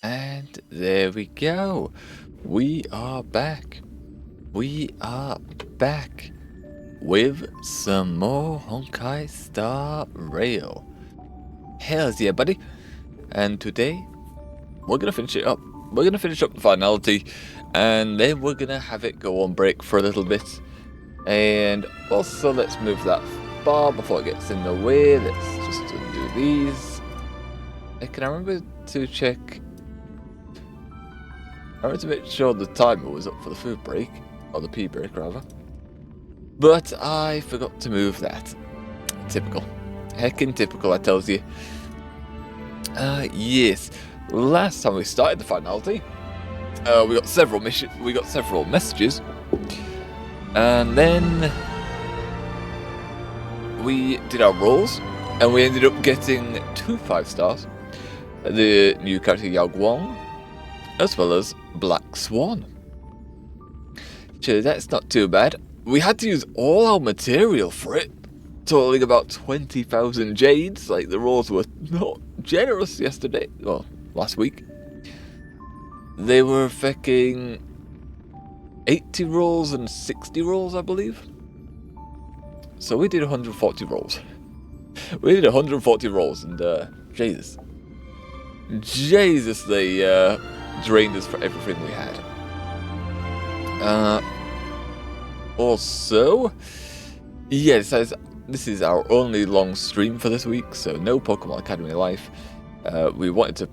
And there we go. We are back. We are back with some more Honkai Star Rail. Hells yeah, buddy. And today, we're going to finish it up. We're going to finish up the finality, and then we're going to have it go on break for a little bit. And also, let's move that bar before it gets in the way. Let's just undo these. Can I remember to check? I wanted to make sure the timer was up for the food break, or the pee break rather. But I forgot to move that. Typical. Heckin' typical, I tells you. Yes. Last time we started the finality, we got several messages. And then we did our rolls, and we ended up getting 2 5 stars. The new character Yao Guang, as well as Black Swan. Sure, that's not too bad. We had to use all our material for it, totaling about 20,000 jades. Like, the rolls were not generous yesterday, well, last week. They were fucking 80 rolls and 60 rolls, I believe. So we did 140 rolls. We did 140 rolls, and Jesus, they drained us for everything we had. Also, yes, this is our only long stream for this week, so no Pokemon Academy Life. We wanted to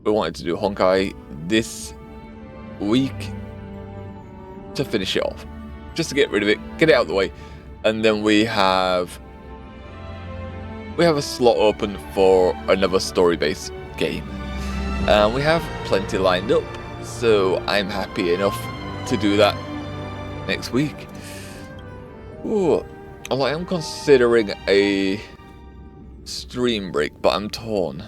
do Honkai this week to finish it off, just to get rid of it, get it out of the way, and then we have a slot open for another story-based game. We have plenty lined up, so I'm happy enough to do that next week. Ooh, well, I am considering a stream break, but I'm torn.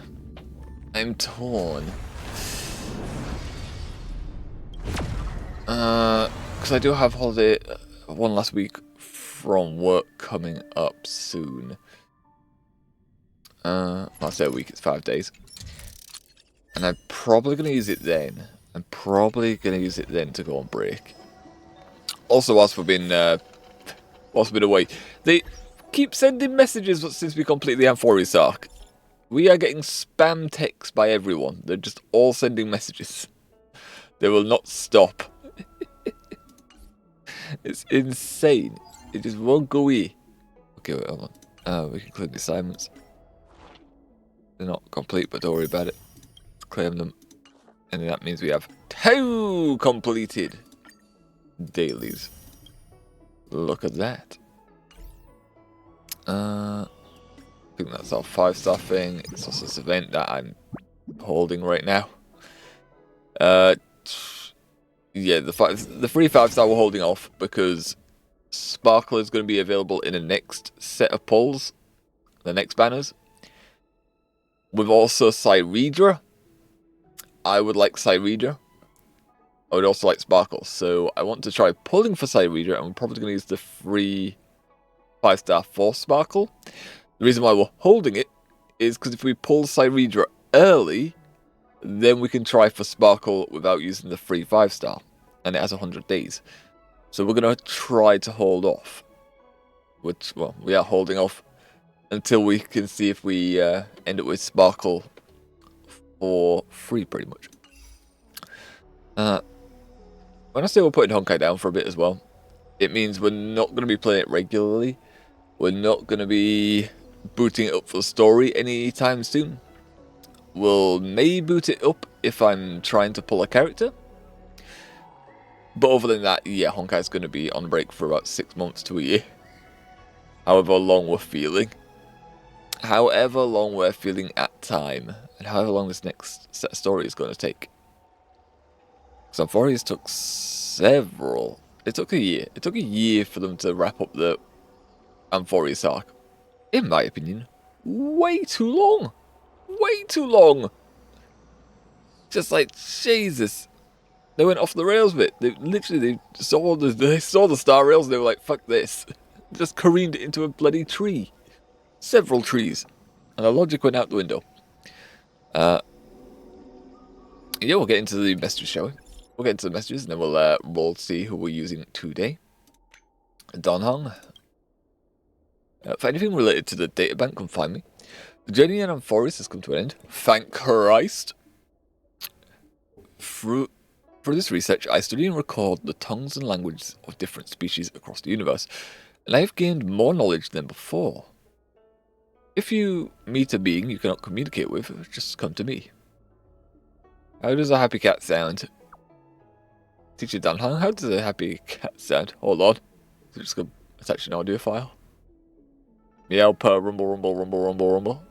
Because I do have holiday one last week from work coming up soon. I say a week, it's 5 days. And I'm probably going to use it then. To go on break. Also, whilst we've been away, they keep sending messages since we complete the Amphoris arc. We are getting spam texts by everyone. They're just all sending messages. They will not stop. It's insane. It just won't go away. Okay, wait, hold on. We can click the assignments. They're not complete, but don't worry about it. Claim them. And that means we have 2 completed dailies. Look at that. I think that's our 5-star thing. It's also this event that I'm holding right now. Yeah, the free 5-star we're holding off because Sparkle is going to be available in the next set of polls, the next banners. We've also Cyredra. I would like Cyredra. I would also like Sparkle, so I want to try pulling for Cyredra, and we're probably going to use the free 5-star for Sparkle. The reason why we're holding it is because if we pull Cyredra early, then we can try for Sparkle without using the free 5-star, and it has 100 days. So we're going to try to hold off, which, well, we are holding off until we can see if we end up with Sparkle for free, pretty much. When I say we're putting Honkai down for a bit as well, it means we're not going to be playing it regularly. We're not going to be booting it up for the story anytime soon. We'll may boot it up if I'm trying to pull a character. But other than that, yeah, Honkai's going to be on break for about 6 months to a year. However long we're feeling. However long we're feeling at time. And however long this next set of story is going to take. So Amphoris took several. It took a year. It took a year for them to wrap up the Amphoris arc. In my opinion, way too long. Way too long. Just like, Jesus. They went off the rails a bit. They saw the star rails and they were like, fuck this. Just careened it into a bloody tree. Several trees. And the logic went out the window. Yeah, we'll get into the messages, shall we? We'll get into the messages, and then we'll see who we're using today. Don Hong. For anything related to the databank, come find me. The journey in Forest has come to an end. Thank Christ. For this research, I study and record the tongues and languages of different species across the universe, and I have gained more knowledge than before. If you meet a being you cannot communicate with, just come to me. How does a happy cat sound? Teacher Dan Hang, how does a happy cat sound? Hold on. So just go attach an audio file. Meow, purr, rumble, rumble, rumble, rumble, rumble.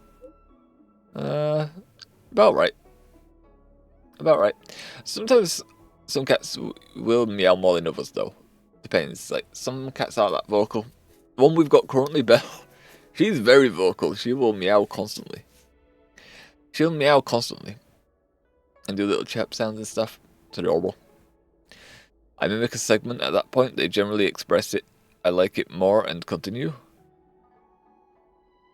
About right. About right. Sometimes some cats will meow more than others, though. Depends. Like, some cats aren't that vocal. The one we've got currently, Belle, she's very vocal. She will meow constantly. She'll meow constantly. And do little chirp sounds and stuff. It's adorable. I mimic a segment at that point. They generally express it. I like it more and continue.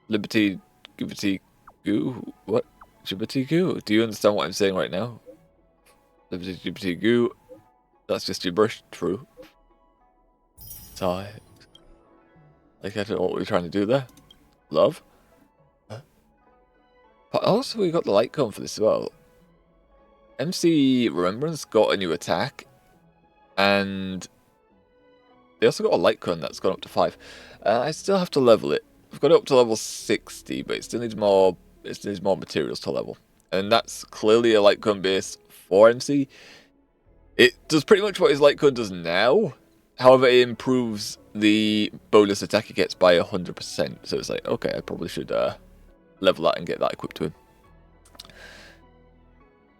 Liberty, gibbity, goo. What? Gibbity goo? Do you understand what I'm saying right now? Liberty, gibbity goo. That's just gibberish. True. Sigh. Like, I don't know what we're trying to do there. Love. Huh? But also, we got the light cone for this as well. MC Remembrance got a new attack. And they also got a light cone that's gone up to 5. I still have to level it. I've got it up to level 60, but it still needs more. It still needs more materials to level, and that's clearly a light cone base for MC. It does pretty much what his light cone does now. However, it improves the bonus attack he gets by 100%. So it's like, okay, I probably should level that and get that equipped to him.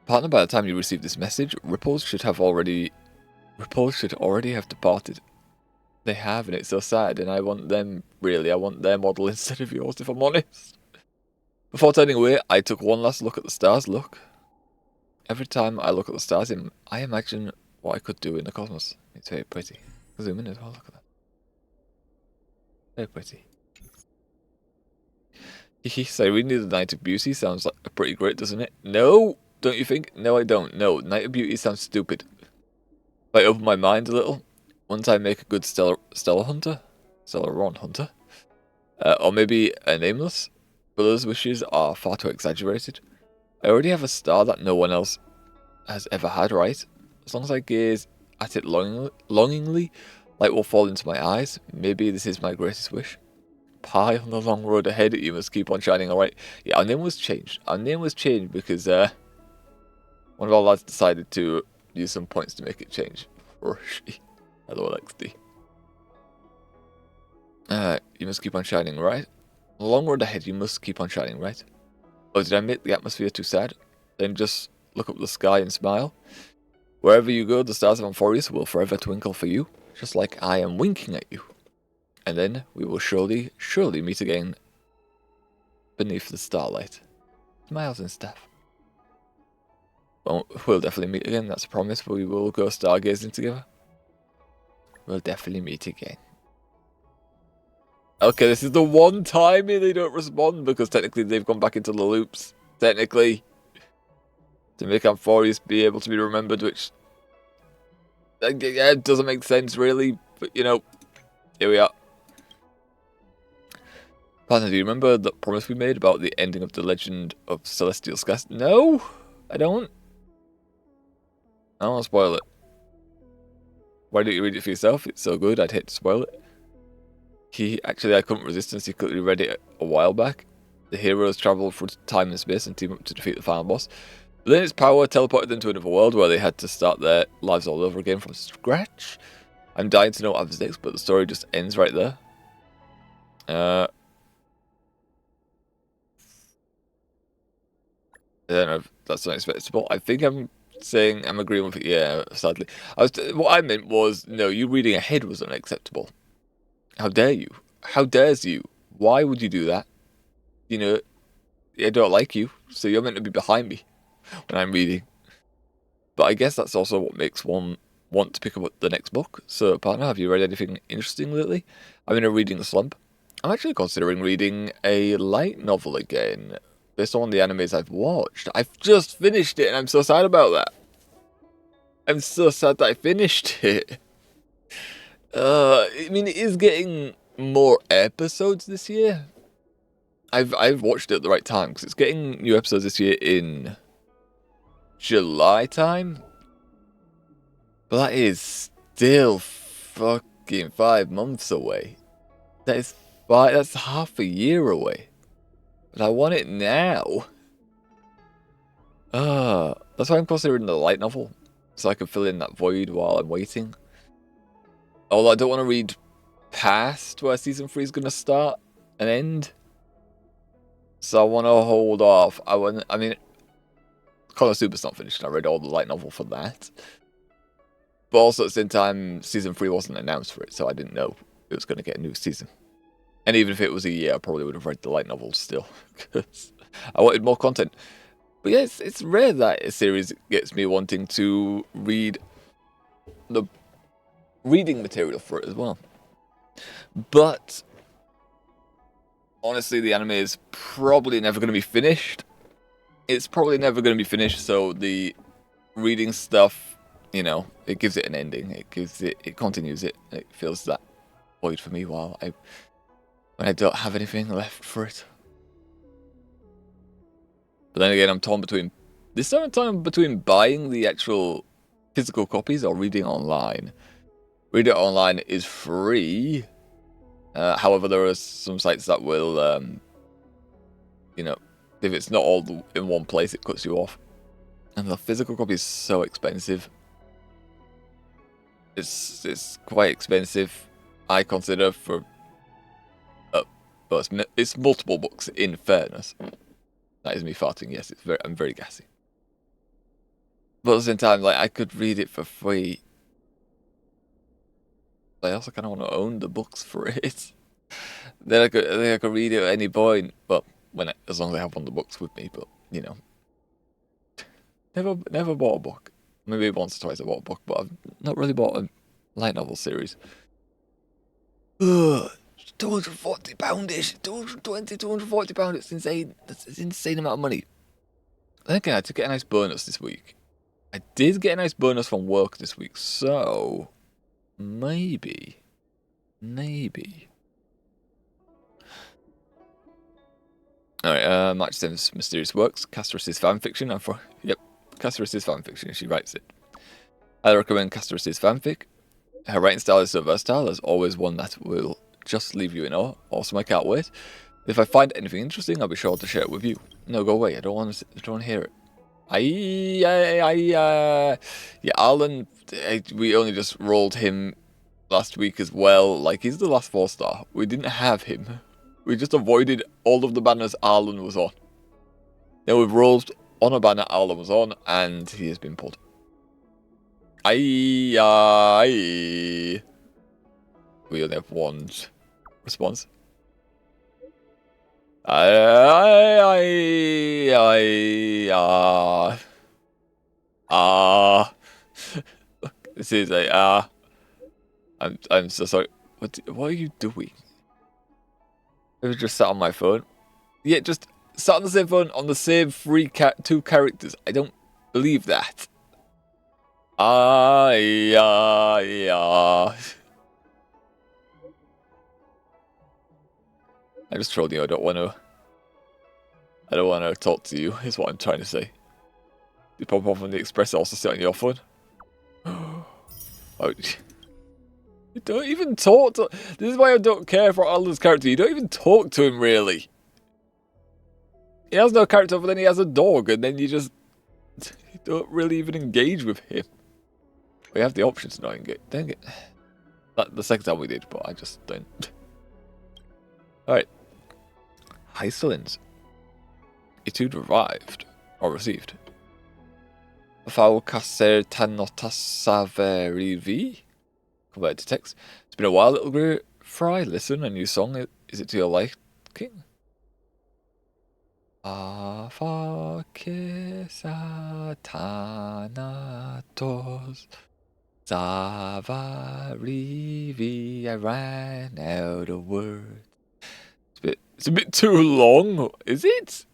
Partner, by the time you receive this message, ripples should already have departed. They have, and it's so sad, and I want them, really, I want their model instead of yours, if I'm honest. Before turning away, I took one last look at the stars. Look. Every time I look at the stars, I imagine what I could do in the cosmos. It's very pretty. Zoom in as well, look at that. Very pretty. So we need the Night of Beauty. Sounds like pretty great, doesn't it? No! Don't you think? No, I don't. No, Night of Beauty sounds stupid. If I open my mind a little, wouldn't I make a good stellar hunter? Stellaron hunter? Or maybe a nameless? But those wishes are far too exaggerated. I already have a star that no one else has ever had, right? As long as I gaze at it longingly, light will fall into my eyes. Maybe this is my greatest wish. Pie on the long road ahead, you must keep on shining, alright? Yeah, our name was changed. Our name was changed because one of our lads decided to use some points to make it change. Hello, LXD. You must keep on shining, right? The long road ahead, you must keep on shining, right? Oh, did I make the atmosphere too sad? Then just look up the sky and smile. Wherever you go, the stars of Amphorius will forever twinkle for you, just like I am winking at you. And then we will surely meet again beneath the starlight. Smiles and stuff. Well, we'll definitely meet again, that's a promise. We will go stargazing together. We'll definitely meet again. Okay, this is the one time they don't respond because technically they've gone back into the loops. Technically. To make Amphorius be able to be remembered, which... yeah, it doesn't make sense really, but you know, here we are. Partner, do you remember the promise we made about the ending of the Legend of Celestial Skies? No, I don't. I don't want to spoil it. Why don't you read it for yourself? It's so good, I'd hate to spoil it. Actually, I couldn't resist and secretly read it a while back. The heroes travel through time and space and team up to defeat the final boss. But then its power teleported them to another world where they had to start their lives all over again from scratch. I'm dying to know what happens next, but the story just ends right there. I don't know if that's unexpected. I think I'm saying I'm agreeing with it. Yeah, sadly. What I meant was, no, you reading ahead was unacceptable. How dare you? How dares you? Why would you do that? You know, I don't like you, so you're meant to be behind me when I'm reading. But I guess that's also what makes one want to pick up the next book. So, partner, have you read anything interesting lately? I'm in a reading slump. I'm actually considering reading a light novel again. based on the animes I've watched. I've just finished it, and I'm so sad about that. I'm so sad that I finished it. I mean, it is getting more episodes this year. I've watched it at the right time, because it's getting new episodes this year in July time. But that is still fucking 5 months away. That's half a year away. But I want it now. That's why I'm considering the light novel, so I can fill in that void while I'm waiting. Although I don't want to read past where season 3 is going to start and end. So I want to hold off. I mean, Konosuba's not finished. I read all the light novel for that. But also at the same time, season 3 wasn't announced for it, so I didn't know it was going to get a new season. And even if it was a year, I probably would have read the light novel still, because I wanted more content. But yeah, it's rare that a series gets me wanting to read the reading material for it as well. But honestly, the anime is probably never going to be finished. It's probably never going to be finished, so the reading stuff, you know, it gives it an ending. It continues it. It fills that void for me when I don't have anything left for it. But then again, I'm torn between buying the actual physical copies or reading online. Reading online is free. However, there are some sites that will, you know, if it's not all in one place, it cuts you off. And the physical copy is so expensive. It's quite expensive, I consider, for... but it's multiple books, in fairness. That is me farting, yes, I'm very gassy. But at the same time, like, I could read it for free. But I also kind of want to own the books for it. Then I could read it at any point, but as long as I have one of the books with me. But you know, never bought a book. Maybe once or twice I bought a book, but I've not really bought a light novel series. Ugh, £240-ish, £240. It's insane. That's an insane amount of money. Then again, I did get a nice bonus this week. I did get a nice bonus from work this week, so maybe. Alright, Match Sims Mysterious Works, Casterus's fanfiction. Yep, Casterus's fanfiction, she writes it. I recommend Casterus's fanfic. Her writing style is so versatile, there's always one that will just leave you in awe. Awesome, I can't wait. If I find anything interesting, I'll be sure to share it with you. No, go away, I don't want to hear it. Yeah, Alan, we only just rolled him last week as well. Like, he's the last 4-star. We didn't have him. We just avoided all of the banners Arlen was on. Then we've rolled on a banner Arlen was on, and he has been pulled. We only have one response. This is a I'm so sorry. What are you doing? It was just sat on my phone. Yeah, just sat on the same phone on the same two characters. I don't believe that. I just trolled you. I don't want to talk to you, is what I'm trying to say. You pop off on the Express, also sit on your phone. Oh, you don't even talk to... This is why I don't care for Alden's character. You don't even talk to him, really. He has no character, but then he has a dog, and then you just... You don't really even engage with him. We have the option to not engage. Dang it. The second time we did, but I just don't. Alright. Hycelins. Etude revived. Or received. Fau Caser Tanotasaverivi. Converted to text. It's been a while, little fry. Listen, a new song. Is it to your liking? Afake Satanatos Savarivi. I ran out of words. It's a bit too long, is it?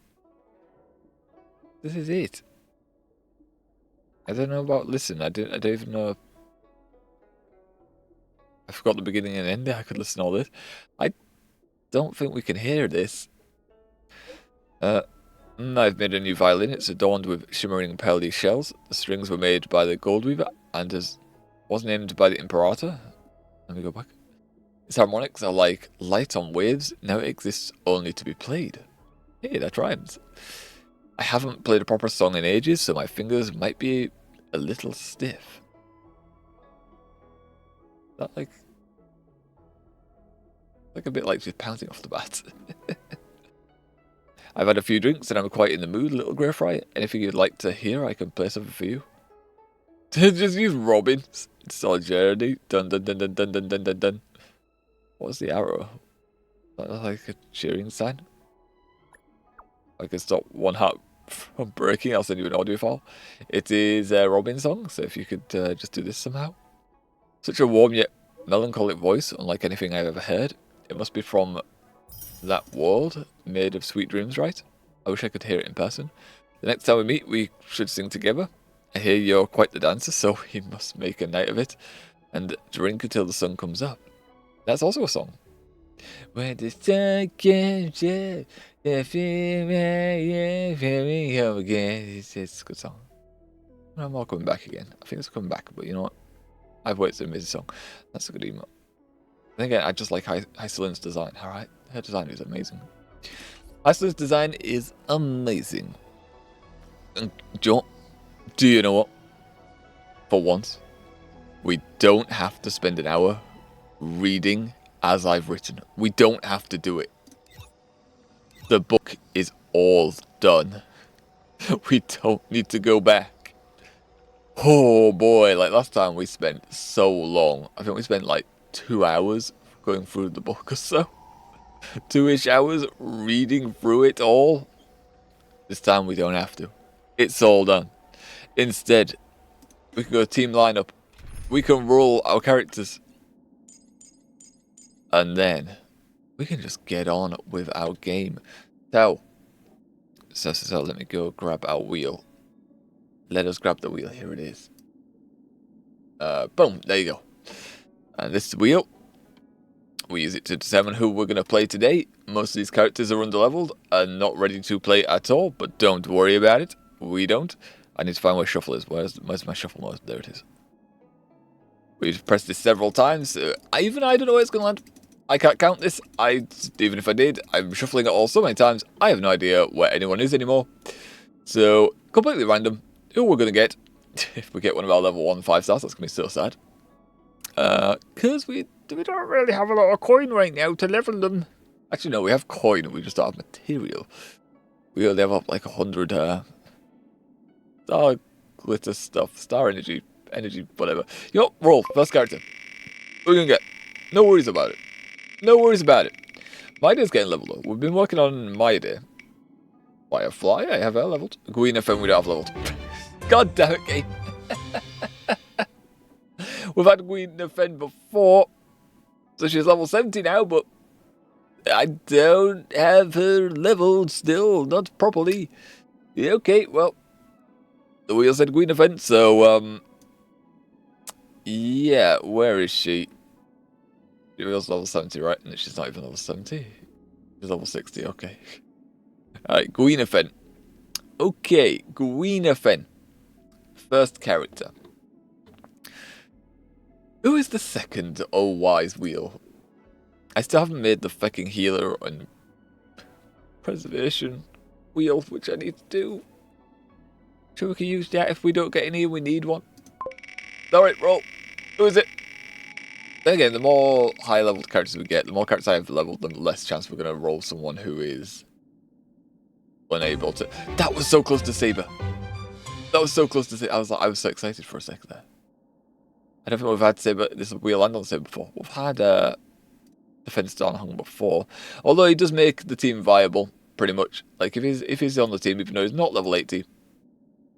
This is it. I don't know about listen. I don't even know. I forgot the beginning and ending. I could listen to all this. I don't think we can hear this. I've made a new violin. It's adorned with shimmering pearly shells. The strings were made by the gold weaver and was named by the imperator. Let me go back. Its harmonics are like light on waves. Now it exists only to be played. Hey, that rhymes. I haven't played a proper song in ages, so my fingers might be a little stiff. That like a bit like just pouncing off the bat. I've had a few drinks and I'm quite in the mood, little grey fry. Anything you'd like to hear, I can play something for you. Just use Robin's. It's all journey. Dun dun dun dun dun dun dun dun dun. What's the arrow? Like a cheering sign? I can stop one heart from breaking. I'll send you an audio file. It is a Robin song, so if you could just do this somehow. Such a warm yet melancholic voice, unlike anything I've ever heard. It must be from that world made of sweet dreams, right? I wish I could hear it in person. The next time we meet, we should sing together. I hear you're quite the dancer, so we must make a night of it and drink until the sun comes up. That's also a song. When the sun comes up, the feeling home again. It's a good song. I'm all coming back again. I think it's coming back, but you know what? I've waited for an amazing song. That's a good email. And again, I just like Iceland's design, alright? Her design is amazing. Iceland's design is amazing. And do you know what? For once, we don't have to spend an hour reading as I've written. We don't have to do it. The book is all done. We don't need to go back. Oh boy, like last time we spent so long. I think we spent like 2 hours going through the book or so. 2-ish hours reading through it all. This time we don't have to. It's all done. Instead, we can go team lineup. We can roll our characters. And then we can just get on with our game. So let me go grab our wheel. Let us grab the wheel. Here it is. Boom, there you go. And this is the wheel. We use it to determine who we're going to play today. Most of these characters are underleveled and not ready to play at all, but don't worry about it. We don't. I need to find where shuffle is. Where's my shuffle mode? There it is. We've pressed this several times. I don't know where it's going to land. I can't count this. Even if I did, I'm shuffling it all so many times. I have no idea where anyone is anymore. So, completely random. Who we're going to get. If we get one of our level 1 5 stars, that's going to be so sad. Because we don't really have a lot of coin right now to level them. Actually, no, we have coin. We just don't have material. We only have up like 100 star glitter stuff. Star energy, whatever. Yo, roll. First character. What are we going to get? No worries about it. No worries about it. My day's getting leveled up. We've been working on my day. Firefly, I have her leveled. Gwina Fen, we don't have leveled. God damn it, game. We've had Gwina Fen before. So she's level 70 now, but I don't have her leveled still. Not properly. Yeah, okay, well. The wheel said Gwina Fen, so, yeah, where is she? She was level 70, right? And she's not even level 70. She's level 60, okay. Alright, Gwina Fen. Okay, Gwina Fen. First character. Who is the second Oh Wise wheel? I still haven't made the fucking healer and preservation wheel, which I need to do. Sure we can use that if we don't get any, we need one. Alright, roll. Who is it? Then again, the more high leveled characters we get, the more characters I have leveled, the less chance we're going to roll someone who is unable to. That was so close to Saber. That was so close to Saber. I was so excited for a sec there. I don't think we've had Saber, this wheel land on Saber before. We've had Defense Darnhung before. Although he does make the team viable, pretty much. Like, if he's on the team, even though he's not level 80,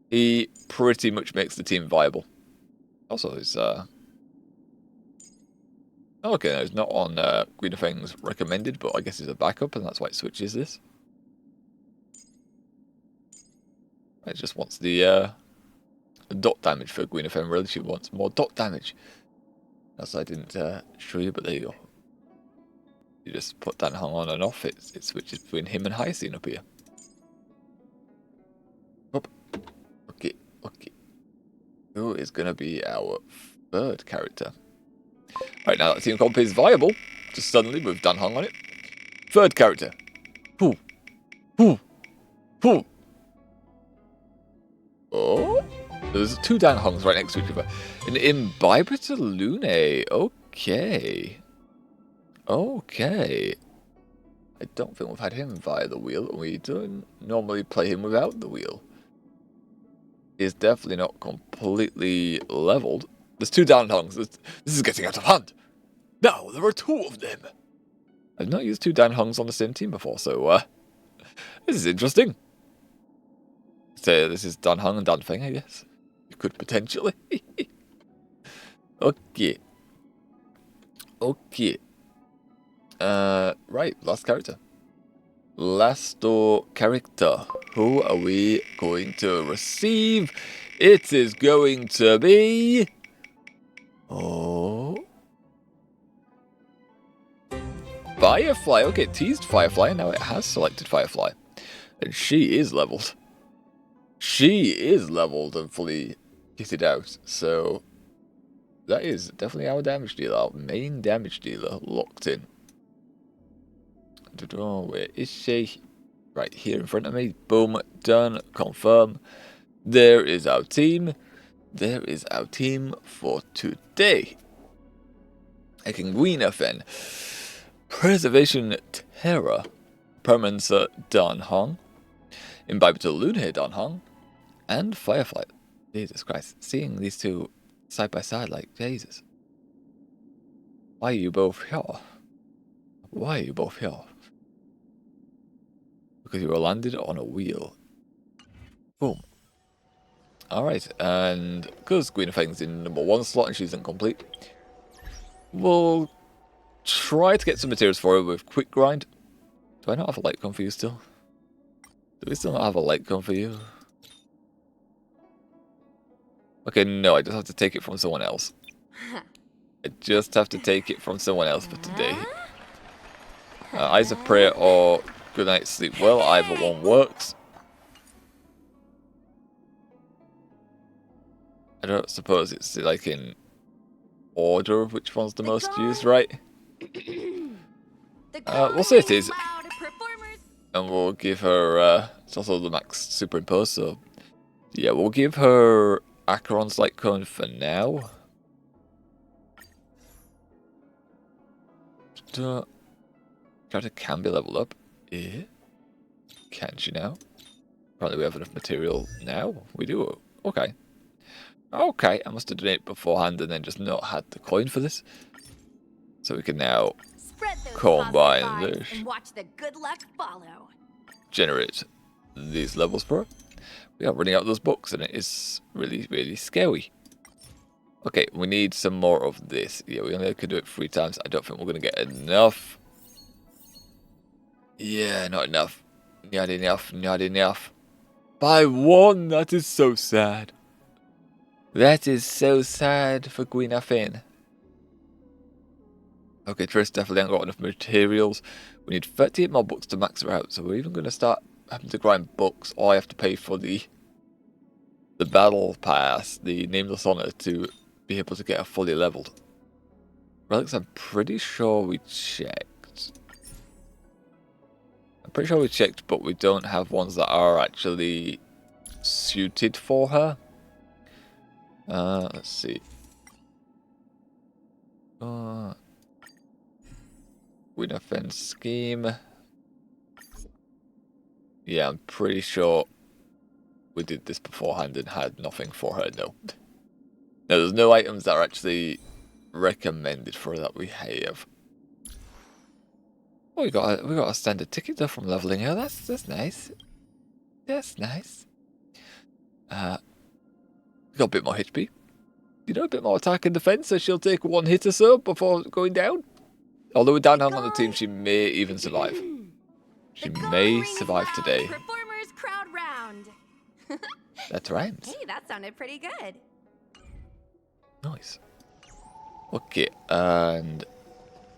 he pretty much makes the team viable. Also, he's, okay, no, he's not on Gwina Feng's recommended, but I guess he's a backup, and that's why it switches this. It just wants the dot damage for Gwyneth, really. She wants more dot damage. That's I didn't show you, but there you go. You just put that on and off, it switches between him and Hyacinth up here. Up. Okay, okay. Who is going to be our third character? Right now that team comp is viable, just suddenly with Dan Hong on it. Third character. Who? Oh? There's 2 Dan Hongs right next to each other. An Imbiber to Lune. Okay. Okay. I don't think we've had him via the wheel. We don't normally play him without the wheel. He's definitely not completely leveled. There's 2 Dan Hongs. This is getting out of hand. Now there are 2 of them. I've not used 2 Dan Hongs on the same team before, so this is interesting. So this is Dan Hong and Dan Feng, I guess. You could potentially. Okay. Okay. Right, last character. Last character. Who are we going to receive? It is going to be... Oh... Firefly. Okay, it teased Firefly, and now it has selected Firefly. And she is leveled. She is leveled and fully kitted out, so... That is definitely our damage dealer, our main damage dealer, locked in. Where is she? Right here in front of me. Boom, done, confirm. There is our team. There is our team for today. Gwyneth, Preservation Terror, Permanence Dan Hong, Imbibe to Lune Dan Hong, and Firefly. Jesus Christ, seeing these 2 side by side, like, Jesus. Why are you both here? Why are you both here? Because you were landed on a wheel. Boom. Alright, and because Gwyneth's in number 1 slot and she's incomplete, we'll try to get some materials for her with quick grind. Do I not have a light gun for you still? Do we still not have a light gun for you? Okay, no, I just have to take it from someone else. I just have to take it from someone else for today. Eyes of Prayer or Good Night Sleep Well, either one works. I don't suppose it's like in order of which one's the most used, right? We'll say it is. And we'll give her, it's also the max superimpose, so yeah, we'll give her Acheron's light cone for now. Character can be leveled up. Yeah. Can she now? Apparently we have enough material now. We do. Okay. Okay, I must have done it beforehand and then just not had the coin for this. So we can now combine this. And watch the good luck follow. Generate these levels for her. We are running out of those books and it is really, really scary. Okay, we need some more of this. Yeah, we only could do it 3 times. I don't think we're going to get enough. Yeah, not enough. Not enough, not enough. By 1, that is so sad. That is so sad for Gwyneth. Okay, Triss definitely hasn't got enough materials. We need 38 more books to max her out, so we're even going to start having to grind books, or I have to pay for the battle pass, the Nameless Honor, to be able to get her fully leveled. Relics, I'm pretty sure we checked. I'm pretty sure we checked, but we don't have ones that are actually suited for her. Let's see. Gwyneth scheme. Yeah, I'm pretty sure we did this beforehand and had nothing for her. No, there's no items that are actually recommended for her that we have. Oh, we got a standard ticket though from leveling her. That's nice. That's nice. Got a bit more HP. You know, a bit more attack and defense, so she'll take 1 hit or so before going down. Although with Dan Hong on the team, she may even survive. She may survive today. Performers crowd round. That rhymes. Hey, that sounded pretty good. Nice. Okay, and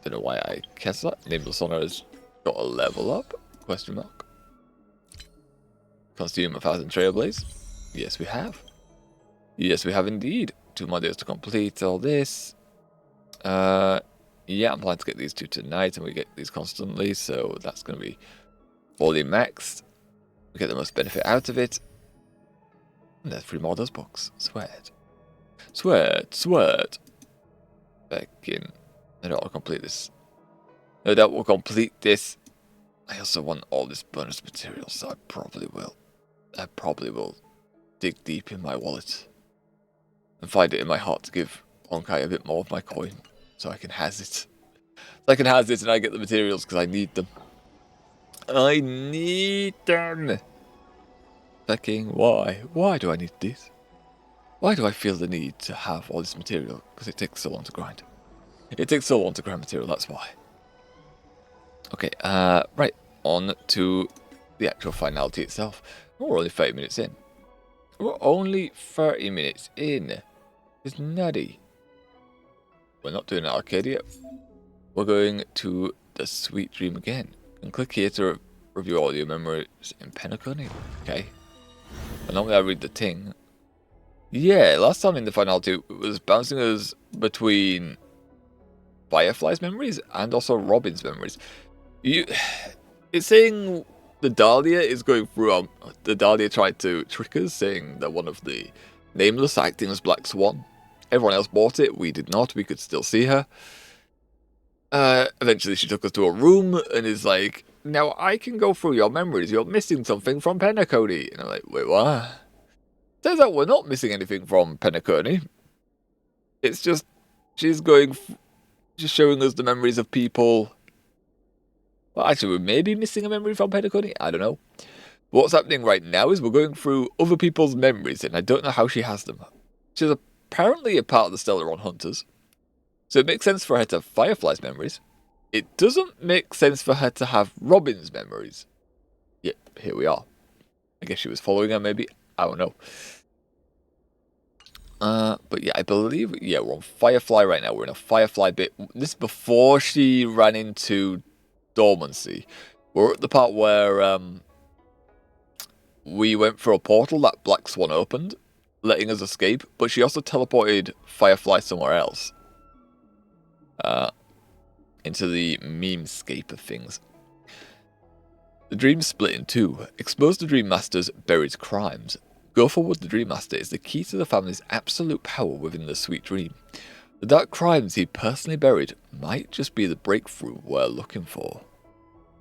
don't know why I guess that. Nameless Honor has got a level up? Question mark. Consume 1,000 Trailblaze? Yes, we have. Yes, we have indeed. 2 more days to complete all this. Yeah, I'm planning to get these 2 tonight, and we get these constantly, so that's going to be fully maxed. We get the most benefit out of it. And there's 3 more of those books. Sweat. Sweat. Sweat. Back in. No doubt I'll complete this. No doubt we'll complete this. I also want all this bonus material, so I probably will. I probably will dig deep in my wallet and find it in my heart to give Honkai a bit more of my coin, so I can has it. So I can has it and I get the materials because I need them. I need them! Fucking why? Why do I need this? Why do I feel the need to have all this material? Because it takes so long to grind. It takes so long to grind material, that's why. Okay, right, on to the actual finality itself. We're only 30 minutes in. We're only 30 minutes in. It's nutty. We're not doing an arcade yet. We're going to the Sweet Dream again. And click here to review all your memories in Penacony. Okay. And normally I read the thing. Yeah, last time in the finality it was bouncing us between Firefly's memories and also Robin's memories. It's saying the Dahlia is going through. The Dahlia tried to trick us, saying that one of the Nameless acting as Black Swan. Everyone else bought it. We did not. We could still see her. Eventually, she took us to a room and is like, "Now I can go through your memories. You're missing something from Penacony." And I'm like, "Wait, what?" Turns out we're not missing anything from Penacony. It's just she's just showing us the memories of people. Well, actually, we may be missing a memory from Penacony. I don't know. But what's happening right now is we're going through other people's memories, and I don't know how she has them. She's apparently a part of the Stellaron Hunters, so it makes sense for her to have Firefly's memories. It doesn't make sense for her to have Robin's memories. Yep, here we are. I guess she was following her, maybe. I don't know. But yeah, I believe, yeah, we're on Firefly right now. We're in a Firefly bit. This is before she ran into Dormancy. We're at the part where we went for a portal that Black Swan opened, letting us escape, but she also teleported Firefly somewhere else. Into the memescape of things. The dream split in 2. Expose the Dream Master's buried crimes. Go forward, the Dream Master is the key to the family's absolute power within the Sweet Dream. The dark crimes he personally buried might just be the breakthrough we're looking for.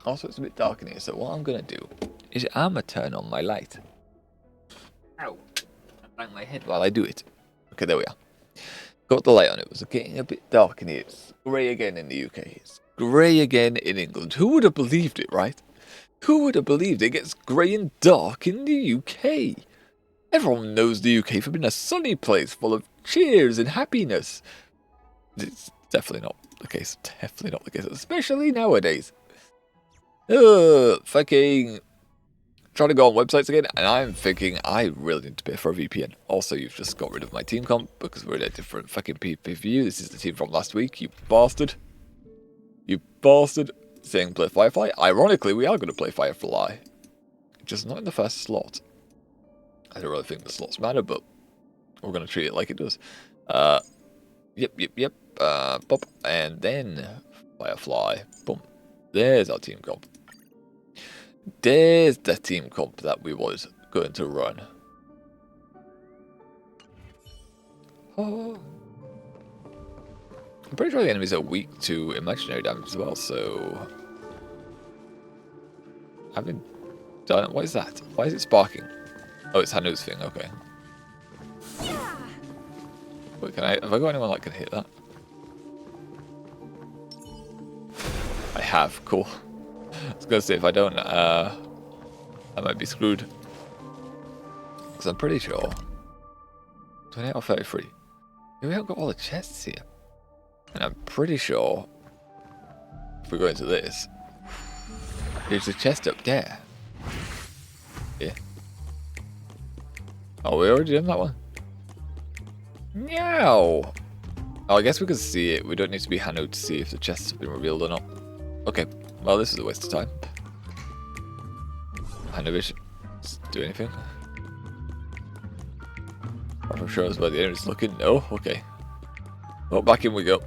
Also, it's a bit dark in here, so what I'm going to do is I'm going to turn on my light. Ow. I bang my head while I do it. Okay, there we are. Got the light on. It was getting a bit dark in here. It's grey again in the UK. It's grey again in England. Who would have believed it, right? Who would have believed it gets grey and dark in the UK? Everyone knows the UK for being a sunny place full of cheers and happiness. It's definitely not the case. Definitely not the case. Especially nowadays. Fucking trying to go on websites again, and I'm thinking I really need to pay for a VPN. Also, you've just got rid of my team comp because we're in a different fucking PPV. This is the team from last week, you bastard. You bastard. Saying play Firefly. Ironically, we are going to play Firefly. Just not in the first slot. I don't really think the slots matter, but we're going to treat it like it does. Yep. Pop. And then Firefly. Boom. There's our team comp. There's the team comp that we was going to run. Oh. I'm pretty sure the enemies are weak to imaginary damage as well, so I've been done. What is that? Why is it sparking? Oh, it's Hanu's thing, okay. Wait, have I got anyone that can hit that? I have, cool. I was gonna say, if I don't, I might be screwed. Because I'm pretty sure 28 or 33. Yeah, we haven't got all the chests here. And I'm pretty sure if we go into this, there's a chest up there. Yeah. Oh, we already done that one? No. Oh, I guess we can see it. We don't need to be Hanu to see if the chests have been revealed or not. Okay. Well, this is a waste of time. Hanu should do anything. Proper shows where the enemy's looking. No? Okay. Well, back in we go.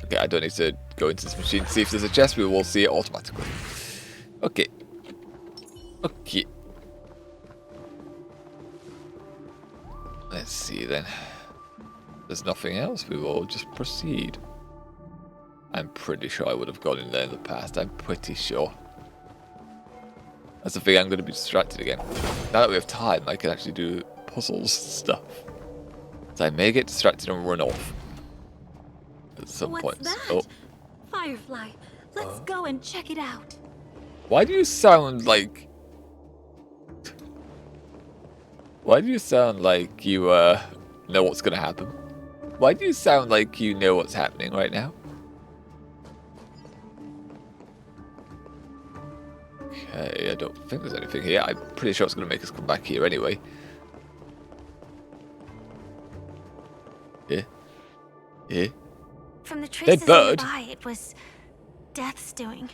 Okay, I don't need to go into this machine to see if there's a chest. We will see it automatically. Okay. Okay. Let's see then. There's nothing else. We will just proceed. I'm pretty sure I would have gone in there in the past. I'm pretty sure. That's the thing. I'm going to be distracted again. Now that we have time, I can actually do puzzles stuff. So I may get distracted and run off at some point. That? Oh. Firefly. Let's go and check it out. Why do you sound like... Why do you sound like you know what's going to happen? Why do you sound like you know what's happening right now? Okay, I don't think there's anything here. I'm pretty sure it's going to make us come back here anyway. Yeah. From the traces bird. nearby, it was Death's doing.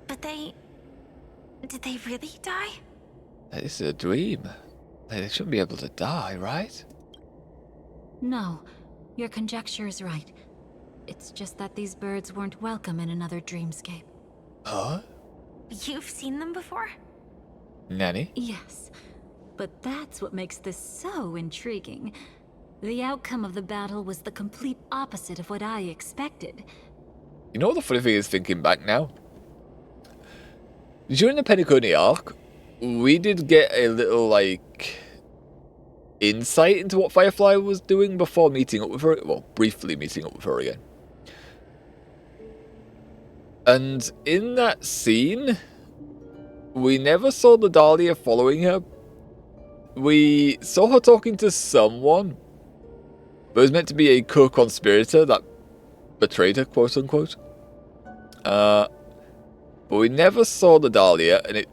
But did they really die? It's a dream. They shouldn't be able to die, right? No, your conjecture is right. It's just that these birds weren't welcome in another dreamscape. Huh? You've seen them before? Nanny? Yes, but that's what makes this so intriguing. The outcome of the battle was the complete opposite of what I expected. You know what the funny thing is, thinking back now? During the Penacony arc, we did get a little, like, insight into what Firefly was doing before meeting up with her. Well, briefly meeting up with her again. And in that scene, we never saw the Dahlia following her. We saw her talking to someone, but it was meant to be a co-conspirator that betrayed her, quote unquote. But we never saw the Dahlia, and it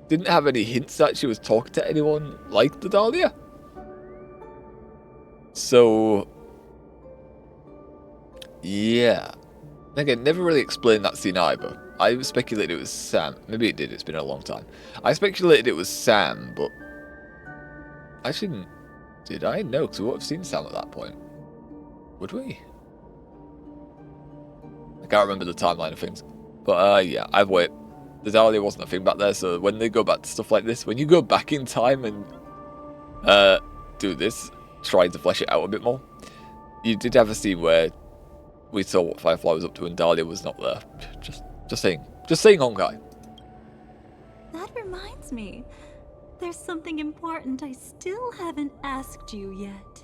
didn't have any hints that she was talking to anyone like the Dahlia. So, yeah. Again, never really explained that scene either. I speculated it was Sam. Maybe it did, it's been a long time. I speculated it was Sam, but... Actually, did I? No, because we would have seen Sam at that point. Would we? I can't remember the timeline of things. But, yeah, I've waited. The Dahlia wasn't a thing back there, so when they go back to stuff like this, when you go back in time and do this, trying to flesh it out a bit more, you did have a scene where we saw what Firefly was up to and Dahlia was not there. Just saying. Just saying, Honkai. That reminds me. There's something important I still haven't asked you yet.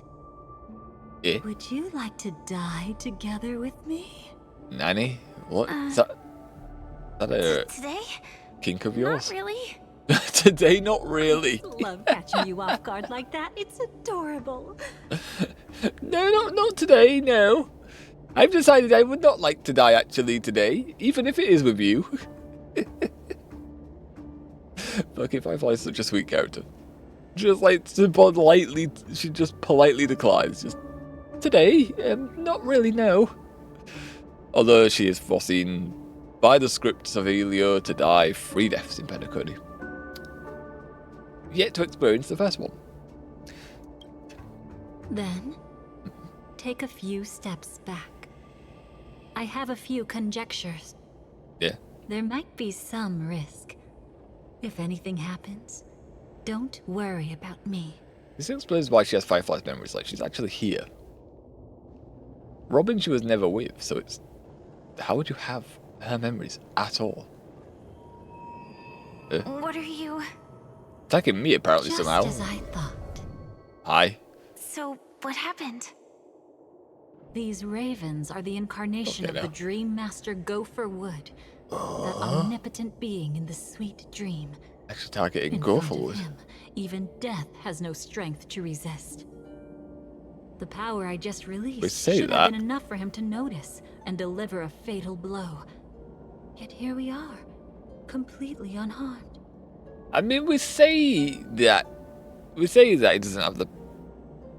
Yeah? Would you like to die together with me? Nanny? What? Is that a Today? kink of yours? Not really. Today, not really. Love catching you off guard like that. It's adorable. No, not today, no. I've decided I would not like to die actually today, even if it is with you. Fucking Firefly is such a sweet character. Just like she just politely declines. Just today, not really, no. Although she is foreseen by the script of Elio to die 3 deaths in Penacony. Yet to experience the first one. Then, take a few steps back. I have a few conjectures. Yeah. There might be some risk. If anything happens, don't worry about me. This explains why she has Firefly's memories, like she's actually here. Robin she was never with, so it's... How would you have her memories at all? What are you... Attacking me apparently Just somehow. as I thought. Hi. So, what happened? These ravens are the incarnation Okay, of the now. Dream Master Gopher Wood. That omnipotent being in the sweet dream. Actually targeting In front of Gorflewood. him, even death has no strength to resist. The power I just released say should that. have been enough for him to notice and deliver a fatal blow. Yet here we are, completely unharmed. I mean, we say that we say that he doesn't have the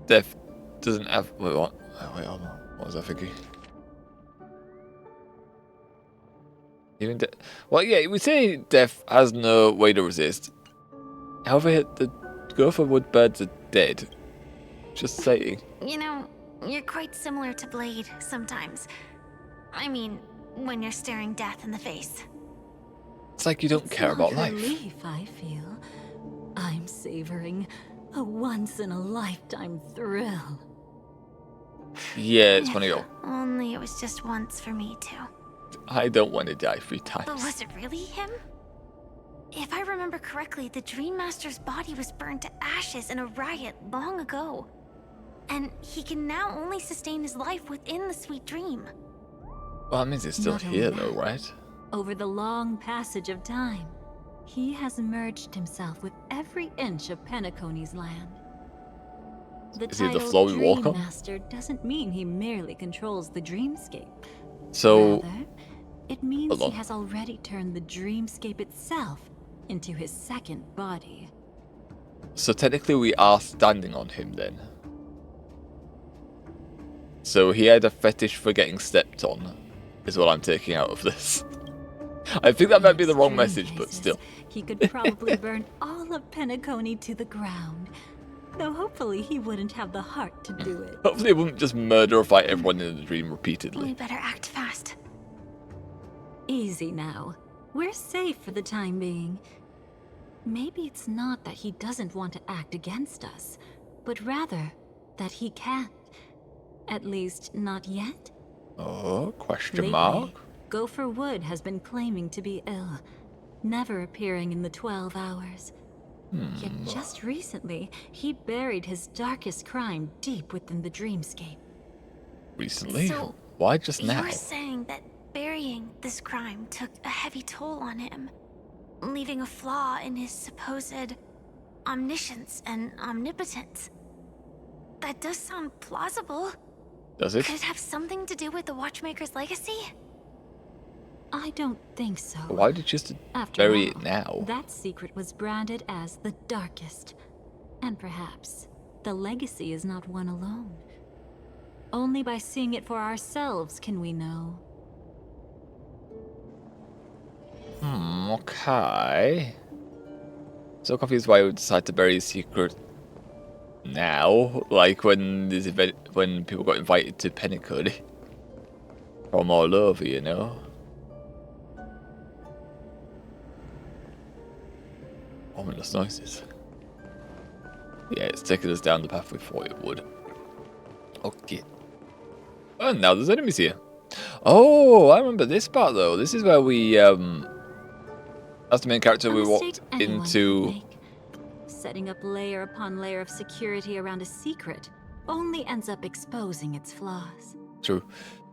death. Doesn't have. Wait, what? Wait, hold on. What was I thinking? Even well, yeah, we say death has no way to resist. However, the Gopher Wood birds are dead. Just saying. You know, you're quite similar to Blade sometimes. I mean, when you're staring death in the face. It's like you don't care about life. Relief, I feel. I'm savoring a once-in-a-lifetime thrill. Yeah, it's one of your. Only it was just once for me too. I don't want to die 3 times. But was it really him? If I remember correctly, the Dream Master's body was burned to ashes in a riot long ago. And he can now only sustain his life within the sweet dream. Well, that means it's still Not here, only though, that, right? Over the long passage of time, he has merged himself with every inch of Penacony's land. The Is he the title floor we walk Dream on? Master doesn't mean he merely controls the dreamscape. So, Rather, it means hold on. he has already turned the dreamscape itself into his second body. so technically we are standing on him then. So he had a fetish for getting stepped on, is what I'm taking out of this. I think that might be the wrong Dream message, but cases, still. He could probably burn all of Penacony to the ground. Though hopefully he wouldn't have the heart to do it. Hopefully he wouldn't just murder or fight everyone in the dream We repeatedly. better act fast. Easy now. We're safe for the time being. Maybe it's not that he doesn't want to act against us, but rather that he can't. At least, not yet. Oh, question Lately, mark? Gopher Wood has been claiming to be ill, never appearing in the 12 hours. Yet just recently, he buried his darkest crime deep within the dreamscape. Recently? So, Why just now? You're saying that burying this crime took a heavy toll on him, leaving a flaw in his supposed omniscience and omnipotence. That does sound plausible. Does it? Could it have something to do with the Watchmaker's legacy? I don't think so. Why did you just After bury all, it now? that secret was branded as the darkest. And perhaps the legacy is not one alone. Only by seeing it for ourselves can we know. Okay. So confused why I would decide to bury his secret now, like when this event, when people got invited to Penacony from all over, you know. Ominous noises. Yeah, it's taking us down the path we thought it would. Okay. Oh, now there's enemies here. Oh, I remember this part though. This is where we as the main character, we walked into. Setting up layer upon layer of security around a secret only ends up exposing its flaws. True.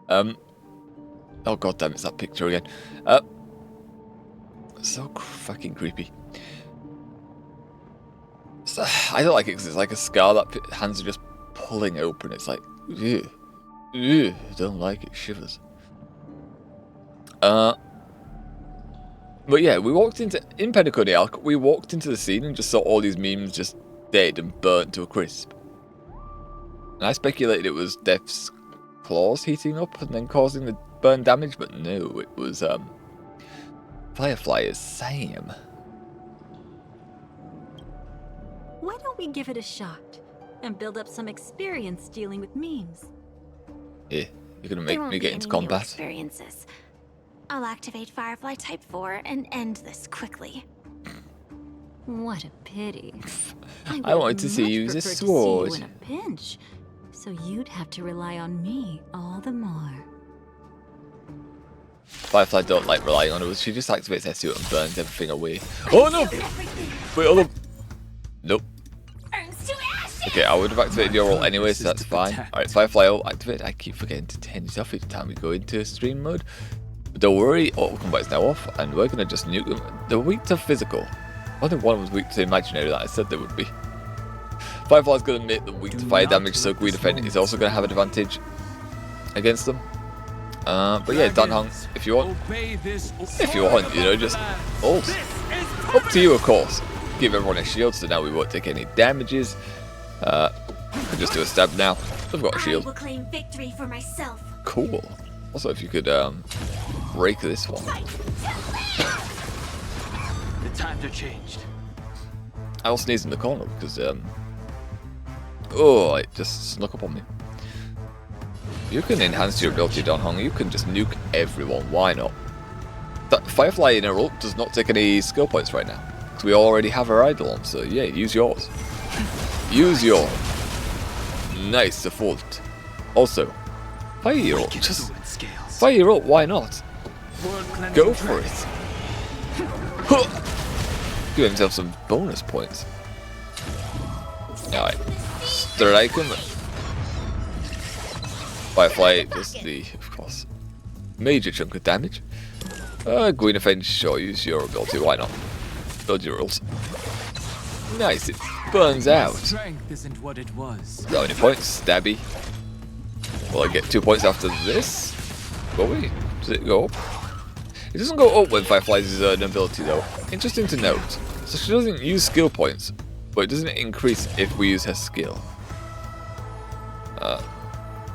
Oh god damn, it's that picture again. So fucking creepy. So, I don't like it because it's like a scar that hands are just pulling open. It's like, ew, ew, don't like it. Shivers. But yeah, we walked in Penacony Arc, we walked into the scene and just saw all these memes just dead and burnt to a crisp. And I speculated it was Death's claws heating up and then causing the burn damage, but no, it was Firefly is Sam. Why don't we give it a shot and build up some experience dealing with memes? Yeah, you're gonna There make won't me be get any into new combat. experiences. I'll activate Firefly Type 4 and end this quickly. What a pity. I wanted to see you use a sword. See you in a pinch, so you'd have to rely on me all the more. Firefly don't like relying on us. She just activates her suit and burns everything away. Oh no! Wait, hold on. Nope. Okay, I would have activated your ult anyway, so that's fine. Alright, Firefly ult activate. I keep forgetting to turn it off each time we go into stream mode. But don't worry, auto combat's now off, and we're gonna just nuke them. They're weak to physical. I think one was weak to imaginary that I said they would be. Firefly's gonna make them weak to fire damage, so Greed Defend is also gonna have an advantage against them. But yeah, Danhong, if you want, you know, just ult. Up to you, of course. give everyone a shield, so now we won't take any damages. I can just do a stab now. I've got a I shield. will claim victory for myself. Cool. Also, if you could break this one. The times are changed. I'll sneeze in the corner because oh, it just snuck up on me. You can enhance your ability, Don Hong. You can just nuke everyone. Why not? That Firefly in her ult does not take any skill points right now because we already have her idol on. So yeah, use yours. Use your nice default. Also, fire your ult. Just fire your ult. Why not? Go for it. Give himself some bonus points. Alright. Strike him. Firefly does the, of course, major chunk of damage. Gwyneth, sure, use your ability. Why not? Build your rules. Nice, it burns out. Strength isn't what it was. How many points? Stabby. Will I get 2 points after this? Will we? Does it go up? It doesn't go up when Firefly uses an ability though. Interesting to note. So she doesn't use skill points, but it doesn't increase if we use her skill.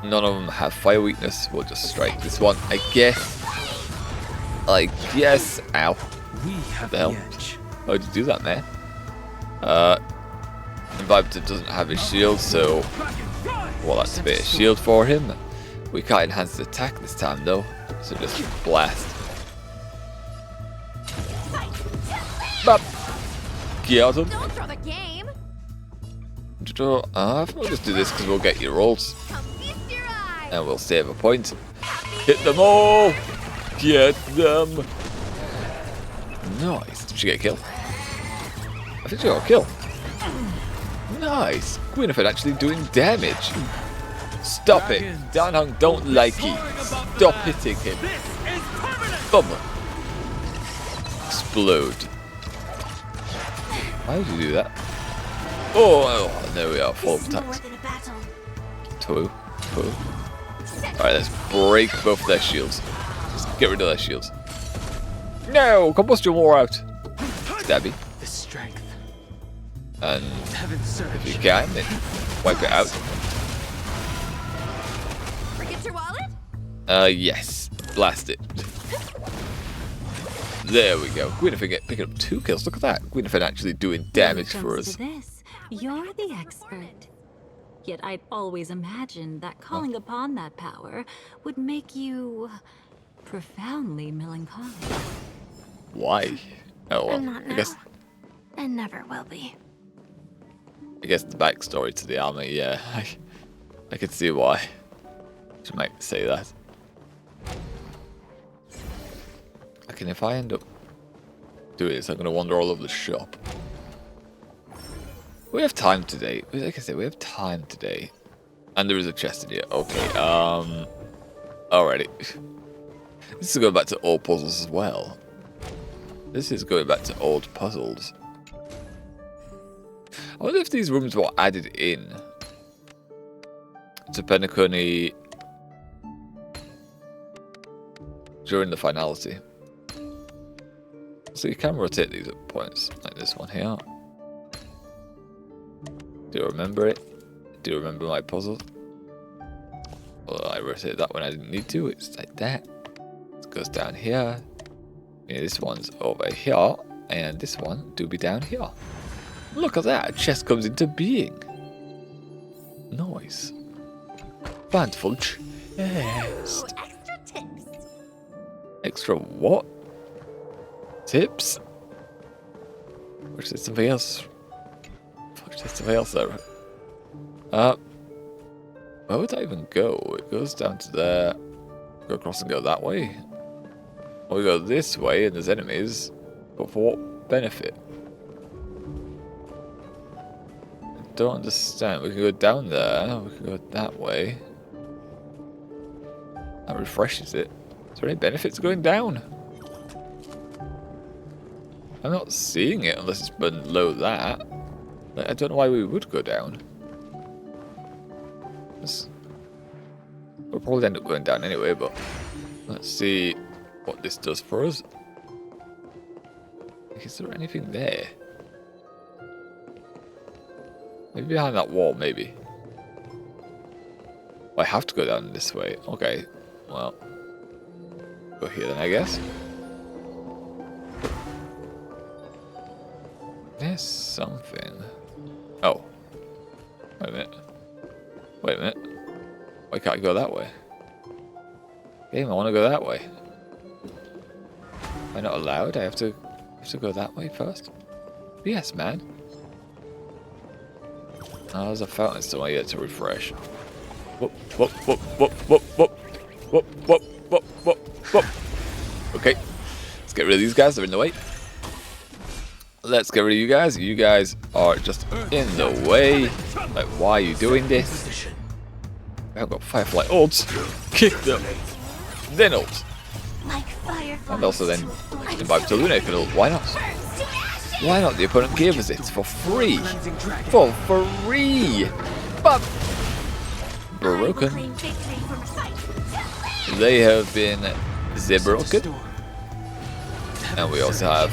None of them have fire weakness. We'll just strike this one. I guess. Ow. We have the hell? edge. How did you do that, man? Vibrator doesn't have his shield, so we'll activate a shield for him. We can't enhance the attack this time though, so just blast. Bop. Get him. Don't throw the game. We'll just do this because we'll get your rolls. Come feast your eyes. And we'll save a point. Hit them all! Get them! Nice. Did she get a kill? I think she got a kill. Nice. Gwyneth actually doing damage. Stop it. Dan Hung don't like it. Stop hitting him. Bummer. Explode. Why did you do that? Oh, there we are. Full This is more attacks. than a battle. Two. Alright, let's break both their shields. Just get rid of their shields. No! Combustion war out! Stabby. The strength. And Heaven if you surge. can, then wipe it out. Forget your wallet? Yes. Blast it. There we go. Gwyneth picking up 2 kills. Look at that. Gwyneth actually doing damage for Thanks us. to this, you're the expert. Yet I'd always imagined that calling upon that power would make you profoundly melancholic. Why? Oh well. I'm not now. And never will be. I guess the backstory to the army, yeah. I could see why. She might say that. And if I end up doing this, I'm going to wander all over the shop. We have time today. Like I said, we have time today. And there is a chest in here. Okay, alrighty. This is going back to old puzzles as well. This is going back to old puzzles. I wonder if these rooms were added in to Penacony during the finality. So you can rotate these at points, like this one here. Do you remember it? Do you remember my puzzle? Well, I rotated that when I didn't need to. It's like that. It goes down here. Yeah, this one's over here, and this one do be down here. Look at that! A chest comes into being. Nice. Bountiful chest. Extra tips. Extra what? Tips? Or is it something else? Or is it something else there? Where would that even go? It goes down to there. Go across and go that way. Or we go this way and there's enemies. But for what benefit? I don't understand. We can go down there. We can go that way. That refreshes it. Is there any benefits going down? I'm not seeing it unless it's below that. Like, I don't know why we would go down. We'll probably end up going down anyway, but let's see what this does for us. Is there anything there? Maybe behind that wall, maybe. I have to go down this way. Okay, well, go here then, I guess. There's something. Oh, wait a minute. Wait a minute. Why can't I go that way? Game, I want to go that way. Am I not allowed? I have to go that way first. Yes, man. Oh, there's a fountain somewhere yet to refresh. Whoop, whoop, whoop, whoop, whoop, whoop, whoop, whoop, whoop, whoop, whoop. Okay, let's get rid of these guys. They're in the way. Let's get rid of you guys. You guys are just in the way. Like, why are you doing this? I haven't got Firefly ults. Kick them. Then ult. Like fireflies. And also then invite to Luna can ult. Why not? Why not? The opponent gave us it for free. For free. But broken. They have been broken. And we also have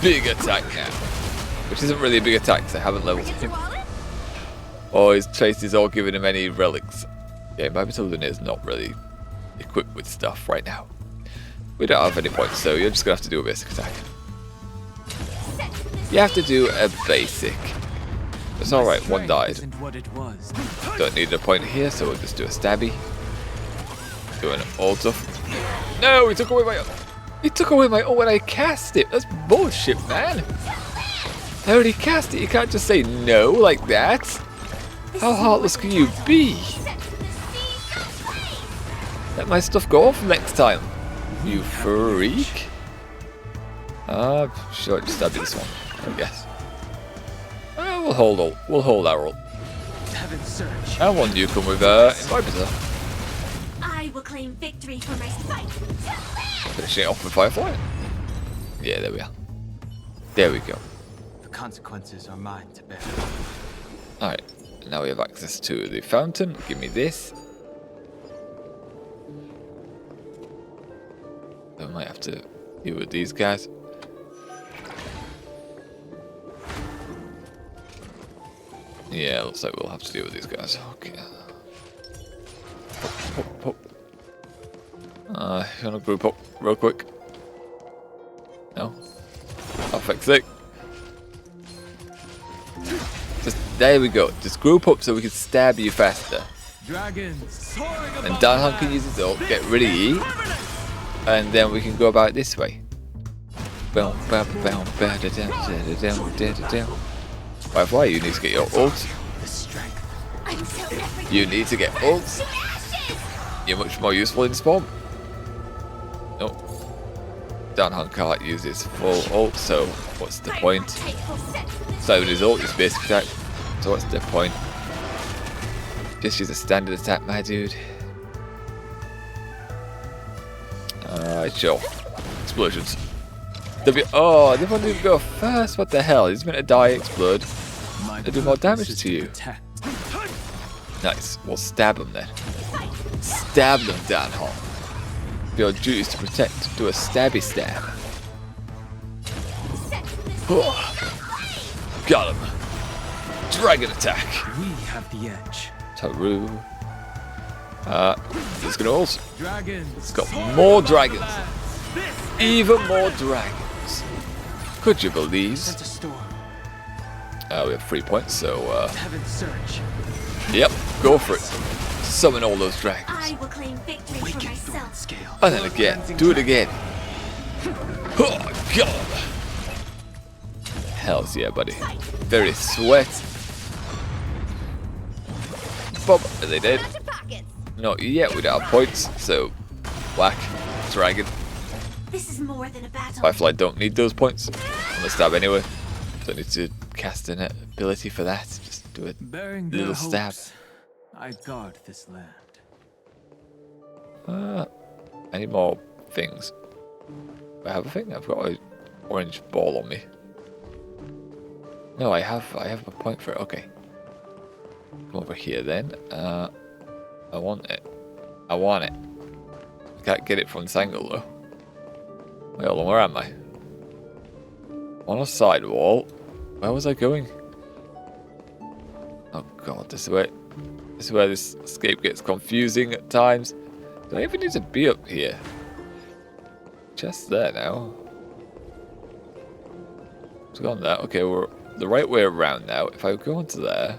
big attack now. Which isn't really a big attack because I haven't leveled him. Oh, his chase is all giving him any relics. Yeah, Invite to Luna is not really equipped with stuff right now. We don't have any points, so you're just going to have to do a basic attack. You have to do a basic. It's alright, one died. Don't need a point here, so we'll just do a stabby. Do an ult off. No, he took away my ult. He took away my ult when I cast it. That's bullshit, man. I already cast it. You can't just say no like that. How heartless can you be? Let my stuff go off next time. You freak. Sure, just stab you this one, I guess. We'll hold our ult. And one you come with Inviper. I will claim victory for my sight. Finishing it off with Firefly. Yeah, there we are. There we go. The consequences are mine to bear. Alright, now we have access to the fountain. Give me this. I might have to deal with these guys. Yeah, looks like we'll have to deal with these guys. Okay. You wanna group up real quick? No? I'll fix it. Just, there we go. Just group up so we can stab you faster. And Danhan can use his ult, get rid of you. And then we can go about it this way. Firefly, you need to get your ult. You need to get ults. You're much more useful in spawn. Nope. Danhan can't use his full ult, so what's the point? So with his ult, his basic attack. So what's the point? Just use a standard attack, my dude. Alright, sure. Explosions. Oh, the one didn't go first. What the hell? He's meant to die, explode. They do more damage to you. Nice. We'll stab him then. Stab them, Danhan. Your duty is to protect. Do a stabby stab. Oh. Got him. Dragon attack. We have the edge. Taru. He's gonna also. Dragons. It's got more dragons. Even more dragons. Could you believe? We have 3 points, so yep, go for it. Summon all those dragons. I will claim victory for myself. And then again, do it again. Oh god. Hells yeah, buddy. Very sweat. Bob, are they dead? Not yet, we don't have points, so whack, dragon. This is more than a battle. Firefly don't need those points. I'm gonna stab anyway. Don't need to cast an ability for that. Just do a little stab. I guard this land. I need more things. Do I have a thing? I've got an orange ball on me. No, I have a point for it. Okay. Come over here then. I want it. I want it. I can't get it from this angle though. Wait, hold on, where am I? On a side wall. Where was I going? god, this is where this escape gets confusing at times. Do I even need to be up here? Just there now. It's gone there. Okay, we're the right way around now. If I go onto there,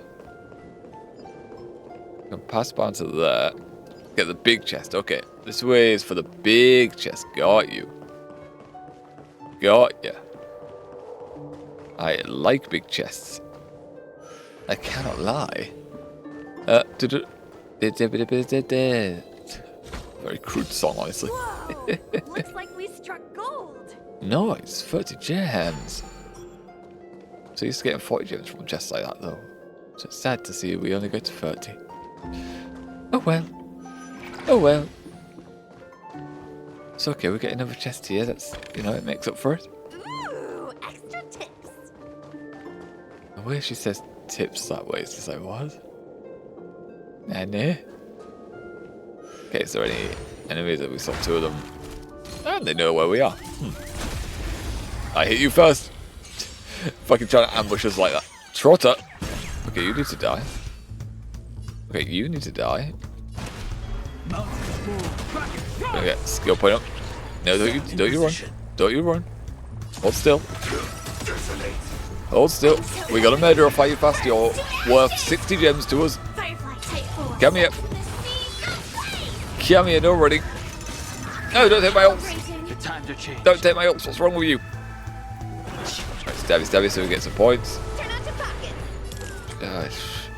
I can pass by onto there. Get the big chest. Okay, this way is for the big chest. Got you. Got ya. I like big chests. I cannot lie. Very crude song, honestly. Whoa! Looks like we struck gold. Nice, 30 gems. So used to getting 40 gems from chests like that, though. So it's sad to see we only go to 30. Oh well. Oh well. It's okay, we get another chest here. That's, you know, it makes up for it. Ooh, extra tips. The way she says tips that way is just like, what? Nah. Okay, is there any enemies that we saw? 2 of them. And they know where we are. I hit you first. Fucking trying to ambush us like that. Trotter. Okay, you need to die. Okay, you need to die. Gonna get skill point up. No, don't you run. Don't you run. Hold still. Hold still. We got a murderer fight you fast. You're worth 60 gems to us. Come here. Come here, no running. No, don't take my ults. Don't take my ults. What's wrong with you? Right, stabby so we get some points. Gosh.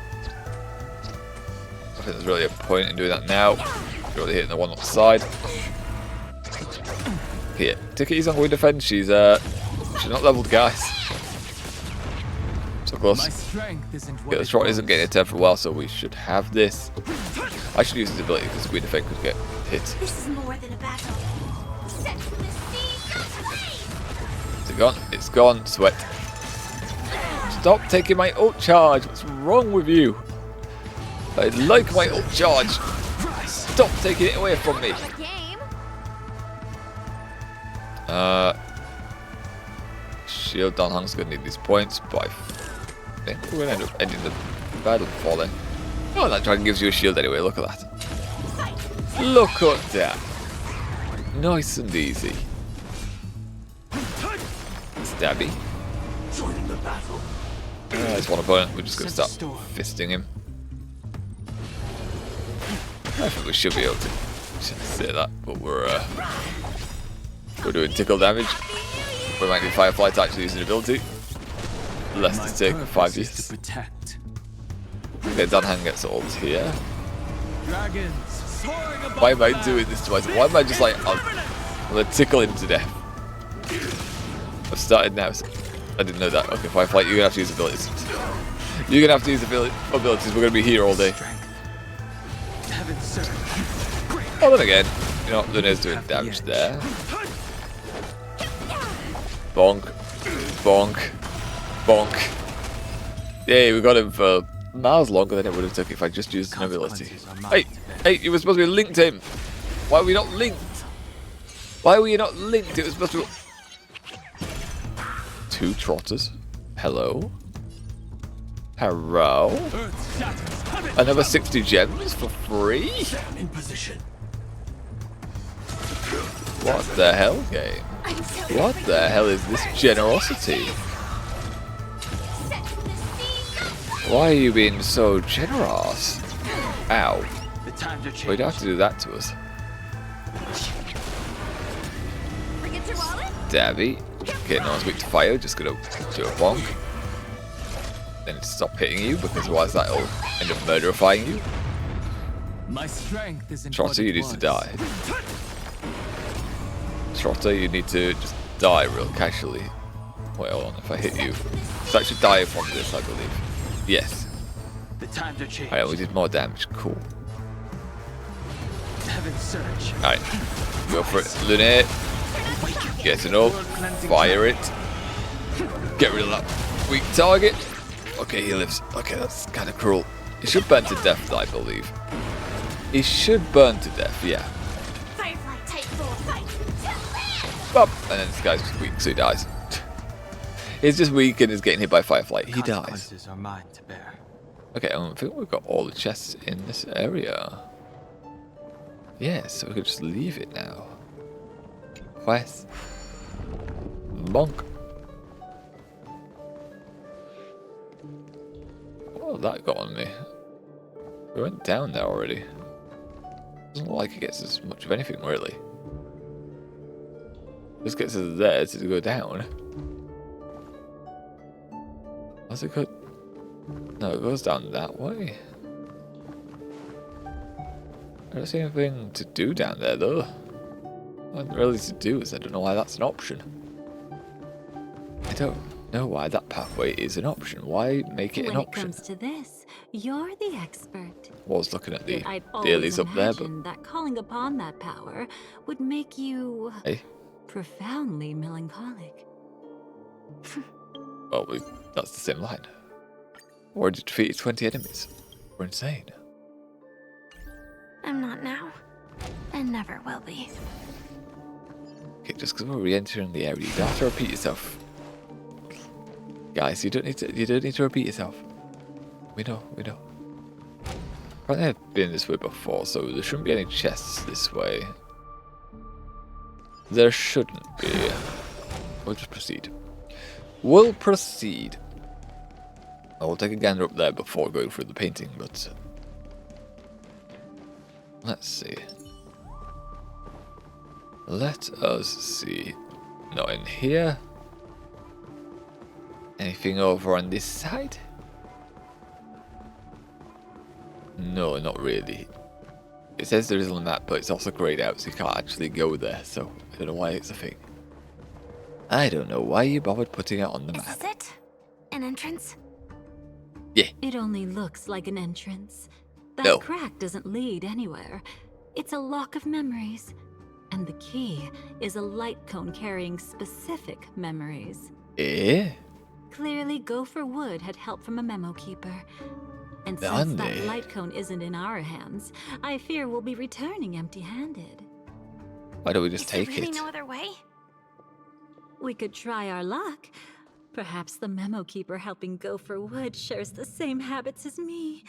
I think there's really a point in doing that now. You're really hitting the one on the side. Here, take it easy on Wing Defense. She's not leveled, guys. So close. Yeah, the Trot isn't getting a 10 for a while, so we should have this. I should use his ability because Wing Defense could get hit. This is more than a battle. Set to the sea. Is it gone? It's gone. Sweat. Stop taking my ult charge. What's wrong with you? I like my ult charge. Stop taking it away from me. Shield down Hung's gonna need these points, but I think we're gonna end up ending the battle before then. Oh, that dragon gives you a shield anyway. Look at that. Look at that. Nice and easy. Stabby. There's one opponent. We're just gonna start fisting him. I think we should be able to say that, but we're doing tickle damage. We might need Firefly to actually use an ability. Less to take 5 years. Okay, Danhang gets ult here. Why am I doing this to myself? Why am I just like, I'm gonna tickle him to death? I've started now, so I didn't know that. Okay, Firefly, you're gonna have to use abilities. You're gonna have to use abilities. We're gonna be here all day. Oh, then again, you know, Luna's doing damage there. Bonk, bonk, bonk. Yay, we got him for miles longer than it would have took if I just used an ability. Hey, you were supposed to be linked to him. Why were we not linked? Why were you not linked? It was supposed to be... 2 trotters. Hello? Hello? Another 60 gems for free? What the hell, game? What the hell is this generosity? Why are you being so generous? Ow. We don't have to do that to us. Dabby. Okay, no one's weak to fire, just gonna do a bonk. Then stop hitting you, because otherwise that'll end up murderifying you. Trotter, you need to die. Trotter, you need to just die real casually. Wait, hold on, if I hit you. So I should die from this, I believe. Yes. Alright, we did more damage, cool. Alright, go for it. Lunate. Get it up. Fire it. Get rid of that weak target. Okay, he lives. Okay, that's kind of cruel. He should burn to death, I believe. He should burn to death, yeah. Bop. And then this guy's just weak, so he dies. He's just weak and is getting hit by Firefly. He dies. Are mine to bear. Okay, I think we've got all the chests in this area. Yeah, so we could just leave it now. Quest. Monk. Oh, that got on me. We went down there already. Doesn't look like it gets us much of anything, really. This gets us there to go down. What's it good? No, it goes down that way. I don't see anything to do down there, though. Nothing really to do, is I don't know why that's an option. I don't know why that pathway is an option. Why make it an When it option? comes to this, you're the expert. I was looking at the Yet I'd dailies always up there, but imagined that calling upon that power would make you hey, profoundly melancholic. well, that's the same line. Already defeated 20 enemies. We're insane. I'm not now. And never will be. Okay, just because we're re-entering the area, you don't have to repeat yourself. Guys, you don't need to repeat yourself. We know. Apparently I've been this way before, so there shouldn't be any chests this way. There shouldn't be. We'll just proceed. We'll proceed. I'll take a gander up there before going through the painting, but let's see. Let us see. Not in here. Anything over on this side? No, not really. It says there is on the map, but it's also grayed out, so you can't actually go there, so I don't know why it's a thing. I don't know why you bothered putting it on the Is map. this it? An entrance? Yeah. It only looks like an entrance. That No. crack doesn't lead anywhere. It's a lock of memories. And the key is a light cone carrying specific memories. Eh? Clearly, Gopher Wood had help from a memo keeper. And since that Done. light cone isn't in our hands, I fear we'll be returning empty-handed. Why don't we just Is there take really it? no other way? We could try our luck. Perhaps the memo keeper helping Gopher Wood shares the same habits as me.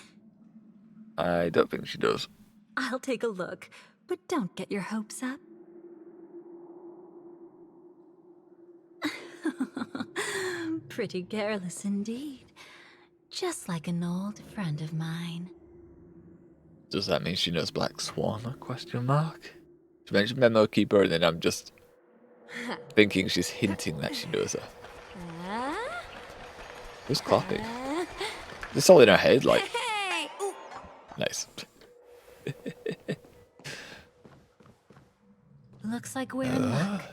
I don't think she does. I'll take a look, but don't get your hopes up. Pretty careless indeed. Just like an old friend of mine. Does that mean she knows Black Swan? Question mark. She mentioned Memo Keeper, and then I'm just thinking she's hinting that she knows her. Who's clapping? Is this all in her head? Like, Hey! Ooh. nice. Looks like we're in luck.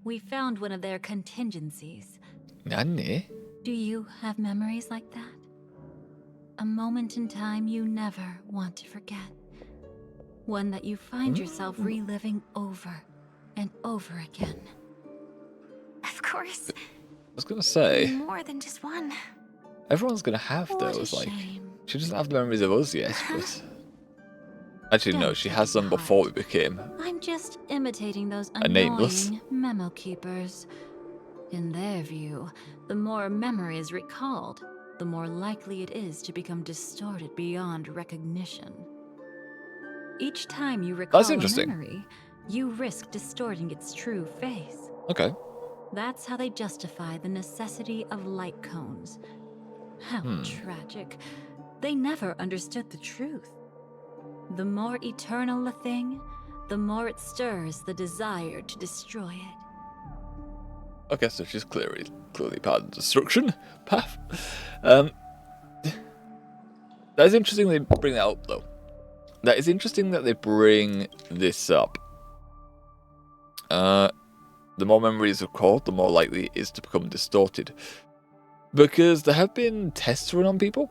We found one of their contingencies. Nanny? Do you have memories like that? A moment in time you never want to forget. One that you find yourself reliving over and over again. Of course. I was gonna say, More than just one. everyone's gonna have What a those. Like, shame. she doesn't have the memories of us yet, but actually, no, Don't she take has it them to before we heart. became. I'm just imitating those nameless. annoying memo keepers. In their view, the more memory is recalled, the more likely it is to become distorted beyond recognition. Each time you recall That's a interesting. memory, you risk distorting its true face. Okay. That's how they justify the necessity of light cones. How tragic. They never understood the truth. The more eternal a thing, the more it stirs the desire to destroy it. Okay, so she's clearly part of the destruction path. That's interesting they bring that up, though. That is interesting that they bring this up. The more memories are called, the more likely it is to become distorted. Because there have been tests run on people.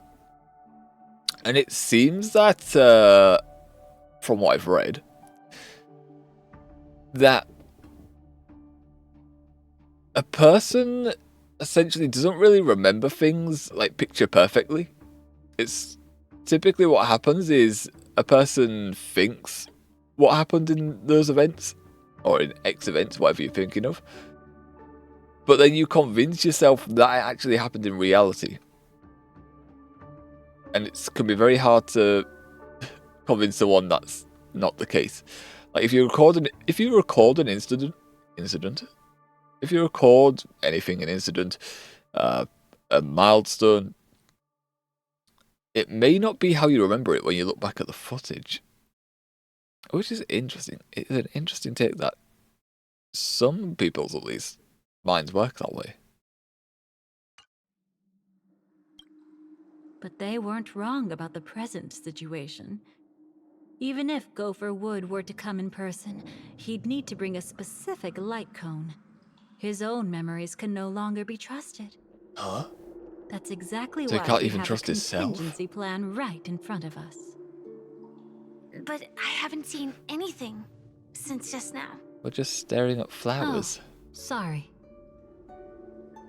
And it seems that, from what I've read, that a person essentially doesn't really remember things like picture perfectly. It's typically what happens is a person thinks what happened in those events, or in X events, whatever you're thinking of. But then you convince yourself that it actually happened in reality. and it can be very hard to convince someone that's not the case. Like if you record an incident, if you record anything, an incident, a milestone, it may not be how you remember it when you look back at the footage, which is interesting. It's an interesting take that some people's, at least, minds work that way. But they weren't wrong about the present situation. Even if Gopher Wood were to come in person, he'd need to bring a specific light cone. His own memories can no longer be trusted. Huh? That's exactly So he why can't we even have trust a himself? contingency plan right in front of us. But I haven't seen anything since just now. We're just staring at flowers. Oh, sorry.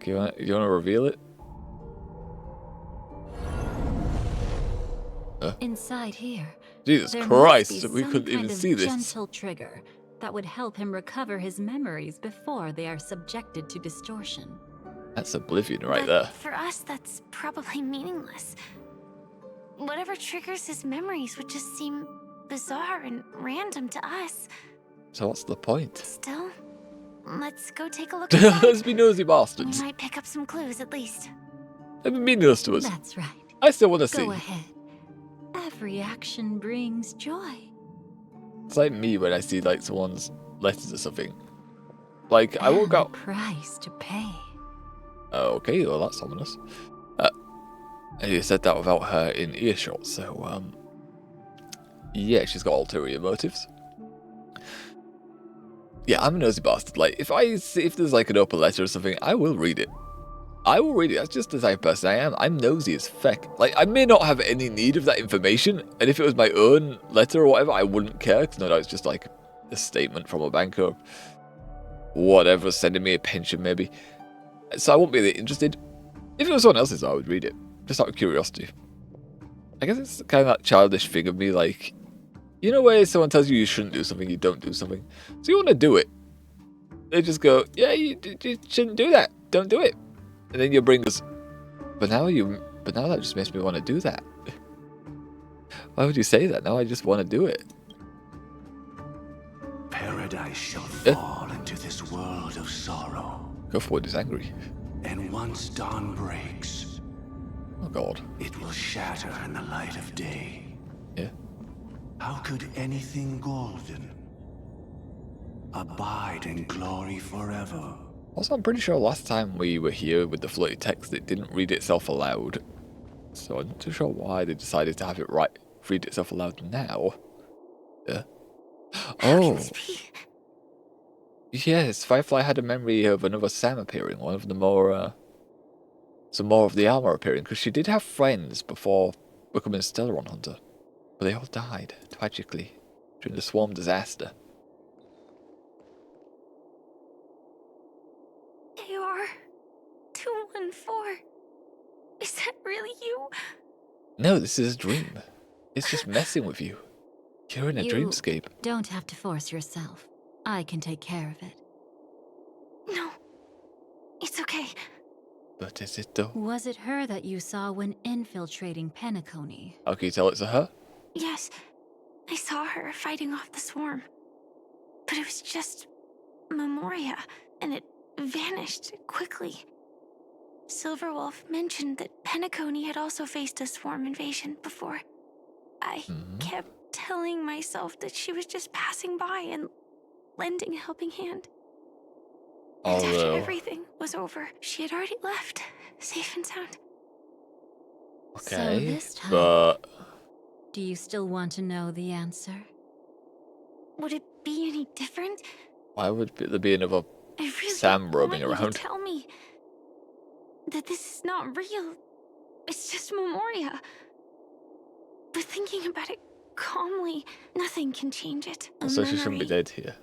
You want to reveal it? Inside here, Jesus there Christ, must be we some couldn't even kind of see this. gentle trigger that would help him recover his memories before they are subjected to distortion. That's oblivion right But there. for us, that's probably meaningless. Whatever triggers his memories would just seem bizarre and random to us. So what's the point? Still, let's go take a look inside. Let's be nosy We bastards. might pick up some clues at least. Let me be meaningless to us. That's right. I still want to see. Go ahead. Every action brings joy. It's like me when I see like someone's letters or something. Like I won't go. Price to pay. Okay, well that's ominous. And you said that without her in earshot, so yeah, she's got ulterior motives. Yeah, I'm a nosy bastard. Like if there's like an open letter or something, I will read it. I will read it. That's just the type of person I am. I'm nosy as feck. Like I may not have any need of that information, and if it was my own letter or whatever, I wouldn't care because no, it's just like a statement from a bank or whatever, sending me a pension maybe. So I won't be that interested. If it was someone else's, I would read it. Just out of curiosity. I guess it's kind of that childish thing of me, like, you know, where someone tells you shouldn't do something, you don't do something. So you want to do it. They just go, yeah, you shouldn't do that. Don't do it. And then your brain goes, but now that just makes me want to do that. Why would you say that? Now I just want to do it. Paradise shall fall into this world of sorrow. Goforward is angry. And once dawn breaks, Oh god. it will shatter in the light of day. Yeah. How could anything golden abide in glory forever? Also, I'm pretty sure last time we were here with the floaty text, it didn't read itself aloud. So I'm not too sure why they decided to have it read itself aloud now. Yeah. How can Oh. this be? Yes, Firefly had a memory of another Sam appearing, one of the more, some more of the armor appearing, because she did have friends before becoming a Stellaron Hunter. But they all died, tragically, during the Swarm disaster. AR 214. Is that really you? No, this is a dream. It's just messing with you. You're in a You dreamscape. don't have to force yourself. I can take care of it. No. It's okay. But is it though? Was it her that you saw when infiltrating Penacony? How can you tell it's a her? Yes, I saw her fighting off the swarm. But it was just Memoria, and it vanished quickly. Silverwolf mentioned that Penacony had also faced a swarm invasion before. I kept telling myself that she was just passing by and lending a helping hand. And after Although, everything was over, she had already left, safe and sound. So okay, this time, but do you still want to know the answer? Would it be any different? why would there be another I really Sam roaming want you around? to tell me that this is not real. It's just Memoria. But thinking about it calmly, nothing can change it. A So she shouldn't be memory dead here.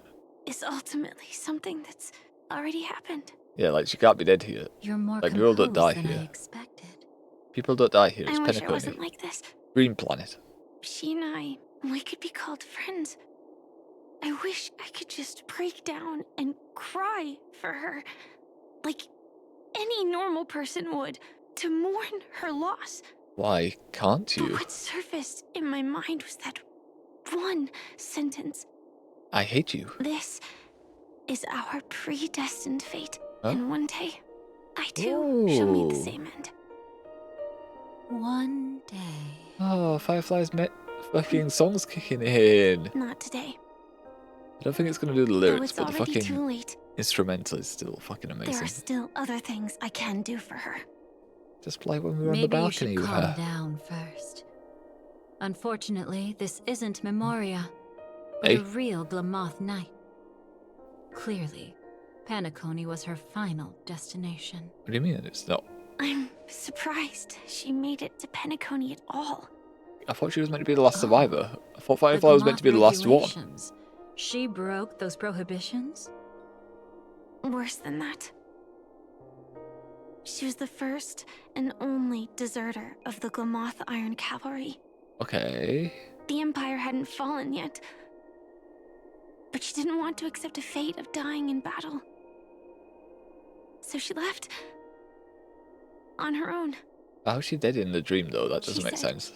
is ultimately something that's already happened. Yeah, like she can't be dead here. You're more Like, people don't die composed than I here. expected. People don't die here. It's I wish I Penacony. wasn't like this. Green planet. She and I, we could be called friends. I wish I could just break down and cry for her, like any normal person would, to mourn her loss. Why can't But you? what surfaced in my mind was that one sentence. I hate you. This is our predestined fate. Huh? And one day, I too shall meet the Ooh. same end. One day. Oh, Firefly's fucking song's kicking in. Not today. I don't think it's gonna do the Though lyrics, it's but the already fucking too late. instrumental is still fucking There amazing. are still other things I can do for her. Just play when we were on the Maybe you balcony should with calm her. down first. Unfortunately, this isn't Memoria, but Hey. a real Glamoth night. Clearly, Penacony was her final destination. What do you mean it's not? I'm surprised she made it to Penacony at all. I thought she was meant to be the last Oh. survivor. I thought The Firefly was meant to be the Glamoth last one. regulations. She broke those prohibitions? Worse than that. She was the first and only deserter of the Glamoth Iron Cavalry. Okay. The Empire hadn't fallen yet. But she didn't want to accept a fate of dying in battle. So she left. On her own. How's she dead in the dream though? That She doesn't make said- sense.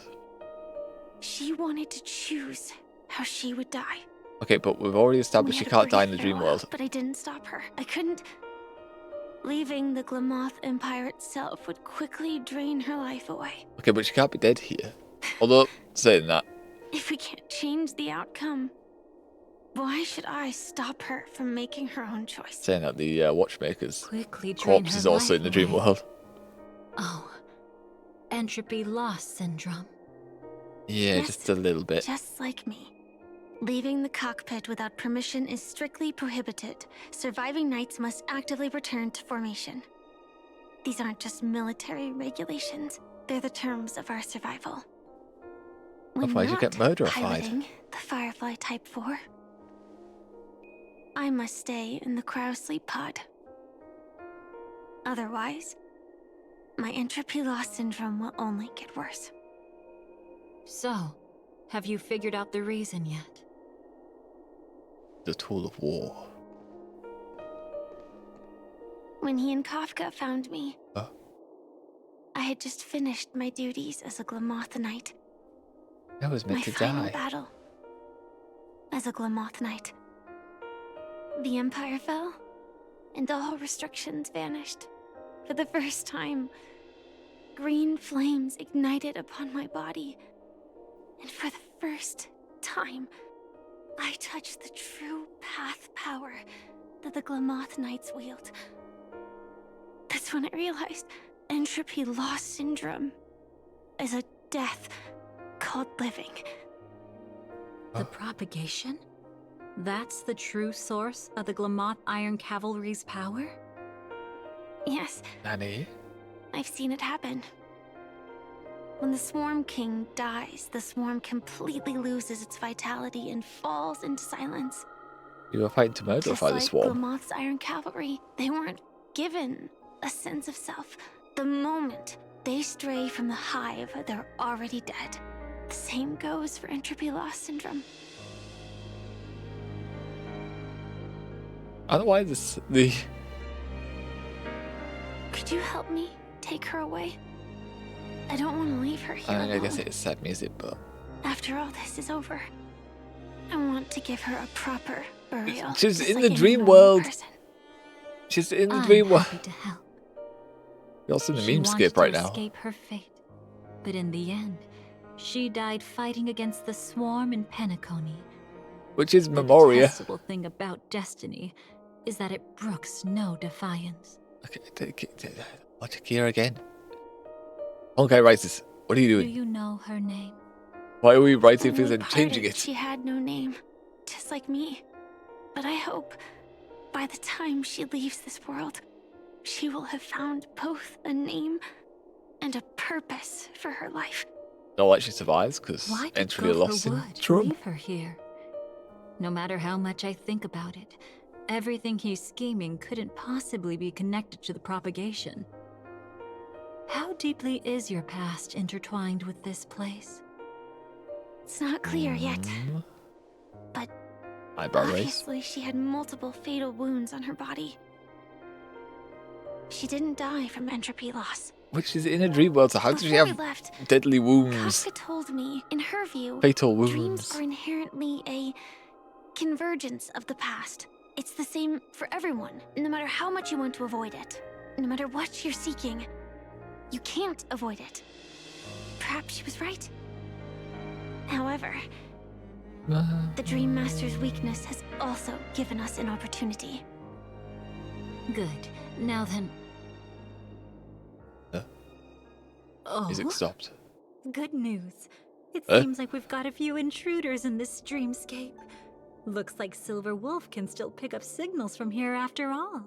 She wanted to choose how she would die. Okay, but we've already established We she had a can't die in brief the dream farewell, world. But I didn't stop her. I couldn't. Leaving the Glamoth Empire itself would quickly drain her life away. Okay, but she can't be dead here. Although, saying that, If we can't change the outcome, why should I stop her from making her own choice? saying that the watchmaker's Quickly drain corpse her is also life in the dream away. world. Oh, entropy loss syndrome. Yeah, Yes. just a little bit. Just like me. Leaving the cockpit without permission is strictly prohibited. Surviving knights must actively return to formation. These aren't just military regulations. They're the terms of our survival. When Otherwise you get not murderified. piloting the Firefly Type 4, I must stay in the Crow sleep pod. Otherwise, my entropy loss syndrome will only get worse. So, have you figured out the reason yet? The tool of war. When he and Kafka found me, Huh? I had just finished my duties as a Glamoth Knight. I was meant My to final die. battle as a Glamoth Knight. The Empire fell, and all restrictions vanished. For the first time, green flames ignited upon my body. And for the first time, I touched the true path power that the Glamoth Knights wield. That's when I realized entropy loss syndrome is a death called living. The propagation? That's the true source of the Glamoth Iron Cavalry's power? Yes, Nanny? I've seen it happen. When the Swarm King dies, the Swarm completely loses its vitality and falls into silence. You were fighting to Just murderify the like swarm. Glamoth's Iron Cavalry, they weren't given a sense of self. The moment they stray from the hive, they're already dead. The same goes for entropy loss syndrome. I don't know why the Could you help me take her away? I don't want to leave her here I mean, I guess alone. it is sad music, but After all this is over, I want to give her a proper burial. She's just in like the any dream normal world. person. she's in the I'm dream world. happy to help. You're also in the She meme wanted skip right to now. escape her fate, but in the end, she died fighting against the swarm in Penacony. Which is The Memoria. detestable thing about destiny is that it brooks no defiance. Okay, watch it here again. Honkai Rises. What are you Do doing? you know her name? Why are we writing things Only and changing parted, it? She had no name, just like me. But I hope by the time she leaves this world, she will have found both a name and a purpose for her life. Not like she survives, because Why did entropy lost Gopher Wood syndrome. leave her here? No matter how much I think about it, everything he's scheming couldn't possibly be connected to the propagation. How deeply is your past intertwined with this place? It's not clear yet, Mm. but Eyebrow raise. obviously she had multiple fatal wounds on her body. She didn't die from entropy loss. Which is in a dream world, so how does she Before we have left, deadly wounds? Kafka told me, in her view, Fatal dreams wounds. are inherently a convergence of the past. It's the same for everyone, no matter how much you want to avoid it. No matter what you're seeking, you can't avoid it. Perhaps she was right. However, the Dream Master's weakness has also given us an opportunity. Good. Now then... Oh, Music stopped. good news. It Eh? seems like we've got a few intruders in this dreamscape. Looks like Silver Wolf can still pick up signals from here after all.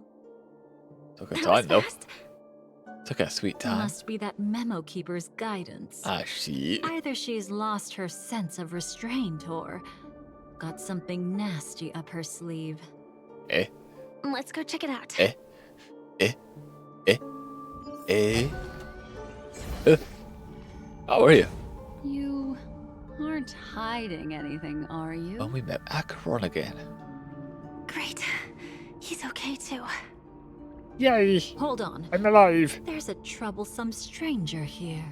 Took her That time was though. fast. Took her sweet time. Must be that Memo Keeper's guidance. Ah, shit. Either she's lost her sense of restraint or got something nasty up her sleeve. Eh? Let's go check it out. Eh? How are you? You aren't hiding anything, are you? When we met Acheron again. Great. He's okay too. Yay! Hold on. I'm alive. There's a troublesome stranger here.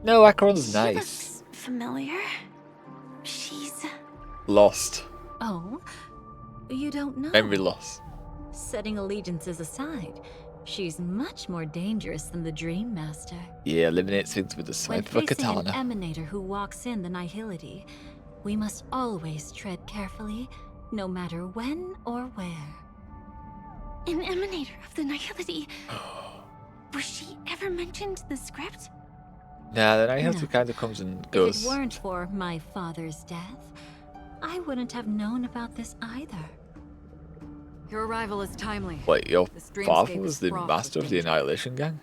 No, Acheron's She nice. looks familiar. She's... Lost. Oh? You don't know? Memory loss. Setting allegiances aside, she's much more dangerous than the Dream Master. Yeah, eliminates things with the When swipe of a facing an katana. emanator who walks in the Nihility, we must always tread carefully, no matter when or where. an emanator of the Nihility. Was she ever mentioned in the script? Nah, the Nihility No. kind of comes and If goes. it weren't for my father's death, I wouldn't have known about this either. Your arrival is timely. Wait, your This dreamscape father was is the fraught master with of the danger. Annihilation Gang?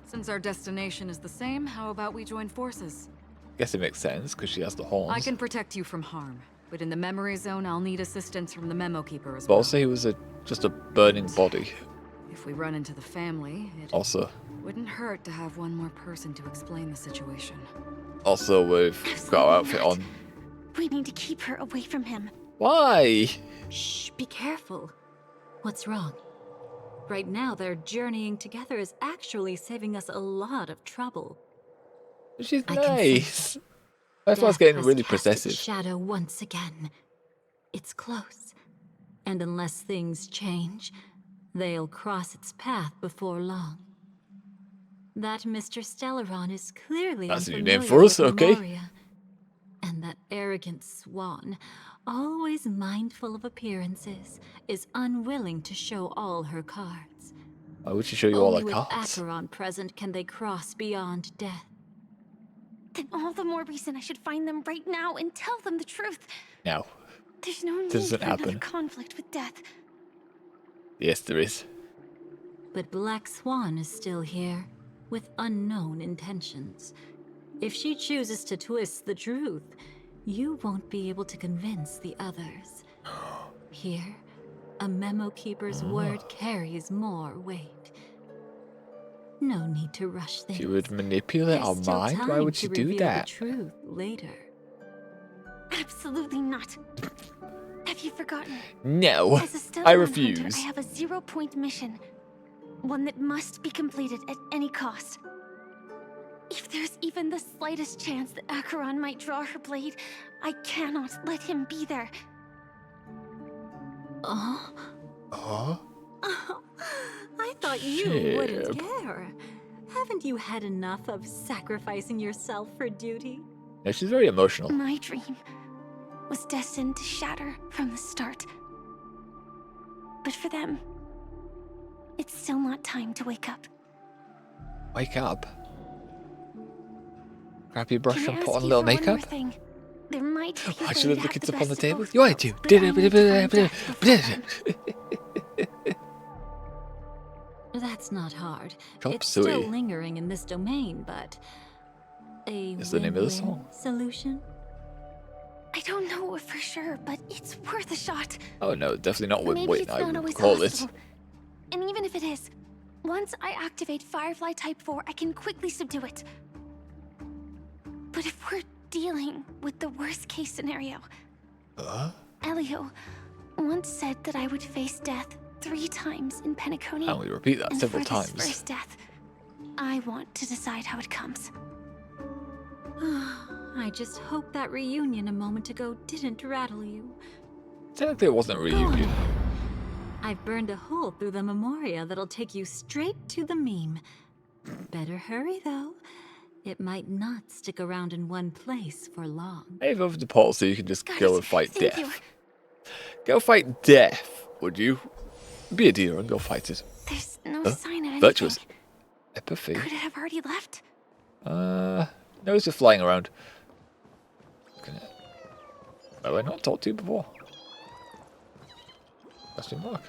Since our destination is the same, how about we join forces? Guess it makes sense, because she has the horns. I can protect you from harm, but in the memory zone, I'll need assistance from the Memo Keeper as But well. also he was just a burning body. If we run into the family, it Also, wouldn't hurt to have one more person to explain the situation. we've got our outfit on. We need to keep her away from him. Why? Shh, be careful. What's wrong? Right now, their journeying together is actually saving us a lot of trouble. She's I can nice. That's why it's Death getting has really cast its possessive. shadow once again. It's close. And unless things change, they'll cross its path before long. That Mr. Stellaron is clearly That's a new unfamiliar name for us, with okay. Memoria. And that arrogant swan, always mindful of appearances, is unwilling to show all her cards. Why would she show you all Only her with cards? Acheron present can they cross beyond death. Then all the more reason I should find them right now and tell them the truth. No. There's no need Doesn't for another happen. conflict with death. Yes, there is. But Black Swan is still here, with unknown intentions. If she chooses to twist the truth, you won't be able to convince the others. Here, a Memo Keeper's word carries more weight. No need to rush things. She would manipulate There's our still mind? Why time would she to do reveal that? The truth later. Absolutely not. Have you forgotten? No, As a Stellaron I hunter, refuse. I have a 0-point mission. One that must be completed at any cost. If there's even the slightest chance that Acheron might draw her blade, I cannot let him be there. Oh, Oh? I thought you Shit. wouldn't care. Haven't you had enough of sacrificing yourself for duty? No, she's very emotional. My dream was destined to shatter from the start. But for them, it's still not time to wake up. Wake up. Grab your brush Can I and put ask on a you little for one more makeup. thing? There might be a I way should to have the kids the up on the best of table. both You I worlds, do. but I need to find death before That's not hard. Chop It's still suey. lingering in this domain, but a Is the name of the win-win song. solution? I don't know for sure, but it's worth a shot. Oh no, definitely not with Maybe wait. it's I not would always call it. possible. And even if it is, once I activate Firefly Type 4, I can quickly subdue it. But if we're dealing with the worst case scenario, Elio once said that I would face death 3 times in Penacony. And we repeat that and several for this times. first death, I want to decide how it comes. I just hope that reunion a moment ago didn't rattle you. Technically, it wasn't a reunion. I've burned a hole through the memoria that'll take you straight to the meme. Better hurry, though. It might not stick around in one place for long. Hey, over the portal so you can just go and fight Thank death. you. Go fight death, would you? Be a dealer and go fight it. There's no Huh? sign of anything. Virtuous. Epiphy. Could it have already left? No, it's just flying around. Have I not talked to you before? Question mark.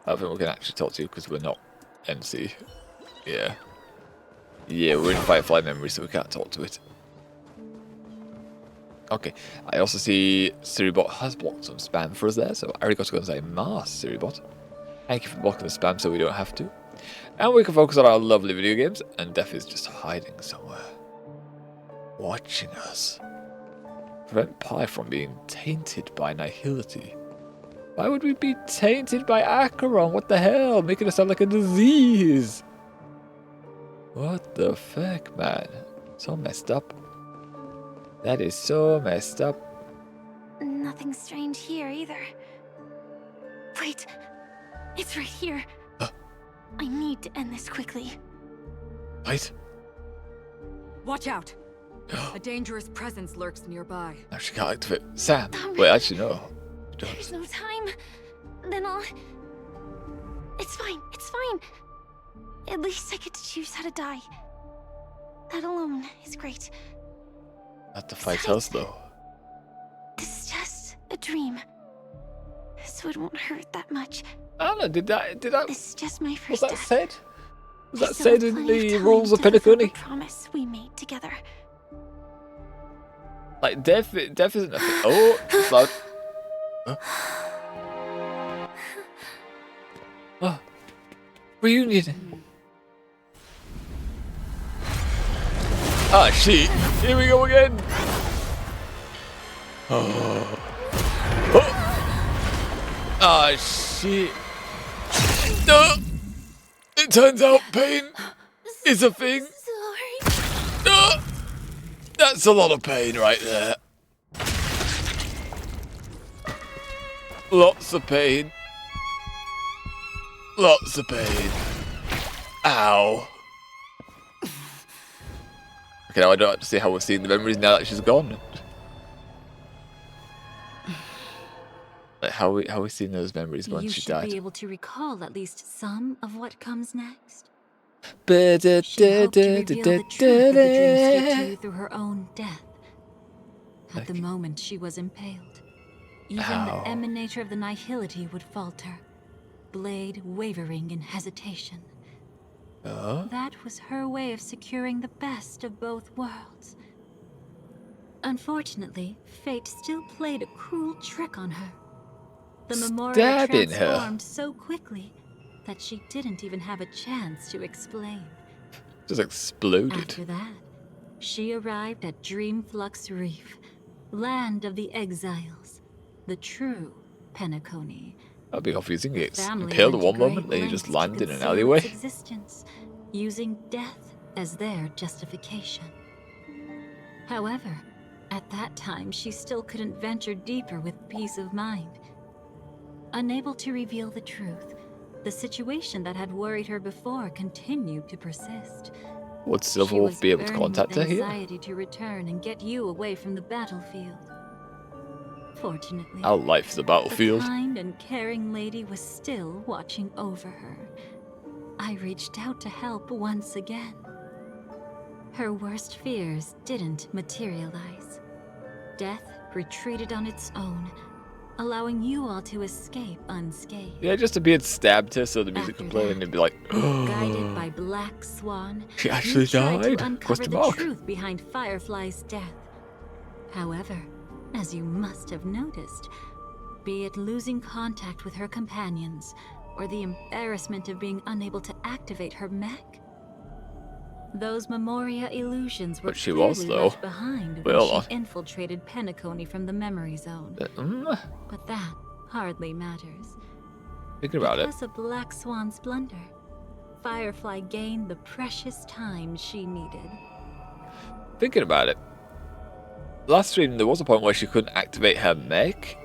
I don't think we can actually talk to you because we're not NC. Yeah. Yeah, we're in Firefly memory, so we can't talk to it. Okay. I also see Siribot has blocked some spam for us there, so I already got to go and say Mars, Siribot. Thank you for blocking the spam so we don't have to. And we can focus on our lovely video games, and Death is just hiding somewhere. Watching us. Prevent Pi from being tainted by Nihility. Why would we be tainted by Acheron? What the hell? Making us sound like a disease. What the fuck, man? So messed up. That is so messed up. Nothing strange here either. Wait, it's right here. I need to end this quickly. Right? Watch out! A dangerous presence lurks nearby. Now she can't activate Sam. Wait, actually, no. There's no time. Then I'll... It's fine, it's fine. At least I get to choose how to die. That alone is great. Not to fight us, though. This is just a dream. So it won't hurt that much. I don't know, did that... This is just my Was first that death. said? Was I that still have said in plenty the time rules of to fulfill the Penacony? promise we made together. Like, death isn't a thing. Oh, it's loud. Huh? Oh. Reunion. Ah, shit. Here we go again. Oh. Oh. Ah, shit. No. It turns out pain is a thing. Sorry. No. That's a lot of pain right there. Lots of pain. Lots of pain. Ow. Okay, now I don't have to see how we're seeing the memories now that she's gone. Like how we seeing those memories when You she should died? be able to recall at least some of what comes next. She She hoped to reveal the truth of the dreamscape to you through her own death. At the moment she was impaled, even Ow. the emanator of the Nihility would falter, blade wavering in hesitation. That was her way of securing the best of both worlds. Unfortunately, fate still played a cruel trick on her. The Memoria Stabbing her. transformed so quickly that she didn't even have a chance to explain. Just exploded. After that, she arrived at Dreamflux Reef, land of the exiles, the true Penacony. That'd be confusing. The It's family impaled at went to one moment, great then you just lengths to land in an conceal alleyway. its existence, using death as their justification. However, at that time, she still couldn't venture deeper with peace of mind. Unable to reveal the truth, the situation that had worried her before continued to persist. Would She Silverwolf was be able to burning contact her with here? anxiety to return and get you away from the battlefield. Fortunately, Our life is a the battlefield. kind and caring lady was still watching over her. I reached out to help once again. Her worst fears didn't materialize. Death retreated on its own, allowing you all to escape unscathed. Yeah, just to be had stabbed her so the music could After play that, and it'd be like, Guided by Black Swan, She actually you tried died? to uncover Question the mark. truth behind Firefly's death. However, as you must have noticed, be it losing contact with her companions, or the embarrassment of being unable to activate her mech, those Memoria illusions were But she was, clearly though. left behind when Well, she infiltrated Penacony from the memory zone. But that hardly matters. thinking about it. Because of Black Swan's blunder, Firefly gain the precious time she needed. Thinking about it, last stream there was a point where she couldn't activate her mech,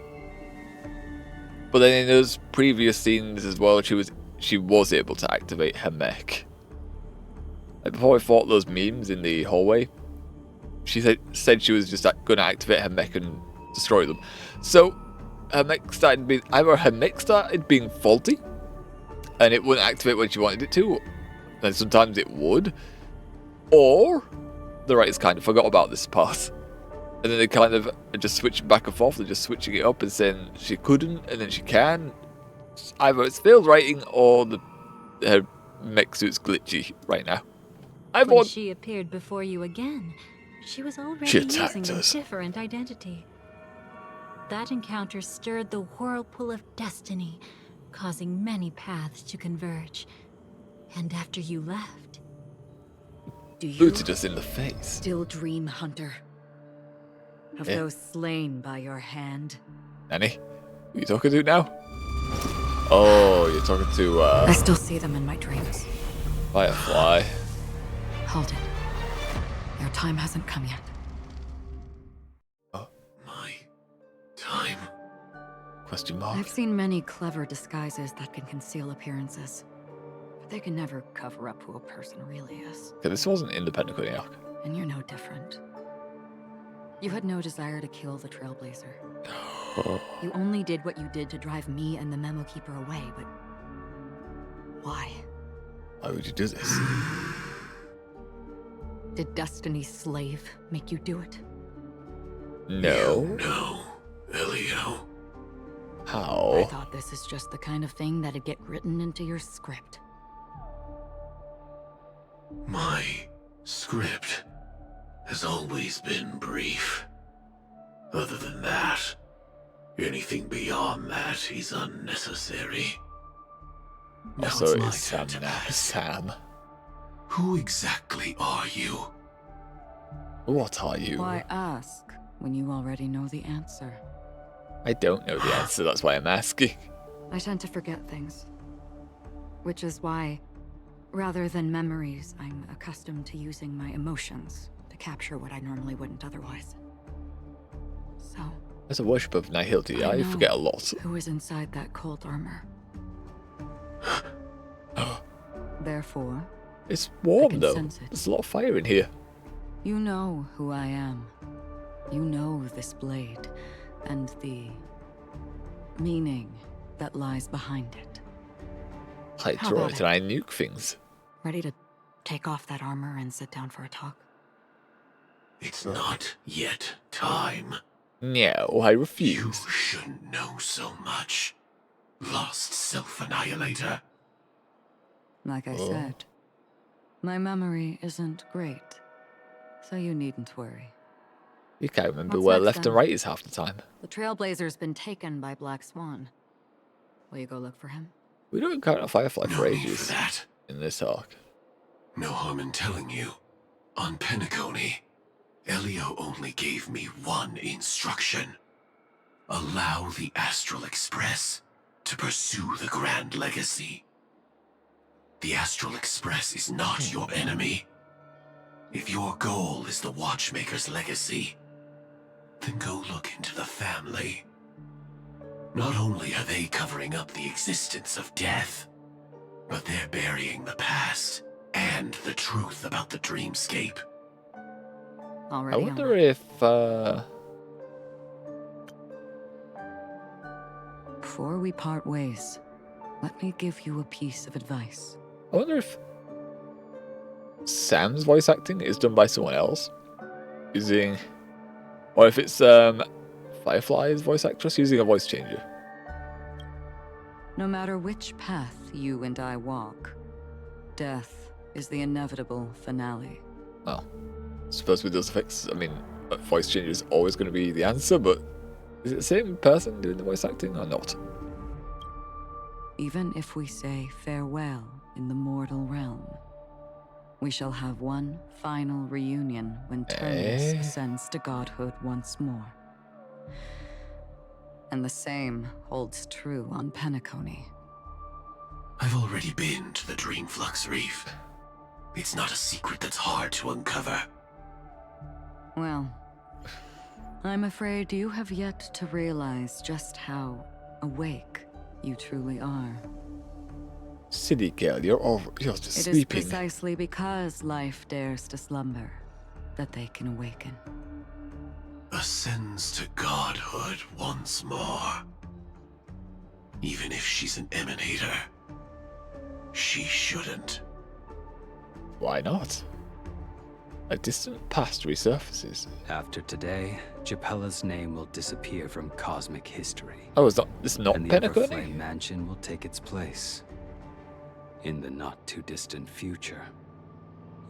but then in those previous scenes as well, she was able to activate her mech. Like before I fought those memes in the hallway, she said she was just going to activate her mech and destroy them. So her mech started being either her mech started being faulty, and it wouldn't activate when she wanted it to, and sometimes it would, or the writers kind of forgot about this part, and then they kind of just switching back and forth. They're just switching it up and saying she couldn't, and then she can. Either it's failed writing or her mech suit's glitchy right now. When she appeared before you again, she was already using a us. different identity. That encounter stirred the whirlpool of destiny, causing many paths to converge. And after you left... Do you Booted us in the face. still dream, Hunter? Of Yeah. those slain by your hand? Nanny, who are you talking to now? Oh, you're talking to I still see them in my dreams. Firefly. Hold it. Your time hasn't come yet. My time. Question mark. I've seen many clever disguises that can conceal appearances, but they can never cover up who a person really is. Okay, this wasn't independent Kodiak. And you're no different. You had no desire to kill the Trailblazer. You only did what you did to drive me and the Memo Keeper away, but... why? Why would you do this? Did Destiny's slave make you do it? No. No, Elio. I How? thought this is just the kind of thing that'd get written into your script. My script has always been brief. Other than that, anything beyond that is unnecessary. Now Also, it's my it's Sam turn to now. ask. Sam. Who exactly are you? What are you? Why ask when you already know the answer? I don't know the answer, that's why I'm asking. I tend to forget things. Which is why, rather than memories, I'm accustomed to using my emotions to capture what I normally wouldn't otherwise. So, As a worshipper of Nihility, I know forget a lot. who is inside that cold armor? Therefore, It's I warm can though. sense it. There's a lot of fire in here. you know who I am. You know this blade, and the meaning that lies behind it. I How draw about it it? and I nuke things. Ready to take off that armor and sit down for a talk? It's not yet time. No, I You refuse. shouldn't know so much. Lost self-annihilator. Like I Oh. said, my memory isn't great, so you needn't worry. You can't remember What's where next, left and then? right is half the time. The Trailblazer's been taken by Black Swan. Will you go look for him? We don't encounter Firefly No for need for ages that. in this arc. No harm in telling you. On Penacony, Elio only gave me one instruction. Allow the Astral Express to pursue the Grand Legacy. The Astral Express is not your enemy. If your goal is the Watchmaker's legacy, then go look into the family. Not only are they covering up the existence of death, but they're burying the past and the truth about the dreamscape. I Already wonder on it. if Before we part ways, let me give you a piece of advice. I wonder if Sam's voice acting is done by someone else using, or if it's Firefly's voice actress using a voice changer. No matter which path you and I walk, death is the inevitable finale. Well, I suppose with those effects, I mean, a voice changer is always going to be the answer, but is it the same person doing the voice acting or not? Even if we say farewell in the mortal realm, we shall have one final reunion when Turnus ascends to godhood once more. And the same holds true on Penacony. I've already been to the Dreamflux Reef. It's not a secret that's hard to uncover. Well, I'm afraid you have yet to realize just how awake you truly are. Silly girl, you're just It is sleeping. precisely because life dares to slumber that they can awaken. Ascends to godhood once more. Even if she's an emanator, she shouldn't. Why not? A distant past resurfaces. After today, Japella's name will disappear from cosmic history. Oh, it's not And the Penacony? Everflame Mansion will take its place. In the not-too-distant future,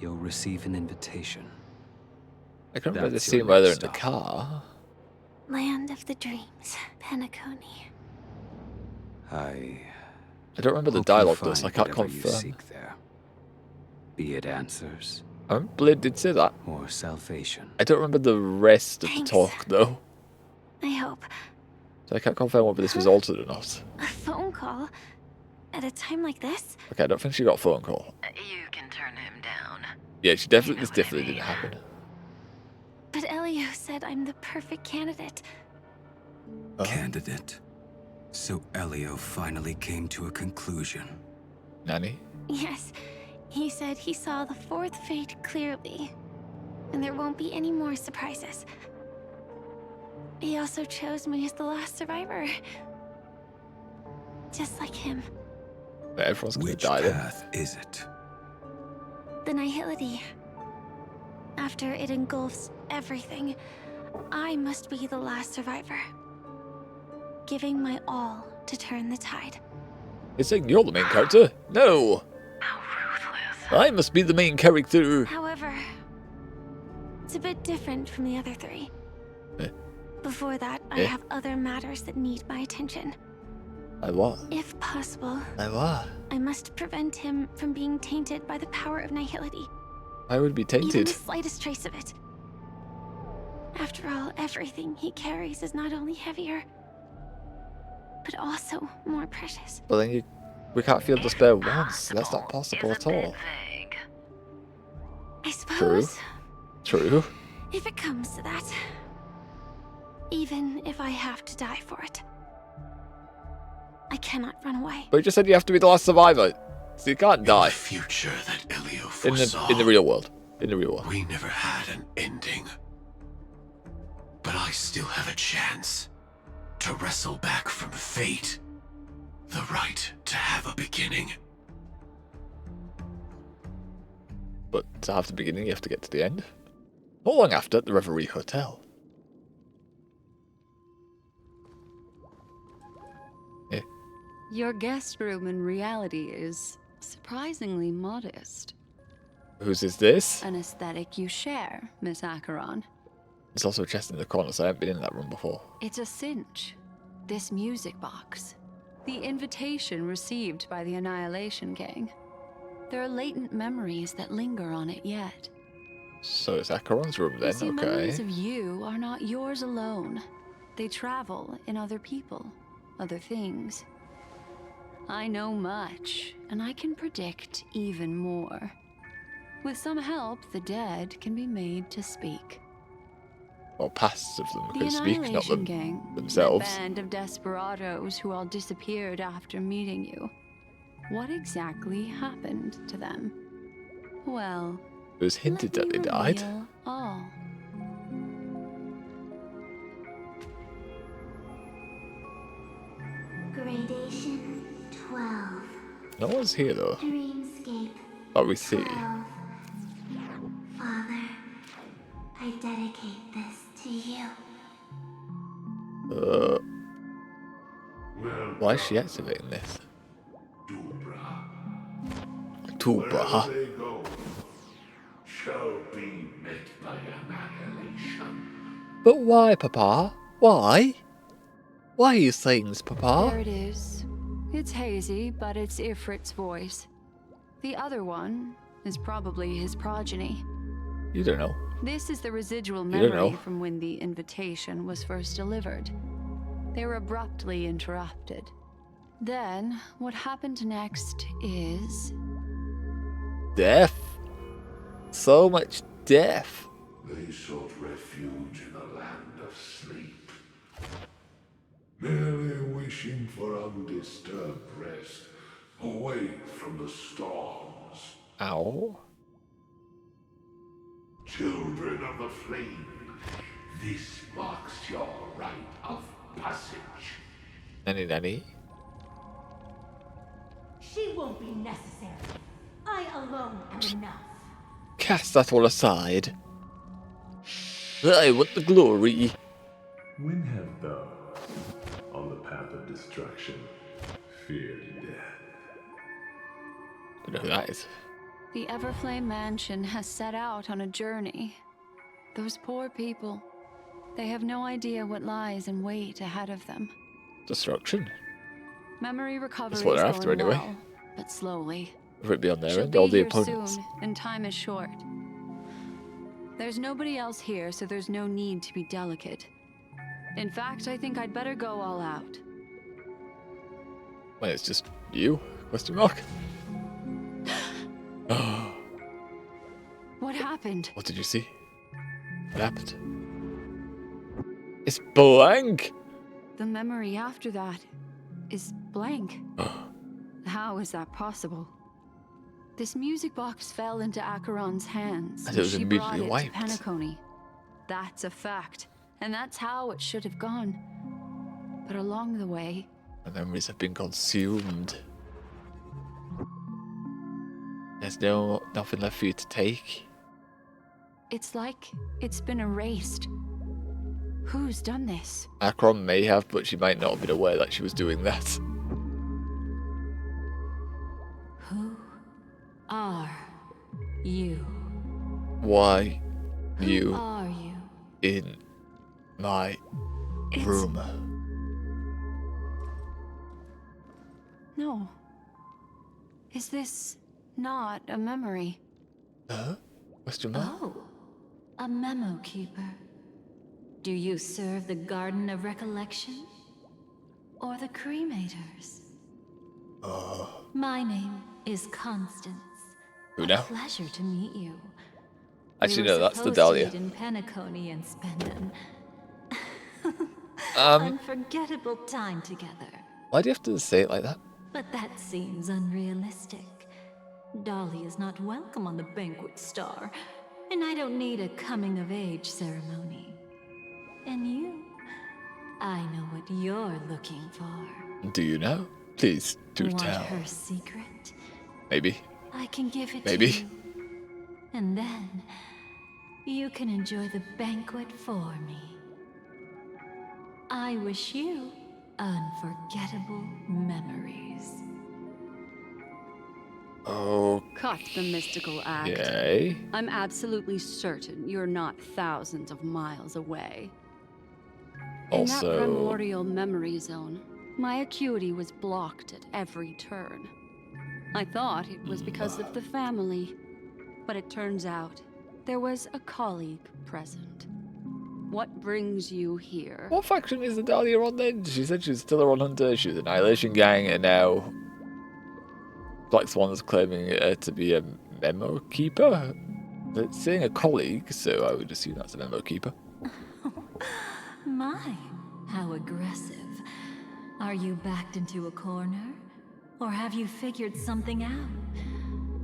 you'll receive an invitation. I can remember this That's your scene where they're in next the stop. car. Land of the Dreams, Penacony. I I don't remember the hope you dialogue though, so I find can't whatever you confirm. seek there. Be it answers I remember Blade did say that. or salvation. I don't remember the rest of the Thanks. talk though. I hope. So I can't confirm whether this was altered or not. A phone call? At a time like this? Okay, I don't think she got a phone call. You can turn him down. Yeah, this You know what I definitely mean. didn't happen. But Elio said I'm the perfect candidate. Oh, Candidate. So Elio finally came to a conclusion. Nanny? Yes, he said he saw the fourth fate clearly. And there won't be any more surprises. He also chose me as the last survivor. Just like him. But everyone's gonna Which die then. path is it? The Nihility. After it engulfs everything, I must be the last survivor. Giving my all to turn the tide. It's saying you're the main character? No! How ruthless. I must be the main character! However, it's a bit different from the other three. Eh? Before that, I Eh? have other matters that need my attention. I what? If possible, I what? I must prevent him from being tainted by the power of Nihility. I would be Even tainted. the slightest trace of it. After all, everything he carries is not only heavier, but also more precious. But then we can't feel despair once. That's not possible Is at a bit all. vague. I suppose, True. if it comes to that, even if I have to die for it, I cannot run away. But you just said you have to be the last survivor. So you can't In die. the future that Elio In foresaw, the real world. In the real world. we never had an ending. But I still have a chance to wrestle back from fate the right to have a beginning. But to have the beginning, you have to get to the end. Not long after, at the Reverie Hotel. Your guest room in reality is surprisingly modest. Whose is this? An aesthetic you share, Miss Acheron. There's also a chest in the corner, so I haven't been in that room before. It's a cinch. This music box. The invitation received by the Annihilation Gang. There are latent memories that linger on it yet. So it's Acheron's room You then, see, okay. memories of you are not yours alone. They travel in other people, other things. I know much, and I can predict even more. With some help, the dead can be made to speak. Or pasts of them The can speak, not Annihilation them Gang, themselves. that band of desperados who all disappeared after meeting you. What exactly happened to them? Well, It was hinted let that they me died. reveal all. Gradation 12. No one's here though. Dreamscape That we see. 12. Father, I dedicate this to you. Why is she activating this? Tubra. They go shall be met by annihilation. But why, Papa? Why? Why are you saying this, There Papa? it is. It's hazy, but it's Ifrit's voice. The other one is probably his progeny. You don't know. This is the residual You don't memory know. from when the invitation was first delivered. They were abruptly interrupted. Then, what happened next is... Death. So much death. They sought refuge in a land of sleep, merely wishing for undisturbed rest, away from the storms. Ow. Children of the flame, this marks your rite of passage. Nanny. She won't be necessary. I alone am enough. Cast that all aside. I want the glory. When have thou, on the path of destruction, feared death? I don't know who that is. The Everflame Mansion has set out on a journey. Those poor people, they have no idea what lies in wait ahead of them. Destruction. Memory recovery That's what they're is after going anyway. well, but slowly. Would it be on their She'll end? be All the here opponents. soon, and time is short. There's nobody else here, so there's no need to be delicate. In fact, I think I'd better go all out. Wait, it's just you? Question mark. What happened? What did you see? What happened? It's blank. The memory after that is blank. How is that possible? This music box fell into Acheron's hands. And it was she immediately brought it wiped. to Penacony. That's a fact, and that's how it should have gone. But along the way, The memories have been consumed. There's nothing left for you to take. it's like it's been erased. Who's done this? Akron may have, but she might not have been aware that she was doing that. Who are you? Why Who you are you? in my It's- room? No. Is this not a memory? Huh? Question mark? Oh, a memo keeper. Do you serve the Garden of Recollection? Or the Cremators? My name is Constance. Who A now? pleasure to meet you. Actually, We no, were that's the supposed to Dahlia. meet in Penacony and spend an Um, unforgettable time together. why do you have to say it like that? But that seems unrealistic. Dolly is not welcome on the banquet star, and I don't need a coming-of-age ceremony. And you, I know what you're looking for. Do you know? Please do Want tell. her secret? Maybe. I can give it Maybe. to you. And then, you can enjoy the banquet for me. I wish you unforgettable memories. Cut the mystical act. Okay. I'm absolutely certain you're not thousands of miles away. In that Also, primordial memory zone, my acuity was blocked at every turn. I thought it was because of the family, but it turns out there was a colleague present. What brings you here? what faction is the Dahlia on then? She said she was still a Ron Hunter, she was an Annihilation Gang, and now Black Swan is claiming her to be a memo keeper. It's saying a colleague, so I would assume that's a memo keeper. My, how aggressive. Are you backed into a corner? Or have you figured something out?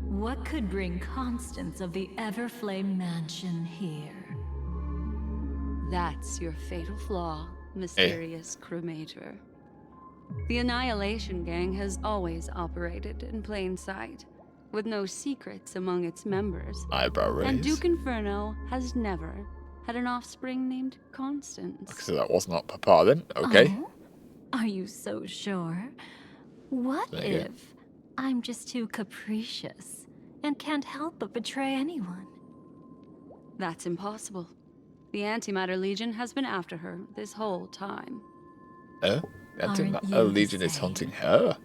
What could bring Constance of the Everflame Mansion here? That's your fatal flaw, mysterious cremator. The Annihilation Gang has always operated in plain sight, with no secrets among its members. Eyebrow raise. And Duke Inferno has never had an offspring named Constance. So that was not Papa then. Okay. Oh? Are you so sure? What There you go. if I'm just too capricious and can't help but betray anyone? That's impossible. The Antimatter Legion has been after her this whole time. I think Aren't that you Legion the is same? hunting her.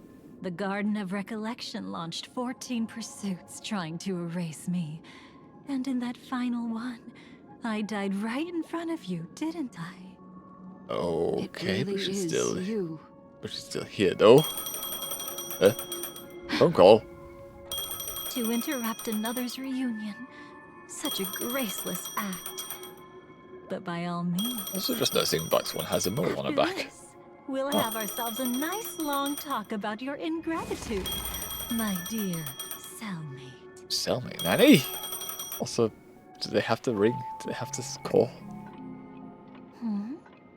The Garden of Recollection launched 14 pursuits trying to erase me. And in that final one, I died right in front of you, didn't I? Okay, it really but she's is still you. but she's still here though. Phone call. To interrupt another's reunion. Such a graceless act. But by all means. Also just noticing Black Swan has a mole on her back. This, we'll have ourselves a nice long talk about your ingratitude, my dear cellmate. Cellmate, Nanny? Also, do they have to ring? Do they have to call?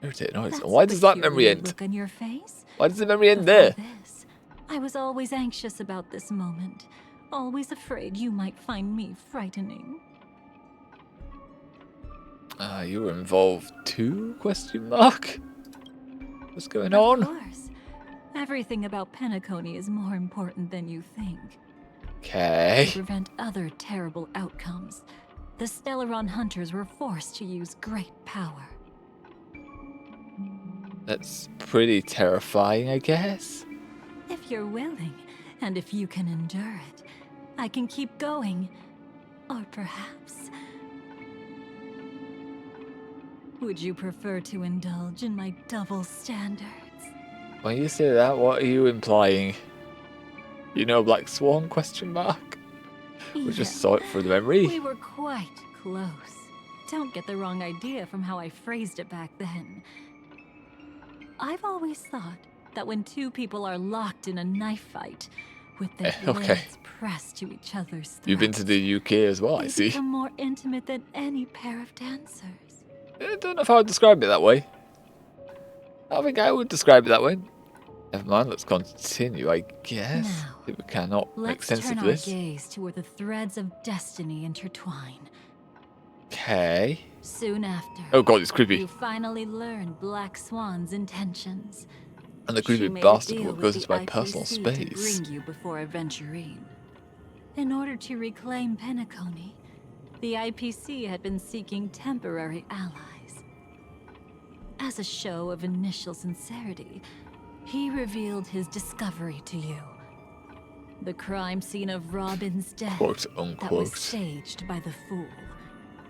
Irritating noise. That's Why does that peculiar memory end? Look on your face? Why does the memory end Before there? this, I was always anxious about this moment. Always afraid you might find me frightening. You were involved too? Question mark. What's going on? Of course. Everything about Penacony is more important than you think. Okay. To prevent other terrible outcomes, the Stellaron hunters were forced to use great power. That's pretty terrifying, I guess. If you're willing, and if you can endure it, I can keep going. Or perhaps... Would you prefer to indulge in my double standards? When you say that, what are you implying? You know Black Swan? Question mark. We just saw it through the memory. We were quite close. Don't get the wrong idea from how I phrased it back then. I've always thought that when two people are locked in a knife fight, with their blades pressed to each other's throats, You've been to the UK as well, I they see. become more intimate than any pair of dancers. I don't know if I would describe it that way. I think I would describe it that way. Never mind, let's continue, I guess. Now, If we cannot make let's sense turn of our this. gaze to where the threads of destiny intertwine. Okay. Soon after, Oh god, it's creepy. you finally learn Black Swan's intentions. And the creepy She made a bastard deal what with goes the into my personal IPC space. to bring you before Aventurine. In order to reclaim Penacony, the IPC had been seeking temporary allies. As a show of initial sincerity, he revealed his discovery to you. The crime scene of Robin's death Quote that unquote. was staged by the Fool.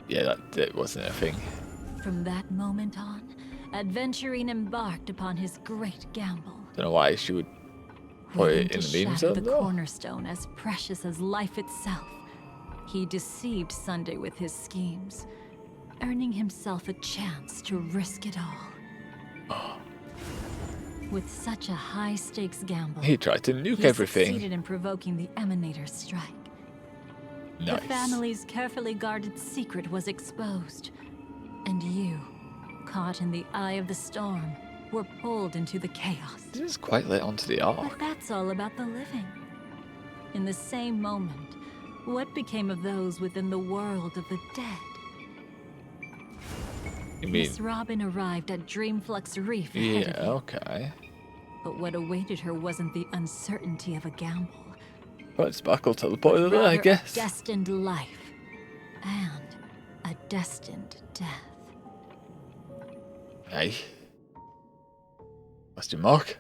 Yeah, that wasn't a thing. From that moment on, Aventurine embarked upon his great gamble. Don't know why she would put Willing it in to the meme shatter zone the though. cornerstone as precious as life itself. He deceived Sunday with his schemes, earning himself a chance to risk it all. With such a high-stakes gamble, He tried to nuke he everything. succeeded in provoking the Emanator's strike. Nice. The family's carefully guarded secret was exposed, and you, caught in the eye of the storm, were pulled into the chaos. This is quite late onto the arc. But that's all about the living. In the same moment, what became of those within the world of the dead? You mean? Miss Robin arrived at Dreamflux Reef ahead Yeah, of you. okay. But what awaited her wasn't the uncertainty of a gamble. Right, Sparkle teleported there, I rather guess. a destined life and a destined death. Hey. Question mark?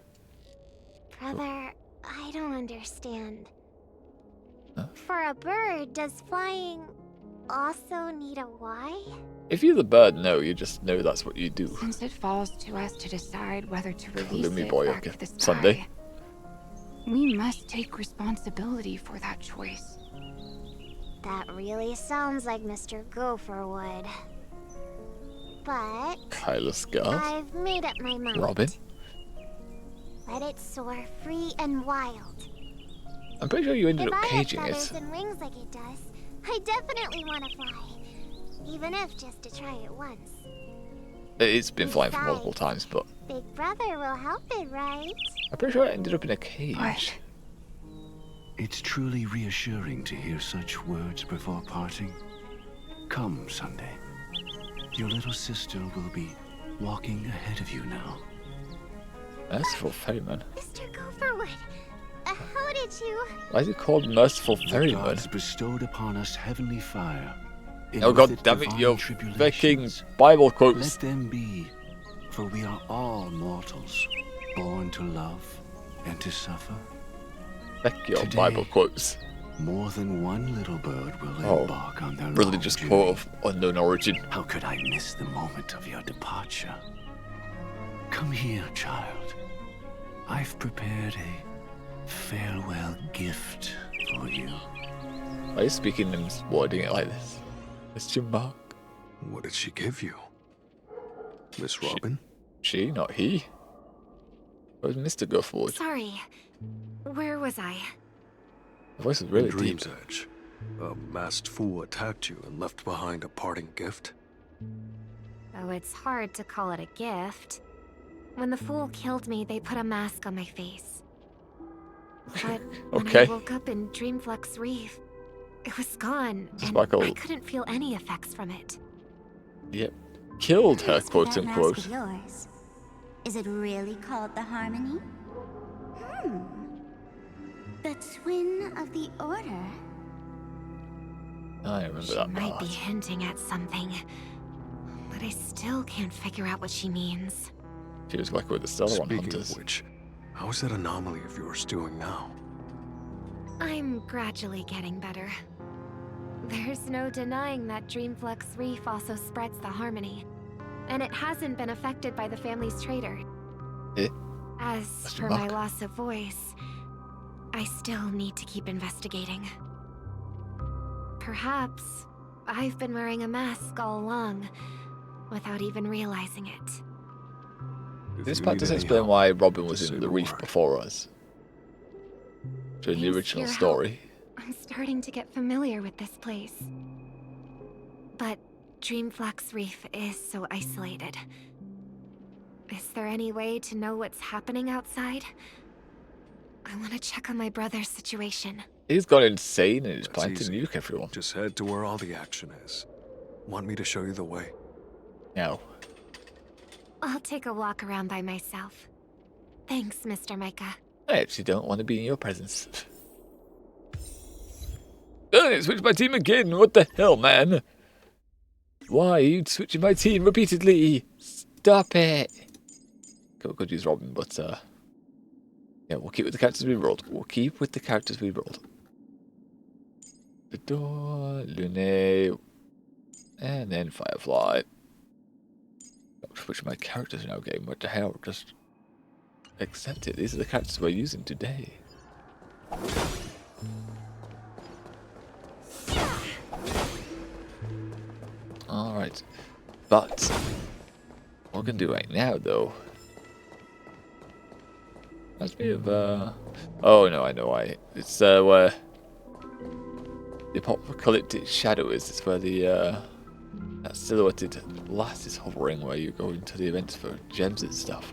Brother, I don't understand. Huh? For a bird, does flying also need a why? If you're the bird, no, you just know that's what you do. Since it falls to us to decide whether to release Gloomy it boy, back okay. to the sky, Sunday. we must take responsibility for that choice. That really sounds like Mr. Gopher would. But Kyla Scarf. I've made up my mind. Robin. Let it soar free and wild. I'm pretty sure you ended If up I had caging feathers it. and wings like it does, I definitely want to fly. Even if just to try it once. It's been flying for multiple times, but Big Brother will help it, right? I'm pretty sure it ended up in a cage. What? It's truly reassuring to hear such words before parting. Come, Sunday. Your little sister will be walking ahead of you now. Merciful Ferryman. Mr. Gopherwood, how did you... Why is it called Merciful The Ferryman? gods bestowed upon us heavenly fire. and Oh with god it damn it, divine your tribulations. fucking Bible Let quotes. them be, for we are all mortals, born to love and to suffer. Heck your Today, Bible quotes. More than one little bird will Oh, embark on their religious long quote journey. of unknown origin. How could I miss the moment of your departure? Come here, child. I've prepared a farewell gift for you. Why are you speaking and wording it like this? Question mark. What did she give you? Miss Robin? She, not he. Where's Mr. Go forward? Sorry. Where was I? The voice is really In Dream's deep. Edge, a masked fool attacked you and left behind a parting gift. Oh, it's hard to call it a gift. When the fool killed me, they put a mask on my face. But when I woke up in Dreamflux Reef, it was gone, and I couldn't feel any effects from it. Yep. Killed her, Must be quote that unquote. mask of yours. Is it really called the Harmony? The twin of the Order. I remember She that might part. be hinting at something, but I still can't figure out what she means. She was working with the Stellar One Speaking Hunters. of which, how is that anomaly of yours doing now? I'm gradually getting better. There's no denying that Dreamflux Reef also spreads the Harmony, and it hasn't been affected by the family's traitor. As for my loss of voice, I still need to keep investigating. Perhaps I've been wearing a mask all along, without even realizing it. This part doesn't explain why Robin was in the reef before us. During the original story. I'm starting to get familiar with this place. But Dreamflux Reef is so isolated. Is there any way to know what's happening outside? I want to check on my brother's situation. He's gone insane and he's planning to nuke everyone. Just head to where all the action is. Want me to show you the way? No. I'll take a walk around by myself. Thanks, Mr. Micah. I actually don't want to be in your presence. Oh, it switched my team again. What the hell, man? Why are you switching my team repeatedly? Stop it. Okay, we could use Robin, but yeah, we'll keep with the characters we rolled. The door, Lune, and then Firefly. Which my characters now game. What the hell? Just accept it. These are the characters we're using today. Alright. But what we're gonna do right now though. Reminds me of oh no, I know why. It's where the apocalyptic shadow is. It's where the that silhouetted lass is hovering, where you go into the events for gems and stuff.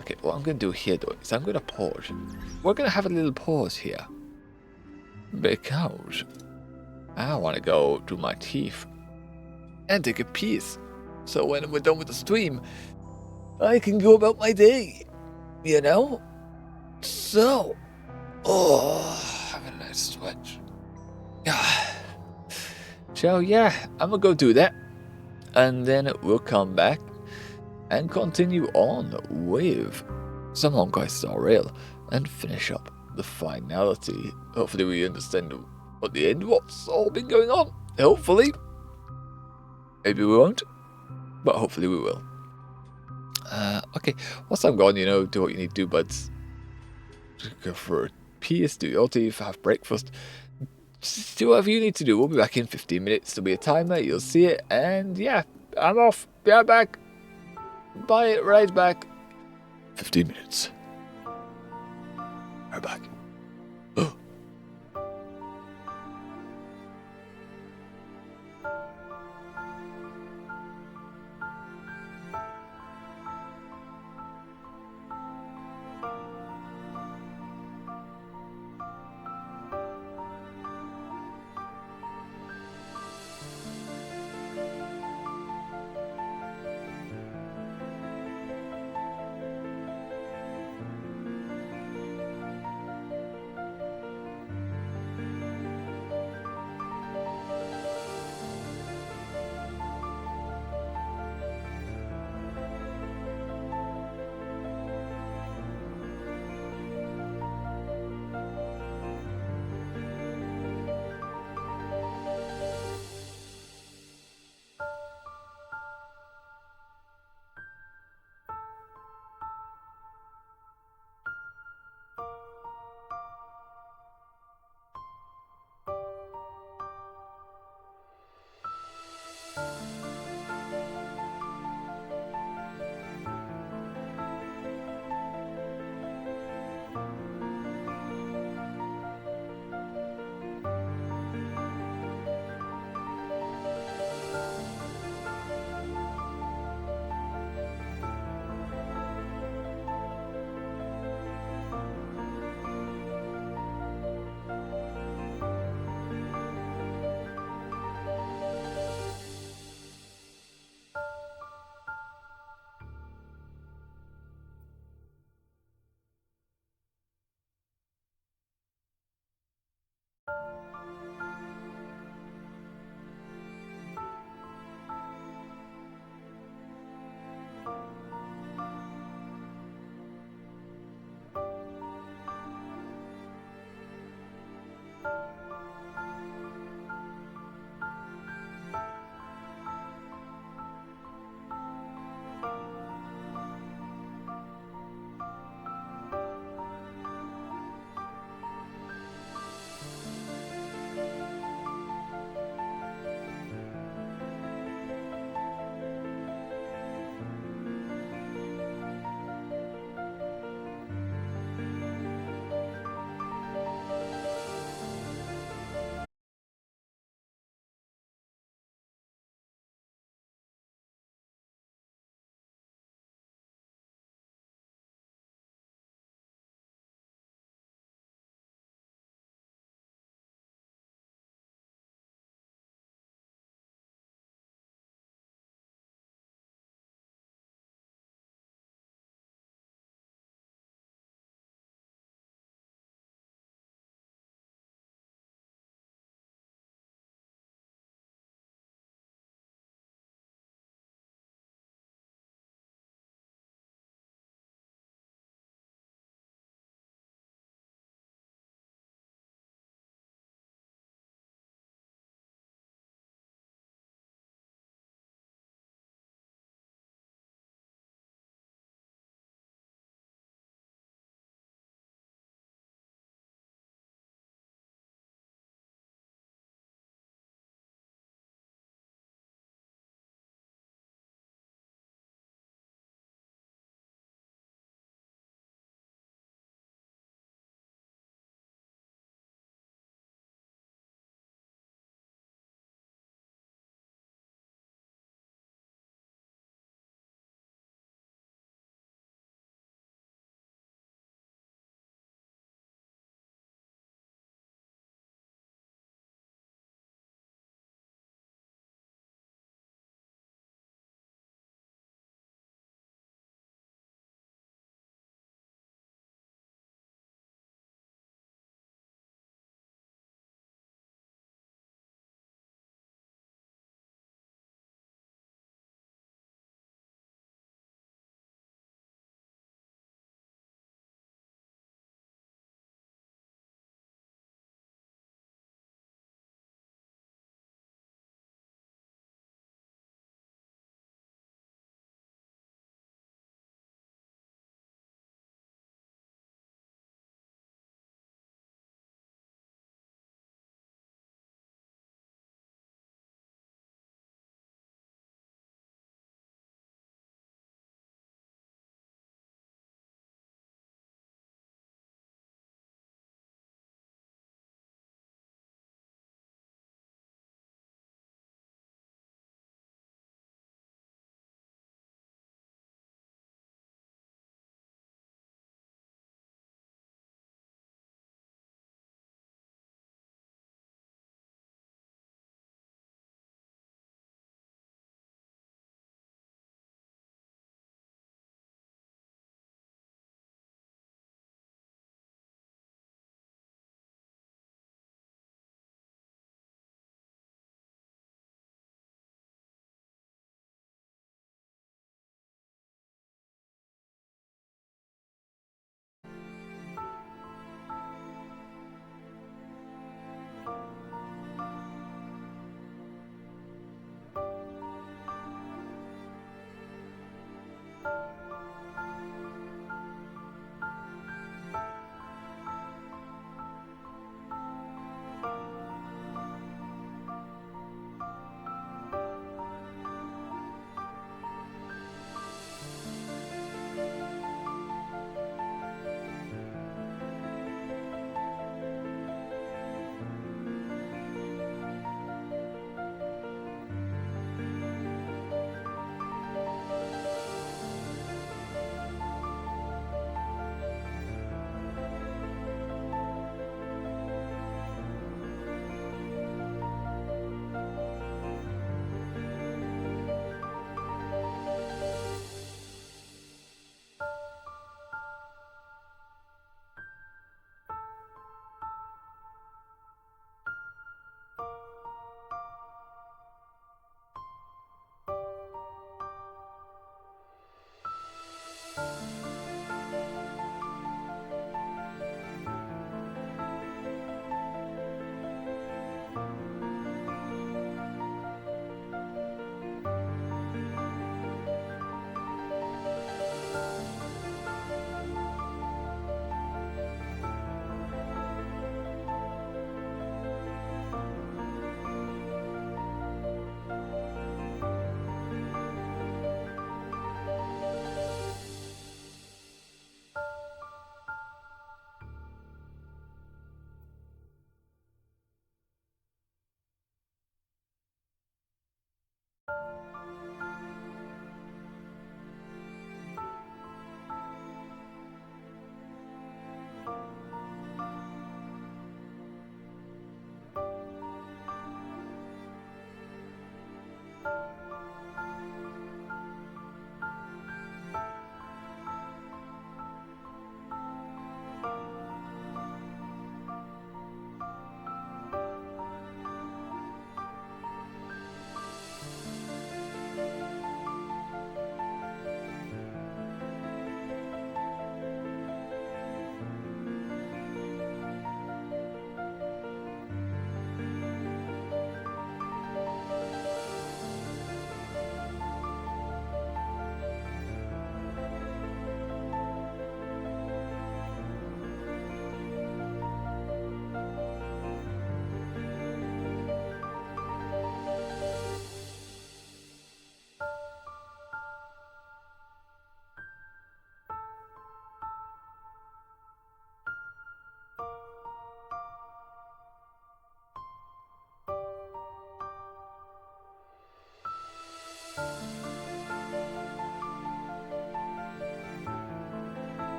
Okay, what I'm going to do here though is I'm going to pause. We're going to have a little pause here. Because I want to go do my teeth and take a piece. So when we're done with the stream, I can go about my day. You know? So, have a nice stretch. Yeah. So yeah, I'm gonna go do that, and then we'll come back and continue on with some Honkai Star Rail and finish up the finality. Hopefully we understand at the end what's all been going on. Hopefully. Maybe we won't, but hopefully we will. Okay, once I'm gone, you know, do what you need to do, buds. Just go for a piece, do your teeth, have breakfast. Just do whatever you need to do. We'll be back in 15 minutes. There'll be a timer, you'll see it, and yeah, I'm off. Be right back. Bye, right back. 15 minutes. Right back.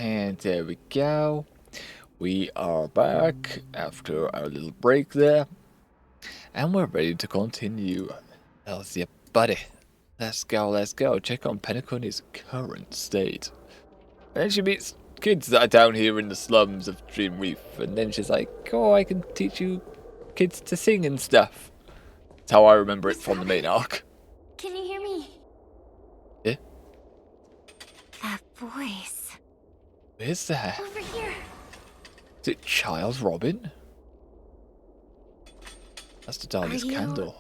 And there we go. We are back after our little break there. And we're ready to continue. How's your buddy? Let's go. Check on Penacony's current state. And she meets kids that are down here in the slums of Dream Reef. And then she's like, oh, I can teach you kids to sing and stuff. That's how I remember it from the main arc. Can you hear me? Yeah? That voice. Where's that? Over here. Is it Child Robin? That's the darkest candle.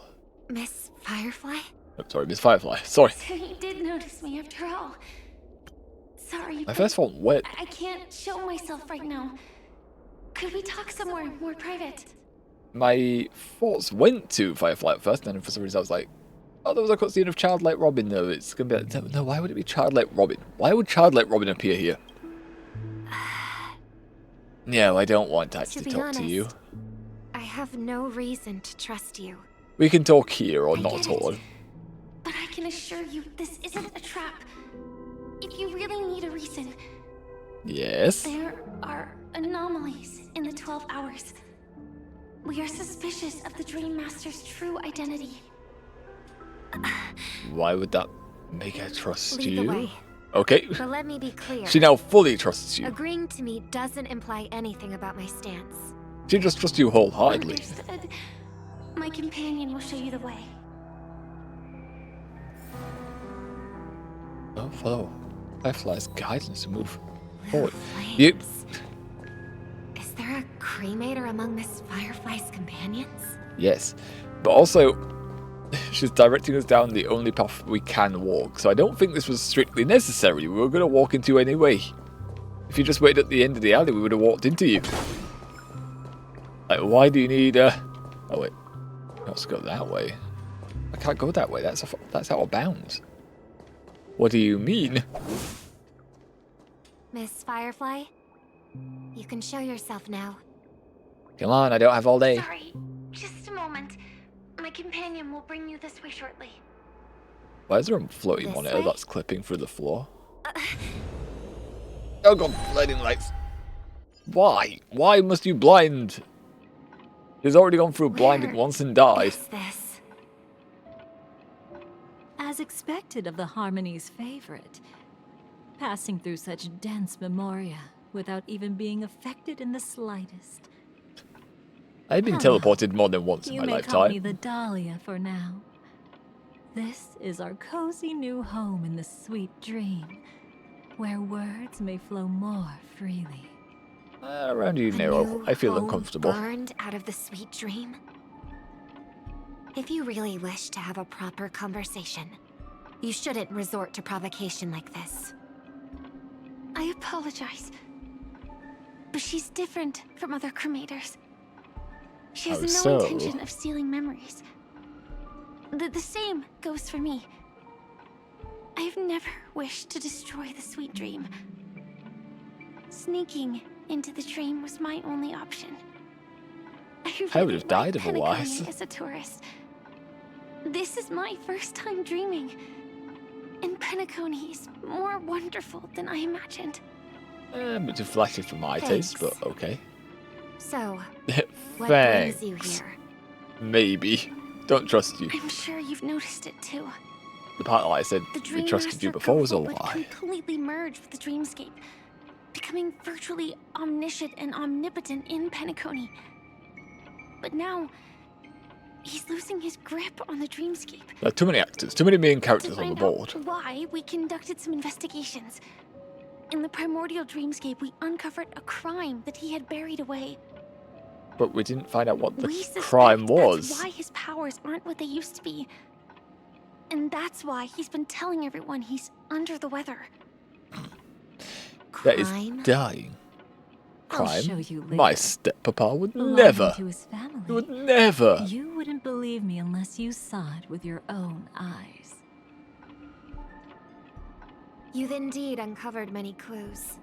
Miss Firefly? Oh, sorry, Miss Firefly. Sorry. So you did notice me after all. Sorry. My first one wet. I can't show myself right now. Could we talk somewhere more private? My thoughts went to Firefly at first, and then for some reason I was like, oh, there was a cutscene of Childlike Robin, though. It's gonna be like, no, why would it be Childlike Robin? Why would Childlike Robin appear here? No, I don't want to actually talk to you. I have no reason to trust you. We can talk here or not at all. But I can assure you, this isn't a trap. If you really need a reason. Yes? There are anomalies in the 12 hours. We are suspicious of the Dream Master's true identity. Why would that make her trust Lead the you? way. Okay. But let me be clear. She now fully trusts you. Agreeing to me doesn't imply anything about my stance. She just trusts you wholeheartedly. Understood. My companion will show you the way. Don't follow Firefly's guidance to move forward. You. Is there a cremator among Miss Firefly's companions? Yes, but also she's directing us down the only path we can walk. So I don't think this was strictly necessary. We were going to walk into you anyway. If you just waited at the end of the alley, we would have walked into you. Like, why do you need a? Oh wait, let's go that way. I can't go that way. That's out of bounds. What do you mean? Miss Firefly, you can show yourself now. Come on, I don't have all day. Sorry, just a moment. My companion will bring you this way shortly. Why is there a floating This monitor way? that's clipping through the floor? Oh god, blinding lights. Why? Why must you blind? He's already gone through blinding once and died. Is this? As expected of the Harmony's favorite, passing through such dense memoria without even being affected in the slightest. I've been Hello. teleported more than once in You my may call me lifetime. the Dahlia for now. This is our cozy new home in the sweet dream, where words may flow more freely. Around you, A Nero, new I feel home uncomfortable. Burned out of the sweet dream? If you really wish to have a proper conversation, you shouldn't resort to provocation like this. I apologize. But she's different from other cremators. She has How no so? intention of stealing memories. The same goes for me. I have never wished to destroy the sweet dream. Sneaking into the dream was my only option. I would have died otherwise. As a tourist. This is my first time dreaming. And Penacony is more wonderful than I imagined. A bit too flashy for my taste, but okay. So, what brings you Thanks. here? Maybe. Don't trust you. I'm sure you've noticed it too. The part that I said The we Dream trusted you Master before was a would lie. completely merge with the dreamscape, becoming virtually omniscient and omnipotent in Penacony. But now, he's losing his grip on the dreamscape. There are too many actors, too many main To characters on the find board. out why, we conducted some investigations. In the primordial dreamscape, we uncovered a crime that he had buried away. But we didn't find out what the We suspect crime was. That's why his powers aren't what they used to be. And that's why he's been telling everyone he's under the weather. That is Crime? dying. I'll Crime? show you My later. step-papa would Belonging never. to his family. He would never. You wouldn't believe me unless you saw it with your own eyes. You've indeed uncovered many clues.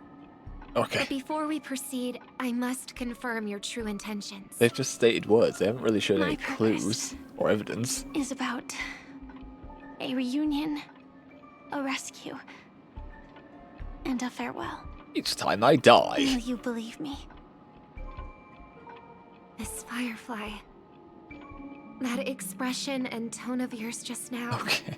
Okay. But before we proceed, I must confirm your true intentions. They've just stated words. They haven't really shown My any purpose clues or evidence. Is about a reunion, a rescue, and a farewell. Each time I die. Will you believe me? Miss Firefly. That expression and tone of yours just now. Okay.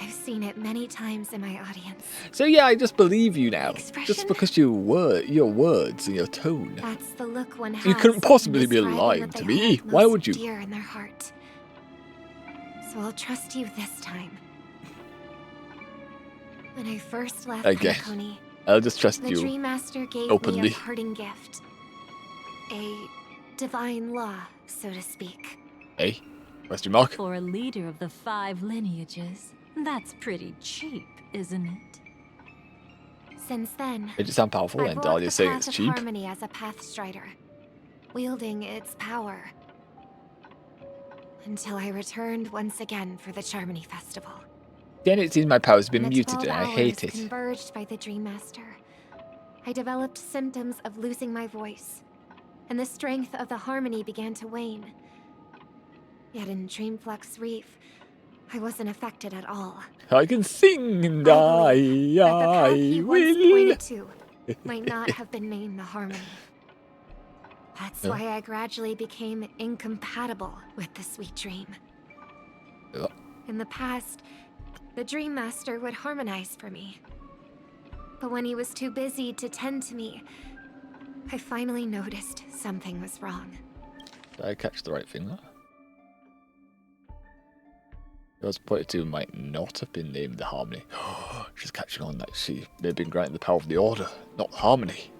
I've seen it many times in my audience. So yeah, I just believe you now. Expression? Just because your words and your tone. That's the look one has. You couldn't possibly be describing lying what to they me. hold Why most would you? Dear in their heart. So I'll trust you this time. When I first left Okay. Penacony, I'll just trust the you. Dream Master gave me openly. a parting gift. A divine law, so to speak. Hey, question mark. For a leader of the 5 lineages, that's pretty cheap, isn't it? Since then, It just sound powerful, I've and walked Dahlia the saying path it's of cheap. harmony as a path strider, wielding its power. Until I returned once again for the Charmony Festival. Then it seems my powers have been The muted, 12 and I hours hate it. converged by the Dream Master. I developed symptoms of losing my voice, and the strength of the harmony began to wane. Yet in Dreamflux Reef, I wasn't affected at all. I can sing, and I believe that the path he once will. pointed to might not have been named the harmony. That's Yeah. why I gradually became incompatible with the sweet dream. Yeah. In the past, the Dream Master would harmonize for me. But when he was too busy to tend to me, I finally noticed something was wrong. Did I catch the right thing there? It was pointed to might not have been named the Harmony. She's catching on that they've been granted the power of the Order, not Harmony.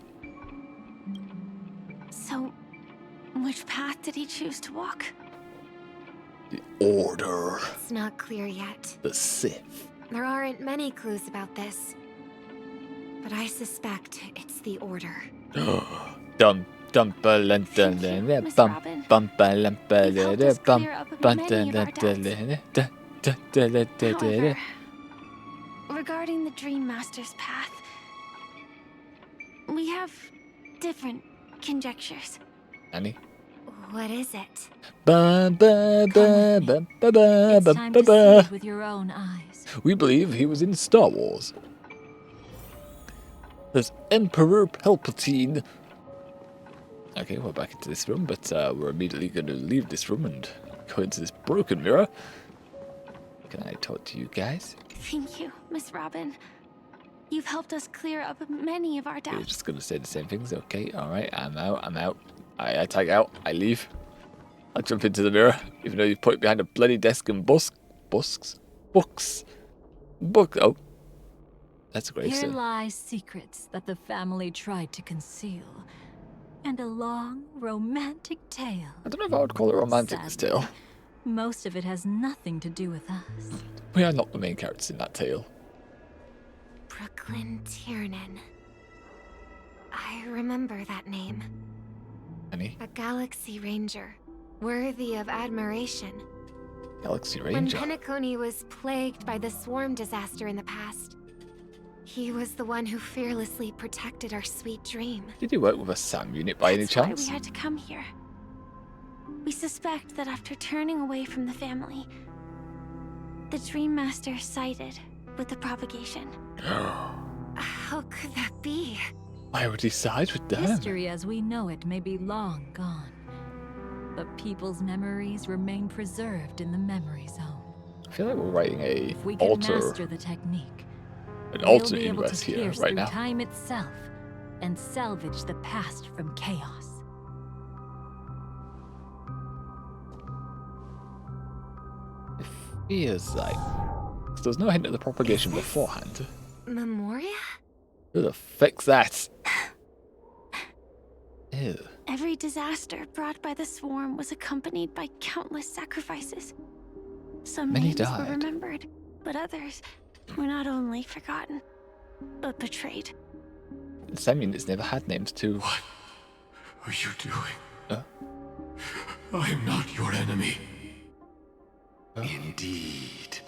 So, which path did he choose to walk? The Order. It's not clear yet. The Sith. There aren't many clues about this. But I suspect it's the Order. Dum dum ba lan da la la bum bum ba lan ba la la bum bum da la da la da da da la da da However, da. regarding the Dream Master's path, we have different conjectures. Annie? What is it? Ba ba ba ba ba ba It's ba time ba to see ba. it with your own eyes. We believe he was in Star Wars. There's Emperor Palpatine. Okay, we're back into this room, but we're immediately going to leave this room and go into this broken mirror. Can I talk to you guys? Thank you, Miss Robin. You've helped us clear up many of our You're doubts. just going to say the same things. Okay, alright, I'm out. I tag out, I leave. I jump into the mirror, even though you put it behind a bloody desk and books. Oh, that's a great Here scene. lies secrets that the family tried to conceal, and a long, romantic tale. I don't know if I would call it romantic still. Most of it has nothing to do with us. We are not the main characters in that tale. Brooklyn Tiernan. I remember that name. Annie? A Galaxy Ranger, worthy of admiration. Galaxy When Ranger? Penacony was plagued by the swarm disaster in the past, he was the one who fearlessly protected our sweet dream. Did you work with a SAM unit by any That's why chance? we had to come here. We suspect that after turning away from the family, the Dream Master sided with the propagation. How could that be? Why would he side with them? History as we know it may be long gone, but people's memories remain preserved in the memory zone. I feel like we're writing a If we can master alter, the technique, an we'll alternate be able universe to here pierce right through now. time itself and salvage the past from chaos. It feels like 'cause there was no hint of the propagation beforehand. Memoria? Who the fuck's that? Ew. Every disaster brought by the swarm was accompanied by countless sacrifices. Some Many names died. were remembered, but others were not only forgotten, but betrayed. SAM units never had names too. What are you doing? Huh? I am not your enemy. Indeed.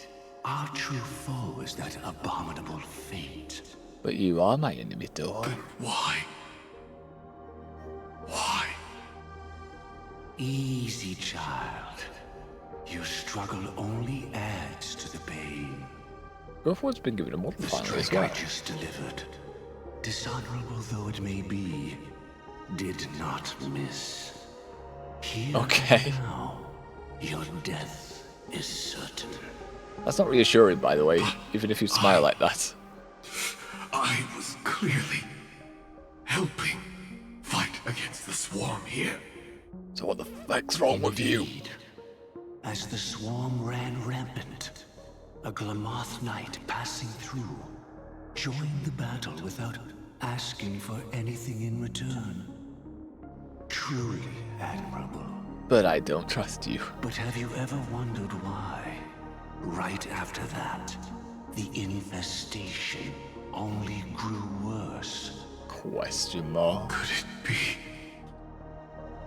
Our true foe is that abominable fate. But you are my enemy, though. Then why? Why? Easy, child. Your struggle only adds to the pain. Growthwood's been given a model The finally as strike well. I just delivered dishonorable though it may be, did not miss. Here Okay. now, your death is certain. That's not reassuring, by the way, even if you smile like that. I was clearly helping fight against the swarm here. So what the fuck's wrong with you? As the swarm ran rampant, a Glamoth knight passing through joined the battle without asking for anything in return. Truly admirable. But I don't trust you. But have you ever wondered why, right after that, the infestation only grew worse? Question mark. Could it be?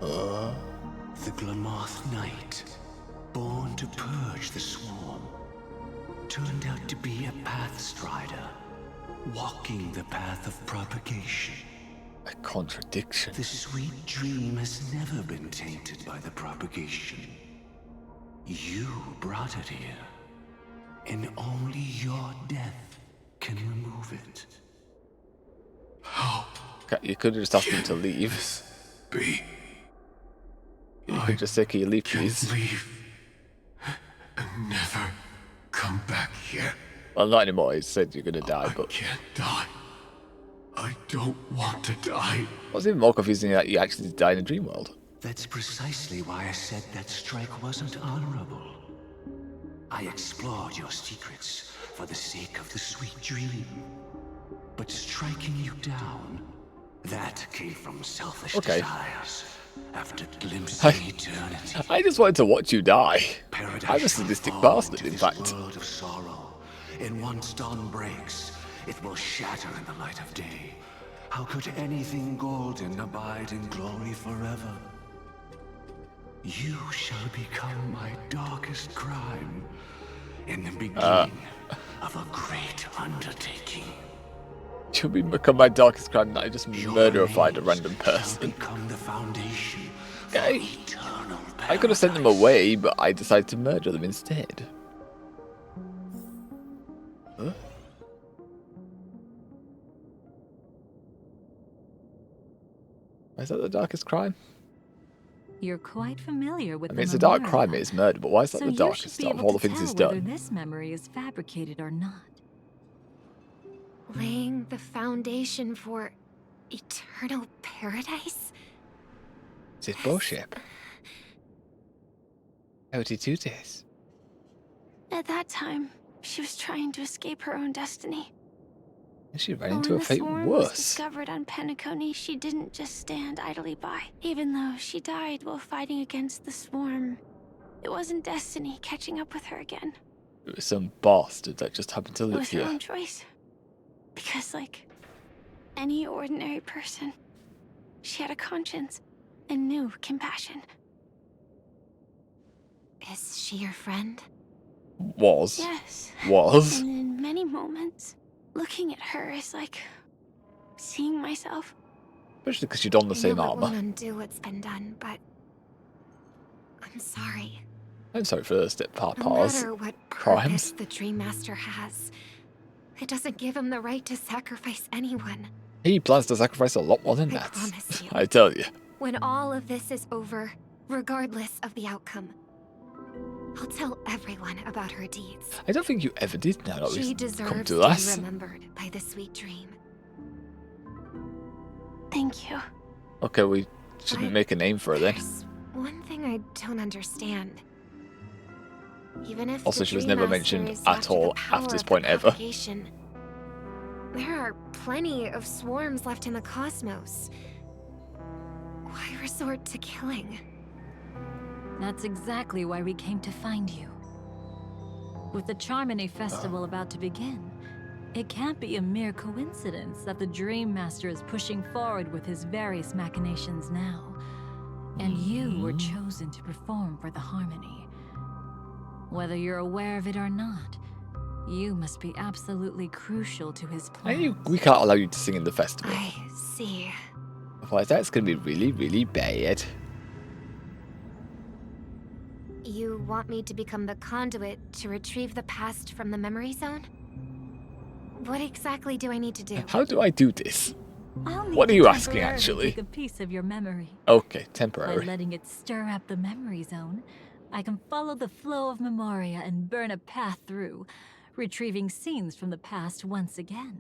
The Glamoth Knight, born to purge the swarm, turned out to be a pathstrider, walking the path of propagation. A contradiction. The sweet dream has never been tainted by the propagation. You brought it here, and only your death can remove it. How? You could have just asked him to leave. Be? You could just say, can you leave, please? Leave and never come back here. Well, not anymore. He said you're gonna die, but... I can't die. I don't want to die. What's even more confusing that you actually did die in a dream world? That's precisely why I said that strike wasn't honorable. I explored your secrets for the sake of the sweet dream. But striking you down, that came from selfish desires. After glimpsing eternity. I just wanted to watch you die. Paradise I'm a sadistic bastard, in fact. World of sorrow. And once dawn breaks, it will shatter in the light of day. How could anything golden abide in glory forever? You shall become my darkest crime, in the beginning of a great undertaking. You'll become my darkest crime, that I just murder or find a random person. Become the foundation for Okay. eternal I could have sent them away, but I decided to murder them instead. Huh? Is that the darkest crime? You're quite familiar with I mean, it's a dark crime, it is murder, but why is that the darkest out of all the things he's whether done? this memory is fabricated or not. Laying the foundation for eternal paradise? Is it bullshit? How did he do this? At that time, she was trying to escape her own destiny. And she ran But into when a the fate swarm was worse. discovered on Penacony, she didn't just stand idly by. Even though she died while fighting against the swarm, it wasn't destiny catching up with her again. It was some bastard that just happened to It live was her here. own choice. Because, like any ordinary person, she had a conscience and knew compassion. Is she your friend? Was. Yes. Was. And in many moments, looking at her is like seeing myself. Especially because you'd on the same I know it armor. won't undo what's been done, but I'm sorry. I'm sorry for the step No pause. matter what Crimes. purpose the Dream Master has, it doesn't give him the right to sacrifice anyone. He plans to sacrifice a lot more than I that. promise you. I tell you. When all of this is over, regardless of the outcome, I'll tell everyone about her deeds. I don't think you ever did now that She we've deserves come to to be that. remembered by the sweet dream. Thank you. Okay, we shouldn't make a name for her then. There's one thing I don't understand. Even if Also, the she was Dream never Master mentioned is at after all the power after this of the point ever. propagation, there are plenty of swarms left in the cosmos. Why resort to killing? That's exactly why we came to find you. With the Charmony Festival about to begin, it can't be a mere coincidence that the Dream Master is pushing forward with his various machinations now. And you were chosen to perform for the Harmony. Whether you're aware of it or not, you must be absolutely crucial to his plan. We can't allow you to sing in the festival. I see. Otherwise, that's going to be really, really bad. You want me to become the conduit to retrieve the past from the memory zone? What exactly do I need to do? How do I do this? I'll need What are to you asking, temporarily actually? Take a piece of your memory. Okay, By temporary. letting it stir up the memory zone, I can follow the flow of memoria and burn a path through, retrieving scenes from the past once again.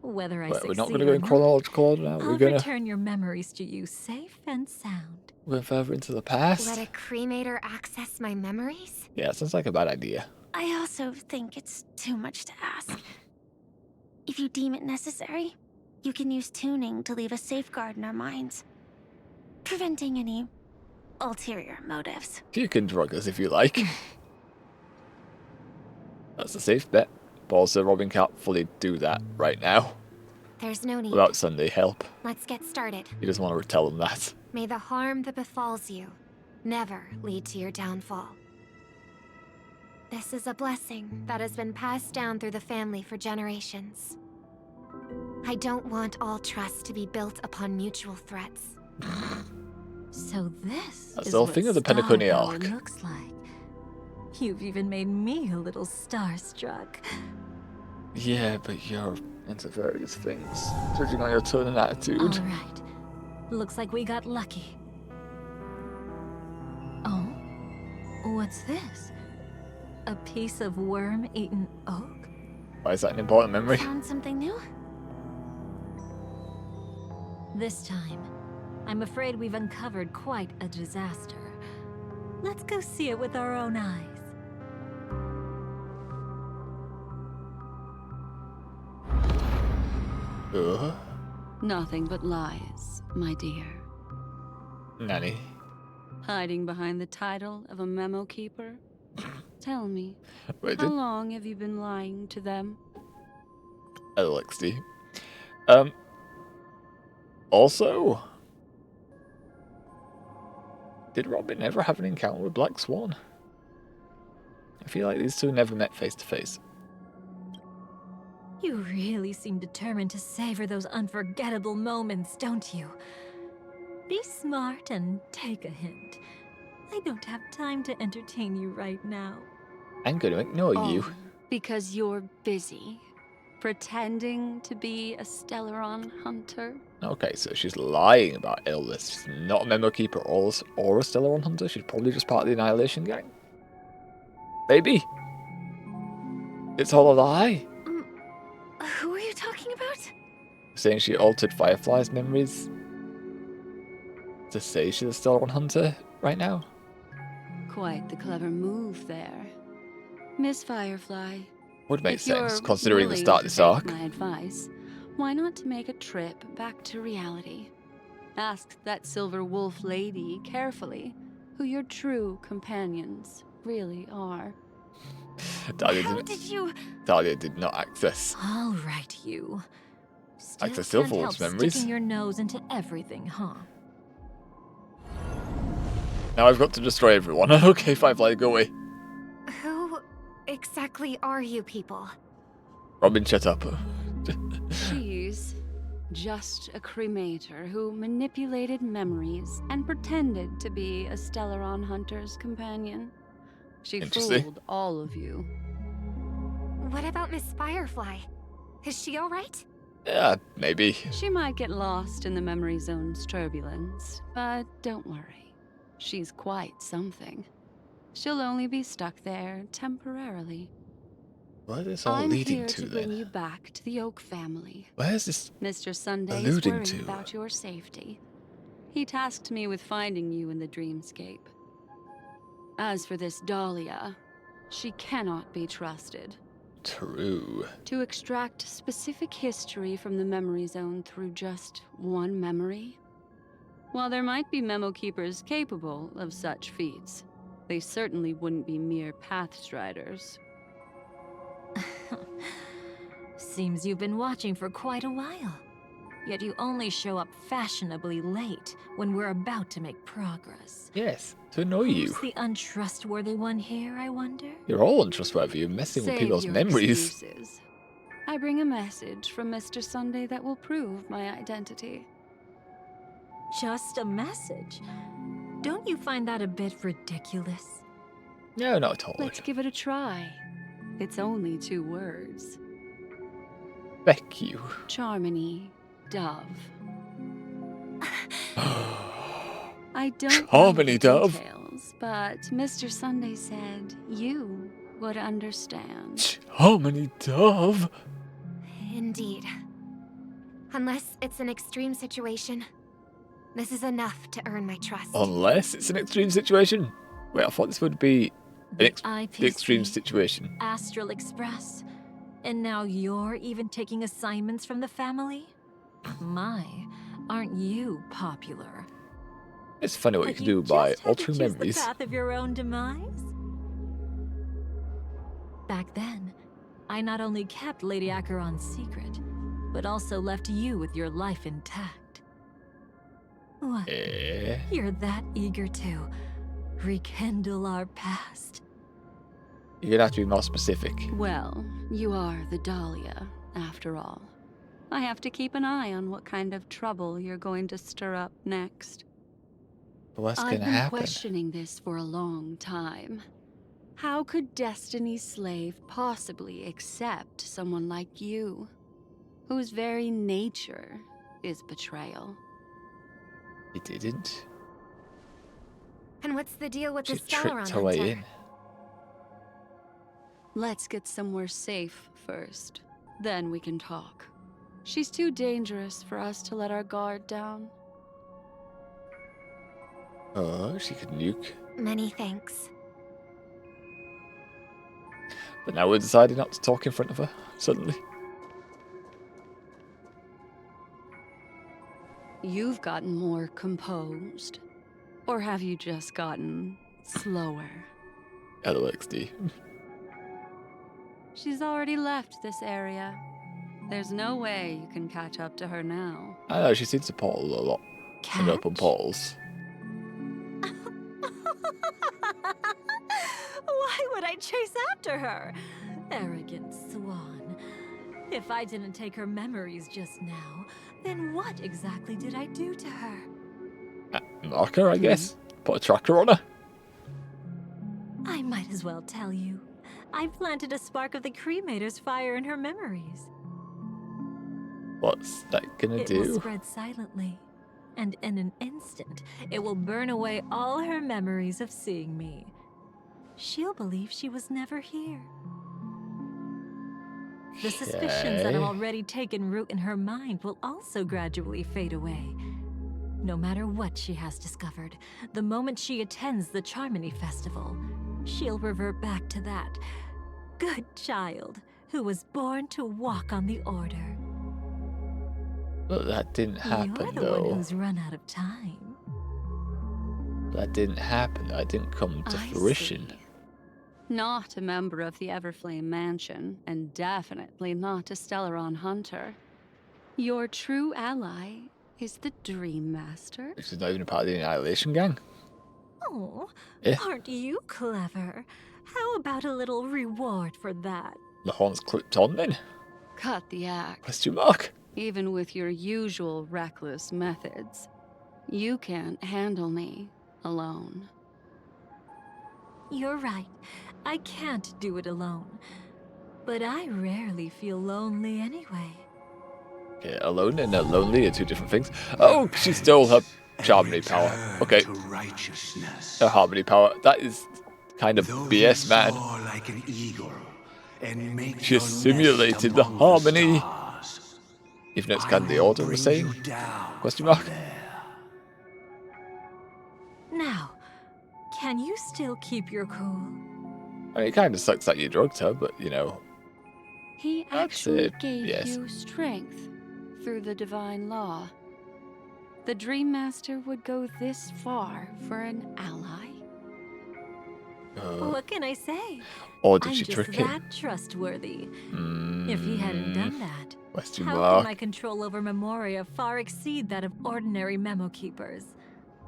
Whether I Wait, we're not succeed going to go or in not, chronological order now. I'll We're going to return your memories to you safe and sound. go further into the past. Let a cremator access my memories? Yeah, sounds like a bad idea. I also think it's too much to ask. If you deem it necessary, you can use tuning to leave a safeguard in our minds, preventing any ulterior motives. You can drug us if you like. That's a safe bet. But also, Robin can't fully do that right now There's no need. without Sunday help. Let's get started. He doesn't want to tell them that. May the harm that befalls you never lead to your downfall. This is a blessing that has been passed down through the family for generations. I don't want all trust to be built upon mutual threats. So this That's is the whole what thing of the star Penacony power arc. looks like. You've even made me a little starstruck. Yeah, but you're into various things, judging on your tone and attitude. All right. Looks like we got lucky. Oh? What's this? A piece of worm-eaten oak? Why is that an important memory? Found something new? This time, I'm afraid we've uncovered quite a disaster. Let's go see it with our own eyes. Nothing but lies, my dear. Nanny. Hiding behind the title of a memo keeper? Tell me, Wait, how long have you been lying to them? LXD. Also, did Robin ever have an encounter with Black Swan? I feel like these two never met face to face. You really seem determined to savor those unforgettable moments, don't you? Be smart and take a hint. I don't have time to entertain you right now. I'm going to ignore you. Because you're busy. Pretending to be a Stellaron hunter? Okay, so she's lying about illness. She's not a memo keeper or a Stellaron hunter. She's probably just part of the Annihilation gang. Maybe. It's all a lie. Who are you talking about? Saying she altered Firefly's memories to say she's a Stellaron hunter right now. Quite the clever move there. Miss Firefly. Would make if you're sense, considering the willing start of to this take arc. my advice, why not make a trip back to reality? Ask that silver wolf lady carefully who your true companions really are. Dahlia did not access. All right, you. Still Access can't Silver Wolf's help memories. sticking your nose into everything, huh? Now I've got to destroy everyone. Okay, Firefly, go away. Who exactly are you people? Robin, shut up. She's just a cremator who manipulated memories and pretended to be a Stellaron hunter's companion. She fooled all of you. What about Miss Firefly? Is she alright? Yeah, maybe. She might get lost in the memory zone's turbulence, but don't worry. She's quite something. She'll only be stuck there temporarily. What is all I'm leading here to bring then? you back to the Oak family. Where's this Mr. Sunday is alluding worried to? about your safety. He tasked me with finding you in the dreamscape. As for this Dahlia, she cannot be trusted. True. To extract specific history from the memory zone through just one memory? While there might be memo keepers capable of such feats, they certainly wouldn't be mere pathstriders. Seems you've been watching for quite a while. Yet you only show up fashionably late when we're about to make progress. Yes, to annoy you. Who's the untrustworthy one here, I wonder? You're all untrustworthy. You're messing with Save people's your memories. excuses. I bring a message from Mr. Sunday that will prove my identity. Just a message? Don't you find that a bit ridiculous? No, not at all. Let's give it a try. It's only 2 words. Thank you. Charmony, Dove. I don't How know many the Dove? details, but Mr. Sunday said you would understand. How many Dove? Indeed. Unless it's an extreme situation, this is enough to earn my trust. Unless it's an extreme situation. Wait, I thought this would be the extreme IPC, situation. Astral Express. And now you're even taking assignments from the family? My, aren't you popular? It's funny what you But can do by just had to altering choose memories. the path of your own demise? Back then, I not only kept Lady Acheron's secret, but also left you with your life intact. What? You're that eager to rekindle our past? You're gonna have to be more specific. Well, you are the Dahlia, after all. I have to keep an eye on what kind of trouble you're going to stir up next. What's I've gonna been happen? questioning this for a long time. How could Destiny's slave possibly accept someone like you, whose very nature is betrayal? He didn't. And what's the deal with She the tricked Stellaron her way hunter? in. Let's get somewhere safe first. Then we can talk. She's too dangerous for us to let our guard down. Oh, she could nuke. Many thanks. But now we're deciding not to talk in front of her, suddenly. You've gotten more composed. Or have you just gotten slower? LXD. She's already left this area. There's no way you can catch up to her now. I know, she seems to portal a lot. And open portals. Why would I chase after her? Arrogant swan. If I didn't take her memories just now, then what exactly did I do to her? Mark her, I guess. Put a tracker on her. I might as well tell you. I planted a spark of the cremator's fire in her memories. What's that gonna It do? will spread silently, and in an instant, it will burn away all her memories of seeing me. She'll believe she was never here. The suspicions that have Okay. already taken root in her mind will also gradually fade away. No matter what she has discovered, the moment she attends the Charmony Festival, she'll revert back to that good child who was born to walk on the Order. But that didn't happen, You're the though. one who's run out of time. That didn't happen. That didn't come to I fruition. see. Not a member of the Everflame Mansion, and definitely not a Stellaron hunter. Your true ally is the Dream Master. She's not even a part of the Annihilation Gang. Oh, Yeah. aren't you clever? How about a little reward for that? The horn's clipped on then? Cut the act. Question mark? Even with your usual reckless methods, you can't handle me alone. You're right. I can't do it alone. But I rarely feel lonely anyway. Okay, alone and lonely are two different things. Oh, she stole her Charmony power. Okay. To righteousness. Her Harmony power. That is kind of BS, man. Soar like an eagle and make She your simulated nest the among harmony. stars. Even though it's kind of the order we're saying. Question mark? Now, can you still keep your cool? I mean, it kind of sucks that you drugged her, but you know. He That's actually it, gave yes. you strength through the divine law. The Dream Master would go this far for an ally? What can I say? Or did I'm she just trick him? that trustworthy. If he hadn't done that, Question how mark. can my control over Memoria far exceed that of ordinary memo keepers?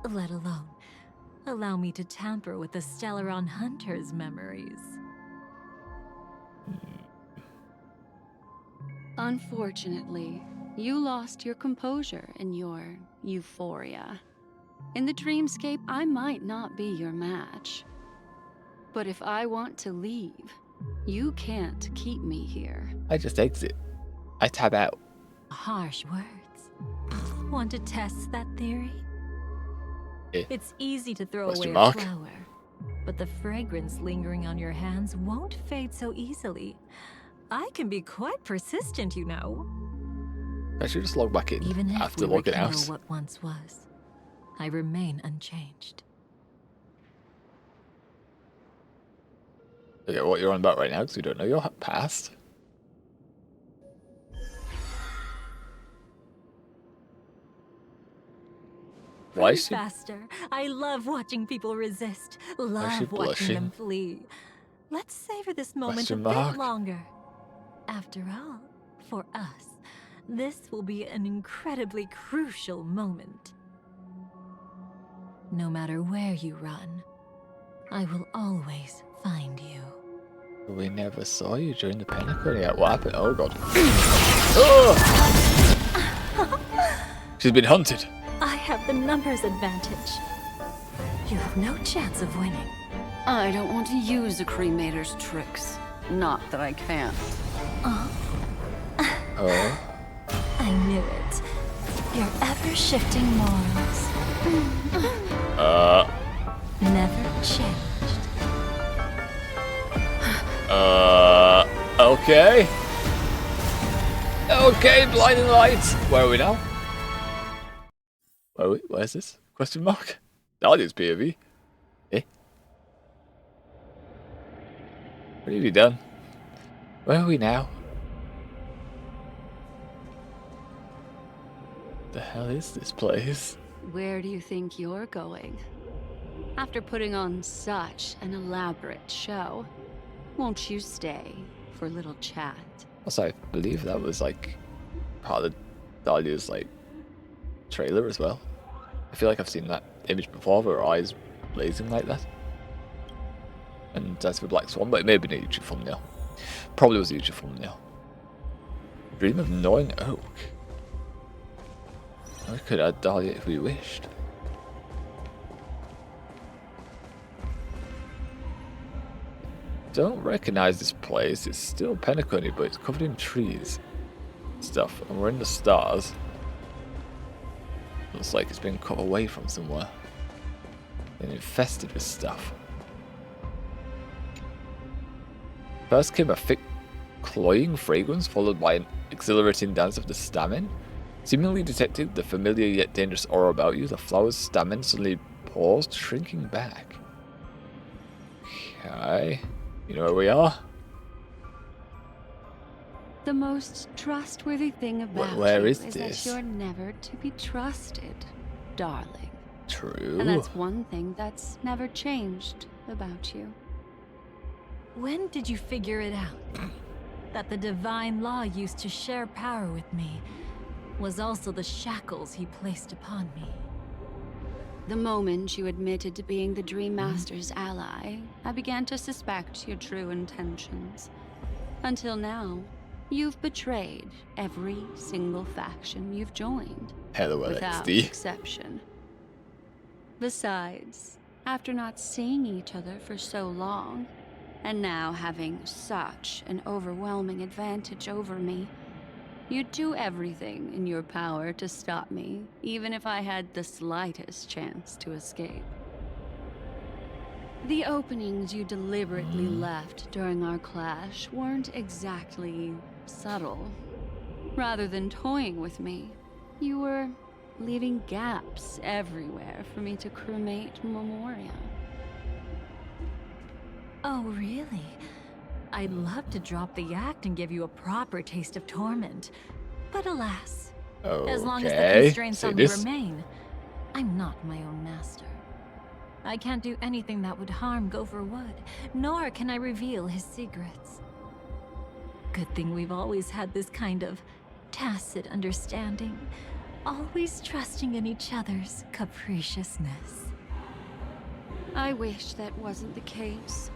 Let alone allow me to tamper with the Stellaron Hunter's memories. Unfortunately, you lost your composure in your euphoria. In the dreamscape, I might not be your match. But if I want to leave, you can't keep me here. I just exit. I tab out. Harsh words. Want to test that theory? It's easy to throw away a flower, but the fragrance lingering on your hands won't fade so easily. I can be quite persistent, you know. I should just log back in Even if after we logging out. rekindle what once was, I remain unchanged. Okay, what you're on about right now, because we don't know your past. Why is she faster? I love watching people resist. Love watching blushing? them flee. Let's savor this moment Question a mark? bit longer. After all, for us, this will be an incredibly crucial moment. No matter where you run, I will always find you. We never saw you during the pinnacle yet. What happened? Oh god. Oh! She's been hunted. I have the numbers advantage. You have no chance of winning. I don't want to use a cremator's tricks. Not that I can't. Oh. I knew it. Your ever-shifting morals. Never changed. Okay. Okay, blinding lights. Where are we now? Where's this? Question mark? Dahlia's POV. Eh? What have you done? Where are we now? The hell is this place? Where do you think you're going? After putting on such an elaborate show, won't you stay for a little chat? Also, I believe that was like part of Dahlia's like trailer as well. I feel like I've seen that image before of her eyes blazing like that. And that's for Black Swan, but it may have been a YouTube thumbnail. Probably was a YouTube thumbnail. Dream of Gnawing Oak. We could add Dahlia if we wished. Don't recognize this place. It's still Penacony, but it's covered in trees and stuff. And we're in the stars. Looks like it's been cut away from somewhere. And infested with stuff. First came a thick, cloying fragrance, followed by an exhilarating dance of the stamen. Seemingly detecting the familiar yet dangerous aura about you, the flower's stamen suddenly paused, shrinking back. Okay. You know where we are? The most trustworthy thing about where you is is this? that you're never to be trusted, darling. True. And that's one thing that's never changed about you. When did you figure it out? That the divine law used to share power with me was also the shackles he placed upon me. The moment you admitted to being the Dream Master's ally, I began to suspect your true intentions. Until now, you've betrayed every single faction you've joined. Hello, without LXD. exception. Besides, after not seeing each other for so long, and now having such an overwhelming advantage over me, you'd do everything in your power to stop me, even if I had the slightest chance to escape. The openings you deliberately left during our clash weren't exactly subtle. Rather than toying with me, you were leaving gaps everywhere for me to cremate Memoria. Oh, really? I'd love to drop the act and give you a proper taste of torment. But alas, as long as the constraints on me remain, I'm not my own master. I can't do anything that would harm Gopher Wood, nor can I reveal his secrets. Good thing we've always had this kind of tacit understanding, always trusting in each other's capriciousness. I wish that wasn't the case.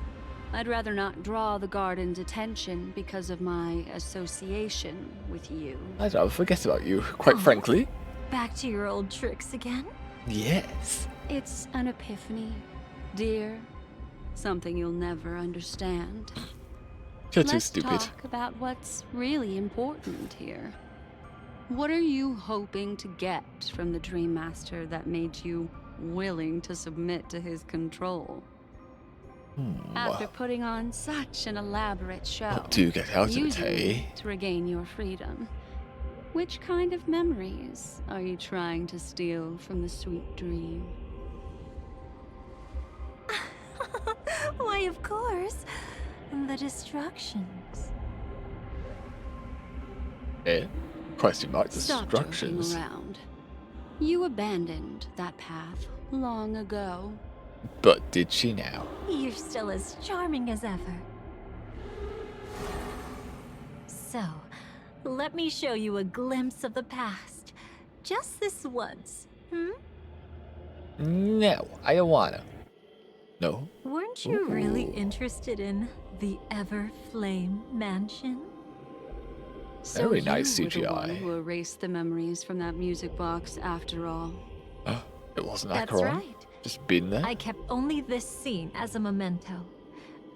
I'd rather not draw the garden's attention because of my association with you. I'd rather forget about you, quite frankly. Back to your old tricks again? Yes. It's an epiphany, dear. Something you'll never understand. You're too Let's stupid. talk about what's really important here. What are you hoping to get from the Dream Master that made you willing to submit to his control? After putting on such an elaborate show, What do you get out of it, using hey? to regain your freedom, which kind of memories are you trying to steal from the sweet dream? Why, of course. The destructions. Eh? Question mark, Stop destructions. joking around. You abandoned that path long ago. But did she now? You're still as charming as ever. So, let me show you a glimpse of the past. Just this once, No, I don't wanna. No? Weren't you really interested in the Everflame Mansion? So Very nice you were the one CGI. who erased the memories from that music box after all. It wasn't that That's Acheron? right. Just been there? I kept only this scene as a memento.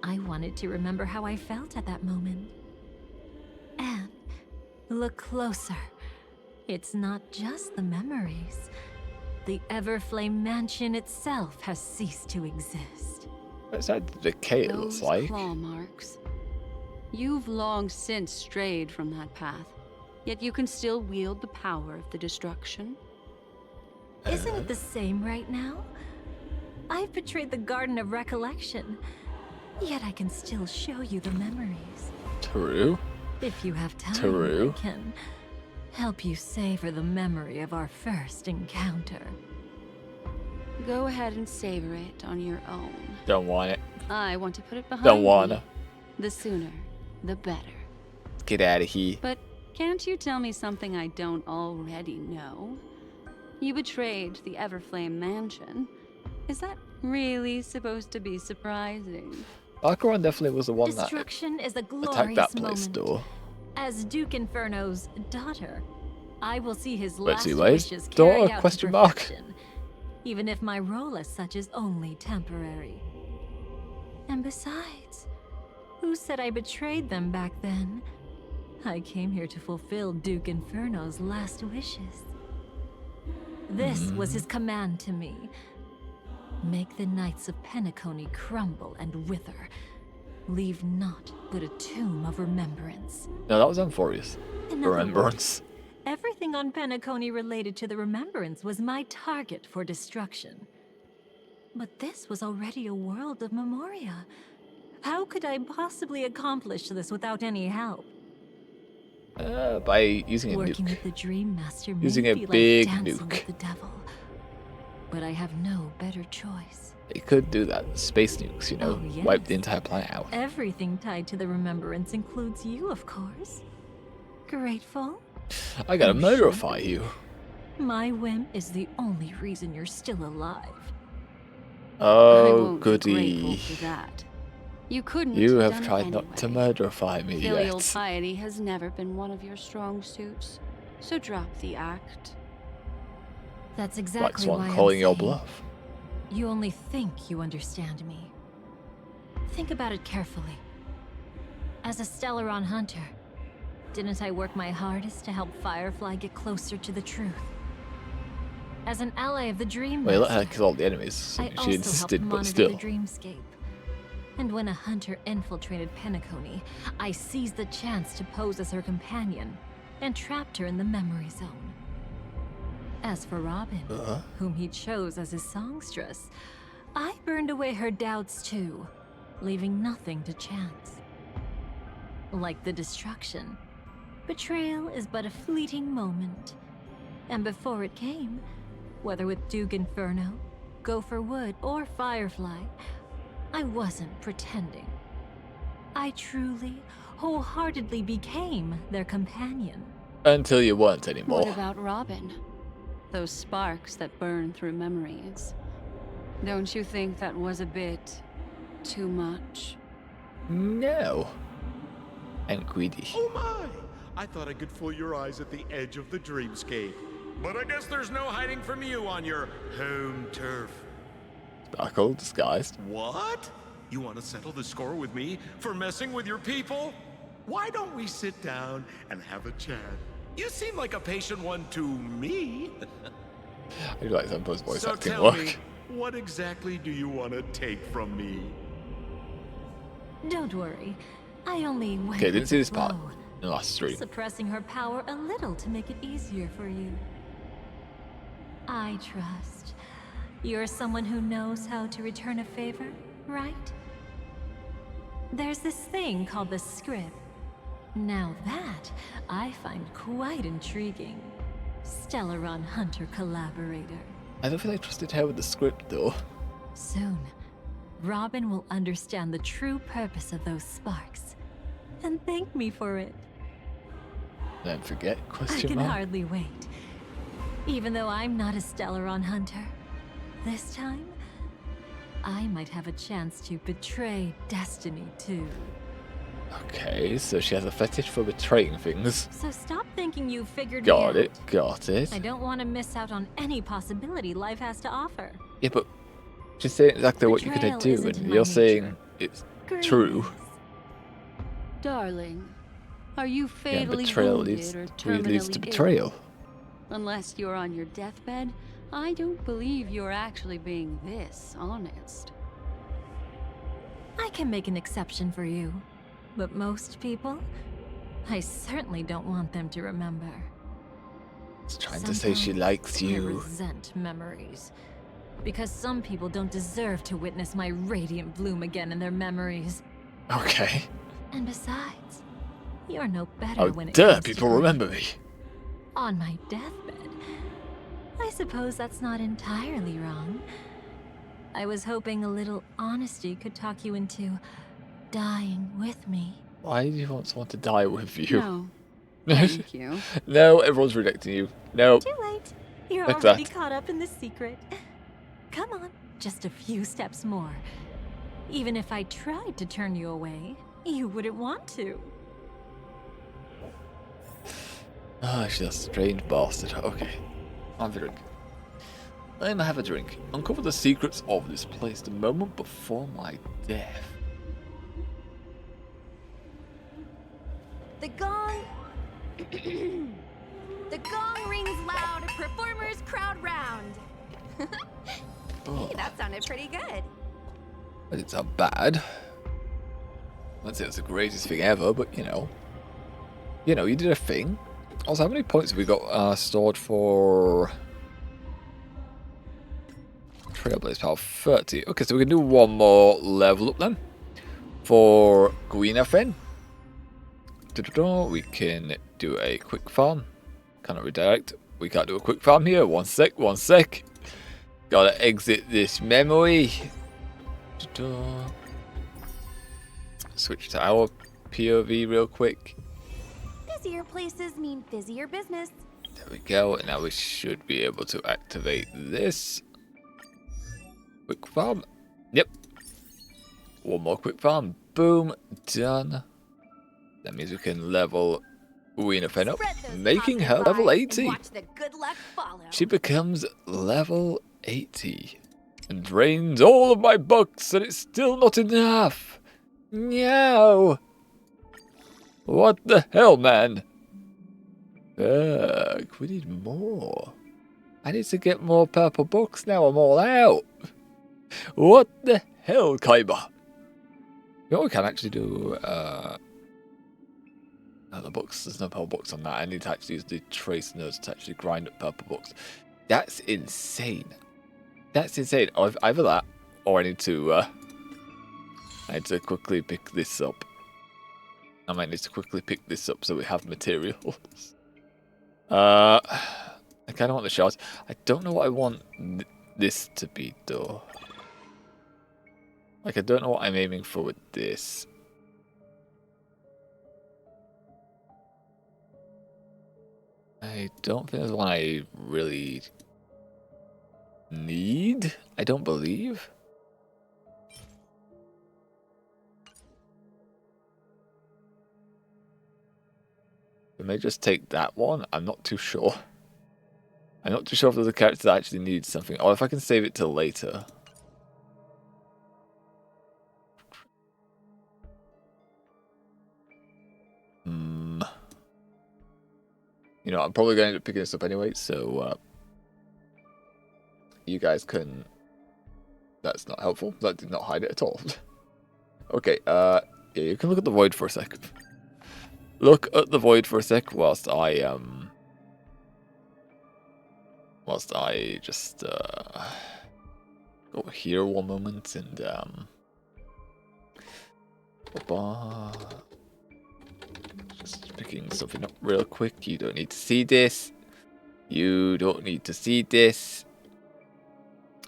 I wanted to remember how I felt at that moment. And look closer. It's not just the memories. The Everflame Mansion itself has ceased to exist. What's that decay it looks Those like? claw marks. You've long since strayed from that path, yet you can still wield the power of the destruction. Isn't it the same right now? I've betrayed the Garden of Recollection, yet I can still show you the memories. True. If you have time, True. I can help you savor the memory of our first encounter. Go ahead and savor it on your own. Don't want it. I want to put it behind Don't wanna. me. The sooner, the better. Get out of here. But can't you tell me something I don't already know? You betrayed the Everflame Mansion. Is that really supposed to be surprising? Acheron definitely was the one that Destruction is a attacked glorious that place moment. door. As Duke Inferno's daughter, I will see his Wait, last see, where's wishes daughter? carried out to Question mark. perfection, even if my role as such is only temporary. And besides, who said I betrayed them back then? I came here to fulfill Duke Inferno's last wishes. This was his command to me. Make the Knights of Penacony crumble and wither. Leave naught but a tomb of remembrance. No, that was Amphorius. In other Remembrance. Everything on Penacony related to the Remembrance was my target for destruction. But this was already a world of Memoria. How could I possibly accomplish this without any help? By using a Working nuke. with the Dream Master may Using a be big like dancing nuke. with the devil. But I have no better choice. It could do that. Space nukes, you know, Oh, yes. wipe the entire planet out. Everything tied to the Remembrance includes you, of course. Grateful? I gotta I'm murderify you. My whim is the only reason you're still alive. I Oh, won't be grateful goody. for that. You couldn't You have have done tried it not to anyway. murderify me Filial yet. piety has never been one of your strong suits, so drop the act. That's Like exactly Swan why calling I'm your saying bluff. you only think you understand me. Think about it carefully. As a Stellaron hunter, didn't I work my hardest to help Firefly get closer to the truth? As an ally of the Dream Well, let her Master, kill all the enemies. I She also insisted, helped but monitor still. the dreamscape. And when a hunter infiltrated Penacony, I seized the chance to pose as her companion and trapped her in the memory zone. As for Robin, whom he chose as his songstress, I burned away her doubts too, leaving nothing to chance. Like the destruction, betrayal is but a fleeting moment. And before it came, whether with Duke Inferno, Gopher Wood, or Firefly, I wasn't pretending. I truly, wholeheartedly became their companion. Until you weren't What anymore. about Robin? Those sparks that burn through memories. Don't you think that was a bit too much? No. I'm greedy. Oh my! I thought I could fool your eyes at the edge of the dreamscape. But I guess there's no hiding from you on your home turf. Sparkle disguised. What? You want to settle the score with me for messing with your people? Why don't we sit down and have a chat? You seem like a patient one to me. I do like some post voice So acting tell work. me, what exactly do you want to take from me? Don't worry. I only went Okay, didn't with see the this part flow, in the last stream. suppressing her power a little to make it easier for you. I trust. You're someone who knows how to return a favor, right? There's this thing called the script. Now that, I find quite intriguing. Stellaron Hunter collaborator. I don't feel I trusted her with the script though. Soon, Robin will understand the true purpose of those sparks. And thank me for it. Then forget I question can mark. hardly wait. Even though I'm not a Stellaron Hunter, this time, I might have a chance to betray destiny too. Okay, so she has a fetish for betraying things. So stop thinking you figured Got me it, got it. out. I don't want to miss out on any possibility life has to offer. Yeah, but she's saying exactly what you're gonna Betrayal do, isn't and my you're nature. saying it's true. Darling, are you Yeah, fatally betrayal wounded leads, or really leads to terminally betrayal. ill? Unless you're on your deathbed, I don't believe you're actually being this honest. I can make an exception for you. But most people, I certainly don't want them to remember. She's trying to say she likes I you. resent memories. Because some people don't deserve to witness my radiant bloom again in their memories. Okay. And besides, you're no better How when it dare comes to people grief. remember me? On my deathbed. I suppose that's not entirely wrong. I was hoping a little honesty could talk you into dying with me. Why do you want someone to die with you? No. Thank you. No, everyone's rejecting you. No. Too late. You're Like already that. caught up in the secret. Come on, just a few steps more. Even if I tried to turn you away, you wouldn't want to. Ah, she's a strange bastard. Okay. Have a drink. Let me have a drink. Uncover the secrets of this place the moment before my death. The gong... the gong rings loud, performers crowd round. Oh. Hey, that sounded pretty good. That didn't sound bad. I wouldn't say it's the greatest thing ever, but you know. You know, you did a thing. Also, how many points have we got stored for Trailblaze Power? 30. Okay, so we can do one more level up then. For Gwyneth. We can do a quick farm. Cannot redirect. We can't do a quick farm here. One sec, one sec. Gotta exit this memory. Switch to our POV real quick. Busier places mean busier business. There we go. And now we should be able to activate this. Quick farm. Yep. One more quick farm. Boom. Done. That means we can level Gwyneth up, making her level 80. Watch the good luck follow. She becomes level 80 and drains all of my bucks, and it's still not enough. No. What the hell, man? We need more. I need to get more purple bucks now. I'm all out. What the hell, Kaiba? You know what we can actually do? The books, there's no purple books on that. I need to actually use the trace nodes to actually grind up purple books. That's insane. That's insane. Either that, or I need to quickly pick this up. I might need to quickly pick this up so we have materials. I kind of want the shards. I don't know what I want this to be, though. Like, I don't know what I'm aiming for with this. I don't think there's one I really need. I don't believe. We may just take that one. I'm not too sure. I'm not too sure if there's a character that actually needs something, or if I can save it till later. You know, I'm probably going to end up picking this up anyway, so you guys can... That's not helpful. That did not hide it at all. Okay, yeah, you can look at the void for a sec. Look at the void for a sec whilst I just go here one moment and just picking something up real quick. You don't need to see this. You don't need to see this.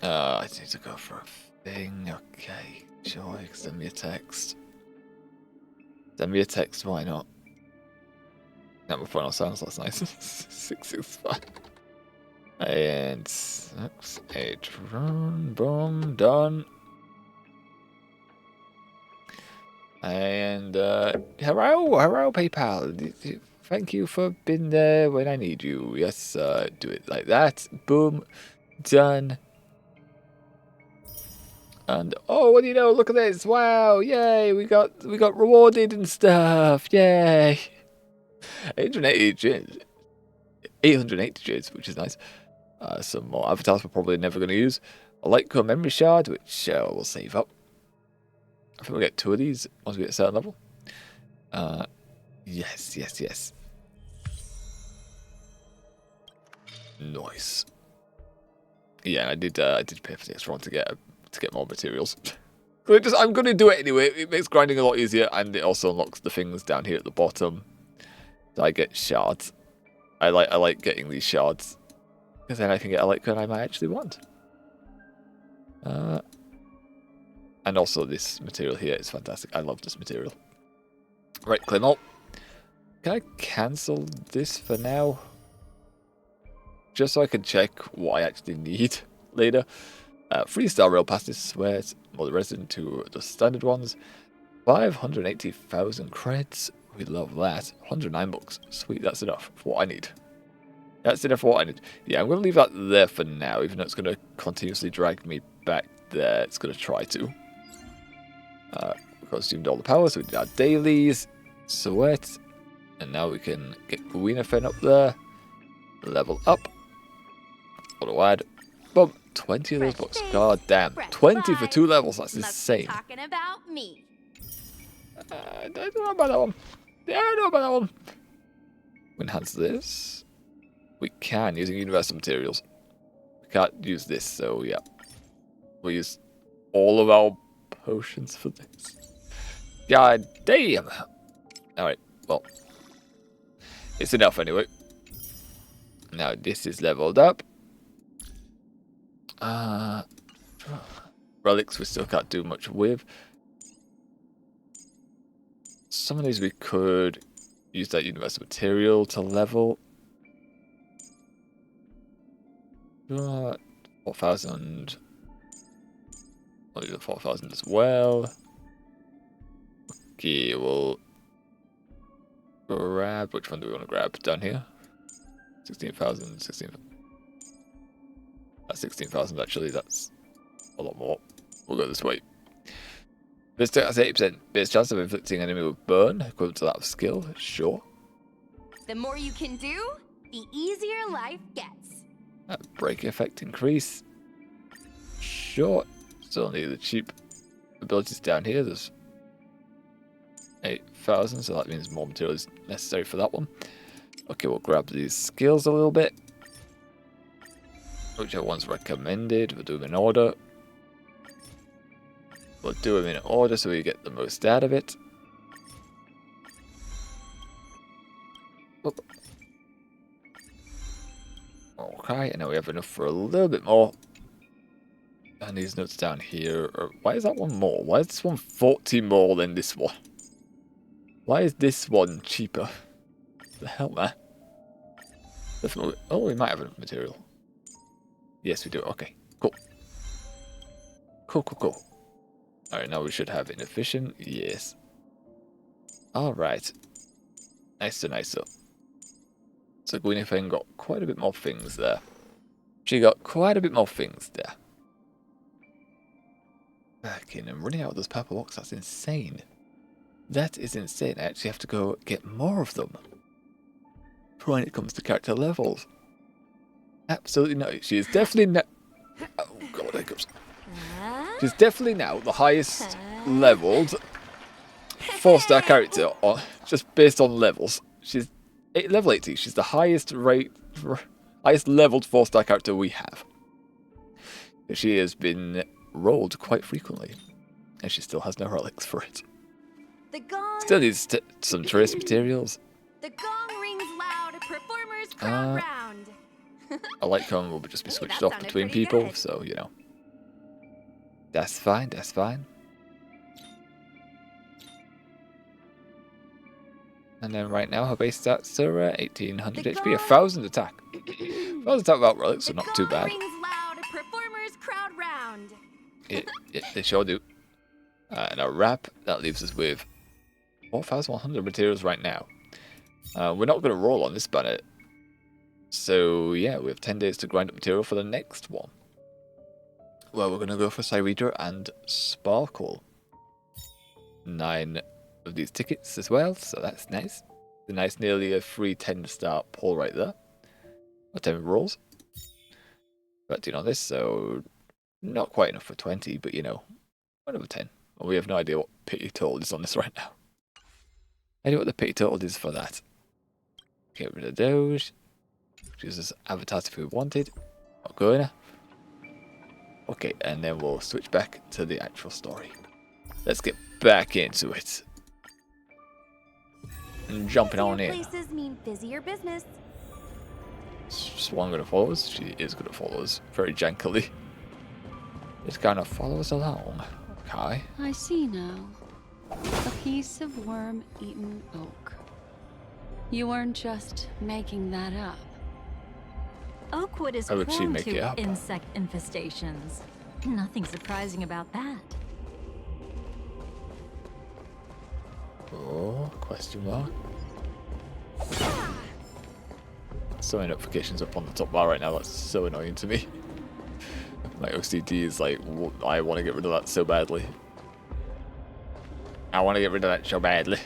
I need to go for a thing. Okay, sure. Send me a text. Send me a text. Why not? That my final sounds last night. 665. And that's a drone. Boom, done. And hello PayPal. Thank you for being there when I need you. Yes, do it like that. Boom, done. And oh, what do you know? Look at this! Wow, yay! We got rewarded and stuff. Yay! 880 J's, which is nice. Some more avatars we're probably never going to use. A Litecoin memory shard, which we'll save up. I think we'll get 2 of these once we get a certain level. Yes. Nice. Yeah, I did pay for the extra one to get more materials. I'm going to do it anyway. It makes grinding a lot easier, and it also unlocks the things down here at the bottom. So I get shards. I like getting these shards, because then I can get a Litecoin I might actually want. And also this material here is fantastic. I love this material. Right, claim all. Can I cancel this for now? Just so I can check what I actually need later. 3-star rail passes, where it's more the resident to the standard ones. 580,000 creds. We love that. 109 bucks. Sweet, that's enough for what I need. That's enough for what I need. Yeah, I'm going to leave that there for now, even though it's going to continuously drag me back there. It's going to try to. We consumed all the power, so we did our dailies. Sweat. And now we can get Guinevere up there. Level up. Auto add. Boom. 20 of those books. God damn. 20 for 2 levels. That's insane. Talking about me. I don't know about that one. Yeah, I know about that one. Enhance this. We can using universal materials. We can't use this, so yeah. We'll use all of our potions for this. God damn. Alright, well. It's enough anyway. Now this is leveled up. Relics we still can't do much with. Some of these we could use that universal material to level. 4,000. I'll do the 4,000 as well. Okay, we'll grab. Which one do we want to grab? Down here? 16,000. 16,000. That's 16,000 actually. That's a lot more. We'll go this way. This has 80% base chance of inflicting enemy with burn, equivalent to that of skill. Sure. The more you can do, the easier life gets. Break effect increase. Sure. Still need the cheap abilities down here. There's 8,000, so that means more material is necessary for that one. Okay, we'll grab these skills a little bit. Whichever one's recommended, we'll do them in order. We'll do them in order so we get the most out of it. Oop. Okay, and now we have enough for a little bit more. And these notes down here are... Why is that one more? Why is this one 40 more than this one? Why is this one cheaper? What the hell, man? Definitely. Oh, we might have enough material. Yes, we do. Okay, cool. Cool. Alright, now we should have inefficient. Yes. Alright. Nicer. So Guinevere got quite a bit more things there. She got quite a bit more things there. Back in and running out of those purple blocks, that's insane. That is insane. I actually have to go get more of them. when it comes to character levels. Absolutely no. She is definitely now. Oh god, there comes. She's definitely now the highest leveled 4-star character, just based on levels. She's level 80. She's the highest leveled 4-star character we have. She has been rolled quite frequently, and she still has no relics for it. Still needs some trace materials. The gong rings loud. Performers crowd round. A light cone will just be switched off between people, good. So you know. That's fine. That's fine. And then right now her base stats are 1800 HP, 1000 attack. 1000 attack without relics, so not too bad. Performers crowd round. They sure do. And a wrap, that leaves us with 4100 materials right now. We're not going to roll on this banner. So yeah, we have 10 days to grind up material for the next one. Well, we're going to go for Cyrita and Sparkle. 9 of these tickets as well, so that's nice. The nice, nearly a free 10-star pull right there. Or 10 rolls. 13 on this, so not quite enough for 20, but you know, 1 over 10. Well, we have no idea what pity total is on this right now. I know what the pity total is for that. Get rid of those. Choose this avatar if we wanted. Not going. Okay, and then we'll switch back to the actual story. Let's get back into it. And jumping on in. Places mean busier business. Swan gonna follow us? She is gonna follow us. Very jankily. Just gonna follow us along. Okay. I see now. A piece of worm-eaten oak. You weren't just making that up. Oakwood is prone to insect infestations. Nothing surprising about that. Oh, question mark. So many notifications up on the top bar right now, that's so annoying to me. My OCD is like, I want to get rid of that so badly. I want to get rid of that so badly.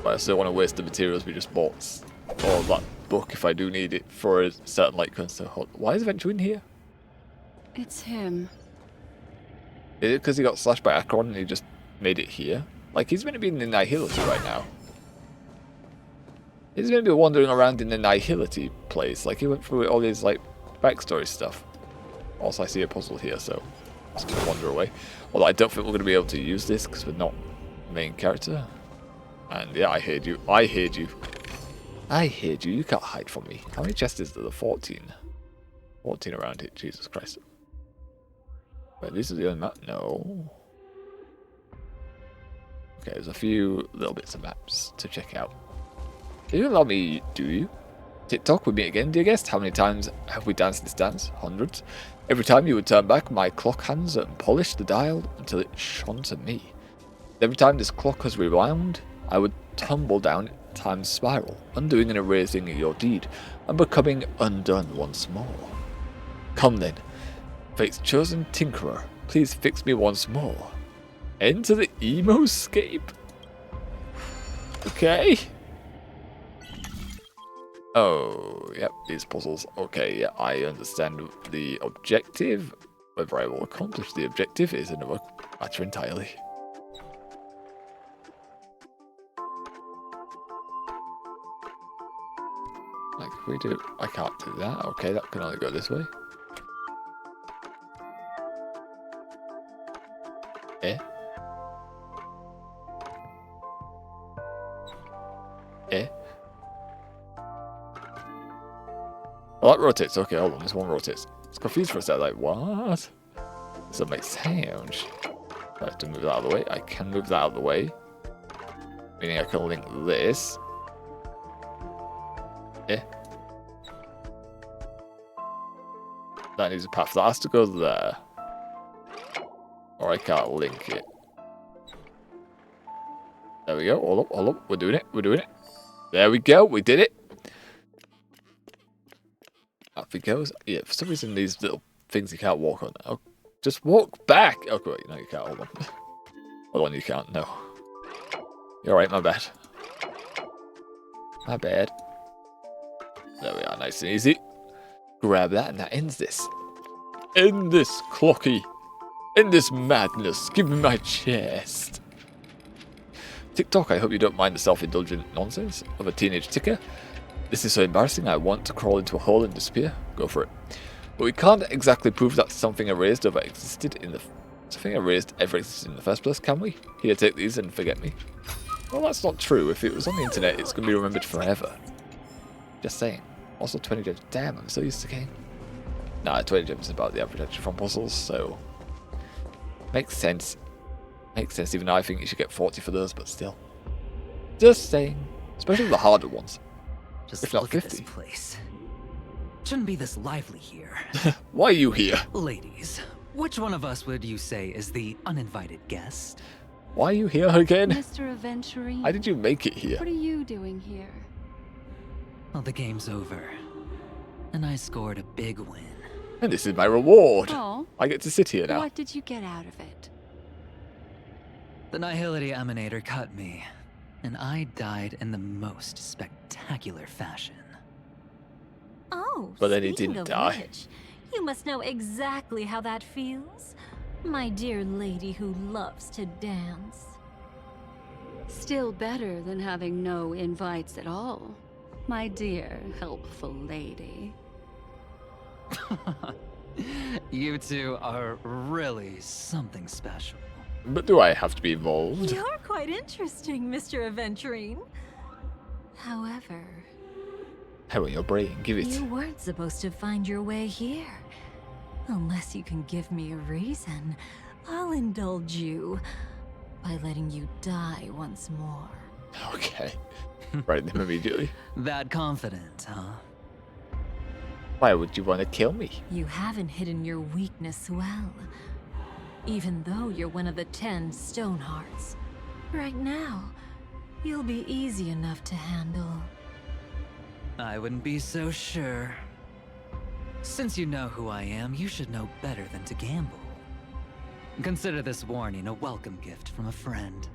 But I still want to waste the materials we just bought. Or that book if I do need it for a certain light cone. So why is Venture in here? It's him. Is it because he got slashed by Acheron and he just made it here? Like, he's meant to be in the Nihility right now. He's going to be wandering around in the Nihility place. Like, he went through all his, like, backstory stuff. Also, I see a puzzle here, so just going to wander away. Although I don't think we're going to be able to use this because we're not main character. And yeah, I heard you. I heard you. I heard you. You can't hide from me. How many chests is there? 14. 14 around here. Jesus Christ. Wait, this is the only map? No. Okay, there's a few little bits of maps to check out. Do you allow me, do you? TikTok with me again, dear guest. How many times have we danced this dance? Hundreds. Every time you would turn back my clock hands and polish the dial until it shone to me. Every time this clock has rewound, I would tumble down time's spiral, undoing and erasing your deed, and becoming undone once more. Come then, fate's chosen tinkerer, please fix me once more. Enter the emo-scape. Okay. Oh, yep, these puzzles. Okay, yeah, I understand the objective. Whether I will accomplish the objective is another matter entirely. Like, if we do... I can't do that. Okay, that can only go this way. Eh? Eh? Well, that rotates. Okay, hold on. This one rotates. It's confused for a second. Like, what? Does that make sound? I have to move that out of the way. I can move that out of the way. Meaning I can link this. Eh? That needs a path. That has to go there. Or I can't link it. There we go. Hold up, hold up. We're doing it. We're doing it. There we go. We did it. Up it goes. Yeah, for some reason these little things you can't walk on. Oh, just walk back. Okay, wait, no, you can't. Hold on. Hold on, you can't. No. You're right, my bad. My bad. There we are, nice and easy. Grab that and that ends this. End this, Clocky. End this madness. Give me my chest. TikTok, I hope you don't mind the self-indulgent nonsense of a teenage ticker. This is so embarrassing, I want to crawl into a hole and disappear. Go for it. But we can't exactly prove that something erased ever existed in the first place, can we? Here, take these and forget me. Well, that's not true. If it was on the internet, it's going to be remembered forever. Just saying. Also, 20 gems. Damn, I'm so used to game. Nah, 20 gems is about the average actually from puzzles, so... Makes sense. Makes sense, even though I think you should get 40 for those, but still. Just saying. Especially the harder ones. Just if not look 50. at this place. Shouldn't be this lively here. Why are you here? Ladies, which one of us would you say is the uninvited guest? Why are you here again? Mr. Aventurine. How did you make it here? What are you doing here? Well, the game's over. And I scored a big win. And this is my reward. Oh. I get to sit here now. What did you get out of it? The Nihility Emanator cut me, and I died in the most spectacular fashion. Oh, but then he speaking didn't of die. Which, you must know exactly how that feels. My dear lady who loves to dance. Still better than having no invites at all, my dear helpful lady. You two are really something special. But do I have to be involved? You're quite interesting, Mr. Aventurine. However... How in your brain? Give it. You weren't supposed to find your way here. Unless you can give me a reason, I'll indulge you by letting you die once more. Okay. Right them immediately. That confident, huh? Why would you want to kill me? You haven't hidden your weakness well. Even though you're one of the 10 Stonehearts. Right now, you'll be easy enough to handle. I wouldn't be so sure. Since you know who I am, you should know better than to gamble. Consider this warning a welcome gift from a friend.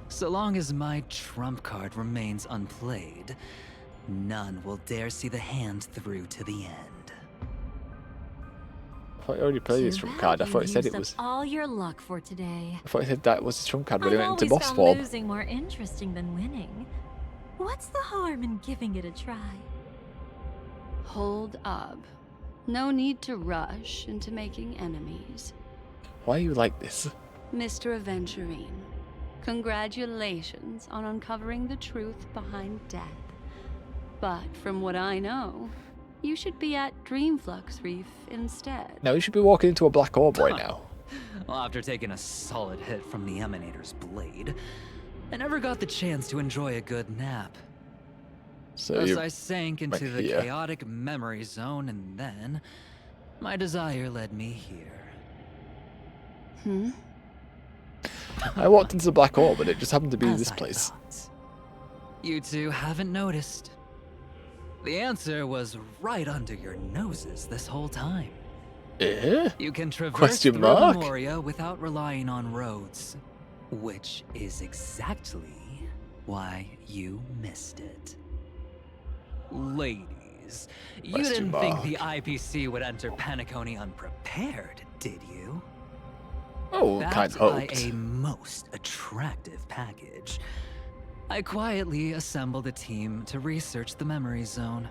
So long as my trump card remains unplayed, none will dare see the hand through to the end. I thought you already played this trump card. I thought it said it was... all your luck for today. I thought it said that was the trump card when it went into I've boss always form. found losing more interesting than winning. What's the harm in giving it a try? Hold up. No need to rush into making enemies. Why are you like this? Mr. Aventurine, congratulations on uncovering the truth behind death. But from what I know, you should be at Dreamflux Reef instead. No, you should be walking into a black orb right now. Well, after taking a solid hit from the Emanator's blade, I never got the chance to enjoy a good nap. So Thus I sank into right the here. chaotic memory zone, and then my desire led me here. I walked into the black orb and it just happened to be As this I place. thought. You two haven't noticed. The answer was right under your noses this whole time. Eh? You can traverse Question through mark? Memoria without relying on roads, which is exactly why you missed it. Ladies, you Question didn't think mark. the IPC would enter Penacony unprepared, did you? Oh, kind Backed of by hoped. a most attractive package, I quietly assembled a team to research the memory zone.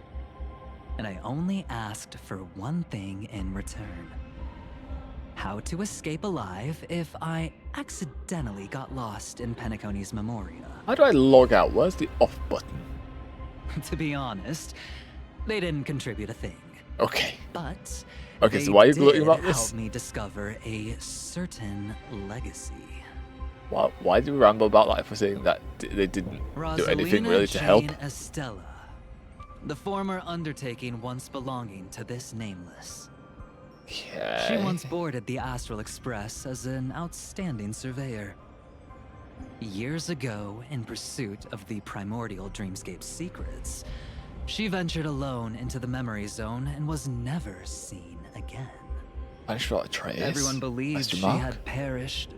And I only asked for one thing in return. How to escape alive if I accidentally got lost in Penacony's Memoria. How do I log out? Where's the off button? To be honest, they didn't contribute a thing. Okay. But Okay, they so why are you gloating did about this? help me discover a certain legacy. Why do we ramble about that if we're saying that they didn't do anything really to help? Jane Estella, the former undertaking once belonging to this nameless. Okay. She once boarded the Astral Express as an outstanding surveyor. Years ago, in pursuit of the primordial dreamscape secrets, she ventured alone into the memory zone and was never seen again. I just felt like Trace. Everyone believed Question she mark? had perished,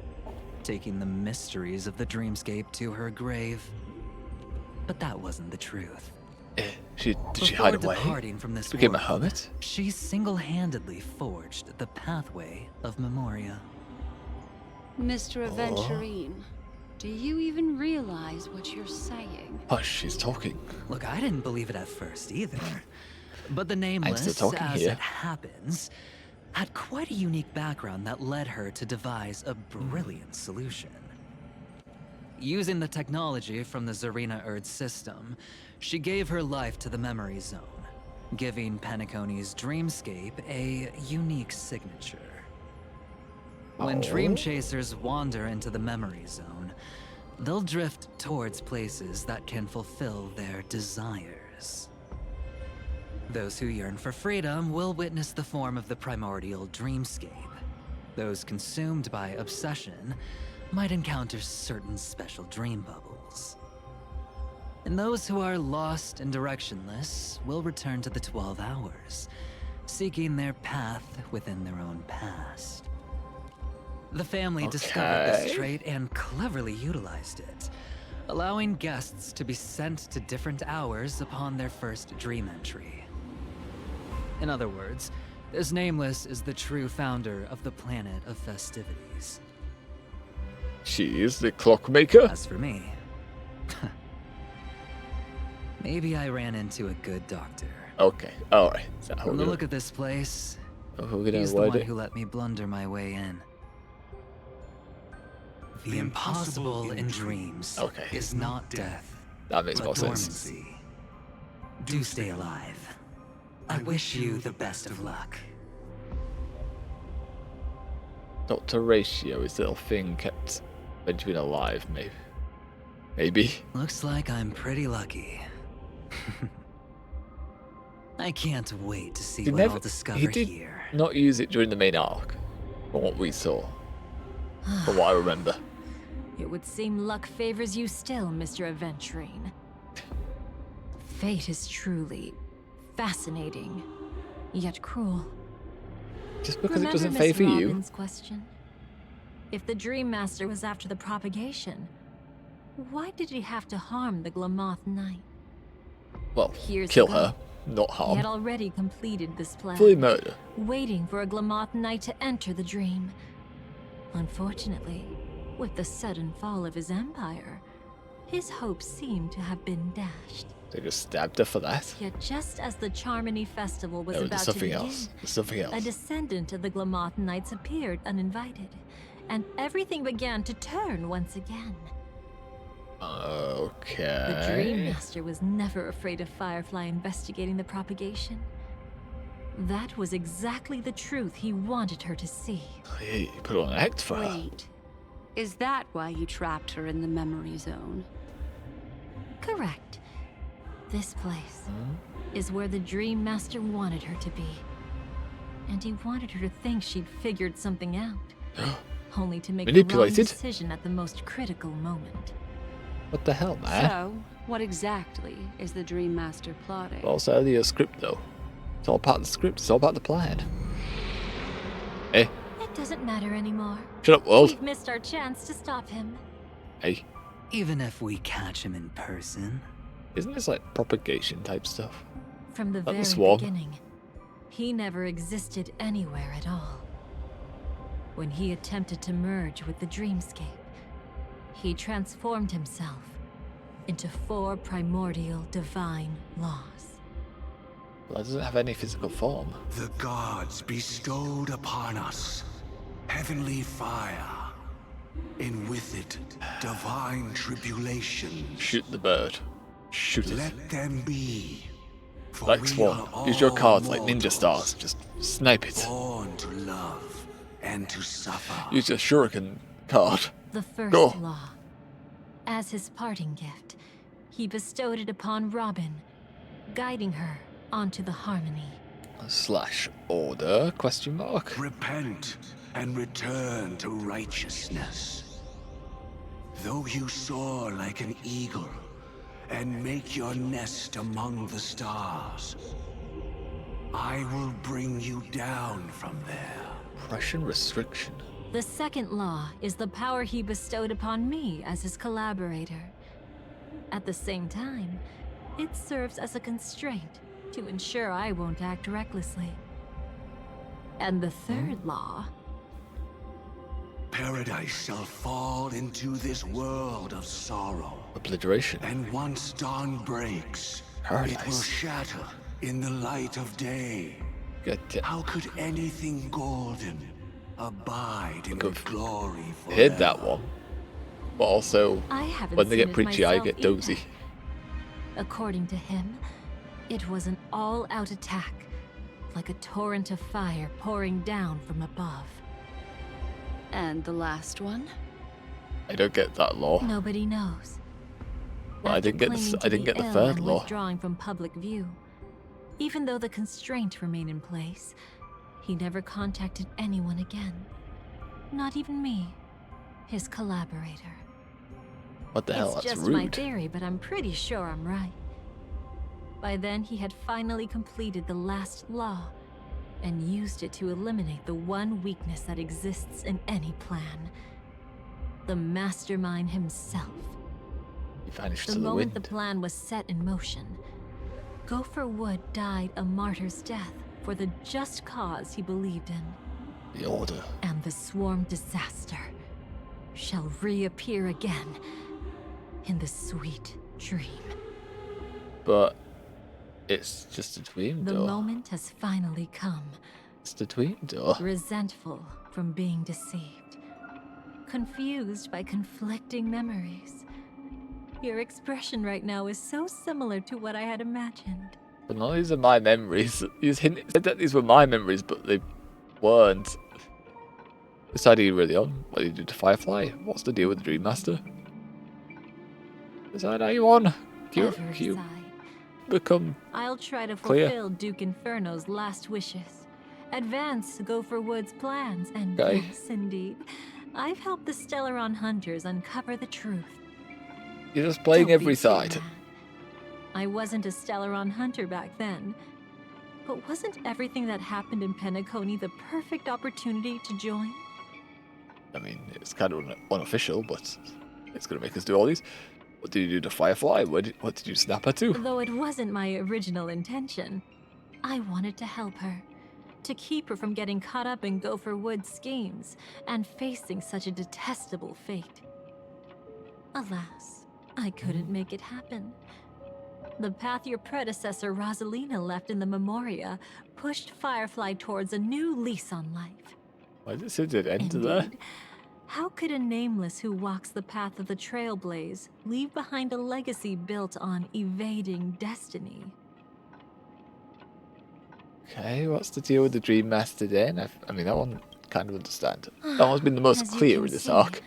taking the mysteries of the dreamscape to her grave. but that wasn't the truth. Did she Before hide away? departing from this She became a world, hermit? she single-handedly forged the pathway of Memoria. Mr. Aventurine, do you even realize what you're saying? Hush, she's talking. Look, I didn't believe it at first either. But the Nameless, still talking as here. it happens, had quite a unique background that led her to devise a brilliant solution. Using the technology from the Zarina Erd system, she gave her life to the Memory Zone, giving Penacony's dreamscape a unique signature. When dream chasers wander into the Memory Zone, they'll drift towards places that can fulfill their desires. Those who yearn for freedom will witness the form of the primordial dreamscape. Those consumed by obsession might encounter certain special dream bubbles. And those who are lost and directionless will return to the 12 hours, seeking their path within their own past. The family discovered this trait and cleverly utilized it, allowing guests to be sent to different hours upon their first dream entry. In other words, this Nameless is the true founder of the planet of festivities. She is the clockmaker? As for me, maybe I ran into a good doctor. Okay, alright. So From the look of this place, we're he's the avoid one it. who let me blunder my way in. The impossible in dreams is not death, That makes but more sense. dormancy. Do stay alive. I wish you the best of luck. Dr. Ratio is the little thing kept Benjamin alive, maybe. Maybe. Looks like I'm pretty lucky. I can't wait to see what I'll discover he did here. not use it during the main arc, from what we saw. From what I remember. It would seem luck favors you still, Mr. Aventurine. Fate is truly fascinating, yet cruel. Just because Remember it doesn't Miss favor you. Robin's question? If the Dream Master was after the propagation, why did he have to harm the Glamoth Knight? Well, Years kill ago, her, not He harm. had already completed this plan. Fully murder. Waiting for a Glamoth Knight to enter the dream. Unfortunately, with the sudden fall of his empire, his hopes seem to have been dashed. They just stabbed her for that. Yet just as the Charmony Festival was No, about there's to something begin, else. There's something else. a descendant of the Glamoth Knights appeared uninvited, and everything began to turn once again. Okay. The Dream Master was never afraid of Firefly investigating the propagation. That was exactly the truth he wanted her to see. He put on an act for her. Wait, is that why you trapped her in the memory zone? Correct. This place is where the Dream Master wanted her to be. And he wanted her to think she'd figured something out. Only to make the wrong Manipulated? decision at the most critical moment. What the hell, man? So, what exactly is the Dream Master plotting? Well, also the script, though. It's all part of the script. It's all about the plan. Eh? It doesn't matter anymore. Shut up, world. We've missed our chance to stop him. Hey. Even if we catch him in person. Isn't this like propagation type stuff? From the Like the very swarm? beginning, he never existed anywhere at all. When he attempted to merge with the dreamscape, he transformed himself into 4 primordial divine laws. Well, it doesn't have any physical form. The gods bestowed upon us heavenly fire, and with it, divine tribulation. Shoot the bird. Shoot it. Let them be. For Like we Swarm. are Use your all cards like ninja mortals, stars. Just snipe it. born to love and to suffer. Use your shuriken card. The first Go. law. As his parting gift, he bestowed it upon Robin, guiding her onto the harmony. / order? Question mark. Repent and return to righteousness. Though you soar like an eagle and make your nest among the stars, I will bring you down from there. Oppression restriction. The second law is the power he bestowed upon me as his collaborator. At the same time, it serves as a constraint to ensure I won't act recklessly. And the third law... Paradise shall fall into this world of sorrow. Obliteration. And once dawn breaks, it will shatter in the light of day. How could anything golden abide in the glory forever? Hit that one. But also, when they get preachy, I get dozy. According to him, it was an all-out attack, like a torrent of fire pouring down from above. And the last one? I don't get that law. Nobody knows. Well, I didn't get the third law. Withdrawing from public view. Even though the constraint remained in place, he never contacted anyone again. Not even me, his collaborator. What the hell? It's That's just rude. my theory, but I'm pretty sure I'm right. By then, he had finally completed the last law and used it to eliminate the one weakness that exists in any plan. The mastermind himself. He vanished the to the moment wind. the plan was set in motion, Gopher Wood died a martyr's death for the just cause he believed in. The Order. And the swarm disaster shall reappear again in the sweet dream. But it's just a dream, The though. moment has finally come. It's the dream, though. Resentful from being deceived. Confused by conflicting memories. Your expression right now is so similar to what I had imagined. But none of these are my memories. You said that these were my memories, but they weren't. Decided you really on. What did you do to Firefly? What's the deal with the Dream Master? Decide how you on. Q become I'll try to clear. fulfill Duke Inferno's last wishes. Advance Gopher Wood's plans, and Okay. yes, indeed, I've helped the Stellaron hunters uncover the truth. You're just playing Don't be every too side. mad. I wasn't a Stellaron hunter back then. But wasn't everything that happened in Penacony the perfect opportunity to join? I mean, it's kind of unofficial, but it's going to make us do all these. What did you do to Firefly? What did you snap her to? Though it wasn't my original intention, I wanted to help her. To keep her from getting caught up in Gopher Wood's schemes and facing such a detestable fate. Alas, I couldn't make it happen. The path your predecessor Rosalina left in the Memoria pushed Firefly towards a new lease on life. Why did it say it end there? Indeed. How could a nameless who walks the path of the Trailblaze leave behind a legacy built on evading destiny? Okay, what's the deal with the Dream Master then? I mean, that one kind of understand. That one's been the most As you clear can in this see, arc.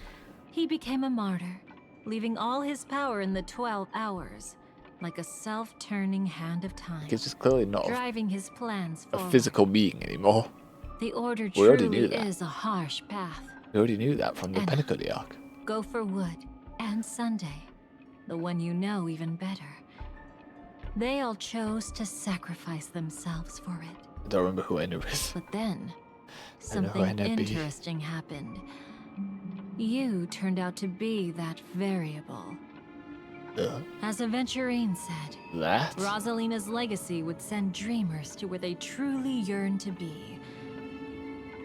He became a martyr, leaving all his power in the 12 hours, like a self-turning hand of time. He's just clearly not driving his plans a forward. physical being anymore. The Order We already knew truly that. is a harsh path. We already knew that from the And Penacony arc. Gopher Wood and Sunday, the one you know even better. They all chose to sacrifice themselves for it. I don't remember who Enna is. But then, I know who something Enna be. interesting happened. You turned out to be that variable. As Aventurine said, That? Rosalina's legacy would send dreamers to where they truly yearn to be.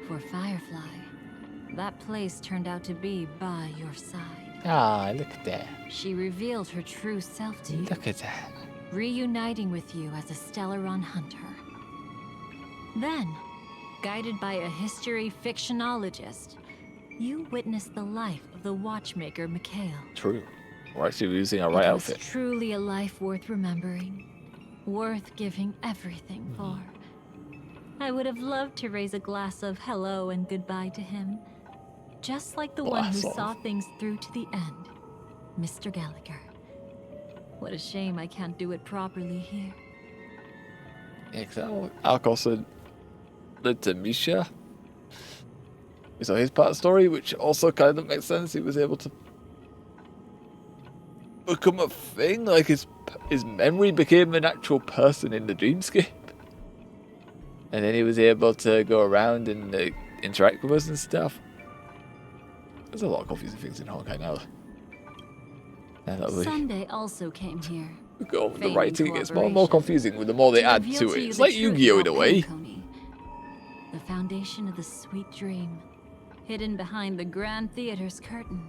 For Firefly, that place turned out to be by your side. Ah, look at that. She revealed her true self to you, Look at that. reuniting with you as a Stellaron hunter. Then, guided by a history fictionologist, you witnessed the life of the watchmaker Mikhail. True. We're actually using our right It was outfit. truly a life worth remembering, worth giving everything for. I would have loved to raise a glass of hello and goodbye to him, just like the one who Glass of. saw things through to the end, Mr. Gallagher. What a shame I can't do it properly here. Yeah, because arc also led to Misha. We saw his part of the story, which also kind of makes sense. He was able to become a thing, like his memory became an actual person in the dreamscape. And then he was able to go around and interact with us and stuff. There's a lot of confusing things in Honkai now. Sunday also came here. Go over the Feigning writing, it gets more and more confusing with the more they add reveal to to it. you It's the like truth Yu-Gi-Oh! In about a way. Penacony, the foundation of the sweet dream, hidden behind the Grand Theater's curtain,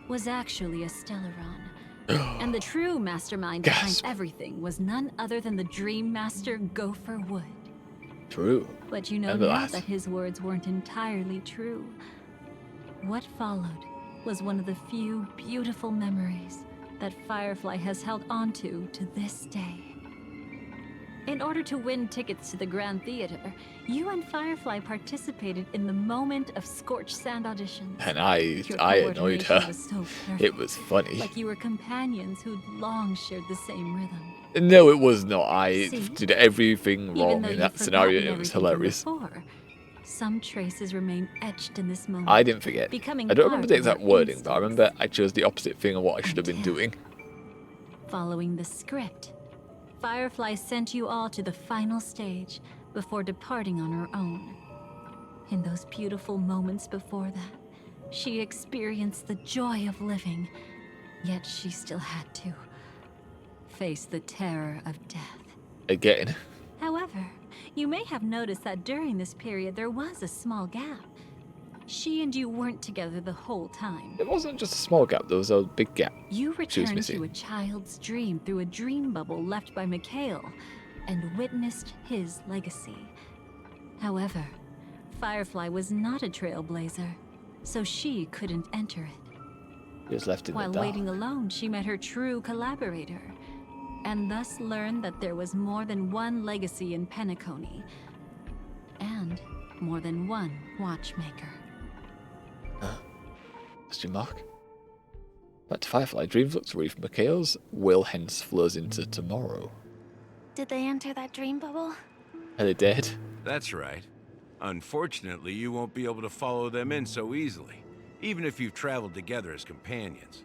was actually a Stellaron. And the true mastermind behind everything was none other than the Dream Master Gopher Wood. True. But you know Remember now that. that his words weren't entirely true. What followed was one of the few beautiful memories that Firefly has held onto to this day. In order to win tickets to the Grand Theater, you and Firefly participated in the Moment of Scorched Sand auditions. And I annoyed coordination her. was so perfect, It was funny. like you were companions who'd long shared the same rhythm. No, it was not. I See? did everything Even wrong though in you've that scenario. forgotten It was everything from hilarious. before, some traces remain etched in this moment. I didn't forget. Becoming I don't remember the part of exact your wording, but I remember I chose the opposite thing of what I should have been doing. Following the script, Firefly sent you all to the final stage before departing on her own. In those beautiful moments before that, she experienced the joy of living, yet she still had to face the terror of death. Again. However, you may have noticed that during this period there was a small gap. She and you weren't together the whole time. It wasn't just a small gap, there was a big gap. You She was returned missing. to a child's dream through a dream bubble left by Mikhail and witnessed his legacy. However, Firefly was not a trailblazer, so she couldn't enter it. He was left in While the dark. waiting alone, she met her true collaborator, and thus learned that there was more than one legacy in Penacony, and more than one watchmaker. Question mark. Back to Firefly. Dreams looks reef. Mikhail's will hence flows into tomorrow. Did they enter that dream bubble? Are they dead? That's right. Unfortunately, you won't be able to follow them in so easily, even if you've traveled together as companions.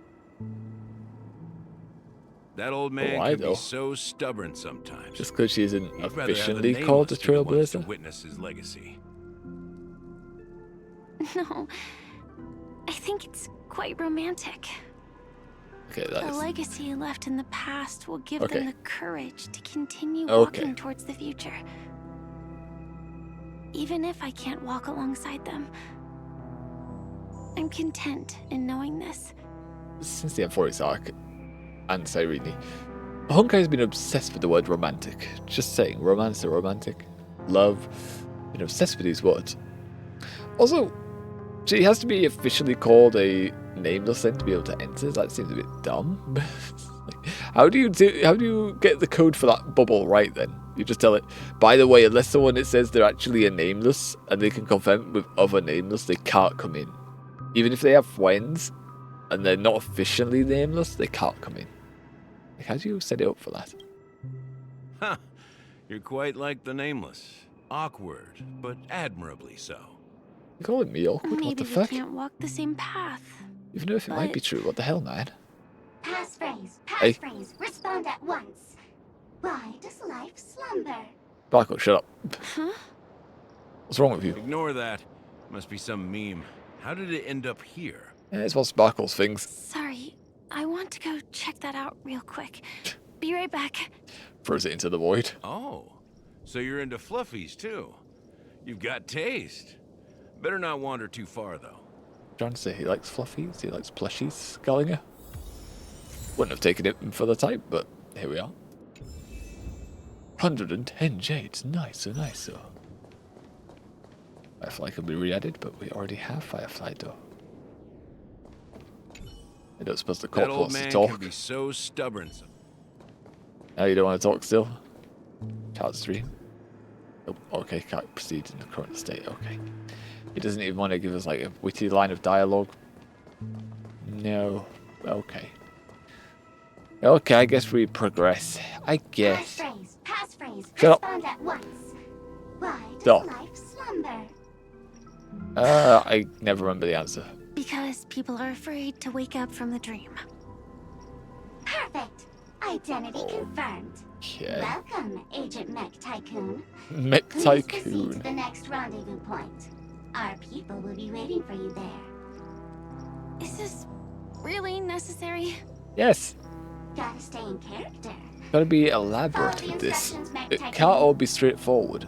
That old man why, can though? be so stubborn sometimes. Just because she isn't He'd rather have the officially called a Nameless be the ones to trailblazer? witness his legacy. No. I think it's quite romantic. Okay, The that's... legacy left in the past will give Okay. them the courage to continue Okay. walking towards the future. Even if I can't walk alongside them, I'm content in knowing this. Since the M40's arc, and Cyrene, Honkai has been obsessed with the word romantic. Just saying, romance or romantic, love, been obsessed with these words. Also, she has to be officially called a nameless then to be able to enter. That seems a bit dumb. Like, how do you get the code for that bubble right then? You just tell it, by the way, unless someone it says they're actually a nameless and they can confirm with other nameless, they can't come in. Even if they have friends and they're not officially nameless, they can't come in. Like, how do you set it up for that? Huh. You're quite like the Nameless. Awkward, but admirably so. You calling me awkward? What Maybe the we fuck? can't walk the same path. Even though if it might be true, what the hell, man? Passphrase, Hey. passphrase, respond at once. Why does life slumber? Sparkle, shut up. Huh? What's wrong with you? Ignore that. Must be some meme. How did it end up here? Yeah, it's one of Sparkle's things. Sorry, I want to go check that out real quick. Be right back. Throws it into the void. Oh, so you're into fluffies too. You've got taste. Better not wander too far though. Trying to say he likes fluffies, he likes plushies, Gallinger. Wouldn't have taken it for the type, but here we are. 110 jades, nicer, nicer. Firefly can be re-added, but we already have Firefly though. I don't suppose the That corpse old wants man to can talk. be so stubborn. Now you don't want to talk still? Can't stream. Oh, okay, can't proceed in the current state, okay. He doesn't even want to give us like a witty line of dialogue. No. Okay. Okay, I guess we progress. I guess. Passphrase, passphrase, Shut up. respond at once. Why does Stop. life slumber? I never remember the answer. Because people are afraid to wake up from the dream. Perfect. Identity confirmed. Okay. Welcome, Agent Mech Tycoon. Mech Please proceed to Tycoon. the next rendezvous point. Our people will be waiting for you there. Is this really necessary? Yes. Gotta stay in character. Gotta be elaborate with this. It can't all be straightforward.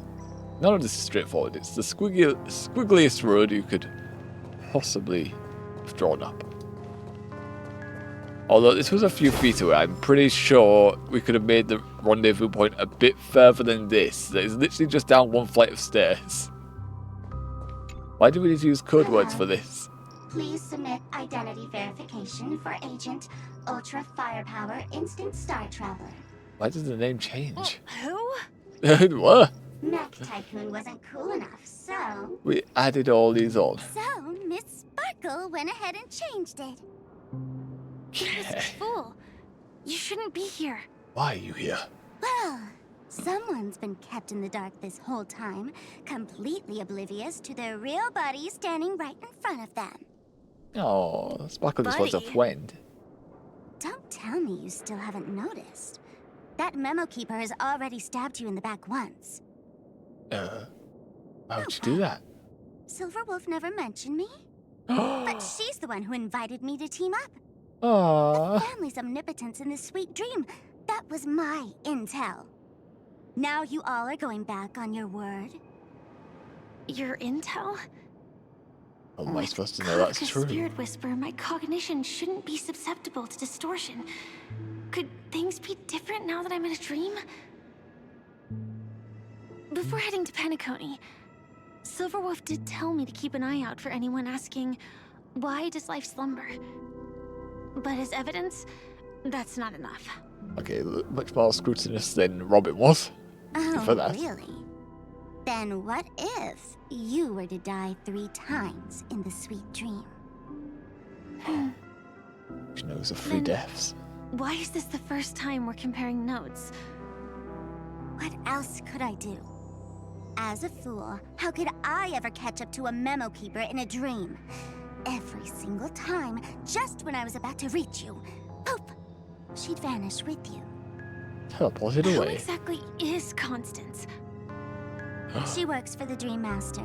None of this is straightforward. It's the squiggliest road you could possibly have drawn up. Although this was a few feet away, I'm pretty sure we could have made the rendezvous point a bit further than this. It's literally just down one flight of stairs. Why do we need to use code words for this? Please submit identity verification for Agent Ultra Firepower Instant Star Traveler. Why does the name change? Who? What? Mech Tycoon wasn't cool enough, so... We added all these on. So, Miss Sparkle went ahead and changed it. You fool. You shouldn't be here. Why are you here? Well, someone's been kept in the dark this whole time, completely oblivious to their real body standing right in front of them. Oh, Sparkle just wants a friend. Don't tell me you still haven't noticed. That memo keeper has already stabbed you in the back once. How'd you do that? Silverwolf never mentioned me. But she's the one who invited me to team up. Aww. The family's omnipotence in this sweet dream. That was my intel. Now you all are going back on your word. Your intel? How am I supposed to know that's As true? Spirit Whisper, my cognition shouldn't be susceptible to distortion. Could things be different now that I'm in a dream? Before heading to Penacony, Silverwolf did tell me to keep an eye out for anyone asking, why does life slumber? But as evidence, that's not enough. Okay, much more scrutinous than Robin was. For that. Really? Then what if you were to die 3 times in the sweet dream? She knows of 3 deaths. Why is this the first time we're comparing notes? What else could I do? As a fool, how could I ever catch up to a memo keeper in a dream? Every single time, just when I was about to reach you, poof, she'd vanish with you. Teleported Who away. exactly is Constance? She works for the Dream Master,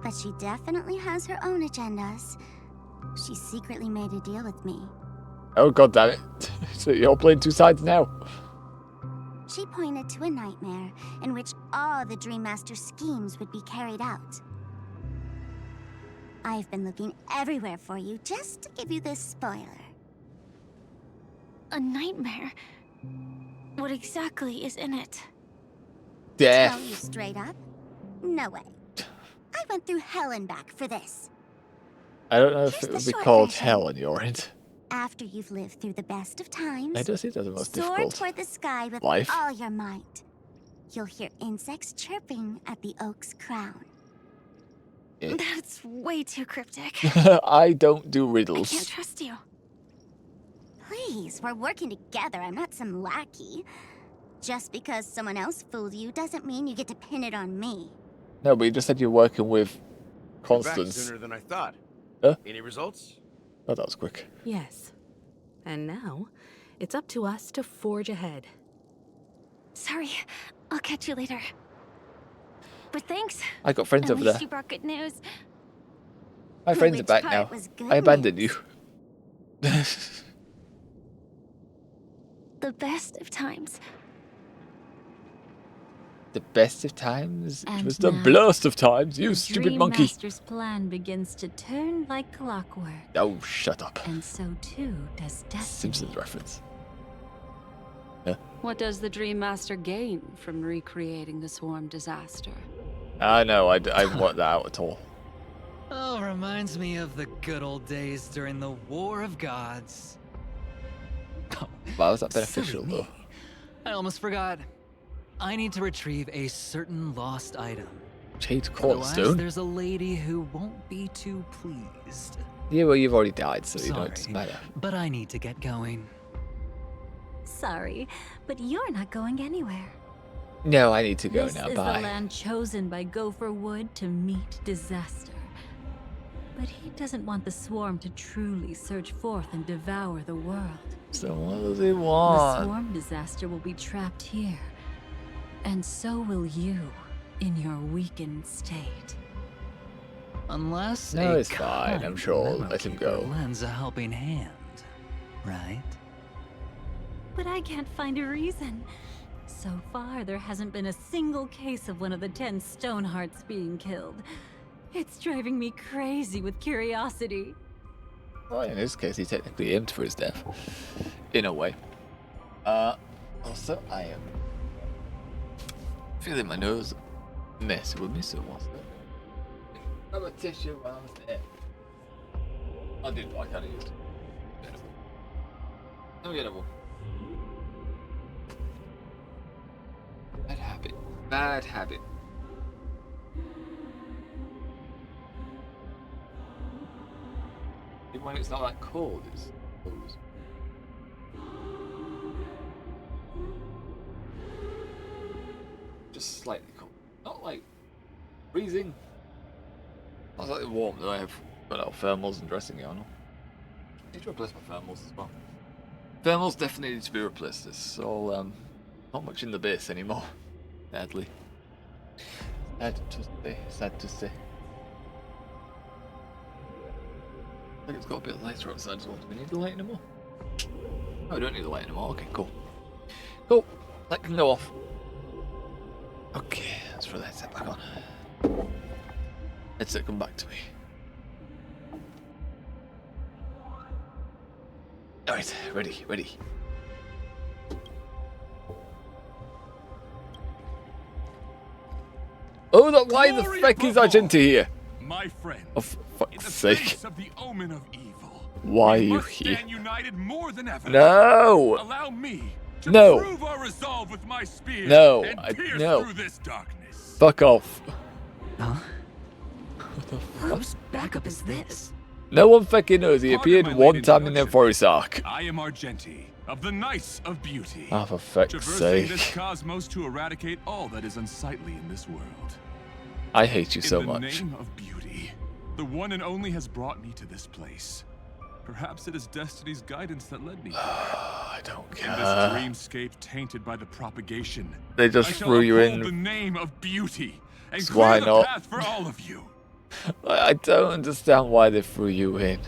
but she definitely has her own agendas. She secretly made a deal with me. Oh god damn it. So you're playing 2 sides now. She pointed to a nightmare in which all the Dream Master's schemes would be carried out. I've been looking everywhere for you just to give you this spoiler. A nightmare? What exactly is in it? Death. Tell you straight up? No way. I went through hell and back for this. I don't know if it Here's would the be short called version. hell on your end. After you've lived through the best of times, I don't see it as the most soar difficult. toward the sky with life. all your might. You'll hear insects chirping at the oak's crown. That's way too cryptic. I don't do I riddles. can't trust you. Please, we're working together. I'm not some lackey. Just because someone else fooled you doesn't mean you get to pin it on me. No, but you just said you're working with Back Constance. sooner than I thought. Huh? Any results? Oh, that was quick. Yes. And now, it's up to us to forge ahead. Sorry, I'll catch you later. But thanks. I got friends At over least there. you brought good news. My friends are Which back part now. was good I abandoned you. The best of times. The best of times? It And was the now, blurst of times, you the stupid Dream monkey. Master's plan begins to turn like clockwork. Oh, shut up. And so too does destiny. Simpsons reference. What does the Dream Master gain from recreating the swarm disaster? No, I don't want that out at all. Oh, reminds me of the good old days during the War of Gods. Why was that beneficial, Silly me. though? I almost forgot. I need to retrieve a certain lost item. Jade Otherwise, Cornerstone? there's a lady who won't be too pleased. Yeah, well, you've already died, so you know Sorry, it doesn't matter. but I need to get going. Sorry, but you're not going anywhere. No, I need to go This now. is Bye. the land chosen by Gopher Wood to meet disaster. But he doesn't want the swarm to truly surge forth and devour the world. So what does he The want? swarm disaster will be trapped here. And so will you, in your weakened state. Unless No, a it's fine. I'm kind sure I'll memo let him keeper go. lends a helping hand, right? but I can't find a reason. So far, there hasn't been a single case of one of the 10 Stonehearts being killed. It's driving me crazy with curiosity. Well, in this case, he technically aimed for his death. In a way. Also, I am feeling my nose messing with me, so what's that? Grab a tissue while I was there. I can't use it. Let me get a one. Bad habit. Bad habit. Even when it's not that cold, it's closed. Just slightly cold. Not like freezing. Not slightly warm though. I have got out thermals and dressing gown on. Need to replace my thermals as well. Thermals definitely need to be replaced. It's all not much in the base anymore. Sadly. Sad to say. Sad to say. I think it's got a bit lighter outside as well. Do we need the light anymore? Oh, we don't need the light anymore. Okay, cool. Cool. That can go off. Okay, let's throw that headset back on. Headset, come back to me. Alright, ready. Oh, why the feck is Argenti here? My friend, oh, for fuck's sake. Of the omen of evil, why are you here? Stand united more than ever. No! Allow me to no! Prove our resolve with my spear no! And pierce no! Through this darkness. Fuck off. Huh? Whose backup is this? No one fucking knows. He appeared one time in the voice arc. I am Argenti, of the Knights of Beauty. Oh, for fuck's Traversing sake. this cosmos to eradicate all that is unsightly in this world. I hate you so in the much. Name of beauty, the one and only has brought me to this place. Perhaps it is destiny's guidance that led me here. I don't care. In this dreamscape tainted by the propagation, they just threw you in. The name of beauty and why clear the not? path for all of you. I don't understand why they threw you in.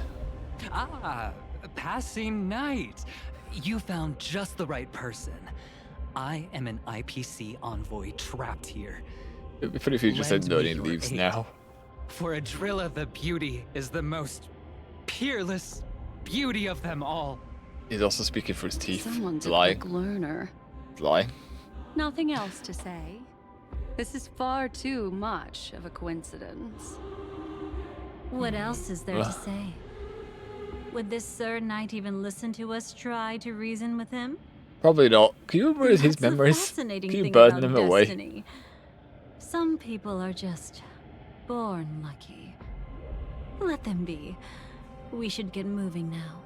Ah, passing night. You found just the right person. I am an IPC envoy trapped here. It'd be funny if you just said no, he leaves now. For Adrilla the beauty is the most peerless beauty of them all. He's also speaking for his teeth. Someone's lying. a quick learner. Lying. Nothing else to say. This is far too much of a coincidence. What else is there to say? Would this Sir Knight even listen to us try to reason with him? Probably not. Can you remember his memories? Can you burn them away? Destiny. Some people are just born lucky. Let them be. We should get moving now.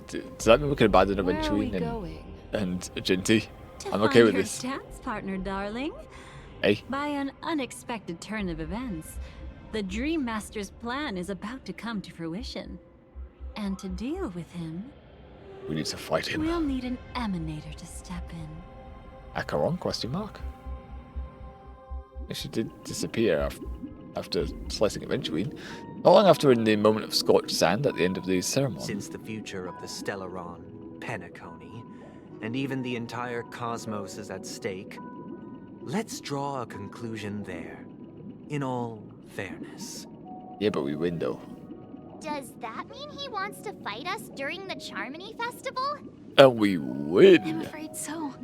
Does that mean we can abandon Where are we Aventurine going? and Argenti? To I'm okay find with your this. dance partner, darling. Hey. By an unexpected turn of events, the Dream Master's plan is about to come to fruition. And to deal with him, We need to fight him. we'll need an emanator to step in. Acheron? Question mark. She did disappear after slicing Aventurine. Not long after, in the moment of scorched sand at the end of the ceremony. Since the future of the Stellaron, Penacony, and even the entire cosmos is at stake, let's draw a conclusion there, in all fairness. Yeah, but we win though. Does that mean he wants to fight us during the Charmony Festival? And we win. I'm afraid so.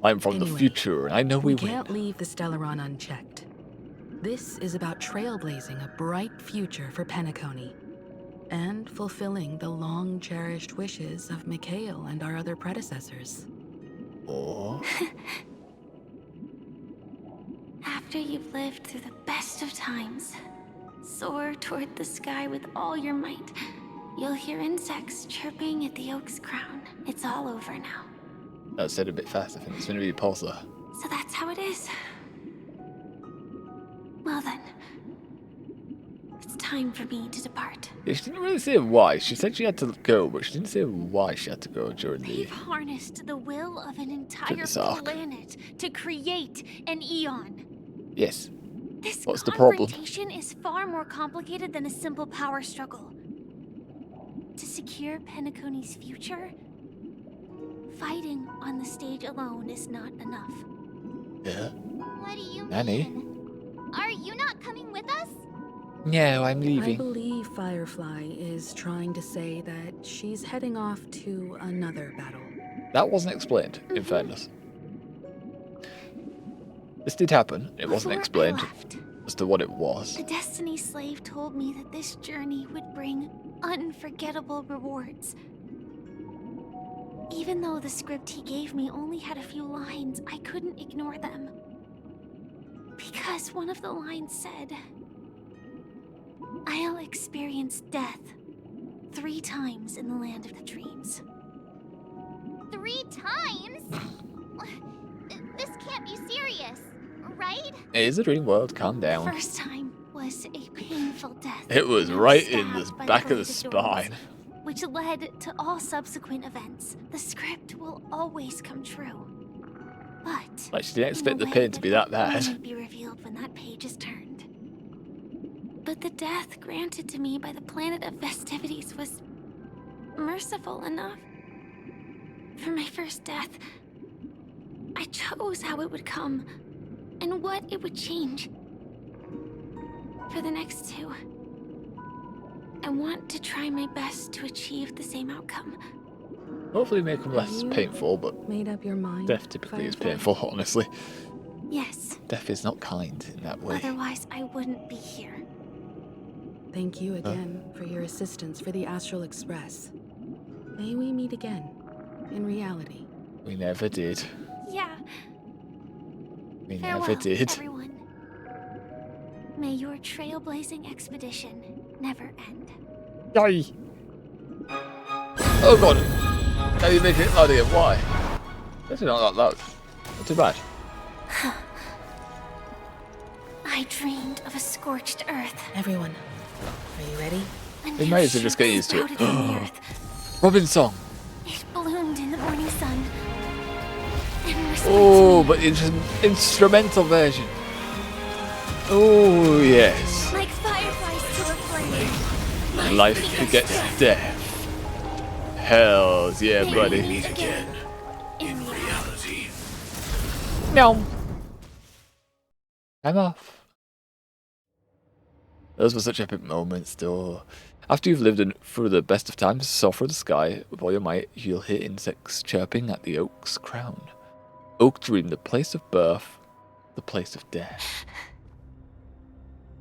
I'm from the future, and I know we win. can't leave the Stellaron unchecked. This is about trailblazing a bright future for Penacony, and fulfilling the long-cherished wishes of Mikhail and our other predecessors. Oh. After you've lived through the best of times, soar toward the sky with all your might. You'll hear insects chirping at the oak's crown. It's all over now. That said a bit fast. I think it's going to be a pulsar. So that's how it is. Well then, it's time for me to depart. Yeah, she didn't really say why. She said she had to go, but she didn't say why she had to go during the... We've harnessed the will of an entire this arc. planet to create an eon. Yes. This What's the problem? confrontation is far more complicated than a simple power struggle. to secure Penacony's future, fighting on the stage alone is not enough. Yeah. What do you Nanny? mean? Are you not coming with us? No, I'm I leaving. believe Firefly is trying to say that she's heading off to another battle. That wasn't explained, in fairness. This did happen. It wasn't explained as to what it was. The Destiny Slave told me that this journey would bring unforgettable rewards. Even though the script he gave me only had a few lines, I couldn't ignore them. Because one of the lines said, "I'll experience death 3 times in the land of the dreams." 3 times? This can't be serious, right? It is a dream world, calm down. The first time was a painful death. It was when I right in the stabbed by back of the blade spine. doors, which led to all subsequent events. The script will always come true. But Like, she didn't expect in the a pain way to be that bad. only be revealed when that page is turned. But the death granted to me by the planet of festivities was merciful enough. For my first death, I chose how it would come and what it would change. For the next 2, I want to try my best to achieve the same outcome. Hopefully make them less painful, but Made up your mind? death typically is Firefly? painful, honestly. Yes. Death is not kind in that way. Otherwise, I wouldn't be here. Thank you again for your assistance for the Astral Express. May we meet again, in reality. We never did. Yeah. We Farewell, never did. everyone. May your trailblazing expedition never end. Yay! Oh god! Now you make it loud again, why? That's not that loud. Not too bad. I dreamed of a scorched earth. Everyone, are you ready? We might as well just get used to sprouted from the it. earth. Robin's song. It bloomed in the morning sun. And whispered Oh, to but it's an instrumental version. Oh, yes. me like fireflies to a flame. Life begets death. Hells yeah, buddy. Meet again. In reality. No. I'm off. Those were such epic moments, though. After you've lived through the best of times, soar through the sky with all your might, you'll hear insects chirping at the oak's crown. Oak Dream, the place of birth, the place of death.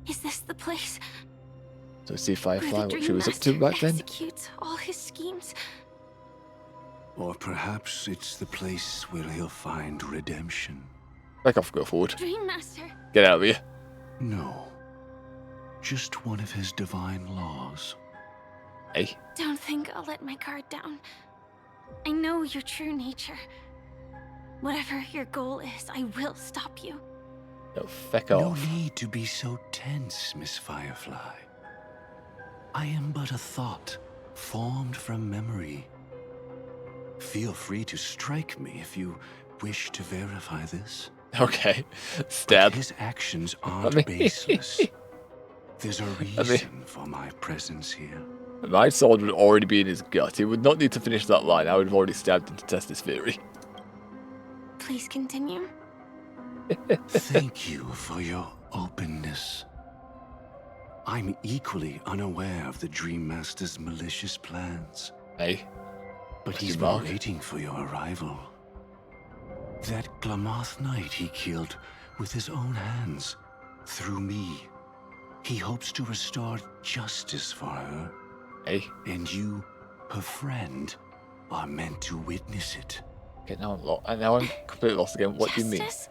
Is this the place So see where Firefly, the what she Dream was up to Master back then? executes all his schemes? Or perhaps it's the place where he'll find redemption. Back off, go forward. Dream Master. Get out of here. No. Just one of his divine laws. Hey. Don't think I'll let my guard down. I know your true nature. Whatever your goal is, I will stop you. No, feck No off. need to be so tense, Miss Firefly. I am but a thought, formed from memory. Feel free to strike me if you wish to verify this. Okay. Stab. But his actions Let aren't me- baseless. There's a Let me- reason for my presence here. My sword would already be in his gut. He would not need to finish that line. I would have already stabbed him to test his theory. Please continue. Thank you for your openness. I'm equally unaware of the Dream Master's malicious plans. Hey. But Question he's mark. been waiting for your arrival. That Glamoth Knight he killed with his own hands, through me. He hopes to restore justice for her. Hey. And you, her friend, are meant to witness it. Okay, now I'm lost. And now I'm completely lost again. What do you mean? Justice?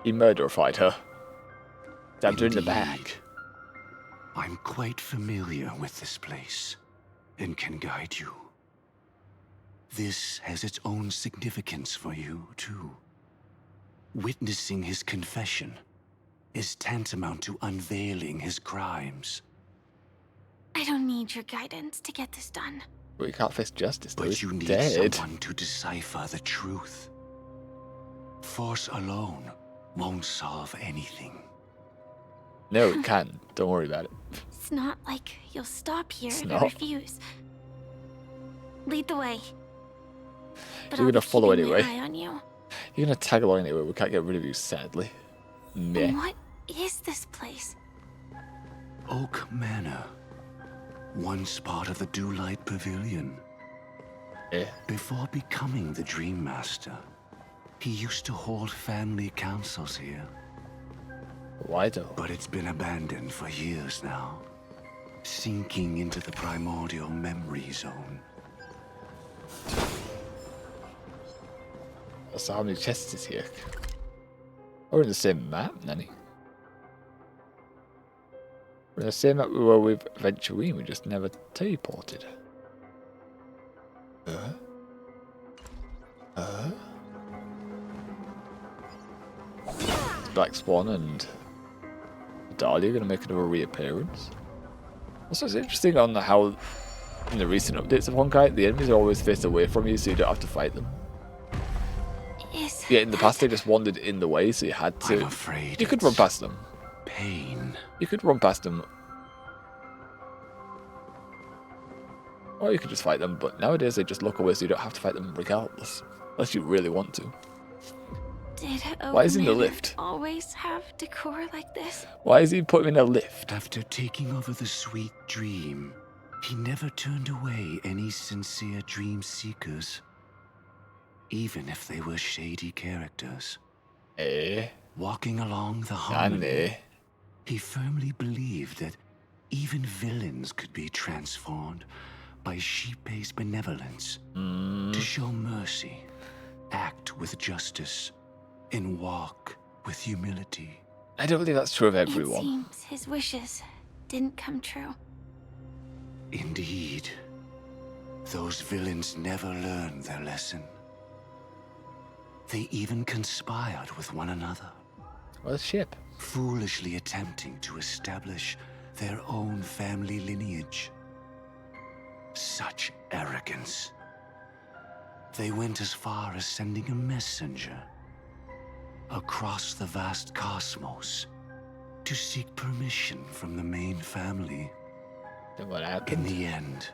He murderified her. Stabbed her in the Indeed. back. I'm quite familiar with this place, and can guide you. This has its own significance for you, too. Witnessing his confession is tantamount to unveiling his crimes. I don't need your guidance to get this done. But he can't face justice, though. But He's you need dead. someone to decipher the truth. Force alone won't solve anything. No, it can. Don't worry about it. It's not like you'll stop here It's if not. I refuse. Lead the way. But You're I'll gonna be follow keeping my anyway. eye on you. You're gonna tag along anyway. We can't get rid of you, sadly. Meh. And what is this place? Oak Manor. Once part of the Dewlight Pavilion. Yeah. Before becoming the Dream Master, he used to hold family councils here. Why though? But it's been abandoned for years now, sinking into the primordial memory zone. So how many chests is here? We're in the same map, Nanny. We're in the same map we were with Venturine, we just never teleported. Is Black Swan and Dahlia gonna make another reappearance? Also, it's interesting on how in the recent updates of Honkai, the enemies are always faced away from you, so you don't have to fight them. Yeah, in the past they just wandered in the way, so you had to. I'm afraid you could run past them. Pain. You could run past them. Or you could just fight them, but nowadays they just look away, so you don't have to fight them regardless. Unless you really want to. Did Why is he in the Manor lift? always have decor like this? Why is he putting him in a lift? After taking over the sweet dream, he never turned away any sincere dream seekers. Even if they were shady characters. Walking along the harmony, he firmly believed that even villains could be transformed by Shippei's benevolence to show mercy, act with justice, and walk with humility. I don't believe that's true of It everyone. seems his wishes didn't come true. Indeed, those villains never learned their lesson. They even conspired with one another. What a ship. Foolishly attempting to establish their own family lineage. Such arrogance. They went as far as sending a messenger across the vast cosmos to seek permission from the main family. Then what happened? In the end,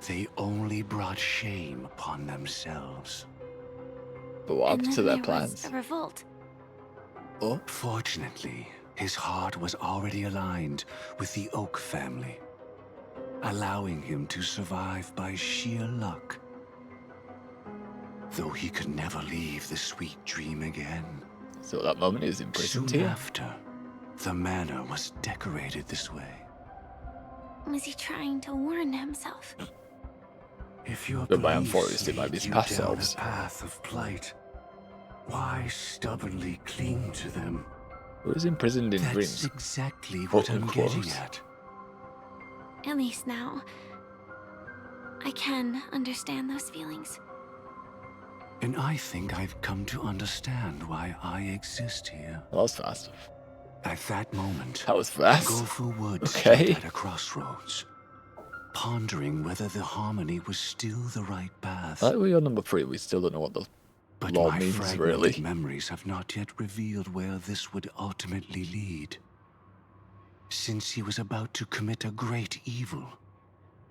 they only brought shame upon themselves. But what happened to their There plans? was a revolt. Oh. Fortunately, his heart was already aligned with the Oak family, allowing him to survive by sheer luck. Though he could never leave the sweet dream again. So at that moment he was imprisoned Soon here? after, the manor was decorated this way. Was he trying to warn himself? If your But by beliefs unfortunately, it might lead be his you past down selves. a path of plight, why stubbornly cling to them? He was imprisoned in That's dreams. exactly Quote what I'm unquote. getting at. At least now, I can understand those feelings. And I think I've come to understand why I exist here. That was fast. At that moment, That was fast. Gopher Woods Okay. stood at a crossroads, pondering whether the harmony was still the right path. Like we're on number 3, we still don't know what the But law my means, fragmented really. memories have not yet revealed where this would ultimately lead. Since he was about to commit a great evil,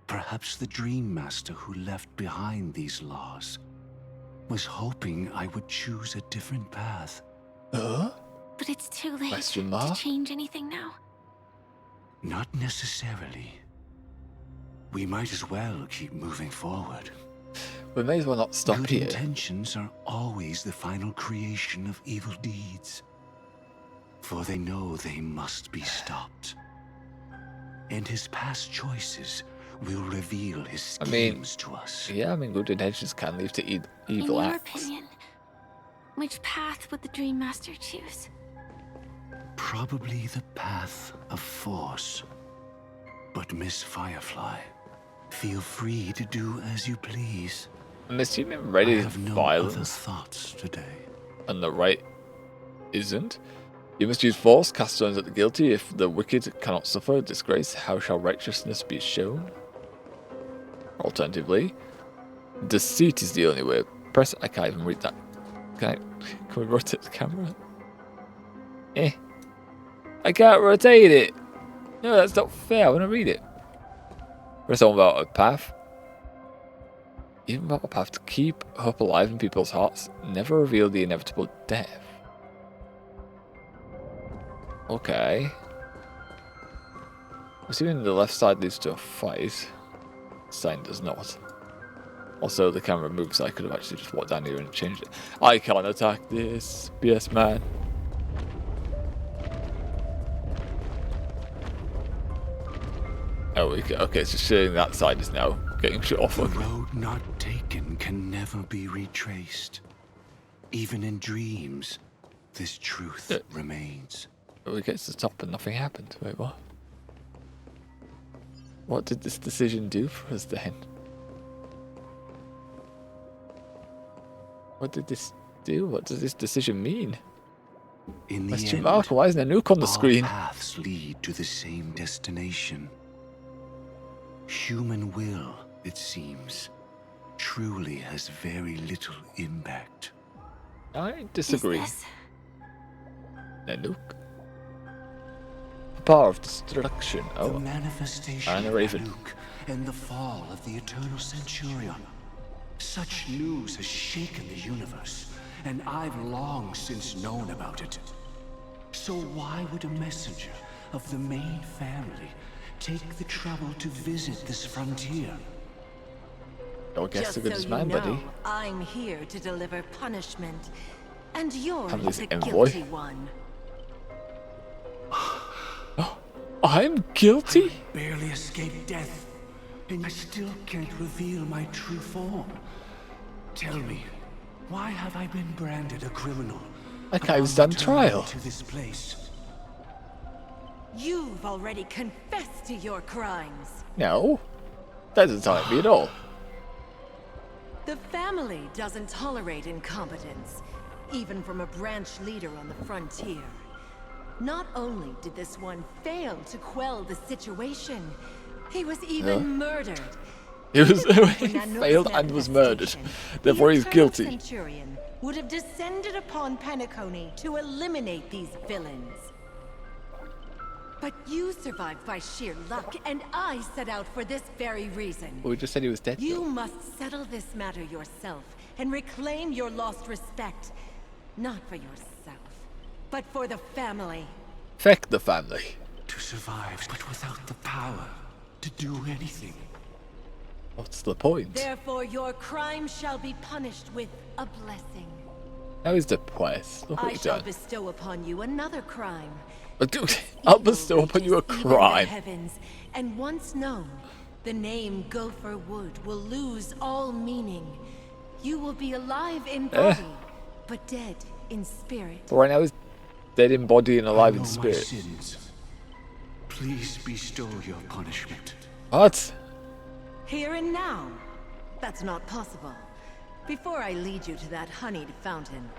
perhaps the Dream Master who left behind these laws was hoping I would choose a different path. But it's too late Question to mark? change anything now. Not necessarily. We might as well keep moving forward. We may as well not stop Good here. intentions are always the final creation of evil deeds. For they know they must be stopped. And his past choices will reveal his schemes to us. Yeah, I mean, good intentions can lead to evil In your acts. opinion, which path would the Dream Master choose? Probably the path of force. But Miss Firefly, feel free to do as you please. I'm assuming red I is have no violence, other thoughts today. and the right isn't. You must use force, cast stones at the guilty. If the wicked cannot suffer disgrace, how shall righteousness be shown? Alternatively, deceit is the only way. Press. I can't even read that. Can we rotate the camera? I can't rotate it. No, that's not fair. I want to read it. There's something about a path. Even about a path to keep hope alive in people's hearts. Never reveal the inevitable death. Okay. Assuming the left side leads to a fight. The sign does not. Also, the camera moves, so I could have actually just walked down here and changed it. I can't attack this. BS man. Oh, okay, it's just showing that side is now getting shut off. The road not taken can never be retraced. Even in dreams, this truth remains. We get to the top and nothing happened. Wait, what? What did this decision do for us then? What did this do? What does this decision mean? In the Question end, mark? Why isn't there a nuke on the screen? all paths lead to the same destination. Human will, it seems, truly has very little impact. I disagree. A nuke. The power of destruction. Oh, The manifestation and a of raven. Luke and the fall of the Eternal Centurion. Such news has shaken the universe, and I've long since known about it. So why would a messenger of the main family take the trouble to visit this frontier? I guess Just a good so as you mine, know, buddy. I'm here to deliver punishment, and you're Have this the envoy. guilty one. I'm guilty? Barely escaped death, and I still can't reveal my true form. Tell me, why have I been branded a criminal? I can't even stand trial. To this place. You've already confessed to your crimes. No. That doesn't sound like me at all. The family doesn't tolerate incompetence, even from a branch leader on the frontier. Not only did this one fail to quell the situation, he was even murdered. He was he failed and was murdered. Therefore he's guilty. The Centurion would have descended upon Penacony to eliminate these villains. But you survived by sheer luck, and I set out for this very reason. Well, we just said he was dead. You must settle this matter yourself and reclaim your lost respect. Not for yourself, but for the family. Feck the family. To survive, but without the power to do anything. What's the point? Therefore, your crime shall be punished with a blessing. How is the quest? Look what I you've shall done. bestow upon you another crime. But dude, I'll bestow upon you a Even the crime. heavens, and once known, the name Gopher Wood will lose all meaning. You will be alive in body, but dead in spirit. But right now he's dead in body and alive in My spirit. sins. Please bestow your punishment. What? Here and now? That's not possible. Before I lead you to that honeyed fountain,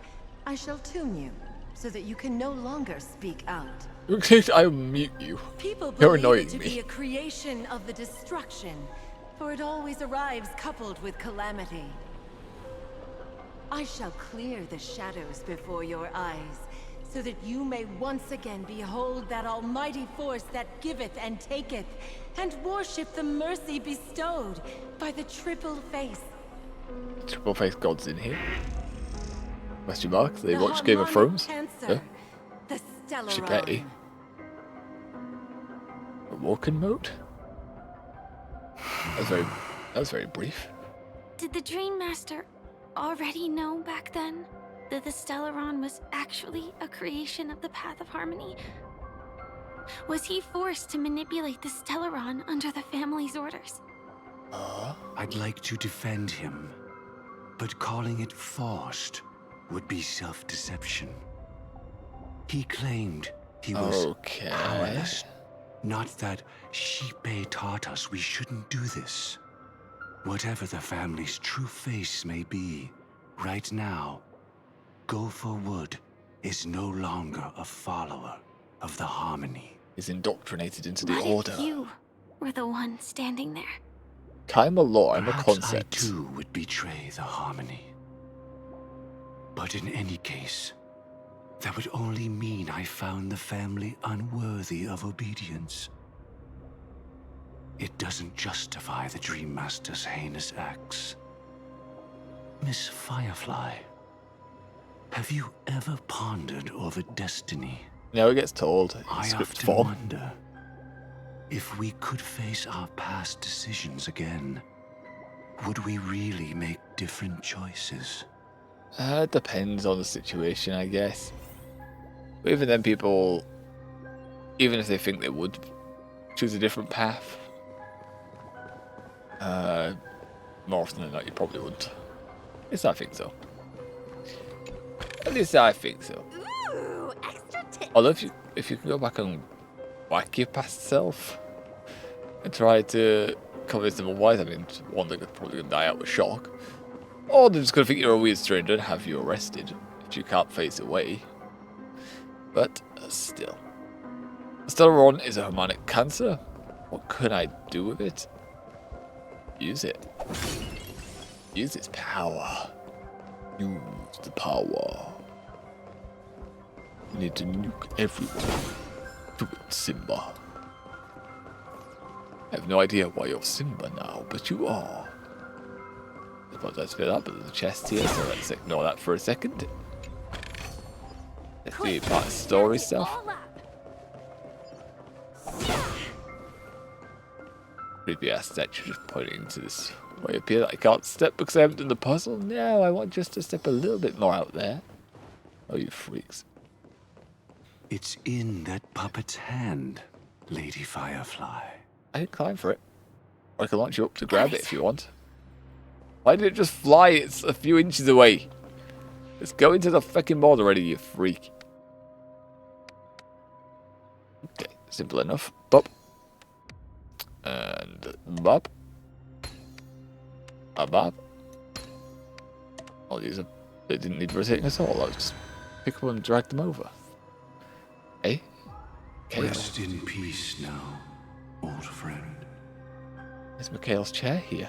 I shall tune you, so that you can no longer speak out. I'll mute you. People You're believe annoying it to me. be a creation of the destruction, for it always arrives coupled with calamity. I shall clear the shadows before your eyes, so that you may once again behold that almighty force that giveth and taketh, and worship the mercy bestowed by the triple face. Triple face gods in here. Question mark? They The watch Game of harmonic Thrones? cancer, the She Stellaron. petty. A walking mode? That was very brief. Did the Dream Master already know back then that the Stellaron was actually a creation of the Path of Harmony? Was he forced to manipulate the Stellaron under the family's orders? I'd like to defend him, but calling it forced would be self-deception. He claimed he was powerless. Not that Shipe taught us we shouldn't do this. Whatever the family's true face may be, right now, Gopher Wood is no longer a follower of the Harmony. He's indoctrinated into the What order. if you were the one standing there? I'm a law, I'm a Perhaps concept. I too would betray the Harmony. But in any case, That would only mean I found the family unworthy of obedience. It doesn't justify the Dream Master's heinous acts. Miss Firefly, have you ever pondered over destiny? No, it gets told in I script often form. wonder if we could face our past decisions again, would we really make different choices? It depends on the situation, I guess. But even then, people, even if they think they would choose a different path, more often than not, you probably wouldn't. At least I think so. At least I think so. Ooh, extra tip. Although if you can go back and whack your past self and try to convince them otherwise, I mean, one, they're probably going to die out with shock. Or they're just going to think you're a weird stranger and have you arrested if you can't face away. But still. Stellaron is a harmonic cancer. What could I do with it? Use it. Use its power. Use the power. You need to nuke everyone. Do it, Simba. I have no idea why you're Simba now, but you are. I apologize for that, but there's a chest here, so let's ignore that for a second. Let's do part of story stuff. Creepy ass statue just pointing to this way up here that I can't step because I haven't done the puzzle. No, I want just to step a little bit more out there. Oh, you freaks. It's in that puppet's hand, Lady Firefly. I can climb for it. Or I can launch you up to grab it if you want. Why did it just fly? It's a few inches away. Let's go into the fucking board already, you freak. Okay, simple enough. Bop. And bop. A bop. Oh, these are... They didn't need rotating at all. I'll just pick up and drag them over. Hey? Rest in peace now, old friend. There's Mikhail's chair here.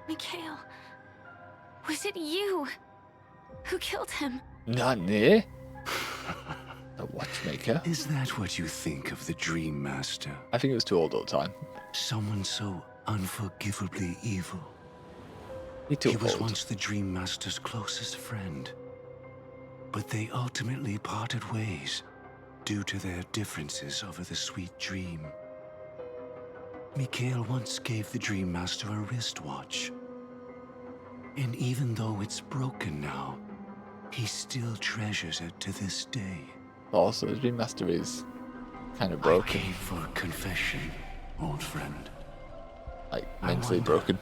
Mikhail, was it you who killed him? Not near. The watchmaker. Is that what you think of the Dream Master? I think it was too old all the time. Someone so unforgivably evil. He was once the Dream Master's closest friend. But they ultimately parted ways due to their differences over the sweet dream. Mikhail once gave the Dream Master a wristwatch. And even though it's broken now, he still treasures it to this day. Also, the Dream Master is kind of broken. I came for confession, old friend. Like, mentally broken.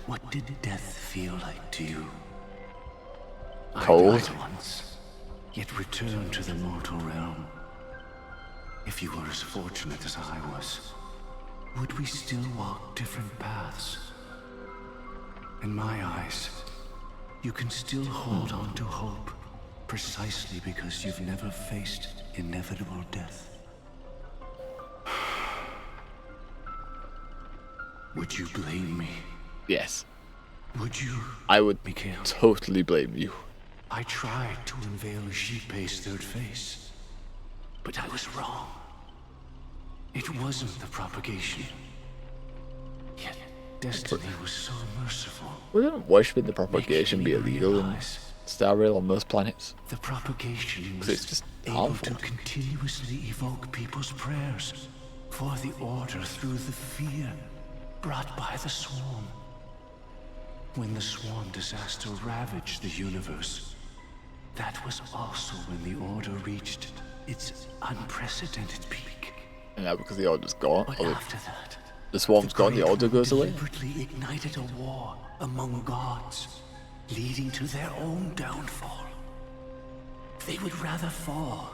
What did death feel like to you? Cold. I died once, yet returned to the mortal realm. If you were as fortunate as I was, would we still walk different paths? In my eyes, you can still hold on to hope, precisely because you've never faced inevitable death. Would you blame me? Yes. Would you? I would Mikhail? Totally blame you. I tried to unveil Xipe's third face, but I was wrong. It wasn't the propagation. Yet destiny was so merciful. Wouldn't worshipping the propagation be illegal in Star Rail on most planets? The propagation was it's just able harmful. to continuously evoke people's prayers for the Order through the fear brought by the Swarm. When the Swarm disaster ravaged the universe, that was also when the Order reached its unprecedented peak. And now because the Order's gone, But or after that, the Swarm's gone, the Order goes away? deliberately ignited a war among gods, leading to their own downfall. They would rather fall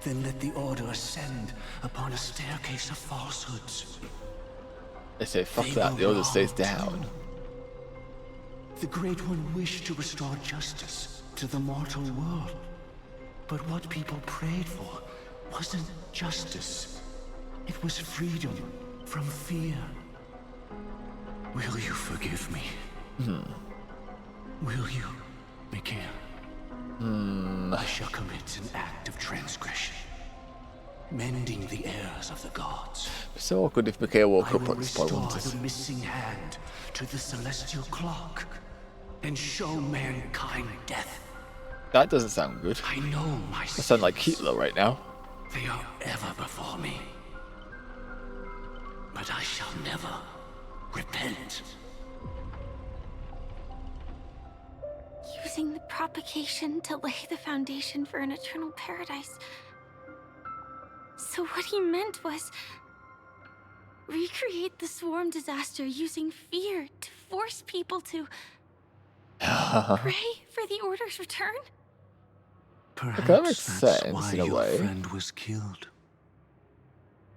than let the Order ascend upon a staircase of falsehoods. They say, fuck They that, were the Order wrong, stays down. The Great One wished to restore justice to the mortal world. But what people prayed for wasn't justice. It was freedom from fear. Will you forgive me? Will you, Mikhail? I shall commit an act of transgression, mending the errors of the gods. It's so awkward if Mikhail woke I up will at this point, restore wouldn't it? the missing hand to the celestial clock and show mankind death. That doesn't sound good. I know my I sound like Hitler right now. They are ever before me. But I shall never repent. Using the propagation to lay the foundation for an eternal paradise. So what he meant was recreate the swarm disaster using fear to force people to pray for the Order's return? Perhaps that makes that's sense why in a your way. friend was killed.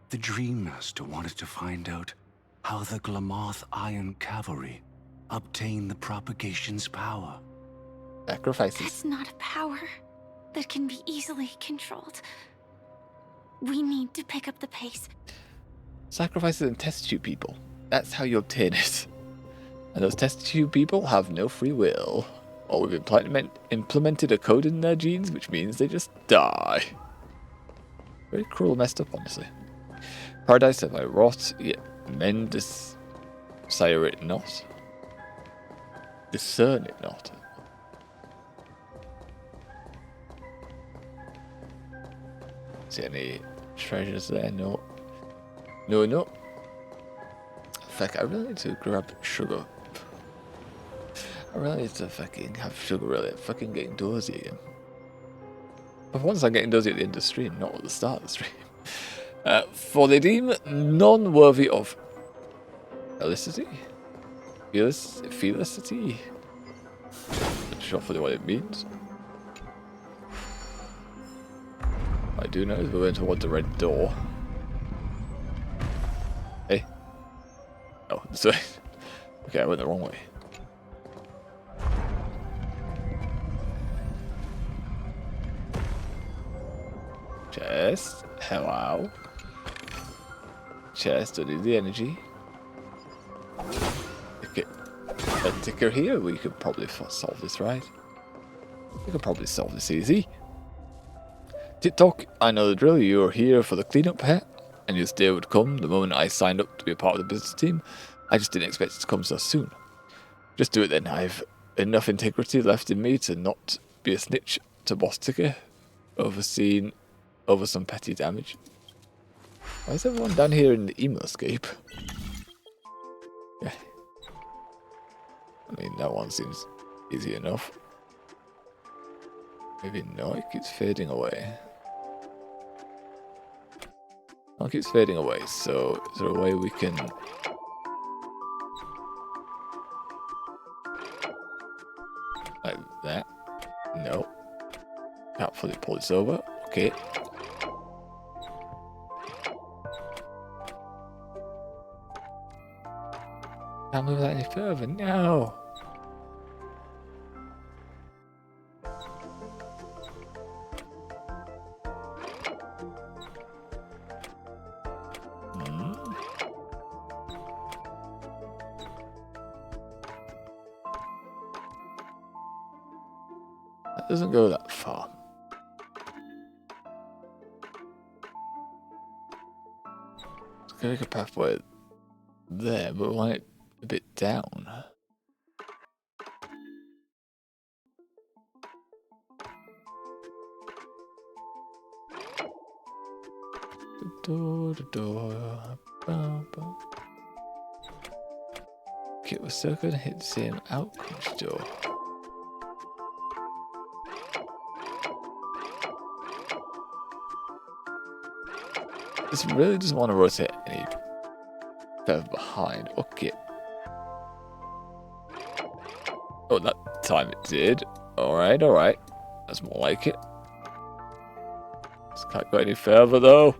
The Dream Master wanted to find out how the Glamoth Iron Cavalry obtained the propagation's power. Sacrifices. That's not a power that can be easily controlled. We need to pick up the pace. Sacrifices and test tube people. That's how you obtain it. And those test tube people have no free will. Or we've implemented a code in their genes, which means they just die. Very cruel, messed up, honestly. Paradise have I wrought, yet men desire it not. Discern it not. See any treasures there? No. No. Fuck, I really need to grab sugar. I really need to fucking have sugar, really. I'm fucking getting dozy again. But once I'm getting dozy at the end of the stream, not at the start of the stream. For they deem none worthy of felicity? Felicity? Not sure fully what it means. What I do know is we're going toward the red door. Hey. Oh, this way. Okay, I went the wrong way. Chest. Hello. Chest, study the energy. Okay. A ticker here. We could probably solve this, right? We could probably solve this easy. TikTok, I know the drill. You are here for the cleanup hat, and this day would come the moment I signed up to be a part of the business team. I just didn't expect it to come so soon. Just do it then. I've enough integrity left in me to not be a snitch to Boss Ticker over some petty damage. Why is everyone down here in the Emoscape? Yeah. I mean, that one seems easy enough. Maybe no, it keeps fading away. Oh, it keeps fading away, so is there a way we can... like that? No. Can't fully pull this over. Okay. Can't move that any further. No. That doesn't go that far. It's gonna make a pathway there, but we want it a bit down. Okay, we're still gonna hit the same outreach door. This really doesn't want to rotate any further behind. Okay. Oh, that time it did. Alright, alright. That's more like it. Just can't go any further though.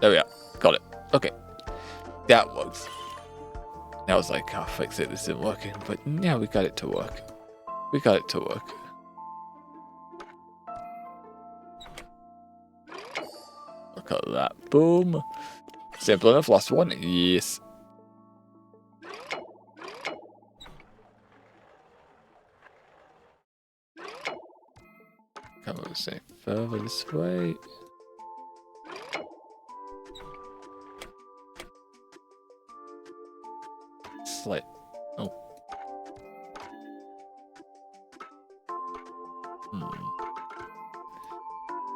There we are. Got it. Okay. That works. Now I was like, oh, fix it. This isn't working. But yeah, we got it to work. We got it to work. Look at that. Boom. Simple enough. Last one. Yes. Let's say further this way. Slit. Oh.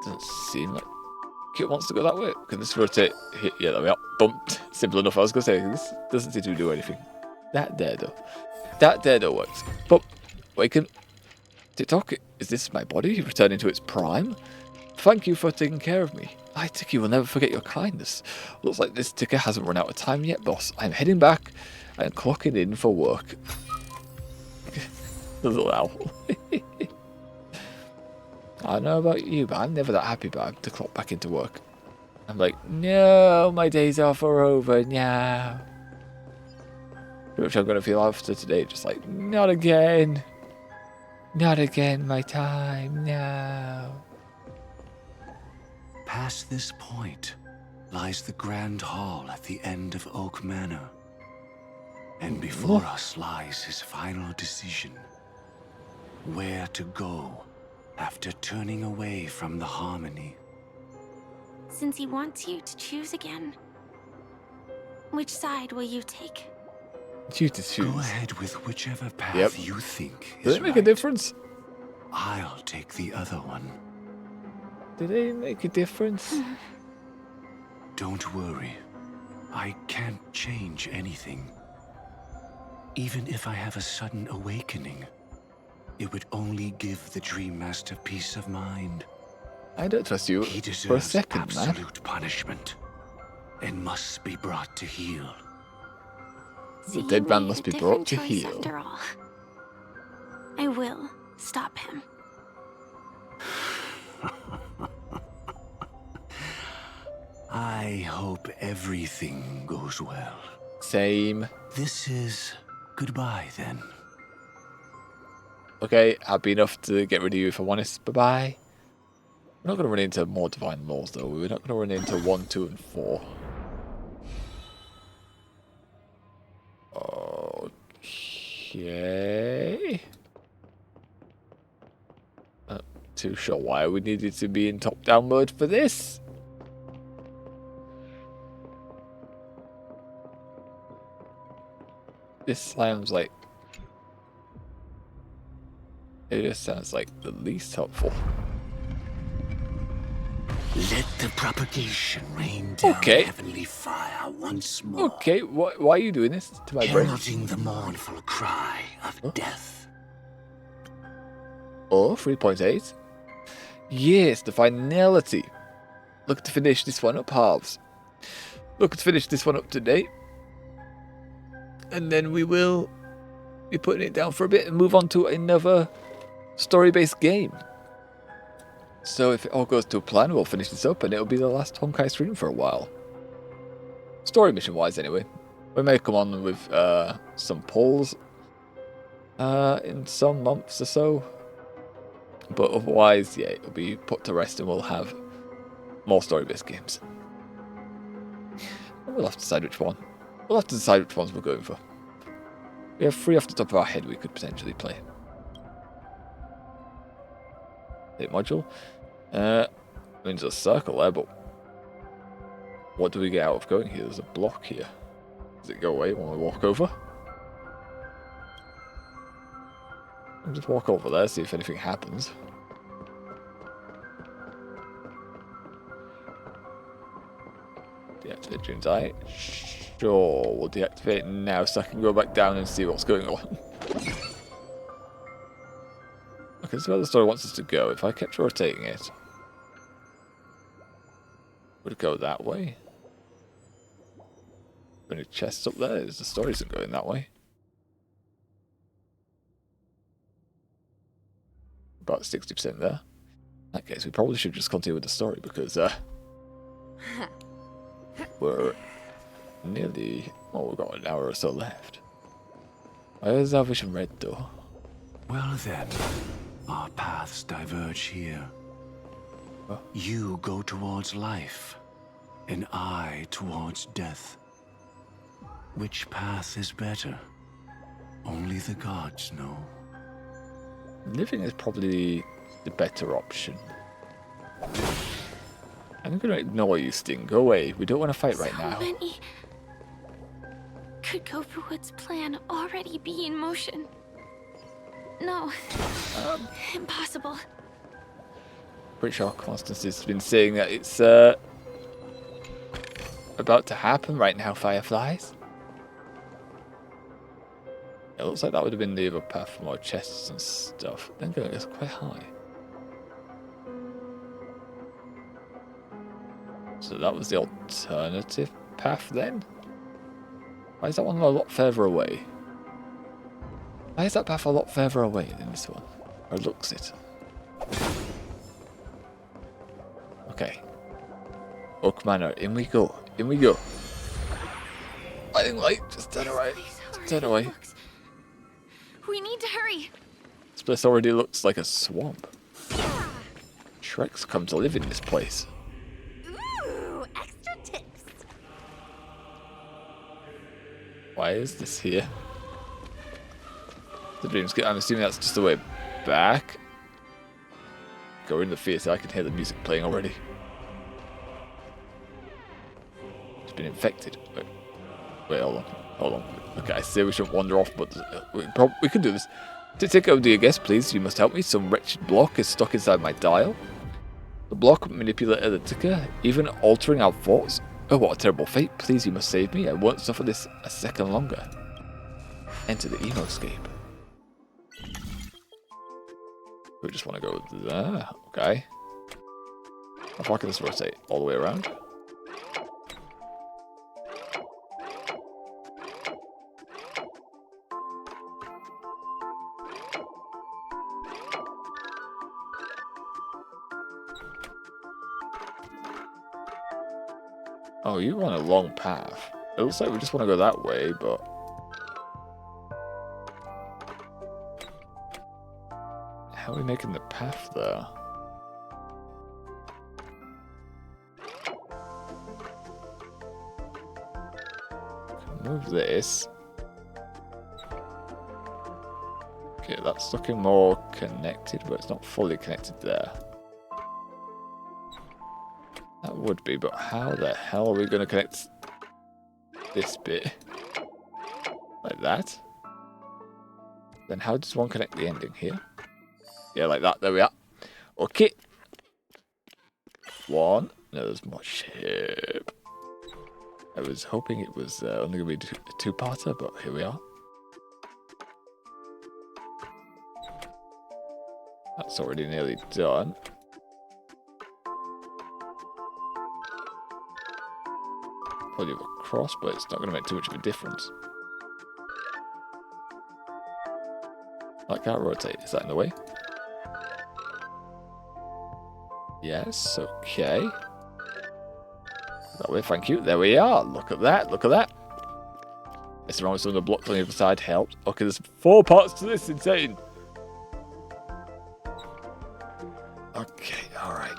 Doesn't seem like it wants to go that way. Can this rotate? Yeah, there we are. Bumped. Simple enough. I was going to say, this doesn't seem to do anything. That there, though. That there, though, works. But, Waken. TikTok, is this my body returning to its prime? Thank you for taking care of me. I, Tiki, will never forget your kindness. Looks like this ticker hasn't run out of time yet, boss. I'm heading back and clocking in for work. The little owl. I don't know about you, but I'm never that happy about to clock back into work. I'm like, no, my days off are over now. Which I'm going to feel after today, just like, not again. Not again, my time, no. Past this point lies the Grand Hall at the end of Oak Manor. And before us lies his final decision. Where to go after turning away from the Harmony. Since he wants you to choose again, which side will you take? You to choose. Go ahead with whichever path you think Does is it make right. a difference? I'll take the other one. Did they make a difference? Don't worry. I can't change anything. Even if I have a sudden awakening, it would only give the Dream Master peace of mind. I don't trust you He deserves for a second, absolute punishment and must be brought to heel. The dead man must be brought to heel. After all, I will stop him. I hope everything goes well. Same. This is goodbye then. Okay, happy enough to get rid of you if I'm honest. Bye-bye. We're not going to run into more divine laws though. We're not going to run into 1, 2, and 4. Okay. Not too sure why we needed to be in top-down mode for this. This sounds like... It just sounds like the least helpful. Let the propagation rain down heavenly fire once more. Okay, why are you doing this to my brain? Heralding the mournful cry of death. Oh, 3.8. Yes, the finality. Look to finish this one up halves. Look to finish this one up today. And then we will be putting it down for a bit and move on to another story-based game. So if it all goes to plan, we'll finish this up and it'll be the last Honkai stream for a while. Story mission-wise, anyway. We may come on with some polls in some months or so. But otherwise, yeah, it'll be put to rest and we'll have more story-based games. And we'll have to decide which one. We'll have to decide which ones we're going for. We have 3 off the top of our head we could potentially play. Hit module. Means a circle there, but what do we get out of going here? There's a block here. Does it go away when we walk over? I'll just walk over there, see if anything happens. Deactivate Dream's Eye. Sure, we'll deactivate it now so I can go back down and see what's going on. Okay, so where the story wants us to go. If I kept rotating it, would it go that way? Any chests up there? The story isn't going that way. About 60% there. In that case, we probably should just continue with the story because we're nearly... Well, we've got an hour or so left. Why is our vision red though? Well then, our paths diverge here. Huh? You go towards life, and I towards death. Which path is better? Only the gods know. Living is probably the better option. I'm gonna ignore you, Sting. Go away. We don't want to fight right now. Many. Could Gofuwood's plan already be in motion? No. Impossible. Pretty sure Constance has been saying that it's about to happen right now, Fireflies. It looks like that would have been the other path for more chests and stuff. Then again, it's quite high. So that was the alternative path then? Why is that one a lot further away? Why is that path a lot further away than this one? Or looks it? Okay. Oak Manor, in we go. In we go. Lighting light, just turn away. Just turn away. We need to hurry. This place already looks like a swamp. Shreks come to live in this place. Ooh, extra tips. Why is this here? The dreamscape. I'm assuming that's just the way back. Go in the theatre. I can hear the music playing already. It's been infected. Wait, hold on. Hold on. Okay, I say we shouldn't wander off, but we can do this. To take over your guest, please. You must help me. Some wretched block is stuck inside my dial. The block manipulated the ticker, even altering our thoughts. Oh, what a terrible fate. Please, you must save me. I won't suffer this a second longer. Enter the emoscape. We just want to go there. Okay. How far can this rotate? All the way around? Oh, you run a long path. It looks like we just want to go that way, but... how are we making the path there? Move this. Okay, that's looking more connected, but it's not fully connected there. That would be, but how the hell are we going to connect this bit? Like that? Then how does one connect the ending here? Yeah, like that. There we are. Okay. One. No, there's more shape. I was hoping it was only going to be a two-parter, but here we are. That's already nearly done. Probably across, but it's not going to make too much of a difference. I can't rotate. Is that in the way? Yes, okay. That way, thank you. There we are. Look at that. Look at that. It's wrong with some of the blocks on the other side helped. Okay, there's 4 parts to this. Insane. Okay, alright.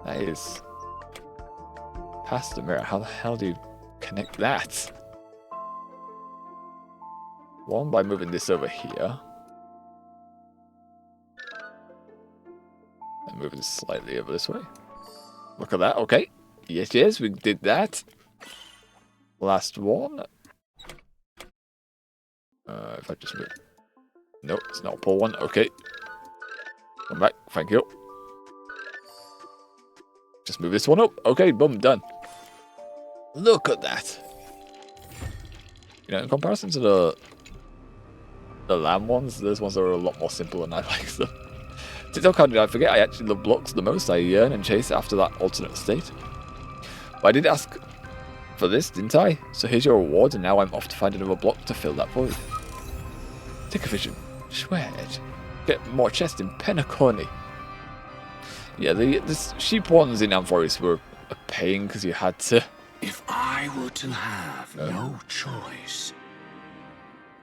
That is... past the mirror. How the hell do you connect that? One, by moving this over here. And moving this slightly over this way. Look at that. Okay. Yes, yes, we did that. Last one. If I just move... no, it's not a pull one. Okay. Come back. Thank you. Just move this one up. Okay, boom, done. Look at that. You know, in comparison to the lamb ones, those ones are a lot more simple and I like them. TikTok, how did I forget? I actually love blocks the most. I yearn and chase after that alternate state. But I did ask for this, didn't I? So here's your reward, and now I'm off to find another block to fill that void. Take a vision. Schwed. Get more chests in Penacony. Yeah, the sheep ones in Amphoris were a pain because you had to... If I were to have no choice,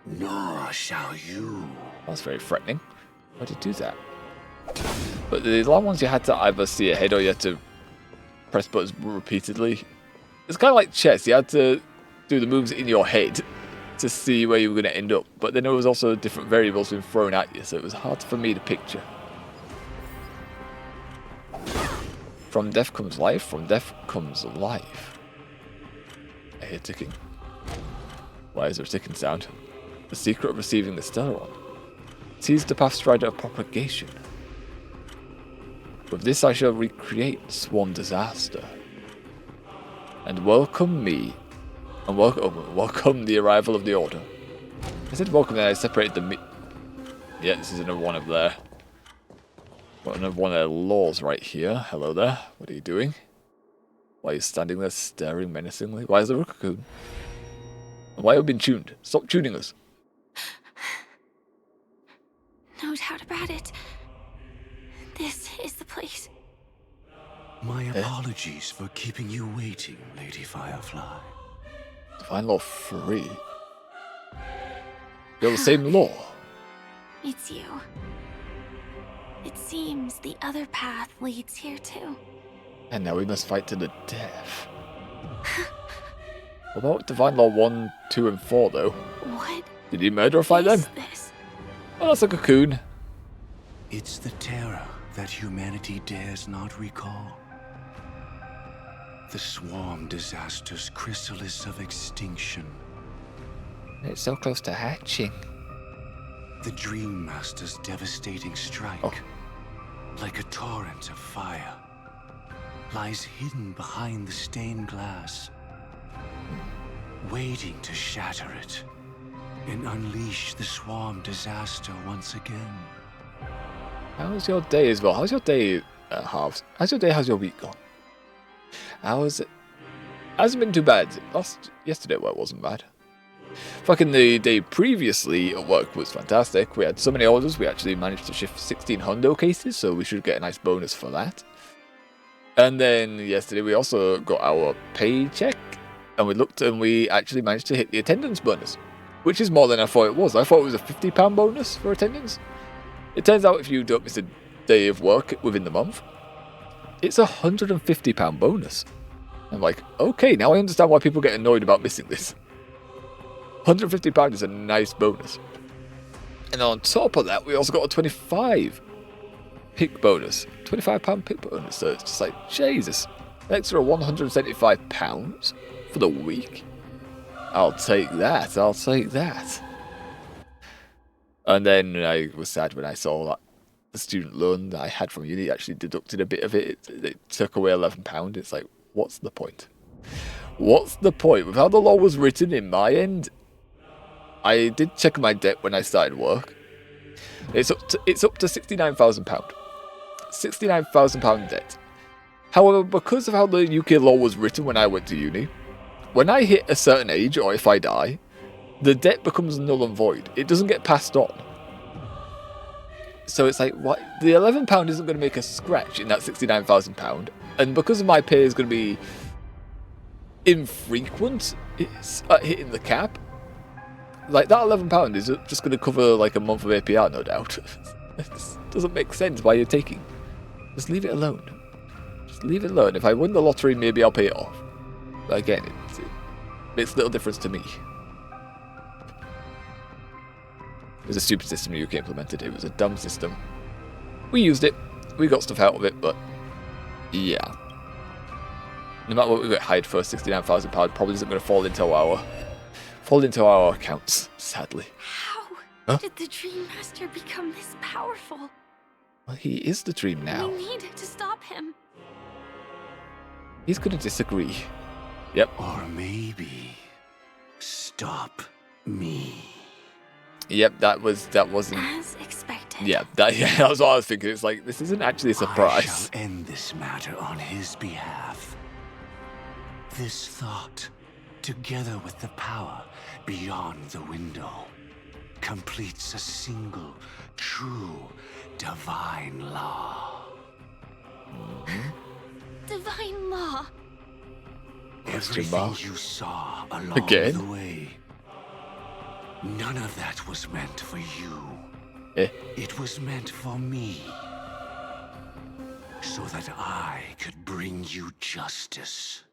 nor shall you. That's very threatening. Why did you do that? But the long ones you had to either see ahead or you had to press buttons repeatedly. It's kind of like chess. You had to do the moves in your head to see where you were going to end up. But then there was also different variables being thrown at you, so it was hard for me to picture. From death comes life, from death comes life. I hear ticking. Why is there a ticking sound? The secret of receiving the Stellaron. Seize the path strider of propagation. With this I shall recreate Swarm Disaster. And welcome me. And welcome the arrival of the Order. I said welcome there, I separated the yeah, this is another one of their... Another one of their laws right here. Hello there. What are you doing? Why are you standing there staring menacingly? Why is there a cocoon? And why have we been tuned? Stop tuning us. No doubt about it. This is the place. My apologies for keeping you waiting, Lady Firefly. Divine Law 3? You're the same law. It's you. It seems the other path leads here too. And now we must fight to the death. What about Divine Law 1, 2, and 4 though? What? Did you murder or fight them? This? Oh, that's a cocoon. It's the terror that humanity dares not recall. The swarm disaster's chrysalis of extinction. It's so close to hatching. The Dream Master's devastating strike, like a torrent of fire, lies hidden behind the stained glass, waiting to shatter it and unleash the swarm disaster once again. How's your day as well? How's your day halves? How's your day? How's your week gone? How's it? Hasn't been too bad. Yesterday at work wasn't bad. Fucking the day previously at work was fantastic. We had so many orders, we actually managed to shift 16 hundo cases, so we should get a nice bonus for that. And then yesterday we also got our paycheck, and we looked and we actually managed to hit the attendance bonus, which is more than I thought it was. I thought it was a £50 bonus for attendance. It turns out if you don't miss a day of work within the month, it's a £150 bonus. I'm like, okay, now I understand why people get annoyed about missing this. £150 is a nice bonus. And on top of that, we also got a 25 pick bonus. £25 pick bonus. So it's just like, Jesus. An extra £175 for the week. I'll take that. I'll take that. And then I was sad when I saw that the student loan that I had from uni actually deducted a bit of it. It took away £11. It's like, what's the point? What's the point? With how the law was written in my end, I did check my debt when I started work. It's up to £69,000. £69,000 debt. However, because of how the UK law was written when I went to uni, when I hit a certain age, or if I die, the debt becomes null and void. It doesn't get passed on. So it's like, what? The £11 isn't going to make a scratch in that £69,000, and because of my pay is going to be infrequent, it's hitting the cap. Like, that £11 is just going to cover, like, a month of APR, no doubt. It doesn't make sense why you're taking. Just leave it alone. Just leave it alone. If I win the lottery, maybe I'll pay it off. But again, it makes little difference to me. It was a stupid system the UK implemented. It was a dumb system. We used it. We got stuff out of it, but... yeah. No matter what we got hired for, £69,000 probably isn't going to fall into our accounts, sadly. How did the Dream Master become this powerful? Well, he is the Dream now. We need to stop him. He's going to disagree. Yep. Or maybe stop me. Yep, that wasn't as expected. Yeah, that was what I was thinking. It's like, this isn't actually a surprise. I shall end this matter on his behalf. This thought, together with the power beyond the window, completes a single, true, divine law. Divine law. Everything you saw along the way, none of that was meant for you. It was meant for me. So that I could bring you justice.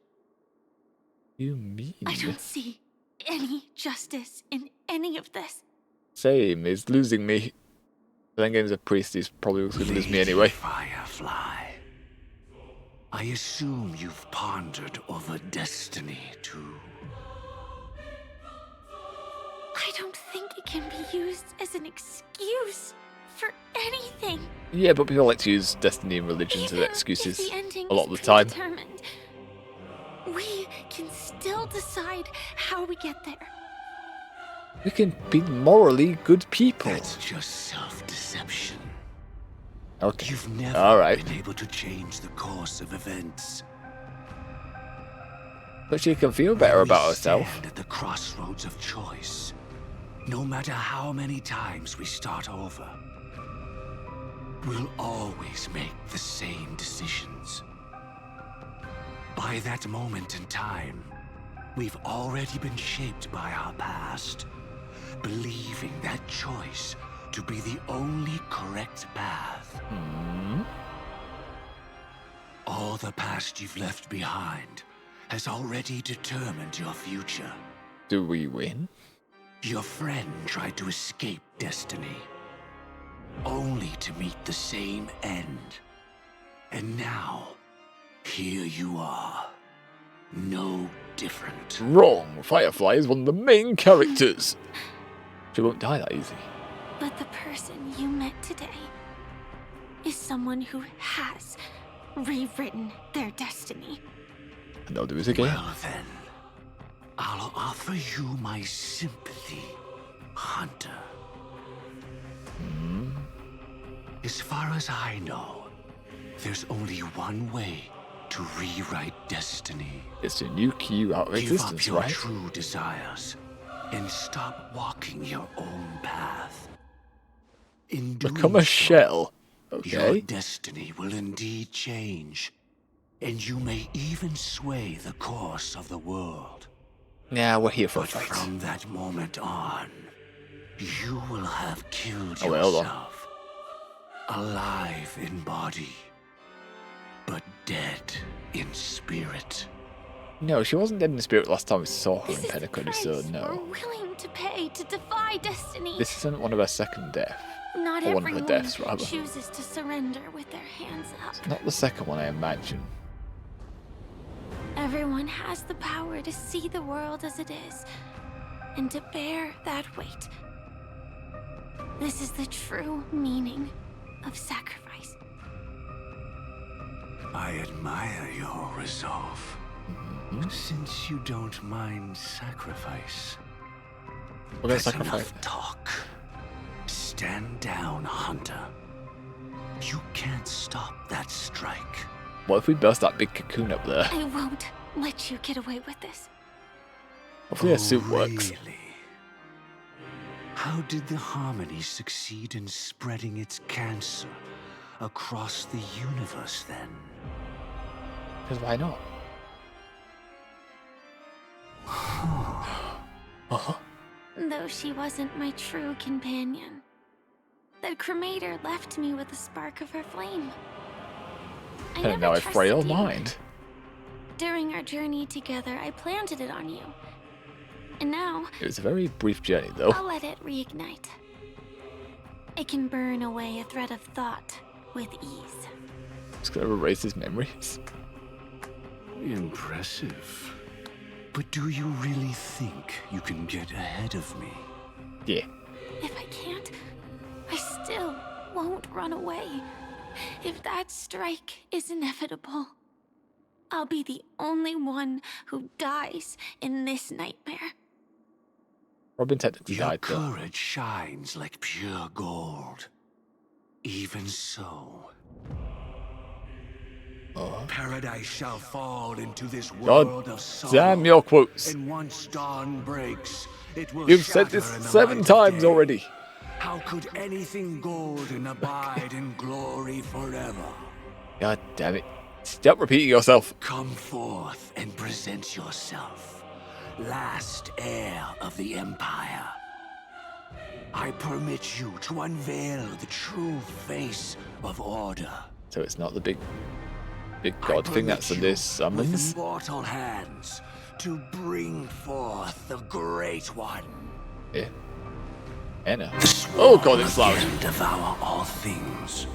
You mean? I don't see any justice in any of this. Same, is losing me. Playing games of priest, he's probably going to lose me anyway. Firefly, I assume you've pondered over destiny, too. I don't think it can be used as an excuse for anything. Yeah, but people like to use destiny and religion as excuses a lot of the time. We can still decide how we get there. We can be morally good people. That's just self-deception. Okay. You've never All right. been able to change the course of events. But she can feel better about herself. Stand at the crossroads of choice. No matter how many times we start over, we'll always make the same decisions. By that moment in time, we've already been shaped by our past, believing that choice to be the only correct path. All the past you've left behind has already determined your future. Do we win? Your friend tried to escape destiny, only to meet the same end. And now, here you are. No different. Wrong. Firefly is one of the main characters. She won't die that easy. But the person you met today is someone who has rewritten their destiny. And they'll do it again. Well then, I'll offer you my sympathy, Hunter. As far as I know, there's only one way to rewrite destiny. It's to nuke you out of existence, Give up your right? true desires and stop walking your own path. In Become doing a shell. Okay. Your destiny will indeed change, and you may even sway the course of the world. Yeah, we're here for a But fight. from that moment on, you will have killed Oh, wait, hold on. yourself. Alive in body, but dead in spirit. No, she wasn't dead in the spirit last time we saw her in This is the Penacony, so price no. we're willing to pay to defy destiny. This isn't one of her second deaths. Not Or one of her everyone deaths, rather. chooses to surrender with their hands up. Not the second one, I imagine. Everyone has the power to see the world as it is, and to bear that weight. This is the true meaning of sacrifice. I admire your resolve. Since you don't mind sacrifice. We're gonna That's sacrifice. enough talk. Stand down, Hunter. You can't stop that strike. What if we burst that big cocoon up there? I won't let you get away with this. Hopefully her suit works. Really? How did the Harmony succeed in spreading its cancer across the universe then? Because why not? Though she wasn't my true companion, the cremator left me with a spark of her flame. I And never now a trusted frail you. mind. During our journey together, I planted it on you. And now, It was a very brief journey, though. I'll let it reignite. It can burn away a thread of thought with ease. Just gonna erase his memories. Impressive. But do you really think you can get ahead of me? Yeah. If I can't, I still won't run away. If that strike is inevitable, I'll be the only one who dies in this nightmare. Robin technically Your died, though. courage shines like pure gold. Even so, paradise shall fall into this world God of sorrow. damn your quotes. And once dawn breaks, it will You've said shatter this in the 7 light of times day. already. How could anything golden abide in glory forever? God damn it. Stop repeating yourself. Come forth and present yourself, last heir of the Empire. I permit you to unveil the true face of order. So it's not the big god thing that's in this summons. With mortal hands to bring forth the Great One. Yeah. Anna. Oh god, it's loud. Can devour all things,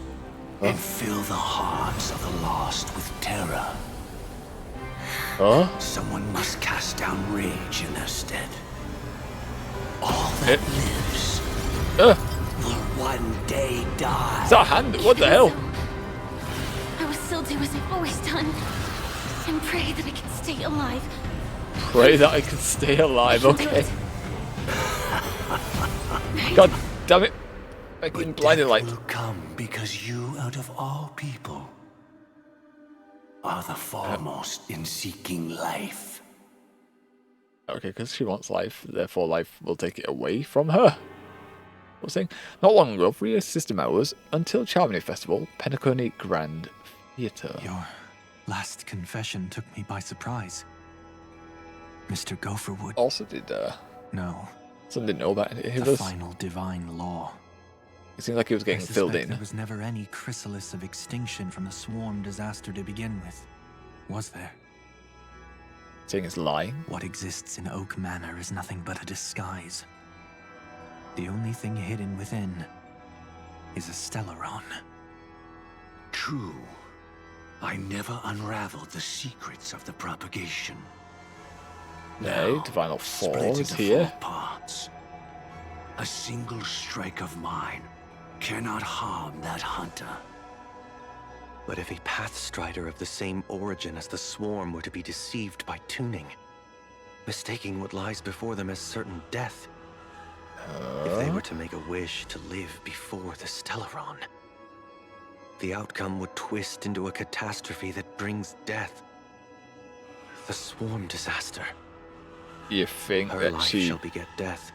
and fill the hearts of the lost with terror. Huh? Someone must cast down rage in their stead. All that lives will one day die. Is that a hand? What the hell? I will still do as I've always done. And pray that I can stay alive. Pray that I can stay alive, okay. God damn it. Making blinding light. Will come because you, out of all people, are the foremost in seeking life. Okay, because she wants life, therefore life will take it away from her. I was saying, not long ago, for your system hours, until Charmony Festival, Penacony Grand Theatre. Your last confession took me by surprise. Mr. Gopherwood. Also did, No. Some didn't know about it. The final divine law. It seems like he was getting filled in. There was never any chrysalis of extinction from the swarm disaster to begin with, was there? Saying it's lying. What exists in Oak Manor is nothing but a disguise. The only thing hidden within is a Stellaron. True. I never unraveled the secrets of the propagation. Nay, Now, Divine split 4 is into here. 4 parts. A single strike of mine cannot harm that hunter. But if a Pathstrider of the same origin as the Swarm were to be deceived by tuning, mistaking what lies before them as certain death, if they were to make a wish to live before the Stellaron, the outcome would twist into a catastrophe that brings death. The Swarm disaster. You think Her that life she... shall beget death,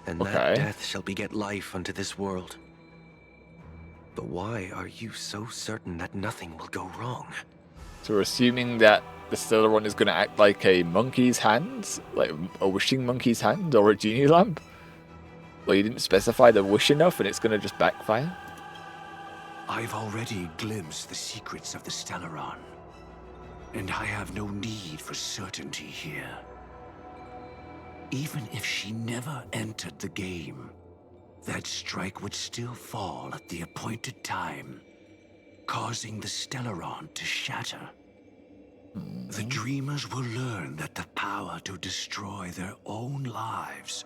and Okay. that death shall beget life unto this world. But why are you so certain that nothing will go wrong? So we're assuming that the Stellaron is going to act like a monkey's hand? Like a wishing monkey's hand or a genie lamp? Well, you didn't specify the wish enough and it's going to just backfire? I've already glimpsed the secrets of the Stellaron, and I have no need for certainty here. Even if she never entered the game, that strike would still fall at the appointed time, causing the Stellaron to shatter. The dreamers will learn that the power to destroy their own lives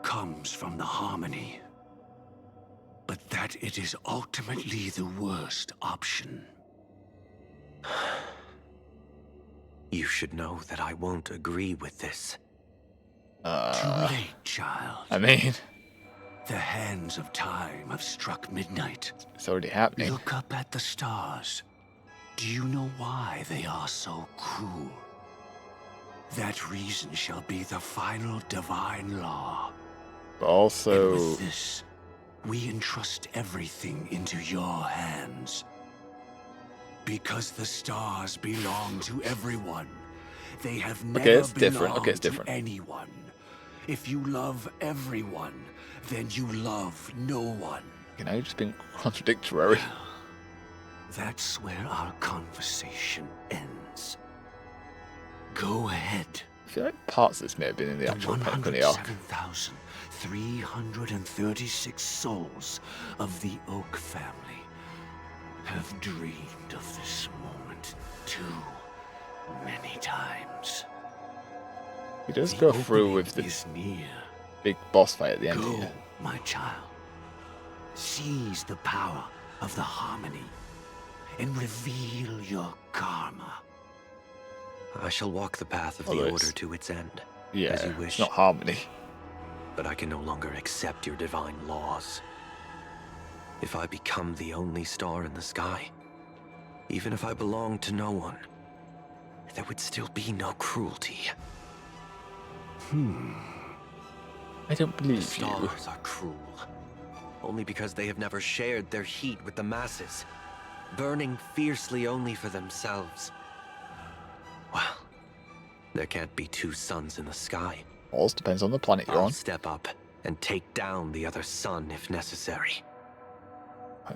comes from the harmony, but that it is ultimately the worst option. You should know that I won't agree with this. Too late, child. I mean... The hands of time have struck midnight. It's already happening. Look up at the stars. Do you know why they are so cruel? That reason shall be the final divine law. But also... And with this, we entrust everything into your hands. Because the stars belong to everyone. They have never belonged to anyone. If you love everyone, then you love no one. You know, you've just been contradictory. That's where our conversation ends. Go ahead. I feel like parts of this may have been in the actual Penacony arc. 107,336 souls of the Oak family have dreamed of this moment too many times. He does go through with the big boss fight at the end here. My child. Seize the power of the harmony and reveal your karma. I shall walk the path of the Order to its end, as you wish. It's not harmony. But I can no longer accept your divine laws. If I become the only star in the sky, even if I belong to no one, there would still be no cruelty. I don't believe the stars are cruel, only because they have never shared their heat with the masses, burning fiercely only for themselves. Well, there can't be two suns in the sky. All depends on the planet you're I'll on. step up and take down the other sun if necessary.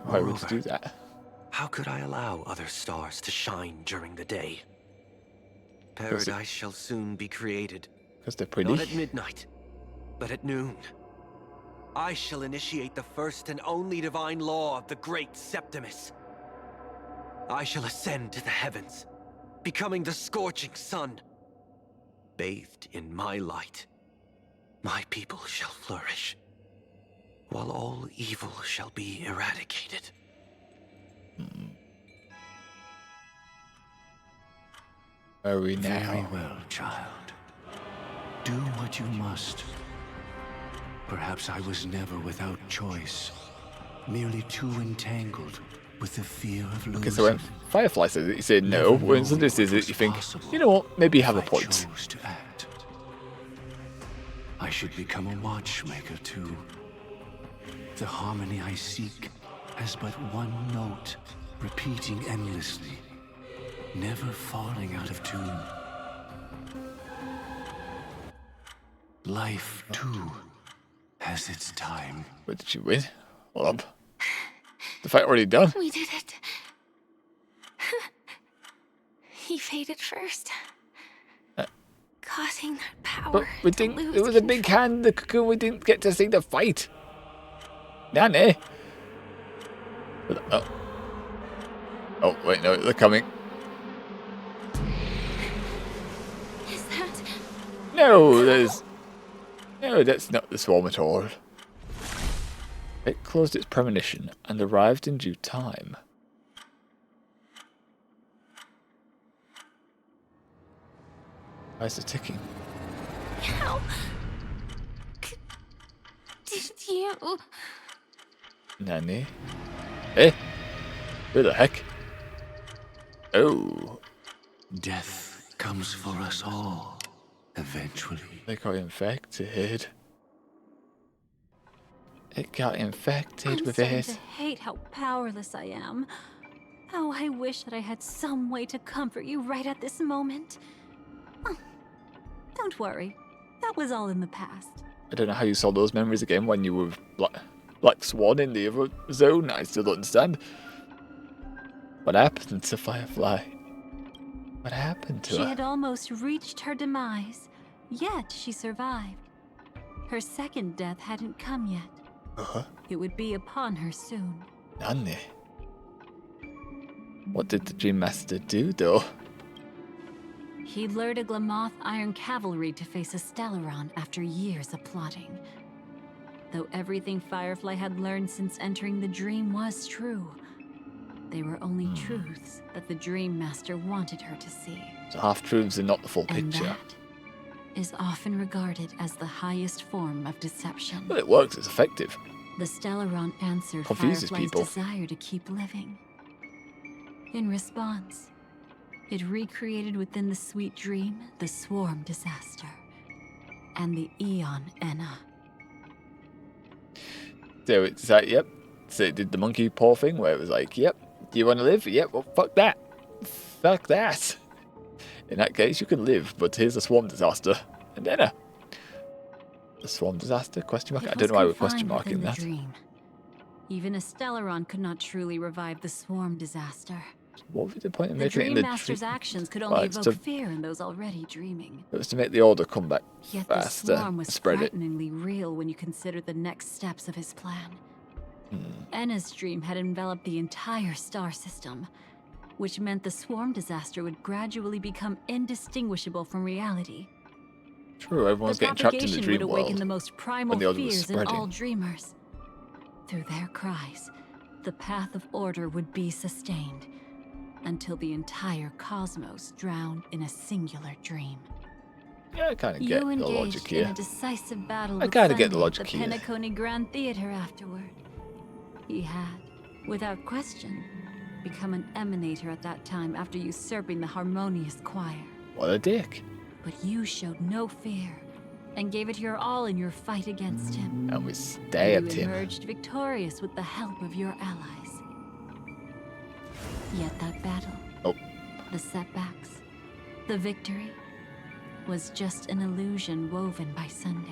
Why would you do that? How could I allow other stars to shine during the day? Paradise shall soon be created. Because they're pretty. Not at midnight, but at noon. I shall initiate the first and only divine law of the great Septimus. I shall ascend to the heavens, becoming the scorching sun. Bathed in my light, my people shall flourish, while all evil shall be eradicated. Are we now? Very well, child. Do what you must. Perhaps I was never without choice, merely too entangled with the fear of losing. Okay, so when Firefly says it, you say no. When somebody says it, you think, you know what, maybe you have a point. I should become a watchmaker too. The harmony I seek has but one note, repeating endlessly, never falling out of tune. Life, too, has its time. Where did you win? Hold up. The fight already done? We did it. He faded first. Causing that power. But we didn't. It was a big hand. The cocoon. We didn't get to see the fight. Nanny. Oh. Oh wait, no, they're coming. Is that? No, there's. No, that's not the swarm at all. It closed its premonition and arrived in due time. Why is it ticking? How did you? Nanny? Eh? Who the heck? Oh. Death comes for us all, eventually. They got infected. It got infected with starting it. to hate how powerless I am. Oh, I wish that I had some way to comfort you right at this moment. Oh, don't worry. That was all in the past. I don't know how you saw those memories again when you were Black Swan in the other zone. I still don't understand. What happened to Firefly? What happened to her? She had almost reached her demise, yet she survived. Her second death hadn't come yet. It would be upon her soon. Nanny. What did the Dream Master do, though? He lured a Glamoth Iron Cavalry to face a Stellaron after years of plotting. Though everything Firefly had learned since entering the dream was true, they were only truths that the Dream Master wanted her to see. So half-truths are not the full And picture. that is often regarded as the highest form of deception. But it works, it's effective. The Stellaron answered Confuses Firefly's people. desire to keep living. In response, it recreated within the sweet dream the swarm disaster and the Eon Enna. So it's like, yep. So it did the monkey paw thing where it was like, yep, do you want to live? Yep, well, fuck that. Fuck that. In that case, you can live, but here's a swarm disaster. And then a swarm disaster? Question mark? I don't know why we're question marking that. Dream. Even a Stellaron could not truly revive the swarm disaster. What was the point of The making it in Dream the Master's dream? actions could Well, only it's evoke to- fear in those already dreaming. It was to make the order come back Yet the faster, swarm was spread it. frighteningly real when you consider the next steps of his plan. Enna's dream had enveloped the entire star system, which meant the swarm disaster would gradually become indistinguishable from reality. True, everyone's The getting trapped in the propagation dream would awaken world. the most primal when the order was fears in spreading. all dreamers. Through their cries, the path of order would be sustained, until the entire cosmos drowned in a singular dream. Yeah, I kind of get You the logic engaged in here. a decisive battle I with kinda get the Sunday logic at the here. Penacony Grand Theater afterward. He had, without question, become an emanator at that time after usurping the harmonious choir. What a dick. But you showed no fear and gave it your all in your fight against him. And we stabbed You him. emerged victorious with the help of your allies. Yet that battle, the setbacks, the victory, was just an illusion woven by Sunday.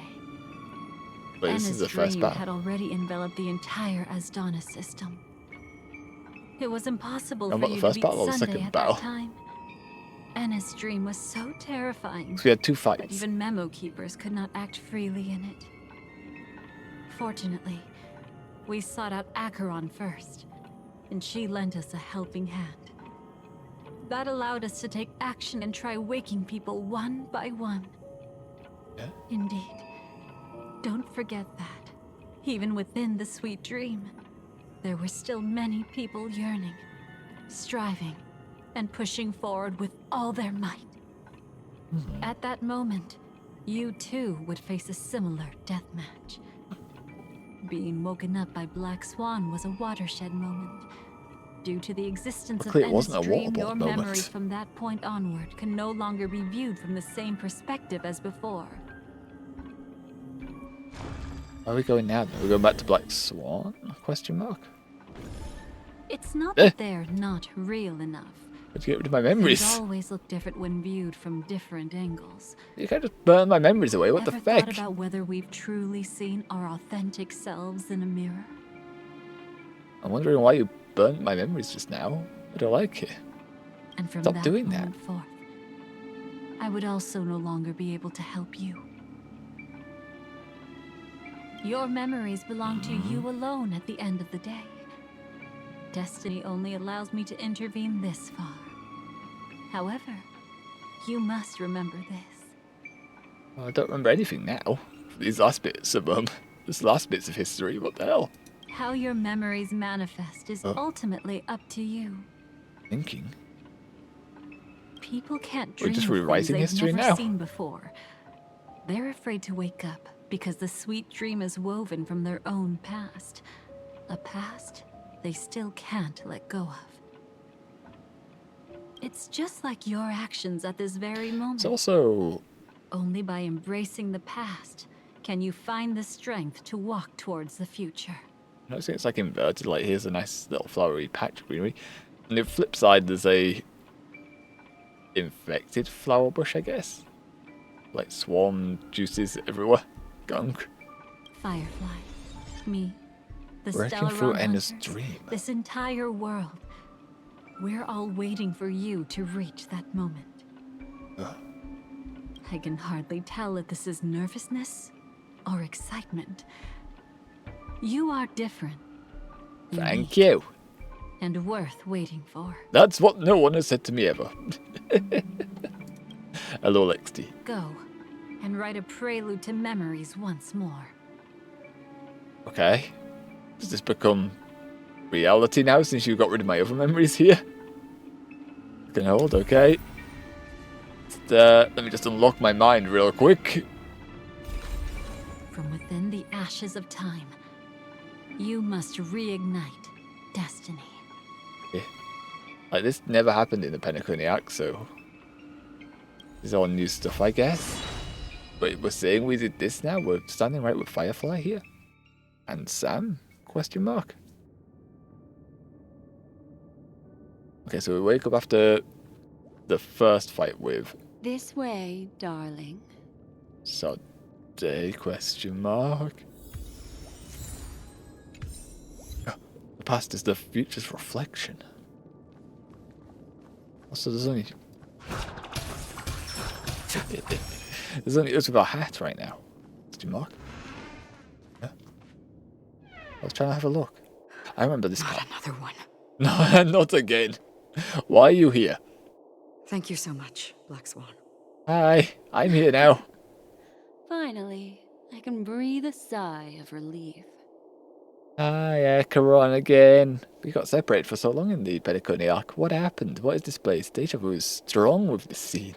But this is Enna's the first dream battle. had already enveloped the entire Asdana system. It was impossible Not for the you first to beat battle or the Sunday second at battle? that time. Enna's dream was so terrifying So we had two that fights. even memo keepers could not act freely in it. Fortunately, we sought out Acheron first, and she lent us a helping hand. That allowed us to take action and try waking people one by one. Yeah. Indeed. Don't forget that, even within the sweet dream, there were still many people yearning, striving, and pushing forward with all their might. At that moment, you too would face a similar death match. Being woken up by Black Swan was a watershed moment. Due to the existence Luckily, of it wasn't Enna's a dream, waterblood your moment. memories from that point onward can no longer be viewed from the same perspective as before. Where are we going now? We're going back to Black Swan? Question mark. It's not that they're not real enough. Let's get rid of my memories. Things always look different when viewed from different angles. You can't just burn my memories away. What the Ever feck? thought about whether we've truly seen our authentic selves in a mirror? I'm wondering why you burnt my memories just now. I don't like it. And from Stop that doing moment forth, I would also no longer be able to help you. Your memories belong to you alone at the end of the day. Destiny only allows me to intervene this far. However, you must remember this. Well, I don't remember anything now. These last bits of this last bits of history. What the hell? How your memories manifest is ultimately up to you. Thinking. People can't We're dream just of things rewriting they've history never now. seen before. They're afraid to wake up because the sweet dream is woven from their own past. A past they still can't let go of. It's just like your actions at this very moment. It's also... Only by embracing the past can you find the strength to walk towards the future. Noticing it's like inverted. Like, here's a nice little flowery patch of greenery. On the flip side, there's a infected flower bush, I guess. Like swarm juices everywhere. Gunk. Firefly. Me. The Breaking through Stellaron Enna's Hunters, dream. this entire world. We're all waiting for you to reach that moment. Ugh. I can hardly tell if this is nervousness or excitement. You are different. Thank you. And worth waiting for. That's what no one has said to me ever. Hello, LXD. Go and write a prelude to memories once more. Okay. Does this become reality now since you got rid of my other memories here? Can hold, okay. Let me just unlock my mind real quick. From within the ashes of time, you must reignite destiny. Yeah. Like, this never happened in the Penacony Arc, so... This is all new stuff, I guess. But we're saying we did this now? We're standing right with Firefly here? And Sam? Question mark. Okay, so we wake up after the first fight with This way, darling. Sade? Question mark. The past is the future's reflection. Also, there's only us with our hat right now. Question mark. Yeah. I was trying to have a look. I remember this part. Another one. No, not again. Why are you here? Thank you so much, Black Swan. Hi, I'm here now. Finally, I can breathe a sigh of relief. Hi, Acheron again. We got separated for so long in the Penacony Arc. What happened? What is this place? Deja vu is strong with this scene.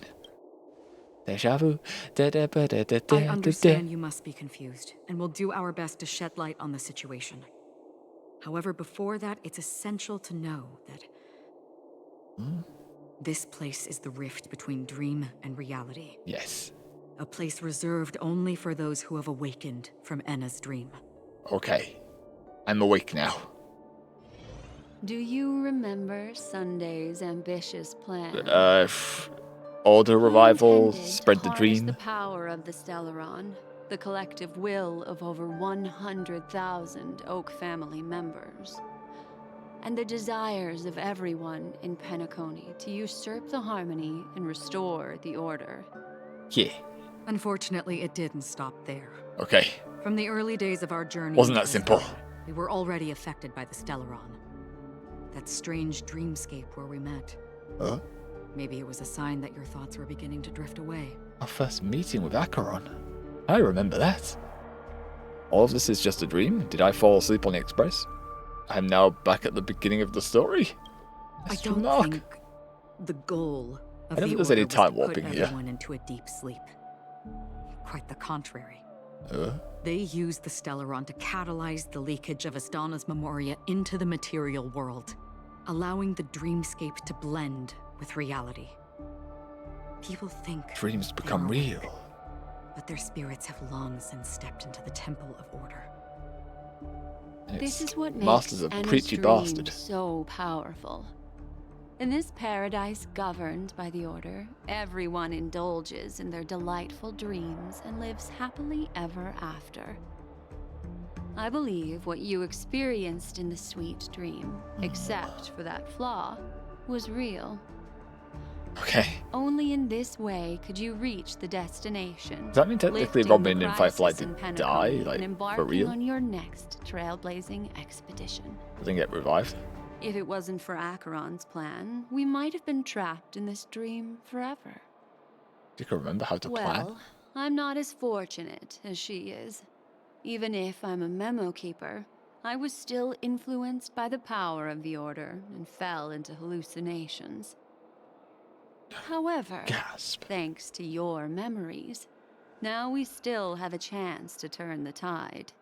Deja vu. I understand you must be confused, and we'll do our best to shed light on the situation. However, before that, it's essential to know that this place is the rift between dream and reality. Yes. A place reserved only for those who have awakened from Enna's dream. Okay. I'm awake now. Do you remember Sunday's ambitious plan? Order revival, Intended to spread the harness dream. The power of the Stellaron, the collective will of over 100,000 Oak family members, and the desires of everyone in Penacony to usurp the harmony and restore the order. Yeah. Unfortunately, it didn't stop there. Okay. From the early days of our journey, Wasn't that simple? we were already affected by the Stellaron. That strange dreamscape where we met. Huh? Maybe it was a sign that your thoughts were beginning to drift away. Our first meeting with Acheron. I remember that. All of this is just a dream? Did I fall asleep on the Express? I'm now back at the beginning of the story? I don't think the goal of I don't the think there's Order any was time to put warping here. everyone into a deep sleep. Quite the contrary. Uh, They used the Stellaron to catalyze the leakage of Astana's Memoria into the material world, allowing the dreamscape to blend with reality. People think dreams they become are real. awake, but their spirits have long since stepped into the Temple of Order. And This its is what makes master's a Anna's preachy dream bastard. so powerful. In this paradise governed by the Order, everyone indulges in their delightful dreams and lives happily ever after. I believe what you experienced in the sweet dream, except for that flaw, was real. Okay. Only in this way could you reach the destination. Does that mean technically lifting Robin the and Firefly crisis in did die, Penacony like, and for embarking real? on your next trailblazing expedition. I didn't get revived. If it wasn't for Acheron's plan, we might have been trapped in this dream forever. You can remember how to plan. Well, I'm not as fortunate as she is. Even if I'm a memo keeper, I was still influenced by the power of the Order and fell into hallucinations. However, thanks to your memories, now we still have a chance to turn the tide.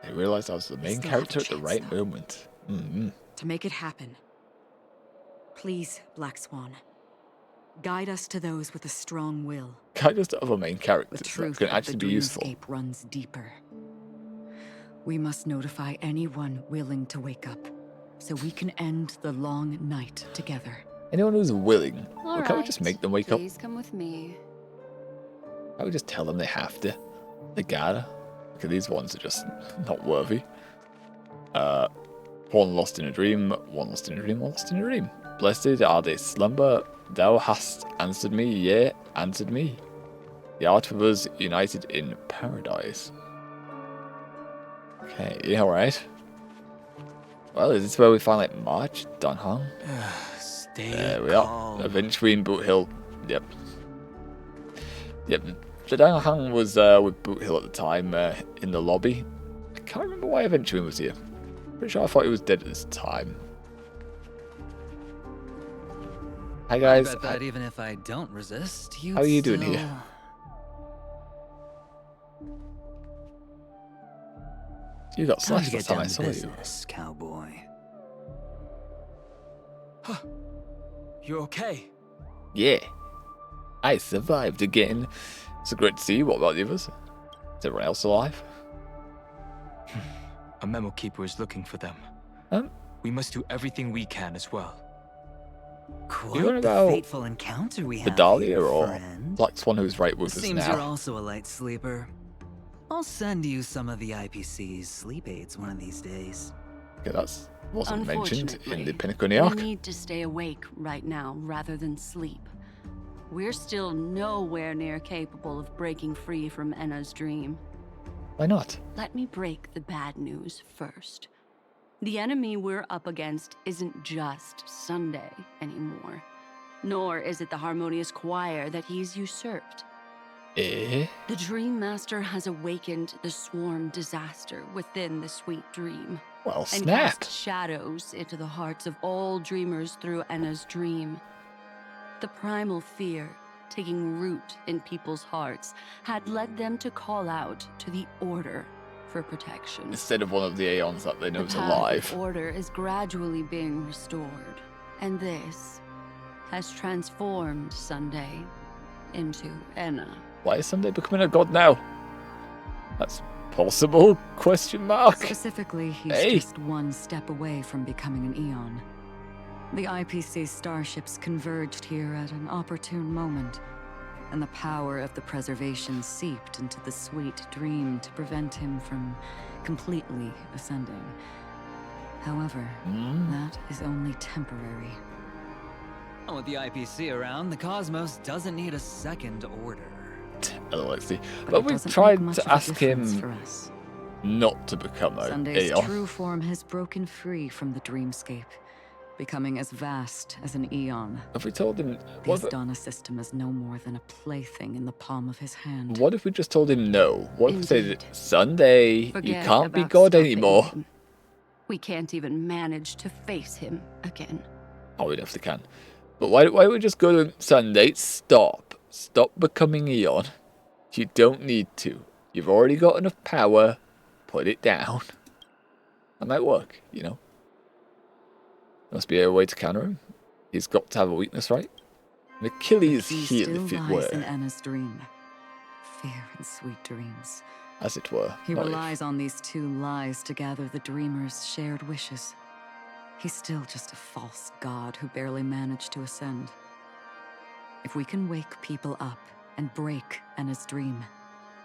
I realized I was the main still have a character at the right moment. To make it happen, please, Black Swan, guide us to those with a strong will. Guide us to other main The characters that truth can of actually the be useful. dreamscape runs deeper. We must notify anyone willing to wake up, so we can end the long night together. Anyone who's willing. All Can't we right, just make them wake up? please come with me. Can't we just tell them they have to? They gotta. Okay, these ones are just not worthy. One lost in a dream, one lost in a dream, one lost in a dream. Blessed are they slumber, thou hast answered me, yea, answered me. The art of us united in paradise. Okay, yeah, alright. Well, is this where we find like March, Danhang? There we are. Eventually in Boot Hill. Yep. Yep. The Danhang was with Boot Hill at the time in the lobby. I can't remember why Aventurin was here. Pretty sure I thought he was dead at this time. Hi guys. I bet that even if I don't resist, How are you doing here? You got Time to slashed get last time down I to saw you. business, cowboy. You okay? Yeah. I survived again. It's great to see you. What about the others? Is everyone else alive? A memo keeper is looking for them. We must do everything we can as well. Quite You heard the about fateful encounter we the have Dahlia here, or friend. Black Swan who's right with us Seems you're now? also a light sleeper. I'll send you some of the IPC's sleep aids one of these days. Okay, that wasn't mentioned in the Unfortunately, Penacony arc. we need to stay awake right now rather than sleep. We're still nowhere near capable of breaking free from Enna's dream. Why not? Let me break the bad news first. The enemy we're up against isn't just Sunday anymore. Nor is it the harmonious choir that he's usurped. Eh? The Dream Master has awakened the swarm disaster within the sweet dream. Well, and snap. cast shadows into the hearts of all dreamers through Enna's dream. The primal fear taking root in people's hearts had led them to call out to the Order for protection. Instead of one of the Aeons that they know The is path alive. of order is gradually being restored, and this has transformed Sunday into Enna. Why is Sunday becoming a god now? That's possible? Question mark. Specifically, he's Hey. just one step away from becoming an Eon. The IPC starships converged here at an opportune moment, and the power of the preservation seeped into the sweet dream to prevent him from completely ascending. However, that is only temporary. With the IPC around, the cosmos doesn't need a second order. LXD. But But it we've doesn't make tried much to of a ask difference him for us. not to become a Sunday's Aeon. true form has broken free from the dreamscape, becoming as vast as an eon. Have we told him... The Astana system is no more than a plaything in the palm of his hand. What if we just told him no? What if we say Indeed. that Sunday, you Forget can't be about God stopping anymore? him. We can't even manage to face him again. Oh, we definitely can. But why don't we just go to Sunday? Stop. Stop becoming Eon. You don't need to. You've already got enough power. Put it down. That might work, you know. Must be a way to counter him. He's got to have a weakness, right? An Achilles He heel, still if it lies were. in Anna's dream. Fear and sweet dreams. As it were. He Not if. relies on these two lies to gather the dreamers' shared wishes. He's still just a false god who barely managed to ascend. If we can wake people up and break Anna's dream,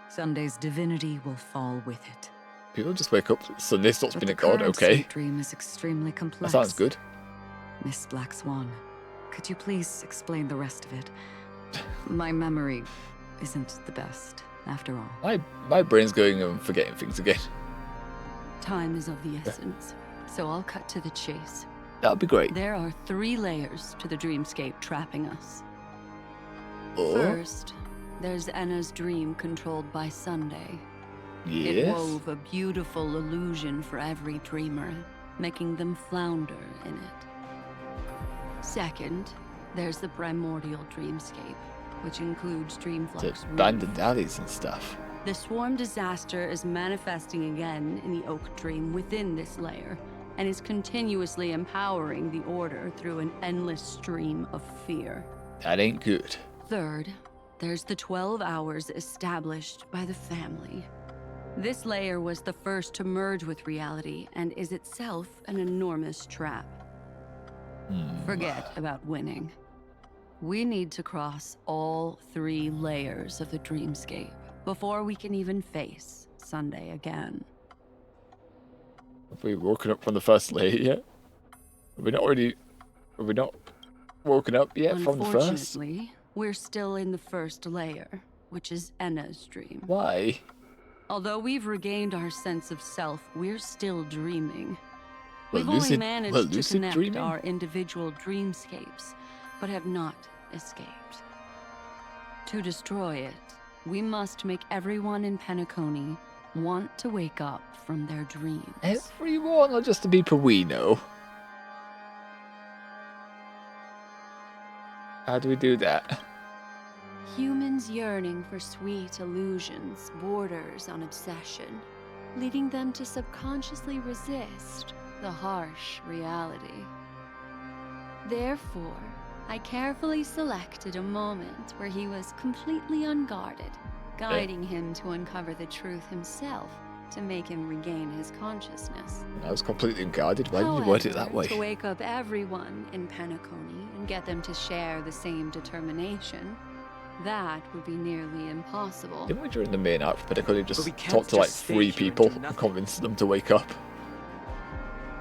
Sunday's divinity will fall with it. People just wake up. Sunday stops But being the a god, current okay. sweet dream is extremely complex. That sounds good. Miss Black Swan, could you please explain the rest of it? My memory isn't the best, after all. My brain's going and forgetting things again. Time is of the essence, so I'll cut to the chase. That'd be great. There are 3 layers to the dreamscape trapping us. Oh. First, there's Anna's dream controlled by Sunday. It Yes. wove a beautiful illusion for every dreamer, making them flounder in it. Second, there's the primordial dreamscape, which includes To Dreamflux. abandoned alleys and stuff. The swarm disaster is manifesting again in the Oak Dream within this layer, and is continuously empowering the Order through an endless stream of fear. That ain't good. Third, there's the 12 hours established by the family. This layer was the first to merge with reality and is itself an enormous trap. Forget about winning. We need to cross all 3 layers of the dreamscape before we can even face Sunday again. Have we woken up from the first layer yet? Have we not woken up yet from the first? Unfortunately, we're still in the first layer, which is Enna's dream. Why? Although we've regained our sense of self, we're still dreaming. Well, We've only lucid- managed well, to lucid connect dreaming? our individual dreamscapes, but have not escaped. To destroy it, we must make everyone in Penacony want to wake up from their dreams. Everyone, or just the people we know? How do we do that? Humans yearning for sweet illusions borders on obsession, leading them to subconsciously resist the harsh reality. Therefore, I carefully selected a moment where he was completely unguarded, guiding him to uncover the truth himself to make him regain his consciousness. I was completely unguarded. Why did you word it that way? To wake up everyone in Penacony and get them to share the same determination, that would be nearly impossible. Didn't we during the main arc for Penacony just we can't talk to like just stay 3 here and people do and nothing. convince them to wake up?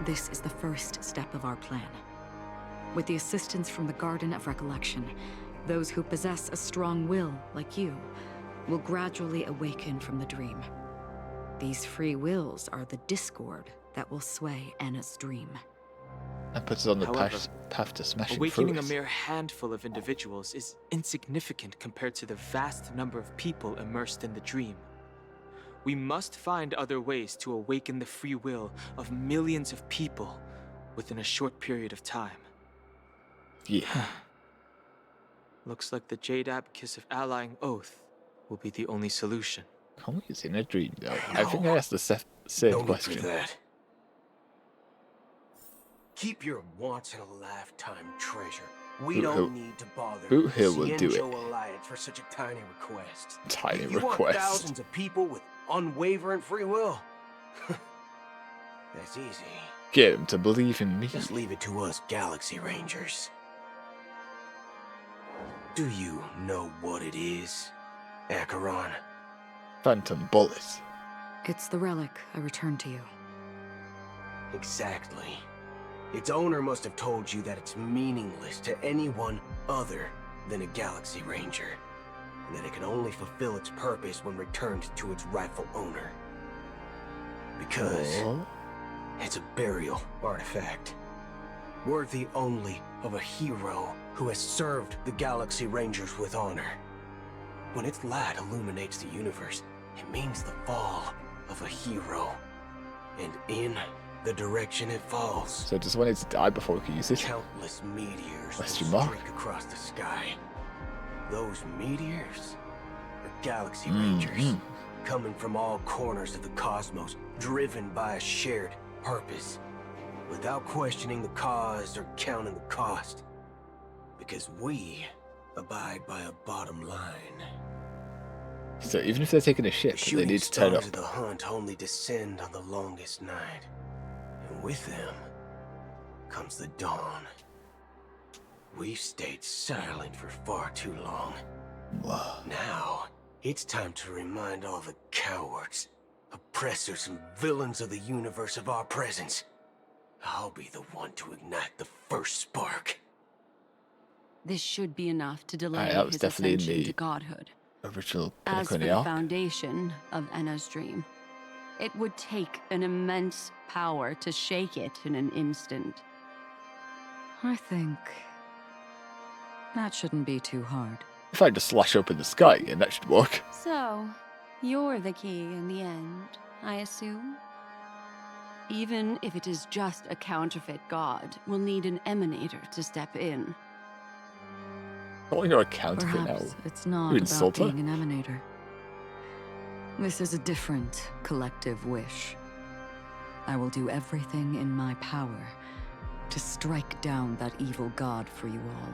This is the first step of our plan. With the assistance from the Garden of Recollection, those who possess a strong will, like you, will gradually awaken from the dream. These free wills are the discord that will sway Anna's dream. And puts us on the However, path to smashing awakening through a it. mere handful of individuals is insignificant compared to the vast number of people immersed in the dream. We must find other ways to awaken the free will of millions of people within a short period of time. Yeah. Looks like the Jade Abacus of Allying Oath will be the only solution. Can't we in a dream though? I think I asked the same No need for question. that. Keep your once-in-a-lifetime treasure. We Boot don't Hill- need to bother Boot Hill will do Cienjo it. Alliance for such a tiny request. Tiny you want request. thousands of people with unwavering free will? That's easy. Get him to believe in me. Just leave it to us Galaxy Rangers. Do you know what it is, Acheron? Phantom bullet. It's the relic I returned to you. Exactly. Its owner must have told you that it's meaningless to anyone other than a Galaxy Ranger. and that it can only fulfill its purpose when returned to its rightful owner. Because it's a burial artifact, worthy only of a hero who has served the Galaxy Rangers with honor. When its light illuminates the universe, it means the fall of a hero. And in the direction it falls, So just wanted to die before we could use it. countless meteors Question will mark? streak across the sky. Those meteors are Galaxy Rangers, coming from all corners of the cosmos, driven by a shared purpose, without questioning the cause or counting the cost. Because we abide by a bottom line. So even if they're taking a ship, they need to turn up. Stars of the hunt only descend on the longest night. And with them comes the dawn. We've stayed silent for far too long. Now, it's time to remind all the cowards, oppressors, and villains of the universe of our presence. I'll be the one to ignite the first spark. This should be enough to delay that was his definitely in ascension the to godhood. Original As for Penacony the arc. foundation of Enna's dream, it would take an immense power to shake it in an instant. I think that shouldn't be too hard. If I just slash up in the sky, and that should work. So, you're the key in the end, I assume? Even if it is just a counterfeit god, we'll need an emanator to step in. Calling her a counterfeit now. Perhaps it's not You about insult her? being an emanator. This is a different collective wish. I will do everything in my power to strike down that evil god for you all.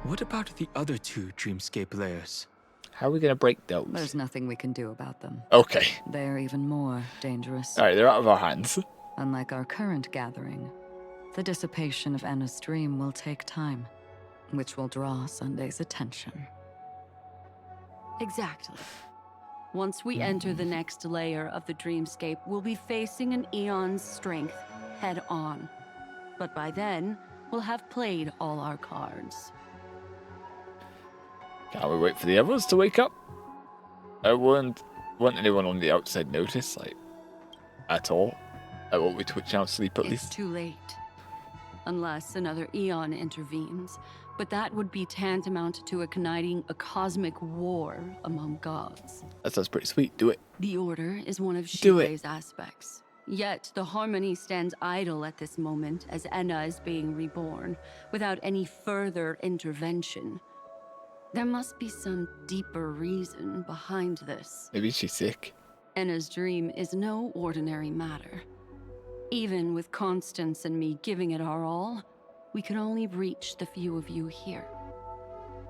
What about the other two dreamscape layers? How are we going to break those? There's nothing we can do about them. Okay. They're even more dangerous. Alright, they're out of our hands. Unlike our current gathering, the dissipation of Enna's dream will take time, which will draw Sunday's attention. Exactly. Once we enter the next layer of the dreamscape, we'll be facing an eon's strength head on. But by then, we'll have played all our cards. Can't we wait for the others to wake up? I wouldn't want anyone on the outside notice, like, at all. I won't be twitching out sleep at It's least. too late. Unless another eon intervenes. But that would be tantamount to igniting a cosmic war among gods. That sounds pretty sweet. Do it. The Order is one of Do it. Shirei's aspects. Yet the Harmony stands idle at this moment as Enna is being reborn, without any further intervention. There must be some deeper reason behind this. Maybe she's sick. Enna's dream is no ordinary matter. Even with Constance and me giving it our all, we can only reach the few of you here.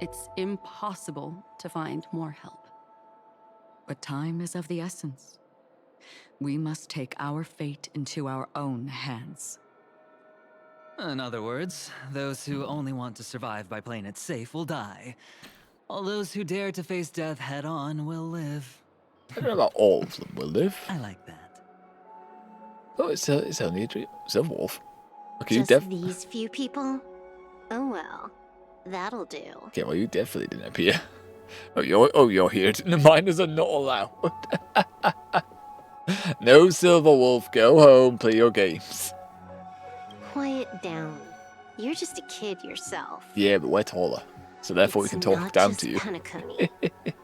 It's impossible to find more help. But time is of the essence. We must take our fate into our own hands. In other words, those who only want to survive by playing it safe will die. All those who dare to face death head-on will live. I don't know about all of them will live. I like that. Oh, it's only a dream. It's a wolf. Okay, you Just these few people? Oh well, that'll do. Okay, well, you definitely didn't appear. Oh, you're here. The miners are not allowed. No, Silver Wolf. Go home. Play your games. Quiet down. You're just a kid yourself. Yeah, but we're taller, so therefore we It's can talk not down just to you. Penacony.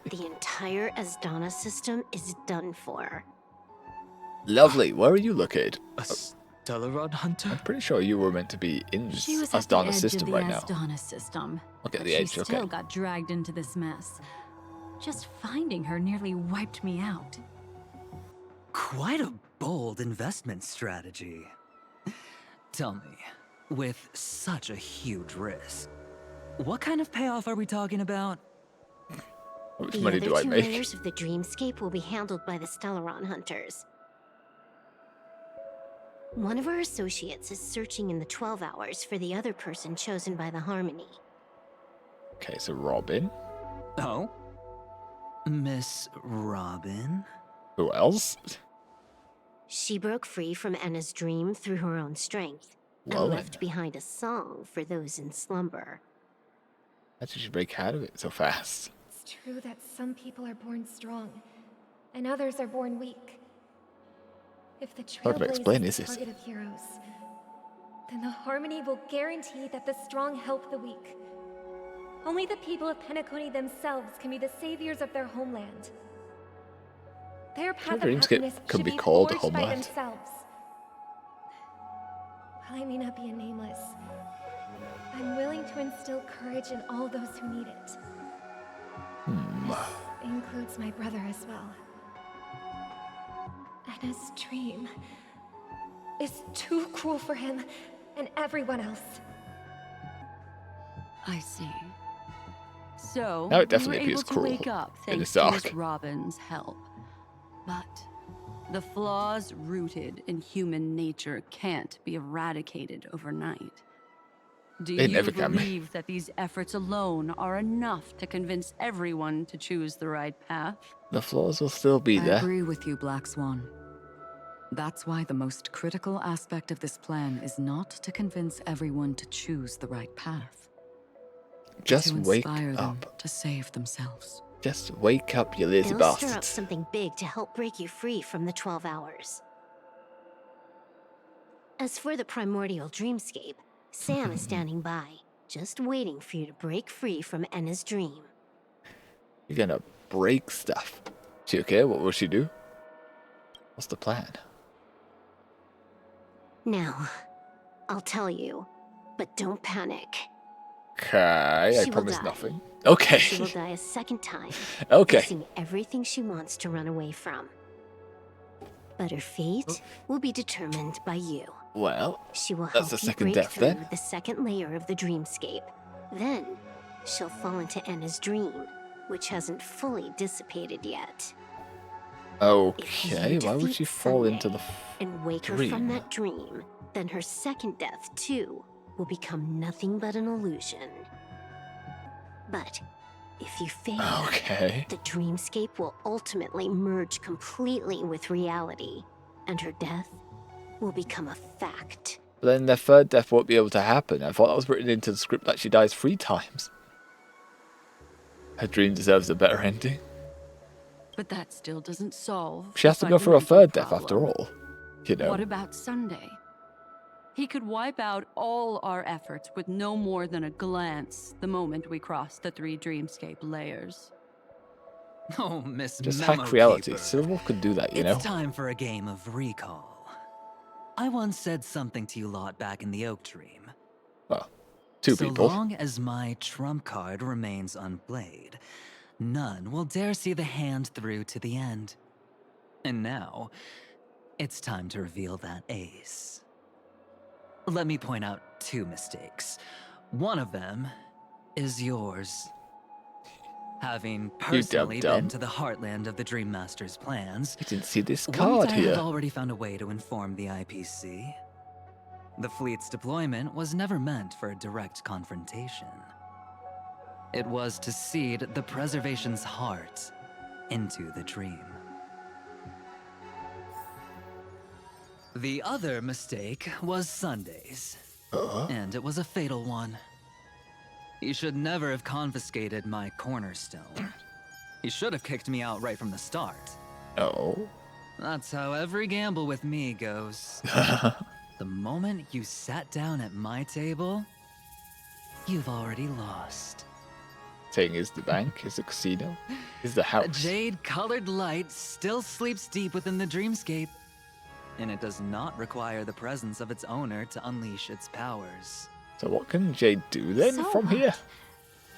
The entire Asdana system is done for. Lovely. Where are you located? A Stellaron hunter? I'm pretty sure you were meant to be in She was at the Asdana's edge system of the right now. Asdana system. Okay, but the she edge, still okay. got dragged into this mess. Just finding her nearly wiped me out. Quite a bold investment strategy. Tell me, with such a huge risk, what kind of payoff are we talking about? How much The money other do I two make? layers of the dreamscape will be handled by the Stellaron hunters. One of our associates is searching in the 12 hours for the other person chosen by the Harmony. Okay, so Robin. Oh? Miss Robin? Who else? She broke free from Enna's dream through her own strength, Well and then. left behind a song for those in slumber. How did you break out of it so fast? It's true that some people are born strong, and others are born weak. If the Hard to Trailblaze explain, is is the this? target of heroes, then the Harmony will guarantee that the strong help the weak. Only the people of Penacony themselves can be the saviors of their homeland. Their path of dreams happiness could should be be called forged by Homeland. themselves. While I may not be a nameless, I'm willing to instill courage in all those who need it. This includes my brother as well. Anna's dream is too cruel for him and everyone else. I see. So, Now it we definitely were appears able to cruel wake up in thanks this to Miss arc. Robin's help. But the flaws rooted in human nature can't be eradicated overnight. Do They you never can be. believe that these efforts alone are enough to convince everyone to choose the right path? The flaws will still be I there. agree with you, Black Swan. That's why the most critical aspect of this plan is not to convince everyone to choose the right path. Just to wake inspire them up. to save themselves. Just wake up, you lazy They'll stir up bastards. something big to help break you free from the 12 hours. As for the primordial dreamscape, Sam is standing by, just waiting for you to break free from Enna's dream. You're gonna break stuff. She okay? What will she do? What's the plan? Now, I'll tell you, but don't panic. Okay, I She will promise die. nothing. Okay. She will die a second time, Okay. losing everything she wants to run away from. But her fate will be determined by you. Well, She will that's help the you second break death through then. the second layer of the dreamscape. Then, she'll fall into Enna's dream, which hasn't fully dissipated yet. Okay, You why would defeat she fall into the and wake her dream? from that dream, then her second death, too, will become nothing but an illusion. But if you fail, Okay. the dreamscape will ultimately merge completely with reality, and her death will become a fact. Then the third death won't be able to happen. I thought that was written into the script that she dies 3 times. Her dream deserves a better ending. But that still doesn't solve She has the to go through a fundamental third death problem. after all. You know. What about Sunday? He could wipe out all our efforts with no more than a glance the moment we cross the 3 dreamscape layers. Oh, Miss Just Memo hack reality. Keeper. Silverwolf could do that, you It's know. time for a game of recall. I once said something to you lot back in the Oak Dream. Well, 2 so people. So long as my trump card remains unplayed, none will dare see the hand through to the end. And now, it's time to reveal that ace. Let me point out 2 mistakes. One of them is yours. Having personally dumb. been to the heartland of the Dream Master's plans, You didn't see this wouldn't card I here. have already found a way to inform the IPC? The fleet's deployment was never meant for a direct confrontation. It was to seed the preservation's heart into the dream. The other mistake was Sundays, and it was a fatal one. He should never have confiscated my cornerstone. He should have kicked me out right from the start. Oh. That's how every gamble with me goes. The moment you sat down at my table, you've already lost. Saying is the bank, is the casino, is the A house. jade-colored light still sleeps deep within the dreamscape, and it does not require the presence of its owner to unleash its powers. So what can Jade do then So from what? here?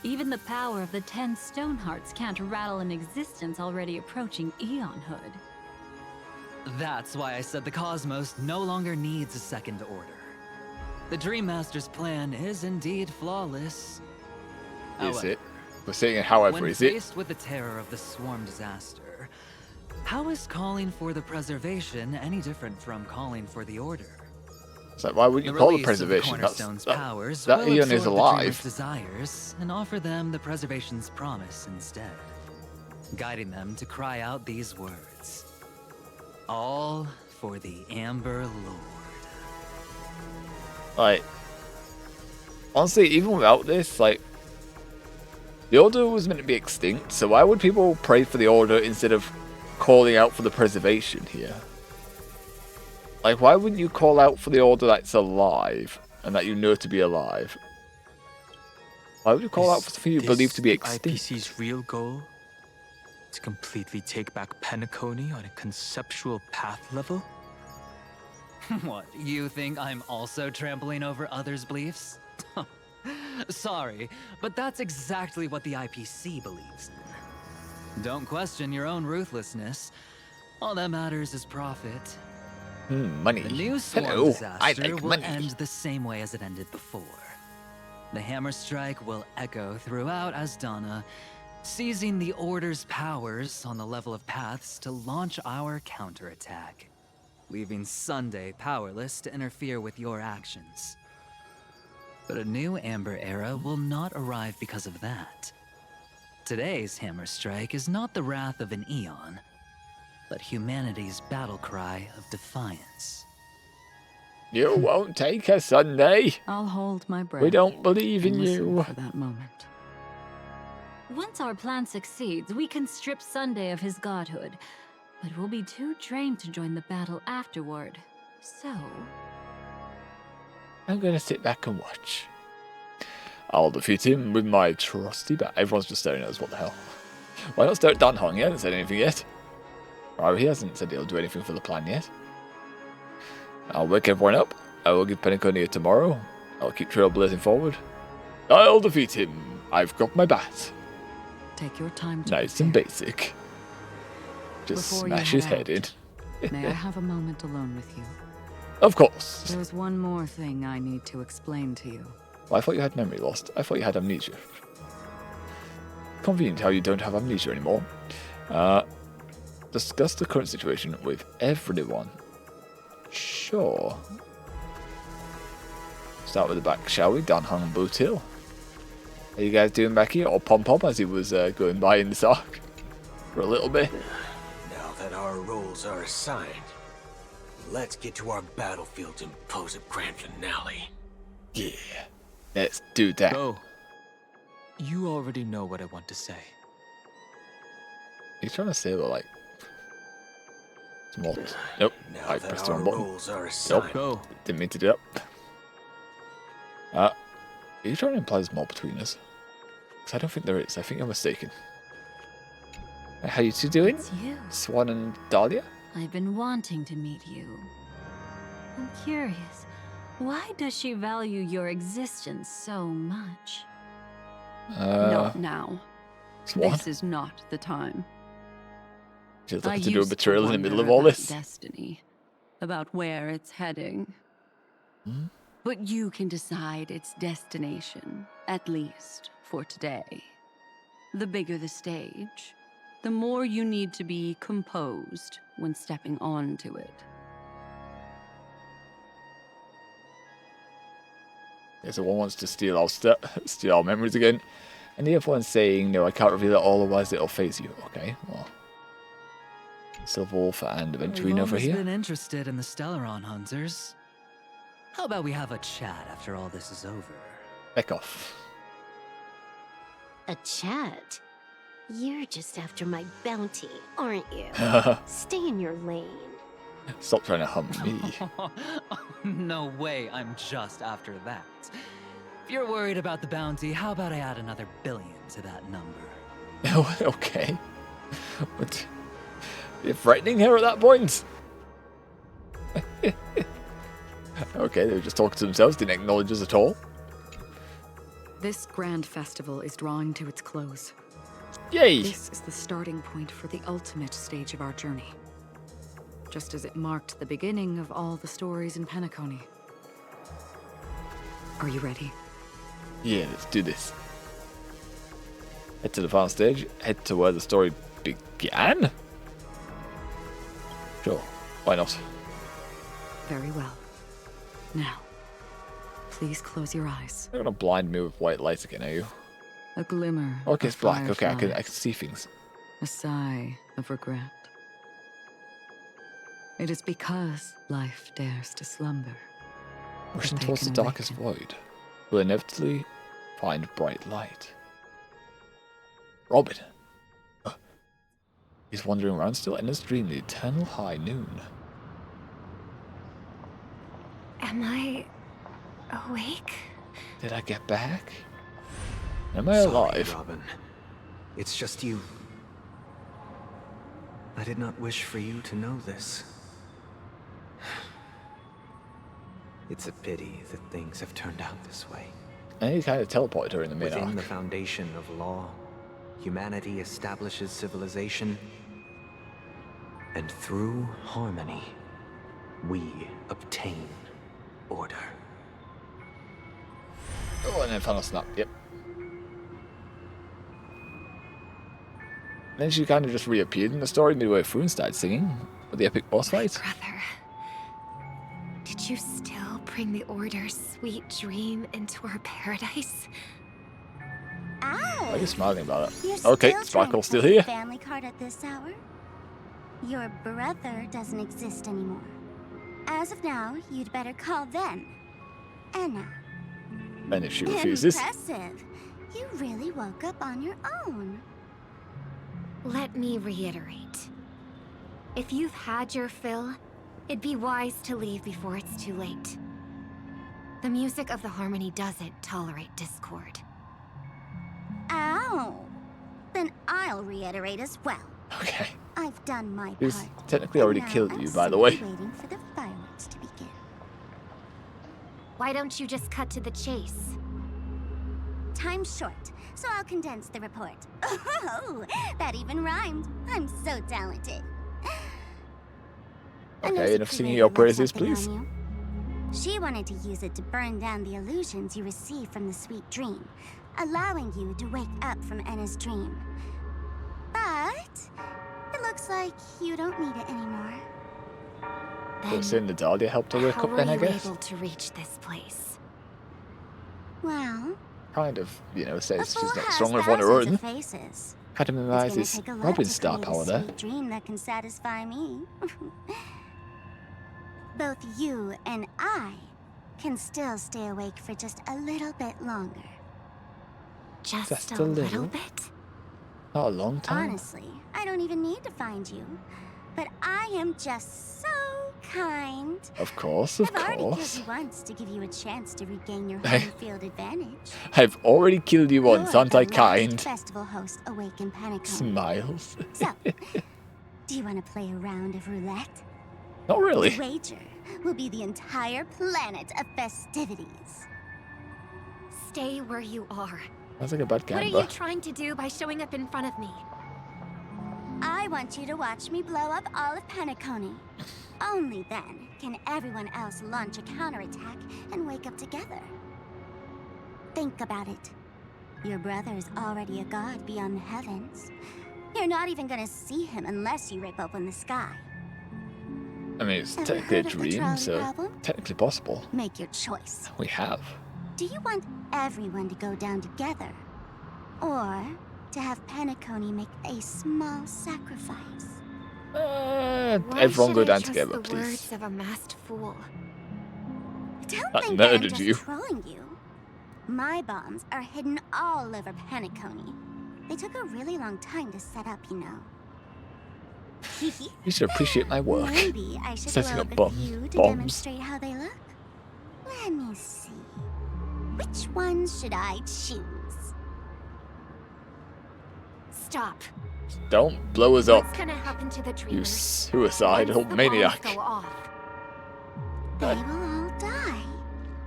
Even the power of the 10 Stonehearts can't rattle an existence already approaching eonhood. That's why I said the cosmos no longer needs a second order. The Dream Master's plan is indeed flawless. Is However, it? We're saying however, when is it? faced with the terror of the swarm disaster, how is calling for the preservation any different from calling for the order? It's like, why wouldn't you The call it release of the preservation? Cornerstone's powers that will Eon absorb is the alive. dreamer's desires and offer them the preservation's promise instead, guiding them to cry out these words: all for the Amber Lord. Like, honestly, even without this, like, The Order was meant to be extinct, so why would people pray for the Order instead of calling out for the preservation here? Like, why wouldn't you call out for the Order that's alive and that you know to be alive? Why would you call out for something you believe to be extinct? IPC's real goal? To completely take back Penacony on a conceptual path level? What, you think I'm also trampling over others' beliefs? Sorry, but that's exactly what the IPC believes in. Don't question your own ruthlessness. All that matters is profit. Money. The new swarm Hello, disaster I like will money. end the same way as it ended before. The hammer strike will echo throughout Asdana, seizing the Order's powers on the level of paths to launch our counterattack, leaving Sunday powerless to interfere with your actions. But a new Amber Era will not arrive because of that. Today's hammer strike is not the wrath of an eon, but humanity's battle cry of defiance. You won't take us, Sunday. I'll hold my breath. We don't believe in and listen you. for that moment. Once our plan succeeds, we can strip Sunday of his godhood, but we'll be too drained to join the battle afterward. So... I'm gonna sit back and watch. I'll defeat him with my trusty bat. Everyone's just staring at us, what the hell? Why not stare at Dan Hong? He hasn't said anything yet. Or he hasn't said he'll do anything for the plan yet. I'll wake everyone up. I will give Penacony tomorrow. I'll keep trailblazing forward. I'll defeat him. I've got my bat. Take your time to Nice and basic. Just Before you smash his head head in. May I have a moment alone with you? Of course. There's one more thing I need to explain to you. Well, I thought you had memory lost. I thought you had amnesia. Convenient how you don't have amnesia anymore. Discuss the current situation with everyone. Sure. Start with the back, shall we? Dan Hung Boot Hill. How you guys doing back here? Or Pom Pom as he was going by in this arc for a little bit. Now that our roles are assigned, let's get to our battlefield to impose a grand finale. Yeah, let's do that. Go. You already know what I want to say. He's trying to say, like, small. Nope. I pressed the wrong button. Nope. Go. Didn't mean to do that. Are you trying to imply there's more between us? Because I don't think there is. I think you're mistaken. How you two doing? It's you. Swan and Dahlia? I've been wanting to meet you. I'm curious, why does she value your existence so much? Not now. Swan? This is not the time. She's I looking to do a used betrayal in the middle of wonder all about this. Destiny, about where it's heading. Hmm? But you can decide its destination, at least for today. The bigger the stage, the more you need to be composed when stepping onto it. Yeah, so one wants to steal our steal our memories again, and the other one's saying, "No, I can't reveal it all, otherwise it'll phase you." Okay, well, Silver Wolf and Aventurine over I've here. been interested in the Stellaron Hunters. How about we have a chat after all this is over? Back off. A chat? You're just after my bounty, aren't you? Stay in your lane. Stop trying to hump me. No way, I'm just after that. If you're worried about the bounty, how about I add another billion to that number? Okay. What? You're threatening her at that point? Okay, they were just talking to themselves, didn't acknowledge us at all. This grand festival is drawing to its close. Yay! This is the starting point for the ultimate stage of our journey. Just as it marked the beginning of all the stories in Penacony. Are you ready? Yeah, let's do this. Head to the final stage, head to where the story began? Sure, why not? Very well. Now, please close your eyes. You're gonna blind me with white light again, are you? A glimmer. Okay, it's of black. Okay, I firefly. can see things. A sigh of regret. It is because life dares to slumber. Rushing that they towards the can darkest void will inevitably find bright light. Robin. He's wandering around still in his dream, the eternal high noon. Am I awake? Did I get back? Am I Sorry, alive? Robin. It's just you. I did not wish for you to know this. It's a pity that things have turned out this way. And he kind of teleported her in the main Within arc. the foundation of law, humanity establishes civilization, and through harmony, we obtain order. Oh, and then final snap, yep. Then she kind of just reappeared in the story midway through and started singing with the epic boss fight. Brother, did you still bring the Order's sweet dream into our paradise? Ow! Why are you smiling about it? You're Okay, still Sparkle's still trying to here. play the family card at this hour? Your brother doesn't exist anymore. As of now, you'd better call them. Anna. And if she refuses, Impressive. You really woke up on your own. Let me reiterate. If you've had your fill, it'd be wise to leave before it's too late. The music of the harmony doesn't tolerate discord. Ow! Then I'll reiterate as well. Okay. I've done my he's part. technically already And now killed I'm you, by the simply way. waiting for the fireworks to begin. Why don't you just cut to the chase? Time's short, so I'll condense the report. Oh, that even rhymed. I'm so talented. Okay, enough singing your praises, please. She wanted to use it to burn down the illusions you receive from the sweet dream, allowing you to wake up from Enna's dream. But it looks like you don't need it anymore. So saying the Dahlia helped her wake How up were then, I you guess? able to reach this place? Well, Kind of, you know, says a fool she's not has strong enough on her thousands own. of faces. Had to It's memorize gonna his take a lot Robin to star create power a there. sweet dream that can satisfy me. Both you and I can still stay awake for just a little bit longer. Just a little bit? Not a long time. Honestly, I don't even need to find you. But I am just so kind. Of course, of I've already killed course. you once to give you a chance to regain your home field advantage. I've already killed you once, You're aren't I the last kind? festival host awake in Penacony. Smiles. So, do you want to play a round of roulette? Not really. The wager will be the entire planet of festivities. Stay where you are. Sounds like a bad What are gambler. you trying to do by showing up in front of me? I want you to watch me blow up all of Penacony. Only then can everyone else launch a counterattack and wake up together. Think about it. Your brother is already a god beyond the heavens. You're not even gonna see him unless you rip open the sky. I mean, it's Ever technically a heard of the dream, trolley so problem? technically possible. Make your choice. We have. Do you want everyone to go down together? Or to have Penacony make a small sacrifice? Why Everyone should go I down trust together, the please. words of a masked fool? Don't That think that I'm murdered just you. trolling you. My bombs are hidden all over Penacony. They took a really long time to set up, you know. You should appreciate my work. Maybe I should Setting blow up up a bombs. few to bombs. demonstrate how they look. Let me see. Which one should I choose? Stop. Don't blow us up, What's gonna happen to the you dreamers? suicidal Once the maniac. bombs go off? They will all die.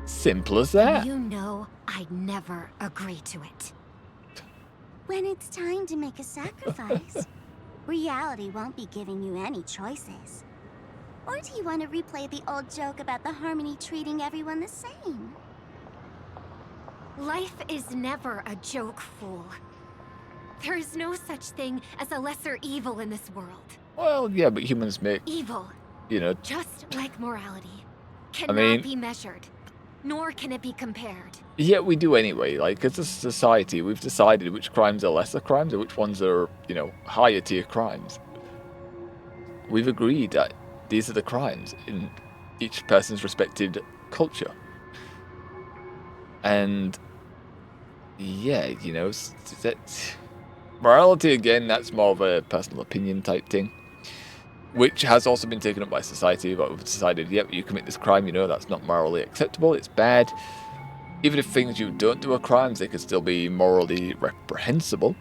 Simple as that. You know I'd never agree to it. When it's time to make a sacrifice, reality won't be giving you any choices. Or do you want to replay the old joke about the harmony treating everyone the same? Life is never a joke, fool. There is no such thing as a lesser evil in this world. Well, yeah, but humans make, Evil, you know, just like morality, cannot mean- be measured, nor can it be compared. yeah, we do anyway. Like, as a society, we've decided which crimes are lesser crimes and which ones are, you know, higher tier crimes. We've agreed that these are the crimes in each person's respected culture. And, yeah, you know, Morality, again, that's more of a personal opinion type thing, which has also been taken up by society, but we've decided, yep, you commit this crime, you know, that's not morally acceptable, it's bad. Even if things you don't do are crimes, they could still be morally reprehensible.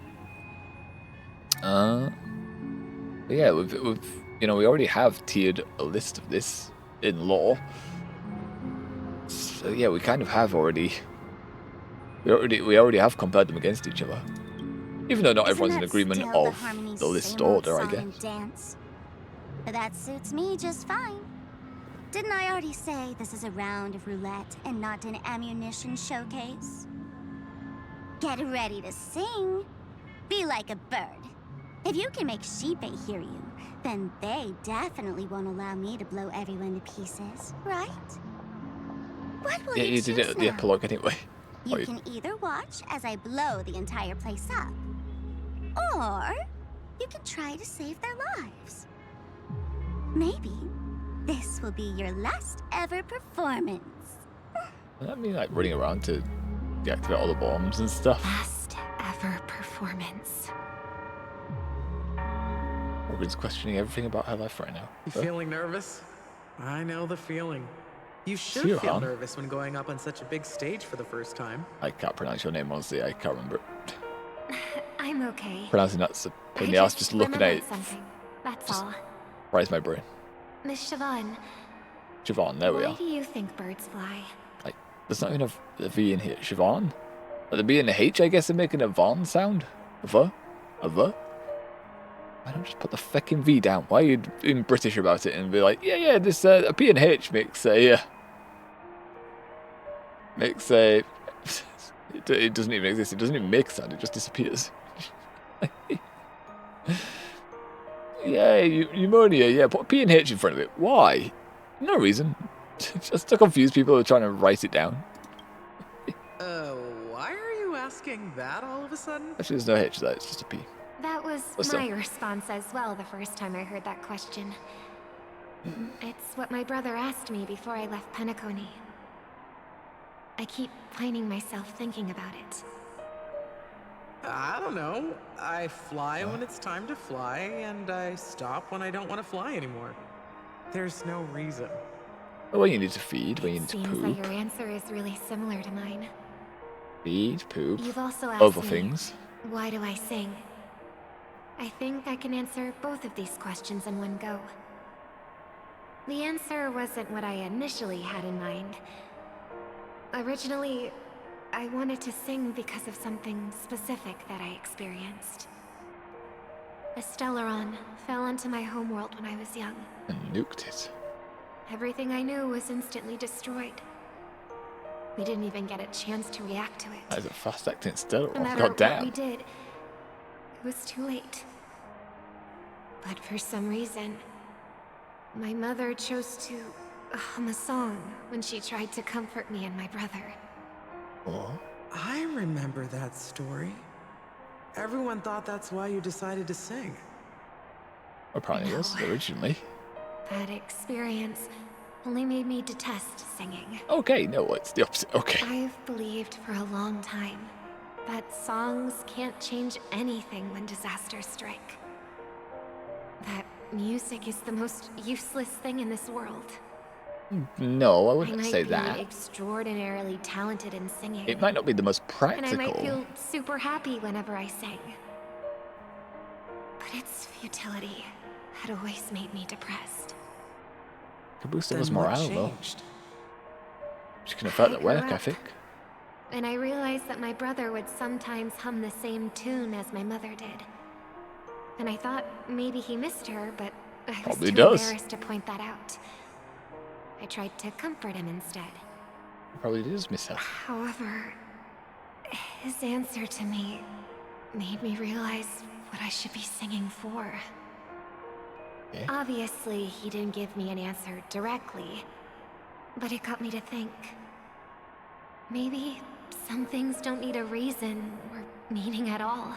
But yeah, we've you know, we already have tiered a list of this in law. So yeah, we kind of have already. We already have compared them against each other. Even though not everyone's in agreement of the list order, I guess. Dance? But that suits me just fine. Didn't I already say this is a round of roulette and not an ammunition showcase? Get ready to sing. Be like a bird. If you can make Sheepei hear you, then they definitely won't allow me to blow everyone to pieces, right? What will you did it at the now? epilogue anyway. You can either watch as I blow the entire place up, or you can try to save their lives. Maybe this will be your last ever performance. Does that mean like running around to deactivate all the bombs and stuff? Last ever performance. Robin's questioning everything about her life right now. You feeling nervous? I know the feeling. You should Sure, feel huh? nervous when going up on such a big stage for the first time. I can't pronounce your name, honestly. I can't remember it. I'm okay. Pronouncing that's a pain in the ass. Just looking at it Something. That's all. fries my brain. Miss Siobhan, Siobhan, there we why are. do you think birds fly? Like, there's not even a V in here. Siobhan? Like, the B and the H, I guess, are making a Von sound. A V? A V? Why don't just put the fucking V down? Why are you being British about it and be like, yeah, this a P and H makes a it doesn't even exist. It doesn't even make sound. It just disappears. Yeah, pneumonia. Yeah, put a P and H in front of it. Why? No reason. Just to confuse people who are trying to write it down. Why are you asking that all of a sudden? Actually, there's no H there. It's just a P. That was What's my up? response as well the first time I heard that question. It's what my brother asked me before I left Penacony. I keep finding myself thinking about it. I don't know. I fly when it's time to fly, and I stop when I don't want to fly anymore. There's no reason. When you need to feed, when you need to Seems poop. like your answer is really similar to mine. Feed, poop, You've also asked other me, things. why do I sing? I think I can answer both of these questions in one go. The answer wasn't what I initially had in mind. Originally, I wanted to sing because of something specific that I experienced. A Stellaron fell onto my homeworld when I was young. And nuked it. Everything I knew was instantly destroyed. We didn't even get a chance to react to it. That is a fast-acting Stellar. No matter God what damn. we did, it was too late. But for some reason, my mother chose to hum a song when she tried to comfort me and my brother. Oh. I remember that story. Everyone thought that's why you decided to sing. Apparently it was originally. That experience only made me detest singing. Okay, no, it's the opposite. Okay. I've believed for a long time that songs can't change anything when disasters strike. That music is the most useless thing in this world. No, I I wouldn't might say be that. extraordinarily talented in singing. It might not be the most And I might practical. feel super happy whenever I sang. But its futility had always made me depressed. Could boost Then someone's what morale, though. changed? Which can affect their grew work up. ethic. And I realized that my brother would sometimes hum the same tune as my mother did. And I thought maybe he missed her, but I was Probably too does. embarrassed to point that out. I tried to comfort him instead. Probably does miss her. However, his answer to me made me realize what I should be singing for. Yeah. Obviously, he didn't give me an answer directly, but it got me to think. Maybe some things don't need a reason or meaning at all.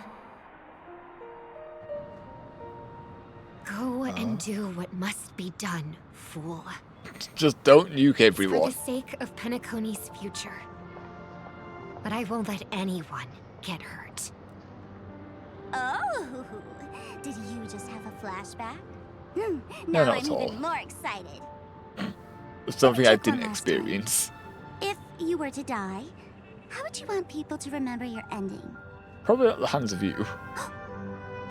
Go and do what must be done, fool. Just don't nuke For everyone. the sake of Penacony's future. But I won't let anyone get hurt. Oh, did you just have a flashback? No, Now not I'm at all. even more excited. Something I Check didn't one last time. experience. If you were to die, how would you want people to remember your ending? Probably at the hands of you.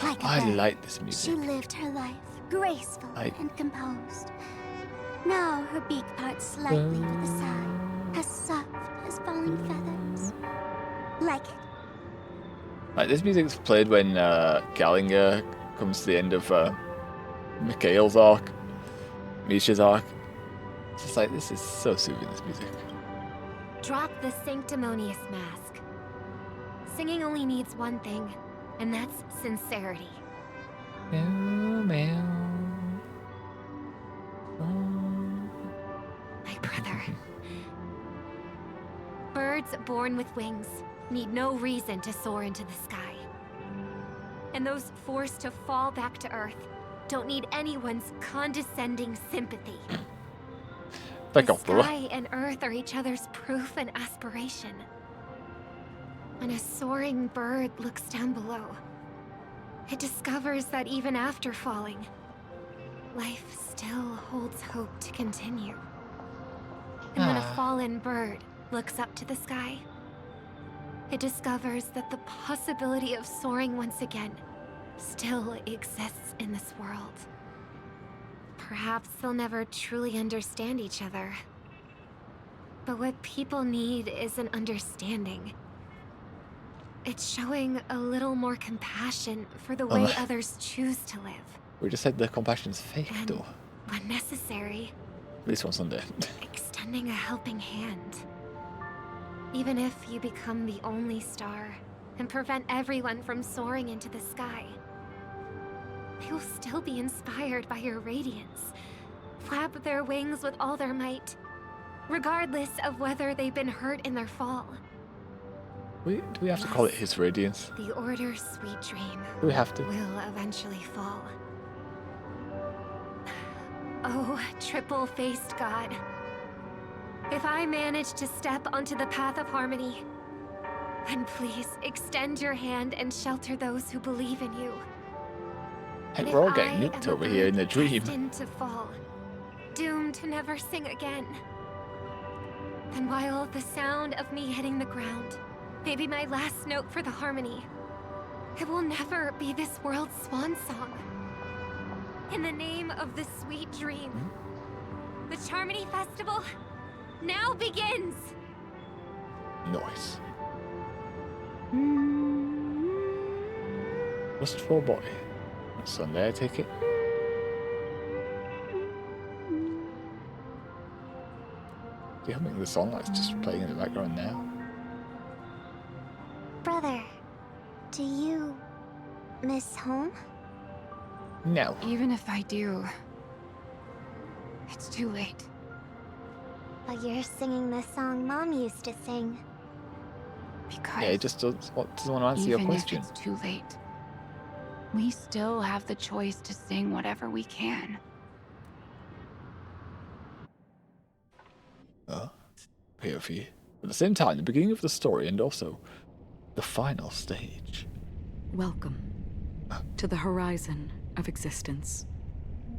Like a I bird, like this she music. lived her life graceful Like- and composed. Now her beak parts slightly with a sigh, as soft as falling feathers. Like it? Like this music's played when Gallinger comes to the end of Mikhail's arc, Misha's arc. It's just like, this is so soothing, this music. Drop the sanctimonious mask. Singing only needs one thing, and that's sincerity. Meow, meow. My brother. Birds born with wings need no reason to soar into the sky. And those forced to fall back to Earth don't need anyone's condescending sympathy. Back The off, brother. sky and Earth are each other's proof and aspiration. When a soaring bird looks down below, it discovers that even after falling, life still holds hope to continue. And when a fallen bird looks up to the sky, it discovers that the possibility of soaring once again still exists in this world. Perhaps they'll never truly understand each other. But what people need is an understanding. It's showing a little more compassion for the way others choose to live. We just said the compassion's fake, And though. when necessary, This one's Sunday. extending a helping hand. Even if you become the only star and prevent everyone from soaring into the sky, they will still be inspired by your radiance, flap their wings with all their might, regardless of whether they've been hurt in their fall. Do we have to call it his radiance? The Order's sweet dream Do we have to? will eventually fall. Oh, triple-faced God. If I manage to step onto the path of harmony, then please extend your hand and shelter those who believe in you. Heck, And we're all if getting I nuked am a over here in the bird dream. destined to fall, doomed to never sing again, then while the sound of me hitting the ground may be my last note for the harmony, it will never be this world's swan song. In the name of the sweet dream, the Charmony Festival now begins! Nice. Just for boy. That's Sunday, I take it. Do you humming the song that's just playing in the background now? Brother, do you miss home? No. Even if I do, it's too late. But you're singing the song Mom used to sing. Because Yeah, he just doesn't want to answer your even question. if it's too late, we still have the choice to sing whatever we can. POV. At the same time, the beginning of the story and also the final stage. Welcome to the horizon of existence.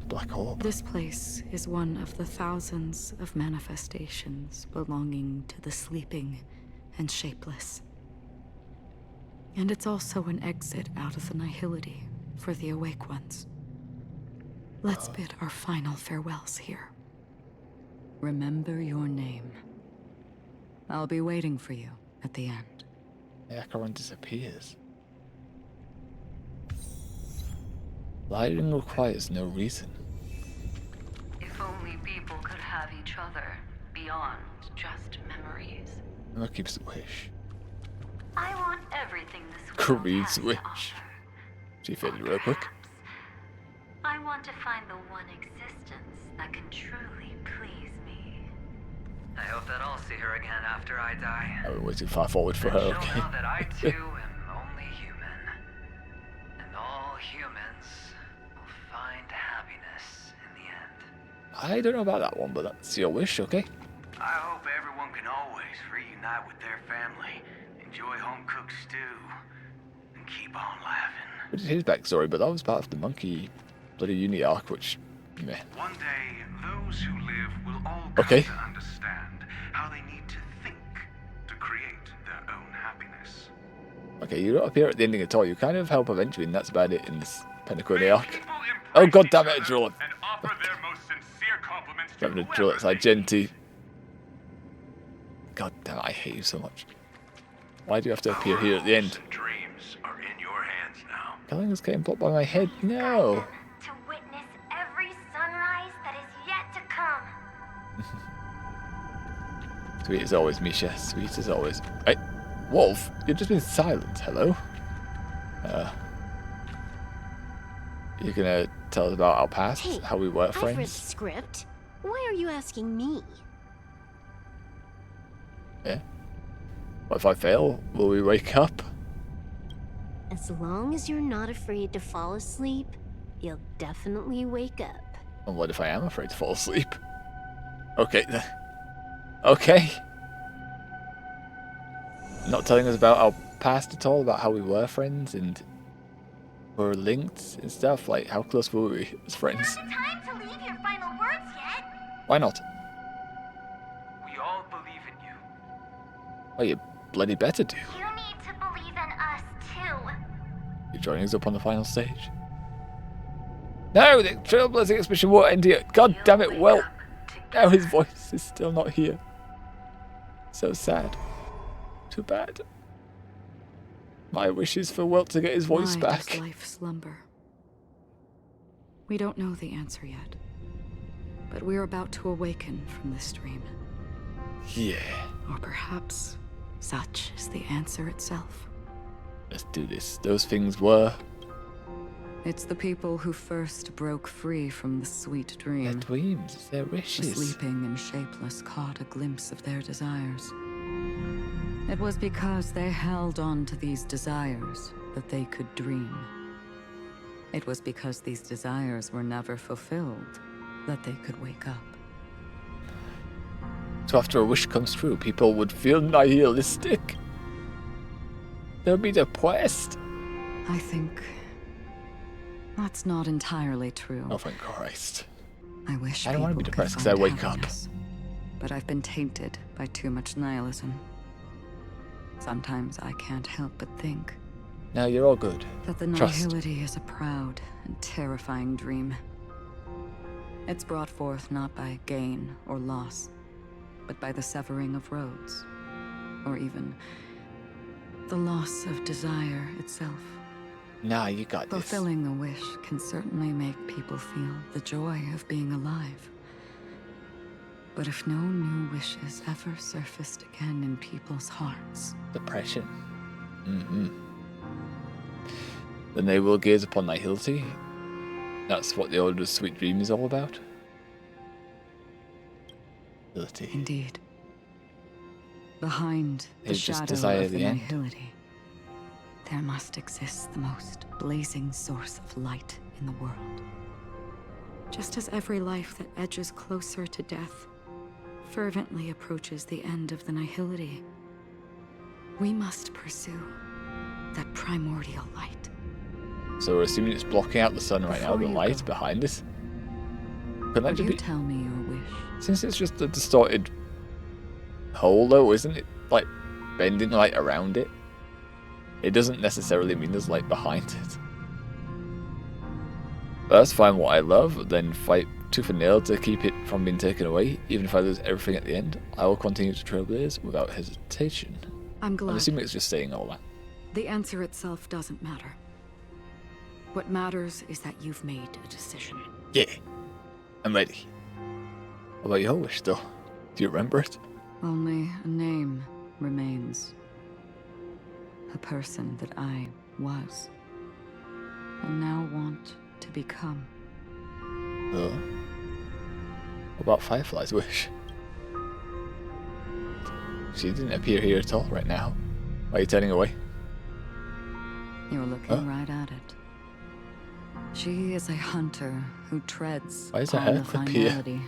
Black orb. This place is one of the thousands of manifestations belonging to the sleeping and shapeless. And it's also an exit out of the nihility for the awake ones. Let's bid our final farewells here. Remember your name. I'll be waiting for you at the end. The Acheron disappears. Lighting requires no reason. If only people could have each other beyond just memories. Emma keeps the wish. I want everything this world Creed's has to wish. offer. She faded real quick. I want to find the one existence that can truly please me. I hope that I'll see her again after I die. I went way too far forward for her, She'll okay. know that I too am only human. And all humans will find happiness in the end. I don't know about that one, but that's your wish, okay? I hope everyone can always reunite with their family, enjoy home-cooked stew, and keep on laughing. Which is his backstory, but that was part of the monkey bloody uni arc, which meh. One day, those who live will all come Okay. to understand how they need to think to create their own happiness. Okay, you don't appear at the ending at all. You kind of help eventually, and that's about it in this Penacony arc. Oh god damn it, a drill. And offer their most sincere compliments to Having a drill outside Genti. God damn it, I hate you so much. Why do you have to appear here at the end? dreams are in your hands now. Killing is getting blocked by my head. No. To witness every sunrise that is yet to come. Sweet as always, Misha. Sweet as always. Hey, Wolf, you've just been silent. Hello? You're gonna tell us about our past? Hey, how we were I've read the friends? script. Why are you asking me? Yeah. What if I fail? Will we wake up? As long as you're not afraid to fall asleep, you'll definitely wake up. And what if I am afraid to fall asleep? Okay then. Okay. Not telling us about our past at all, about how we were friends and were linked and stuff. Like, how close were we as friends? Not the time to leave your final words yet. Why not? We all believe in you. Well, you bloody better do. You need to believe in us too. You're joining us up on the final stage. No, the Trailblazing Expedition won't end here. God damn it, well. Now his voice is still not here. So sad. Too bad. My wish is for Welt to get his voice Why back. does life slumber? We don't know the answer yet, but we're about to awaken from this dream. Yeah. Or perhaps such is the answer itself. Let's do this. Those things were. It's the people who first broke free from the sweet dream. Their dreams, their The wishes. sleeping and shapeless caught a glimpse of their desires. It was because they held on to these desires that they could dream. It was because these desires were never fulfilled that they could wake up. So after a wish comes true, people would feel nihilistic. They'll be depressed. I think that's not entirely true. Oh, thank Christ. I wish I don't want to be people depressed could because I find wake up. happiness, but I've been tainted by too much nihilism. Sometimes I can't help but think No, you're all good. that the Trust. nihility is a proud and terrifying dream. It's brought forth not by gain or loss, but by the severing of roads, or even the loss of desire itself. Nah, you got this. Fulfilling a wish can certainly make people feel the joy of being alive. But if no new wishes ever surfaced again in people's hearts... Depression. Then they will gaze upon nihility. That's what the Order's sweet dream is all about. Nihility. Indeed. Behind the It's just shadow desire of the the end. nihility, there must exist the most blazing source of light in the world. Just as every life that edges closer to death fervently approaches the end of the nihility, we must pursue that primordial light. So we're assuming it's blocking out the sun right now, Before the you light go, behind us. Could that Would just you be... tell me your wish? Since it's just a distorted hole though, isn't it? Like, bending light around it. It doesn't necessarily mean there's light behind it. But that's fine, what I love, then fight tooth and nail to keep it from being taken away. Even if I lose everything at the end, I will continue to trailblaze without hesitation. I'm glad. I'm assuming it's just saying all that. The answer itself doesn't matter. What matters is that you've made a decision. Yeah, I'm ready. What about your wish though? Do you remember it? Only a name remains. A person that I was, and now want to become. Oh. What about Firefly's wish? She didn't appear here at all right now. Why are you turning away? You're looking right at it. She is a hunter who treads Why is her upon hair the clip here? finality,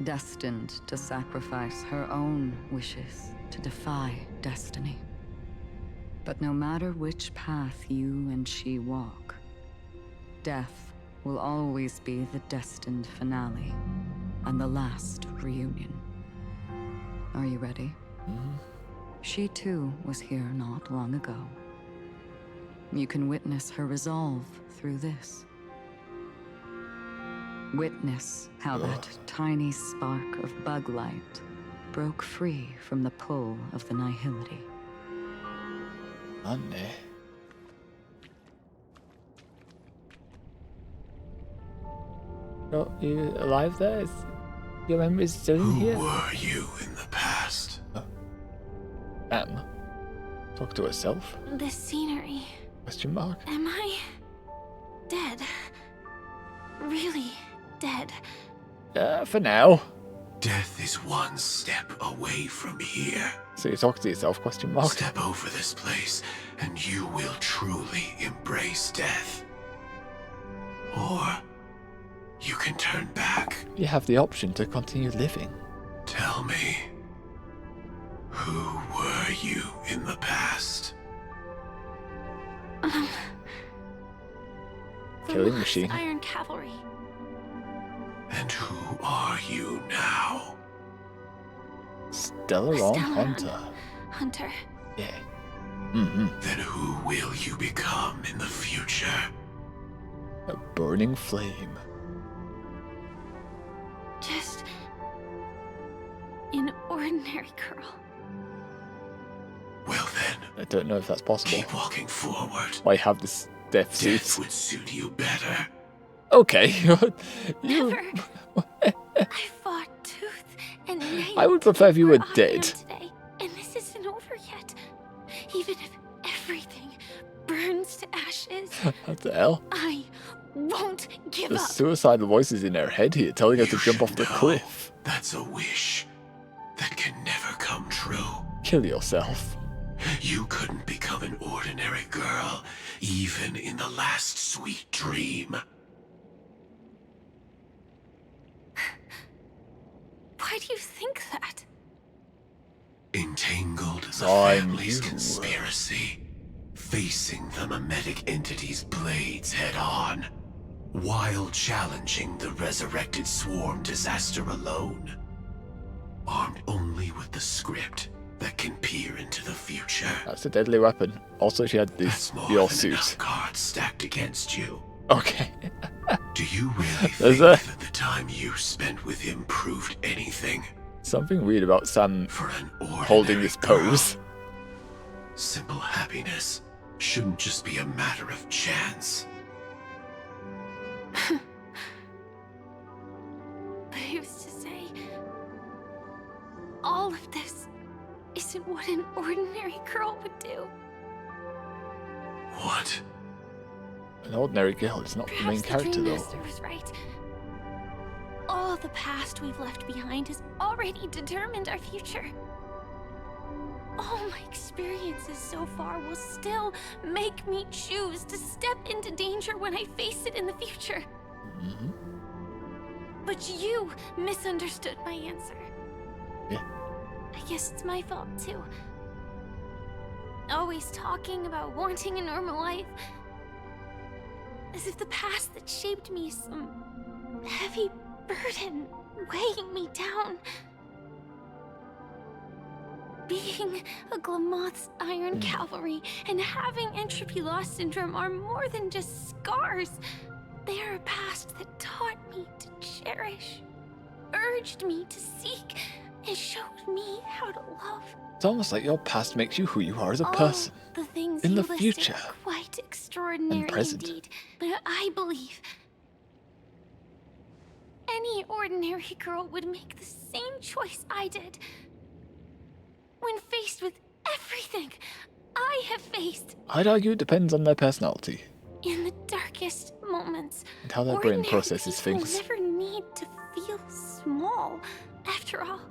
destined to sacrifice her own wishes to defy destiny. But no matter which path you and she walk, death will always be the destined finale and the last reunion. Are you ready? She too was here not long ago. You can witness her resolve through this. Witness how that tiny spark of bug light broke free from the pull of the nihility. Anne. Oh, you alive there? Is your memory still in here? Who were you in the past? Anne? Talk to herself? This scenery. Question mark? Am I dead? Really dead? For now. Death is one step away from here. So you talk to yourself? Question mark? Step over this place, and you will truly embrace death. Or you can turn back. You have the option to continue living. Tell me, who were you in the past? Killing machine. Iron Cavalry. And who are you now? Stellaron Hunter. Hunter. Yeah. Then who will you become in the future? A burning flame. Just an ordinary girl. Well then, I don't know if that's possible. keep walking forward. Why have this death suit? Death would suit you better. Okay. Never. I fought tooth and nail. I would prefer if you were dead. Today, and this isn't over yet. Even if everything burns to ashes, What the hell? I won't give The up. suicidal voices in her head here telling her to jump off the cliff. That's a wish that can never come true. Kill yourself. You couldn't become an ordinary girl, even in the last sweet dream. Why do you think that? Entangled in the So family's conspiracy, facing the mimetic entity's blades head-on, while challenging the resurrected swarm disaster alone, armed only with the script that can peer into the future. That's a deadly weapon. Also, she had this your suit. Cards stacked against you. Okay. Do you really There's think that the time you spent with him proved anything? something weird about Sam holding this pose. Simple happiness shouldn't just be a matter of chance. But who's to say all of this isn't what an ordinary girl would do? What? An ordinary girl is not the main character, the though. Dream Master was right. All the past we've left behind has already determined our future. All my experiences so far will still make me choose to step into danger when I face it in the future. But you misunderstood my answer. Yeah. I guess it's my fault too. Always talking about wanting a normal life. As if the past that shaped me is some heavy burden weighing me down. Being a Glamoth's Iron Cavalry and having entropy loss syndrome are more than just scars. They are a past that taught me to cherish, urged me to seek, and showed me how to love. It's almost like your past makes you who you are as a person. The things in you the listed future. are quite extraordinary and present. indeed. But I believe any ordinary girl would make the same choice I did. When faced with everything I have faced I'd argue it depends on their personality in the darkest moments, and how their brain ordinary processes people things. never need to feel small. After all,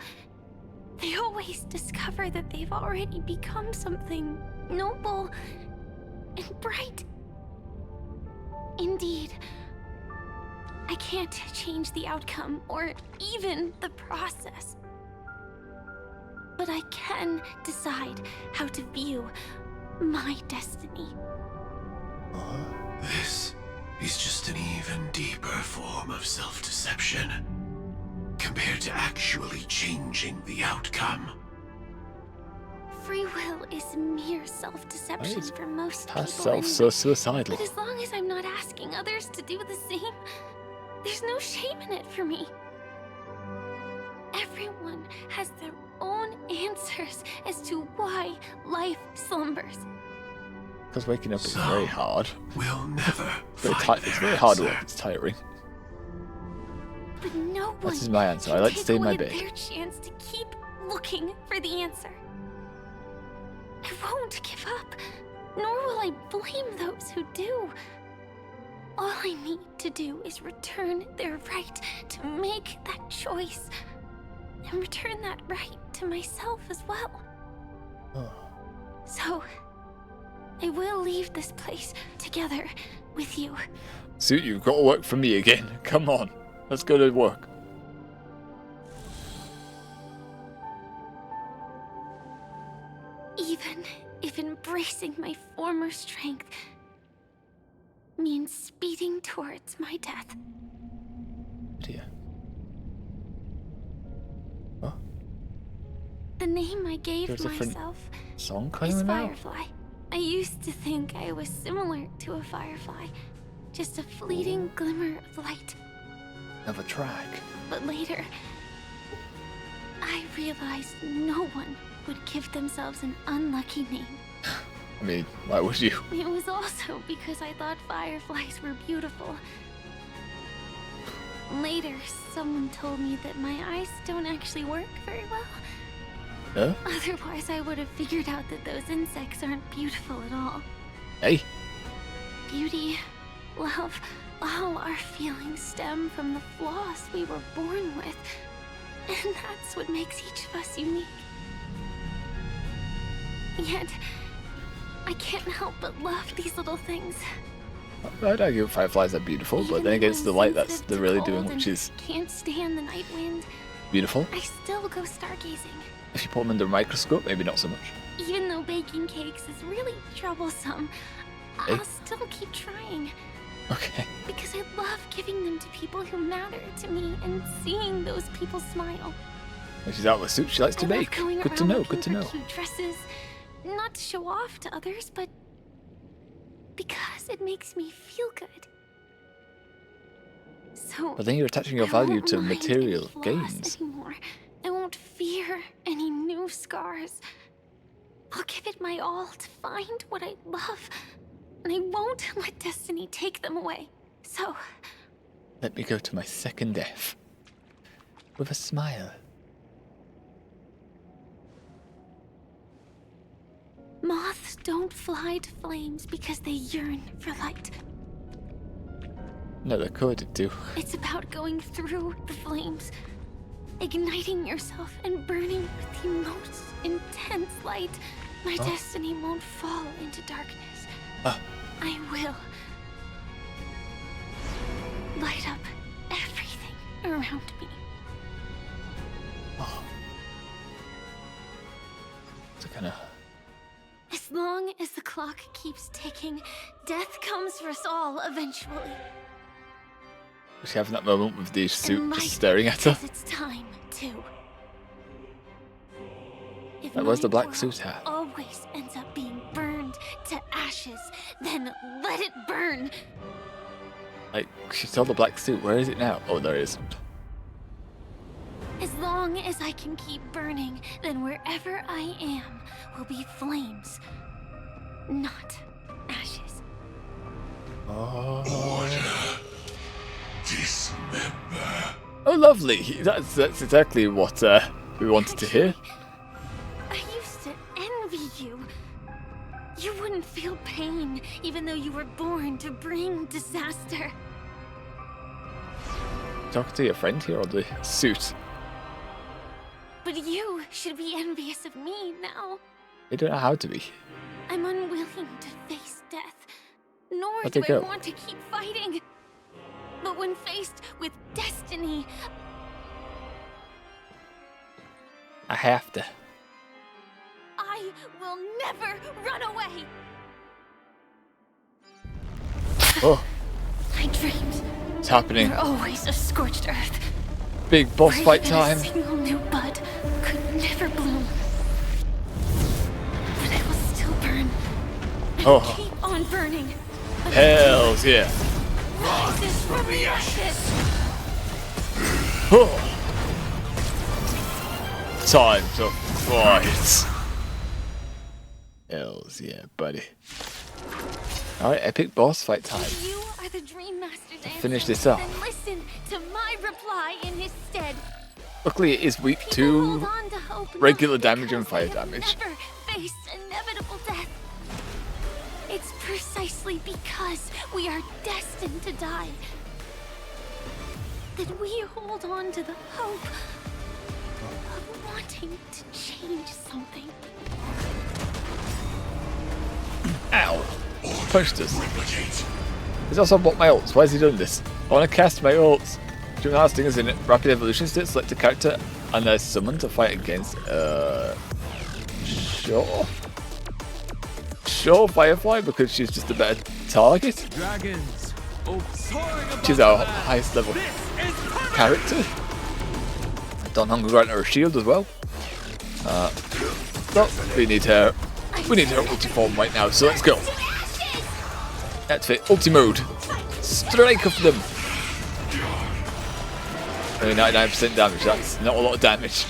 they always discover that they've already become something noble and bright. Indeed, I can't change the outcome or even the process. But I can decide how to view my destiny. This is just an even deeper form of self-deception compared to actually changing the outcome. Free will is mere self-deception for most people. Herself so suicidal. But as long as I'm not asking others to do the same, there's no shame in it for me. Everyone has their own answers as to why life slumbers. Because waking up is very hard. We'll never It's very hard work. It's tiring. But no one That is my answer. I can like to take stay in my away bed. their chance to keep looking for the answer. I won't give up, nor will I blame those who do. All I need to do is return their right to make that choice, and return that right to myself as well. So, I will leave this place together with you. Suit, you've got to work for me again. Come on. Let's go to work. Even if embracing my former strength means speeding towards my death. Dear. The name I gave There's a myself song is coming out. Firefly. I used to think I was similar to a firefly, just a fleeting glimmer of light. Of a track. But later, I realized no one would give themselves an unlucky name. I mean, why would you? It was also because I thought fireflies were beautiful. Later, someone told me that my eyes don't actually work very well. Huh? Otherwise, I would have figured out that those insects aren't beautiful at all. Hey. Beauty, love, all our feelings stem from the flaws we were born with. And that's what makes each of us unique. Yet, I can't help but love these little things. I'd argue fireflies are beautiful, but then against the light that's they're really doing, which is Can't stand the night wind. beautiful. I still go stargazing. If you put them under a microscope, maybe not so much. Even though baking cakes is really troublesome, I'll still keep trying. Okay. Because I love giving them to people who matter to me and seeing those people smile. When she's out with Suit, she likes to I love bake. going Good to around know, looking good to for know. Cute dresses, not to show off to others, but because it makes me feel good. So, But then you're attaching your I value won't to mind material any flaws gains. anymore. I won't fear any new scars. I'll give it my all to find what I love, and I won't let destiny take them away. So, Let me go to my second death. With a smile. moths don't fly to flames because they yearn for light. No, they're coded to. It's about going through the flames, igniting yourself and burning with the most intense light. My destiny won't fall into darkness. I will light up everything around me. It's a kind of... As long as the clock keeps ticking, death comes for us all eventually. Was she having that moment with the And Suit life just staring at her? has its time too. If That was my the black world suit hat. always ends up being burned to ashes, then let it burn. Like, she saw the black suit. Where is it now? Oh, there it is. As long as I can keep burning, then wherever I am will be flames, not ashes. Dismember. Oh, lovely. That's exactly what we wanted to hear. I used to envy you. You wouldn't feel pain, even though you were born to bring disaster. Talking to your friend here or the Suit? But you should be envious of me now. They don't know how to be. I'm unwilling to face death, nor Let do it I go. want to keep fighting. But when faced with destiny, I have to. I I will never run away. Oh, I dreamed it's happening. you're always a scorched earth. Big boss Where fight even time. A single new bud could never bloom. But I will still burn. And Oh. keep on burning. Hells yeah. Rises from the ashes. Oh. Time to fight. Hells yeah, buddy. Alright, epic boss fight time. You are the Dream Master's answer. Finish this up. Then listen to my reply in his stead. Luckily it is weak People to hold on to hope regular not damage and because fire they have damage. Never faced inevitable death. It's precisely because we are destined to die that we hold on to the hope of wanting to change something. Ow! Pushed us. He's also bought my ults. Why has he done this? I want to cast my ults. During the last thing is in rapid evolution state, select a character and they're summoned to fight against. Sure. Sure, Firefly, because she's just a better target. Dragons. She's our highest level character. Don Hunger grant her a shield as well. But we need her ulti form right now, so let's go. Activate ulti mode. Strike of them. Only 99% damage, that's not a lot of damage.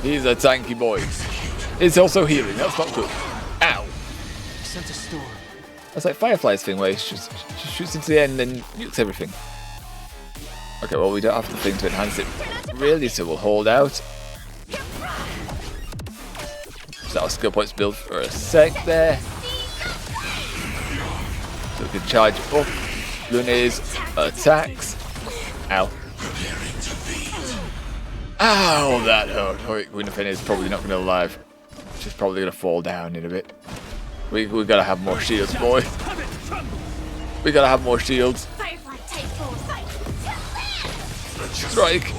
He's a tanky boy. He's also healing, that's not good. Ow. Sent a storm. That's like Firefly's thing where she shoots into the end and nukes everything. Okay, well we don't have the thing to enhance it really, so we'll hold out. So our skill points build for a sec there. So we can charge up Luna's attacks. Ow. Ow, that hurt. Winterfell is probably not going to live. She's probably going to fall down in a bit. We gotta have more shields, boy. We gotta have more shields. Strike.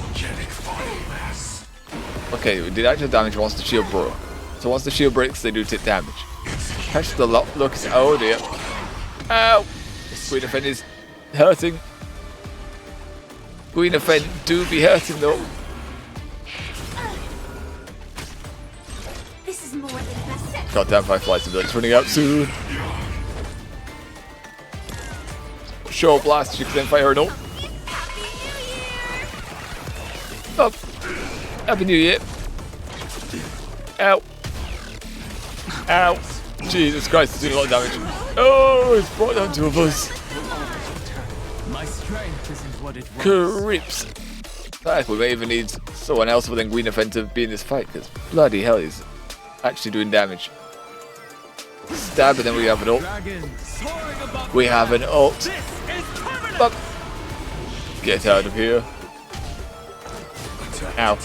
Okay, we did actual damage once the shield broke. So once the shield breaks, they do take damage. Catch the lock. Look, oh dear. Ow! Winterfell is hurting. Winterfell do be hurting though. This is more than best. Goddamn Firefly's ability's running out soon. Sure, blast. You can then fire an ult. Up. Happy New Year. Ow. Ow. Jesus Christ, it's doing a lot of damage. Oh, it's brought down two of us. My strength isn't what it was. Crips. Like, we may even need someone else within Gwyneth to be in this fight, because bloody hell, he's actually doing damage. Stab, and then we have an ult. We have an ult. Up. Get out of here. Ow.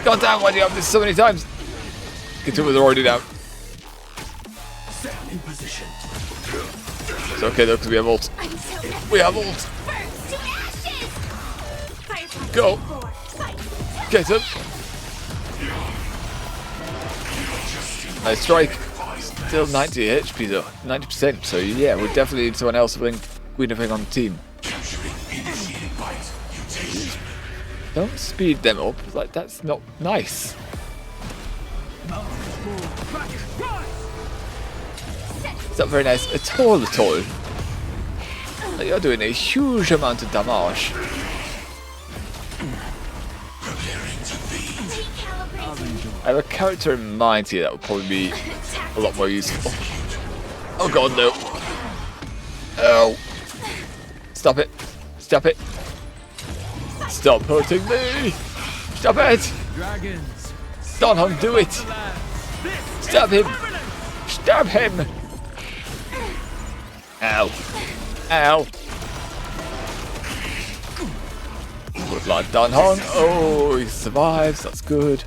God damn, why do you have this so many times? Kituma's already down. It's okay though, because we have ult. We have ult. Go. Get him. Nice strike. Still 90 HP though. 90%. So yeah, we definitely need someone else with Gwyneth on the team. Don't speed them up. Like, that's not nice. It's not very nice at all, at all. Like, you're doing a huge amount of damage. I have a character in mind here that would probably be a lot more useful. Oh god, no. Oh. Stop it. Stop it. Stop hurting me. Stop it. Don, do it. Stab him. Stab him. Ow. Ow. Good lad, Don Hong. Oh, he survives. That's good.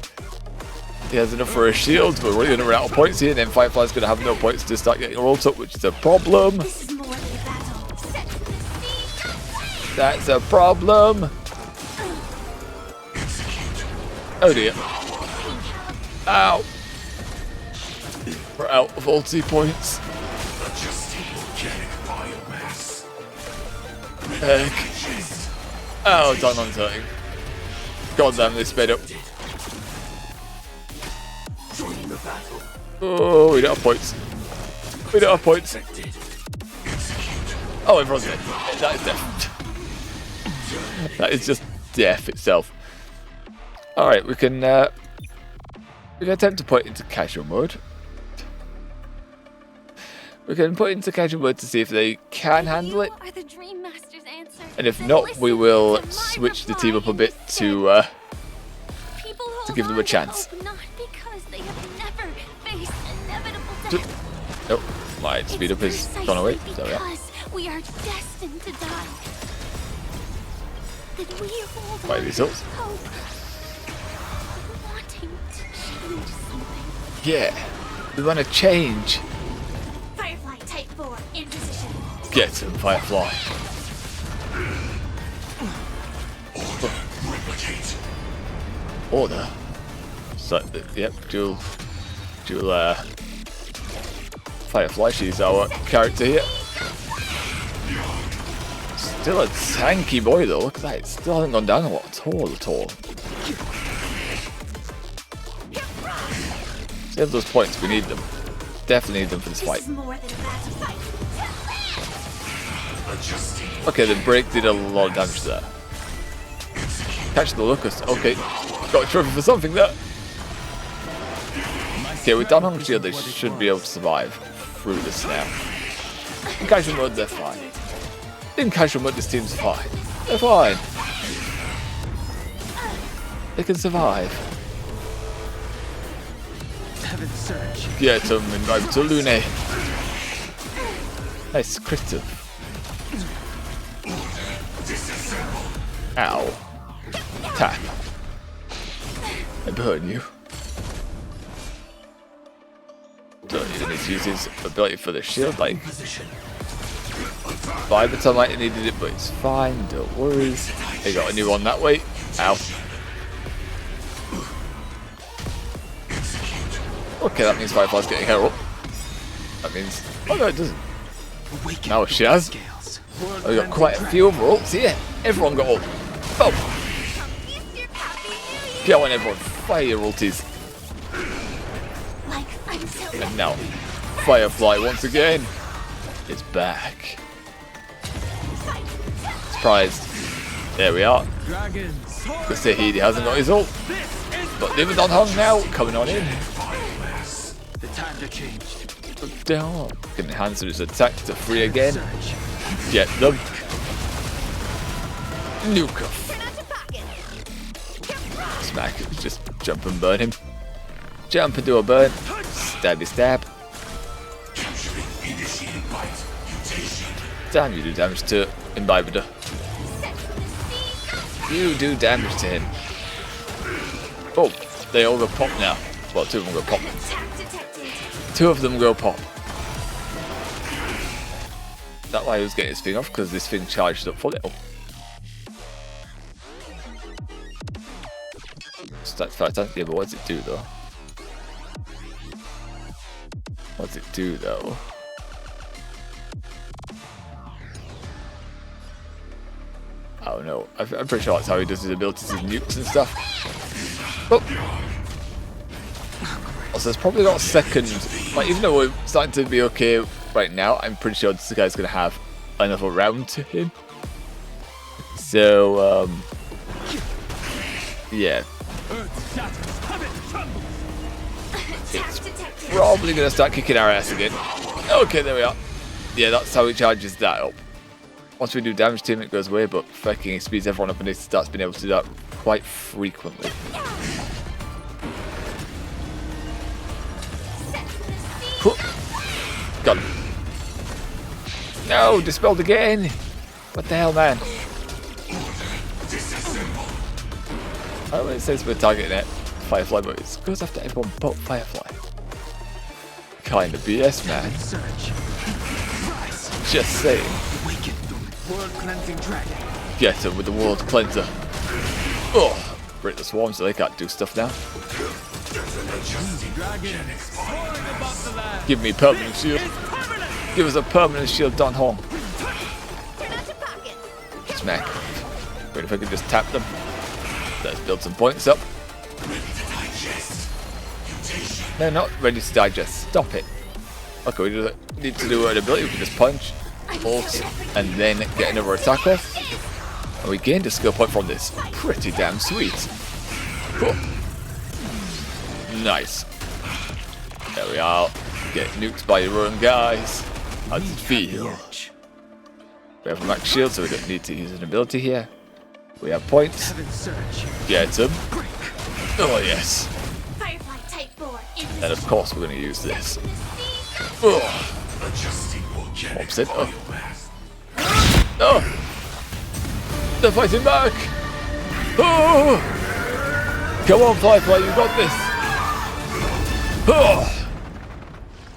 He has enough for a shield, but we're going to run out of points here, and then Firefly's going to have no points to start getting rolled up, which is a problem. That's a problem. Oh dear. Ow. We're out of ulti points. Heck. Oh, done on hurting. God damn, they sped up. Oh, we don't have points. We don't have points. Oh, everyone's dead. That is death. That is just death itself. Alright, we can attempt to put it into casual mode. We can put it into casual mode to see if they can handle it. And if not, we will switch the team up a bit to give them a chance. Nope, my speed up has gone away. So yeah. We are destined to die. That we hold By results. hope, wanting to change something. Yeah, we want to change. Firefly Type 4 in position. Get him, Firefly. Order. So, yep, dual Firefly. She's our character here. Still a tanky boy though. Look at that. It still hasn't gone down a lot at all. Save those points. We need them. Definitely need them for this fight. Okay, the break did a lot of damage there. Catch the locust. Okay, got a trophy for something there. Okay, with down on shield, they should be able to survive through this now. In casual mode, they're fine. In casual mode, this team's fine. They're fine. They can survive. Get them and drive to Lune. Nice, critical. Ow. Tap. I burn you. Don't even need to use his ability for the shield, like. By the time I needed it, but it's fine, don't worry. They got a new one that way. Ow. Okay, that means Firefly's getting her up. That means... Oh no, it doesn't. Now she has. Oh, we got quite a few other ults here. Everyone got up. Boom. Go on everyone, fire your ultis. And now, Firefly once again is back. Surprised. There we are. The Sahidi hasn't got his ult. But David on Hung now, coming on in. The times are changed. Down. Can answer his attack to free again. Get them. Nuke. Smack. Just jump and burn him. Jump and do a burn. Stabby stab. Damn, you do damage to Imbibitor. You do damage to him. Oh, they all go pop now. Well, two of them go pop. Two of them go pop. That's why he was getting his thing off, because this thing charged up for little. That's 5 times. Yeah, but what does it do though? What does it do though? I don't know. I'm pretty sure that's how he does his abilities, his nukes and stuff. Oh. Also, it's probably got a second. Like, even though we're starting to be okay right now, I'm pretty sure this guy's gonna have another round to him. So, yeah. It's probably gonna start kicking our ass again. Okay, there we are. Yeah, that's how he charges that up. Once we do damage to him, it goes away, but fucking it speeds everyone up and he starts being able to do that quite frequently. Got him. No, dispelled again. What the hell, man? I don't know, it says we're targeting it. Firefly, but it goes after everyone but Firefly. Kind of BS, man. Just saying. Get him with the world cleanser. Oh, break the swarm so they can't do stuff now. Give me permanent shield. Give us a permanent shield, Don Hong. Smack. Wait, if I could just tap them. Let's build some points up. They're not ready to digest. Stop it. Okay, we just need to do an ability. We can just punch, ult, and then get another attack off. And we gained a skill point from this. Pretty damn sweet. Cool. Nice. There we are. Get nuked by your own guys. How does it feel? We have a max shield, so we don't need to use an ability here. We have points. Get them. Oh yes. And of course we're going to use this. Whoops it. Oh. Oh. They're fighting back. Oh. Come on, Firefly, you got this. Oh.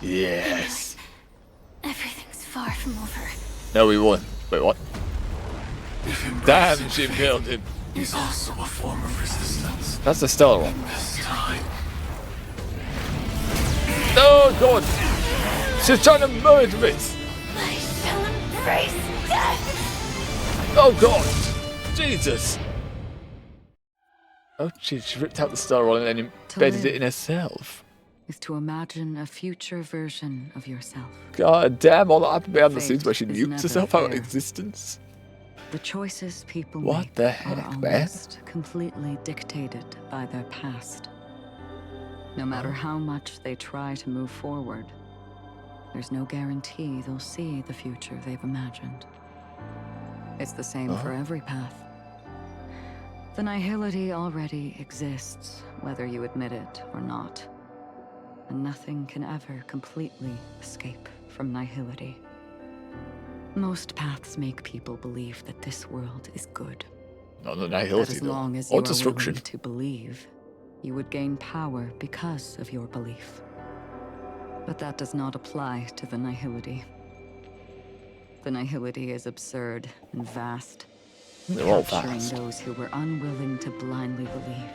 Yes. Everything's far from over. No, we won. Wait, what? Damn, she killed him. Is also a form of resistance. That's the stellar one. This time. Oh god! She's trying to murder me! I shall embrace death! Oh god! Jesus! Oh jeez, she ripped out the stellar one and then embedded it in herself. Is to imagine a future version of yourself. God damn, all that happened behind the Fate scenes where she is nuked never herself out of fair. existence. The choices people What make the are heck, man? almost completely dictated by their past. No matter how much they try to move forward, there's no guarantee they'll see the future they've imagined. It's the same for every path. The nihility already exists, whether you admit it or not. And nothing can ever completely escape from nihility. Most paths make people believe that this world is good. Not the That nihility as though. long as Or you are destruction. willing to believe, you would gain power because of your belief. But that does not apply to the nihility. The nihility is absurd and vast, They're all capturing vast. those who were unwilling to blindly believe,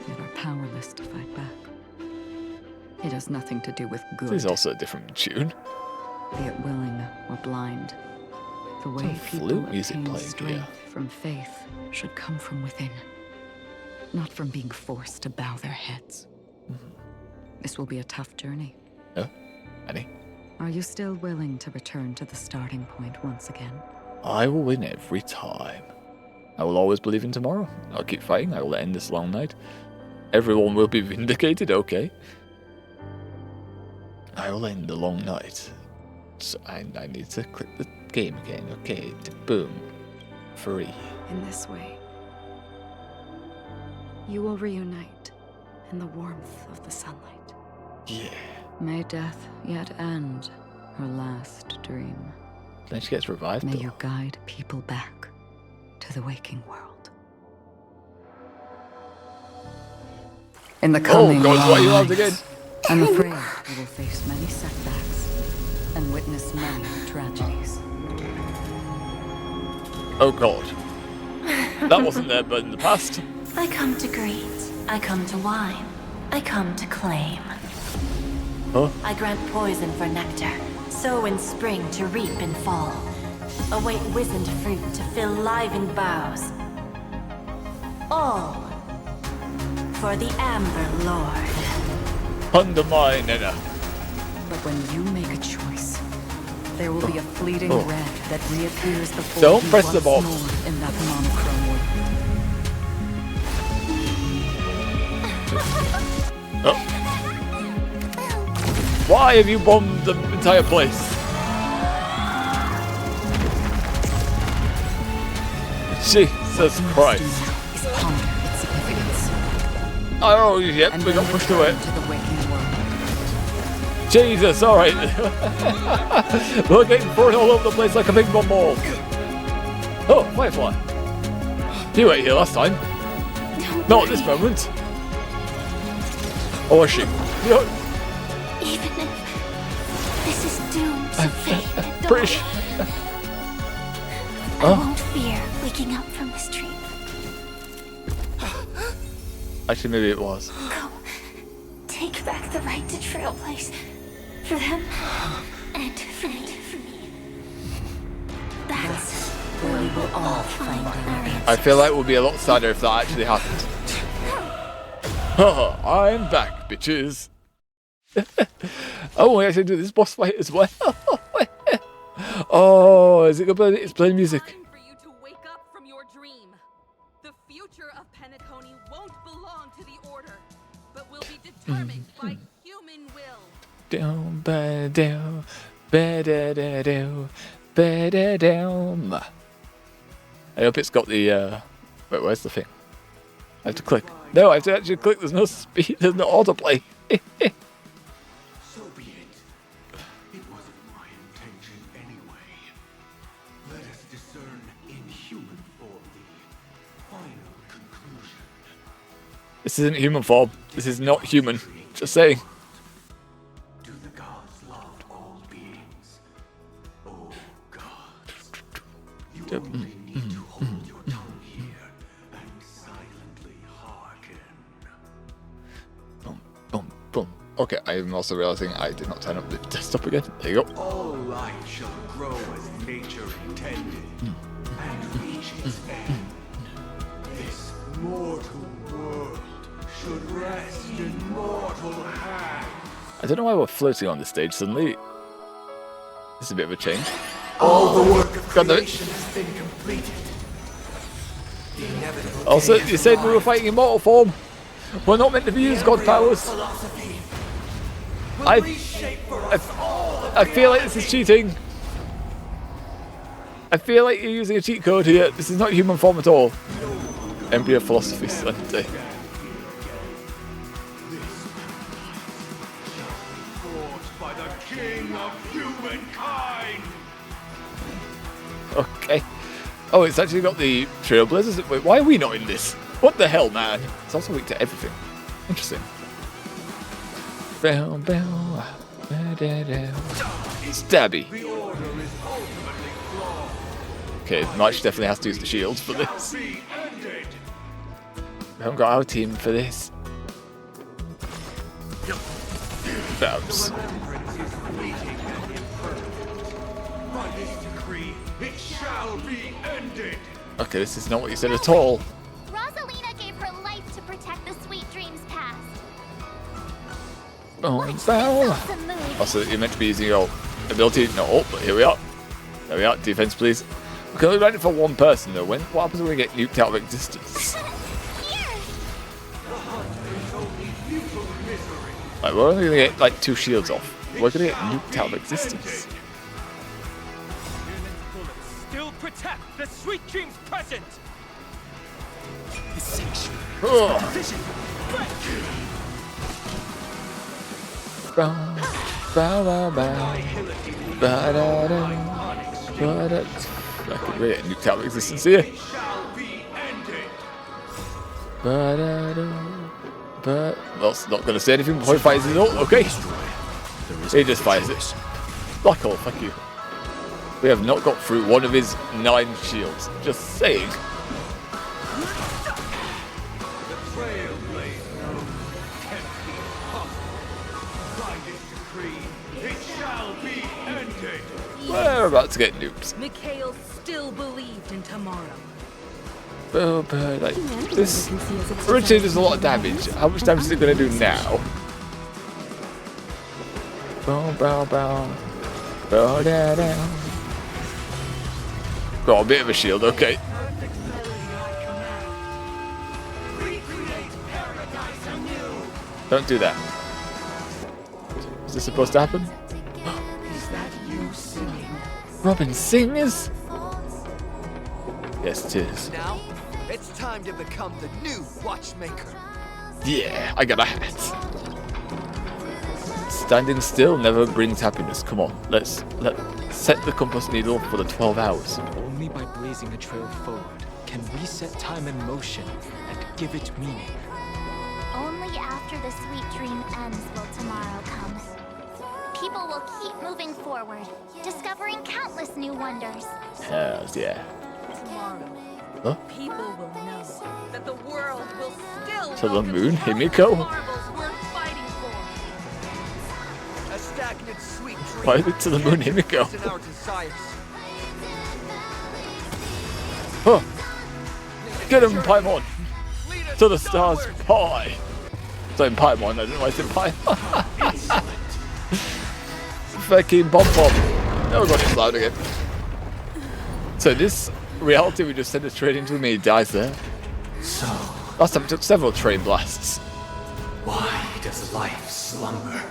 yet are powerless to fight back. It has nothing to do with good. This is also a different tune. Be it willing or blind. The way Some people flute music obtain playing strength here. from faith should come from within, not from being forced to bow their heads. This will be a tough journey. Oh, Annie? Are you still willing to return to the starting point once again? I will win every time. I will always believe in tomorrow. I'll keep fighting. I will end this long night. Everyone will be vindicated, okay. I will end the long night. So I need to click the game again. Okay, boom. Free. In this way, you will reunite in the warmth of the sunlight. Yeah. May death yet end her last dream. Then she gets revived May though. you guide people back to the waking world. In the coming God, what are you long on again? nights, I'm afraid you will face many setbacks and witness many tragedies. Oh god. That wasn't there, but in the past. I come to greet. I come to wine. I come to claim. Huh? I grant poison for nectar. Sow in spring to reap in fall. Await wizened fruit to fill livened boughs. All for the Amber Lord. Undermine, Nena. But when you make a choice, there will be a fleeting Oh. red that reappears before Don't you press the once ball. more in that monochrome world. Oh. Why have you bombed the entire place? Jesus Christ. Is ponder its significance. Oh, yep, And we got then pushed away. return to the waking world. Jesus, alright. We're getting thrown all over the place like a big bomb ball. Oh, Firefly. You weren't here last time. Not at this moment. Oh, was she? No. Even if this is doomed to fade and Pretty die, sure. I Oh. won't fear waking up from this dream. Actually, maybe it was. Go. the right to trailblaze for them and for me. That's where we will all find our answers. I feel like it would be a lot sadder if that actually happened. Haha, I'm back, bitches. Oh, we actually do this boss fight as well. Oh, is it gonna play? It's playing music. For you to wake up from your dream. The future of Penacony won't belong to the Order, but will be determined by human will. Down, down, down, down. I hope it's got the. Wait, where's the thing? I have to click. No, I have to actually click. There's no speed. There's no autoplay. So be it. It wasn't my intention anyway. Let us discern in human form the final conclusion. This isn't human form. This is not human. Just saying. Do the gods love all beings? Oh gods, you only need to hold your tongue here and silently hearken. Boom, boom, boom. Okay, I'm also realizing I did not turn up the desktop again. There you go. All life shall grow as nature intended and reach its end. This mortal world should rest in mortal hands. I don't know why we're floating on this stage suddenly. This is a bit of a change. All the work of God damn it. creation has been completed. The inevitable Also, day you has said we were arrived. fighting in mortal form. We're not meant to be using god powers. Philosophy I reshape for us all I feel like this is cheating. I feel like you're using a cheat code here. This is not human form at all. Embryo Philosophy Sunday. Fought by the king of humankind. Okay. Oh, it's actually got the Trailblazers. Wait, why are we not in this? What the hell, man? It's also weak to everything. Interesting. Bow, bow, da, da, da. Stabby. The order is ultimately flawed. Okay, March definitely has to use the shields for this. Be ended. We haven't got our team for this. Bounce. Remembrance is fleeting and imperfect. By this decree, it shall be ended. Okay, this is not what you said at all. Rosalina gave her life to protect the sweet dreams past. Oh, bow. Also, you're meant to be using your ability. No, but here we are. There we are. Defense, please. We can only run it for one person, though. What happens when we get nuked out of existence? Like, we're only going to get, like, 2 shields off. We're going to get nuked out of existence. Still protect the sweet dreams present. The sanctuary. Ugh. Vision. Bow, bow, bow, bow. Ba-da-da. Ba-da. I could really get nuked out of existence here. Ba-da-da. But that's not going to say anything before he fires his ult. Okay. He just fires it. Black hole, thank you. We have not got through one of his 9 shields. Just saying. We're about to get nuked. Mikhail still believed in tomorrow. But like this, originally there's a lot of damage. How much damage is it going to do now? Bow, bow, bow. Bow, da, da. Got a bit of a shield, okay. Don't do that. Is this supposed to happen? Is that you singing? Robin sings? Yes, it is. Now, it's time to become the new watchmaker. Yeah, I got a hat. Standing still never brings happiness. Come on, let's set the compass needle for the 12 hours. Only by blazing a trail forward can we set time in motion and give it meaning. Only after the sweet dream ends will tomorrow come. People will keep moving forward, discovering countless new wonders. Hells yeah. Tomorrow, Huh? people will know that the world will still To the welcome moon, countless Himiko? marvels worth fighting for. stacking its sweet dreams. Fly it to the moon, here we go. In our desires. Oh. Get him, Paimon! To the stars, pie! So in Paimon, I don't know why I said pie. Fucking bomb bomb. Oh god, it's loud again. So this reality we just sent us straight into, me, he dies there. So, Last time it took several train blasts. why does life slumber?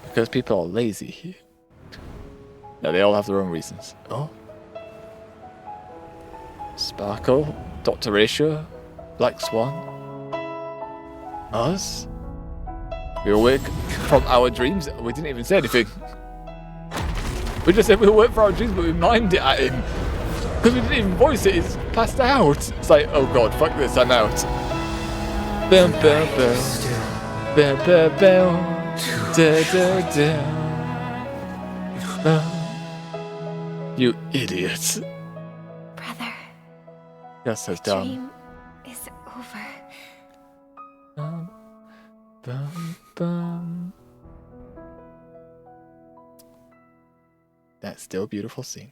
Because people are lazy. No, they all have their own reasons. Oh. Sparkle, Dr. Ratio, Black Swan. Us? We awake from our dreams. We didn't even say anything. We just said we awake from our dreams, but we mimed it at him. Because we didn't even voice it, he's passed out. It's like, oh god, fuck this, I'm out. Bum, bum, bum. Bum, bum, bum. Da, da, da. You idiot. Brother, You're so the dumb. dream is over. Bum, bum, bum. That's still a beautiful scene.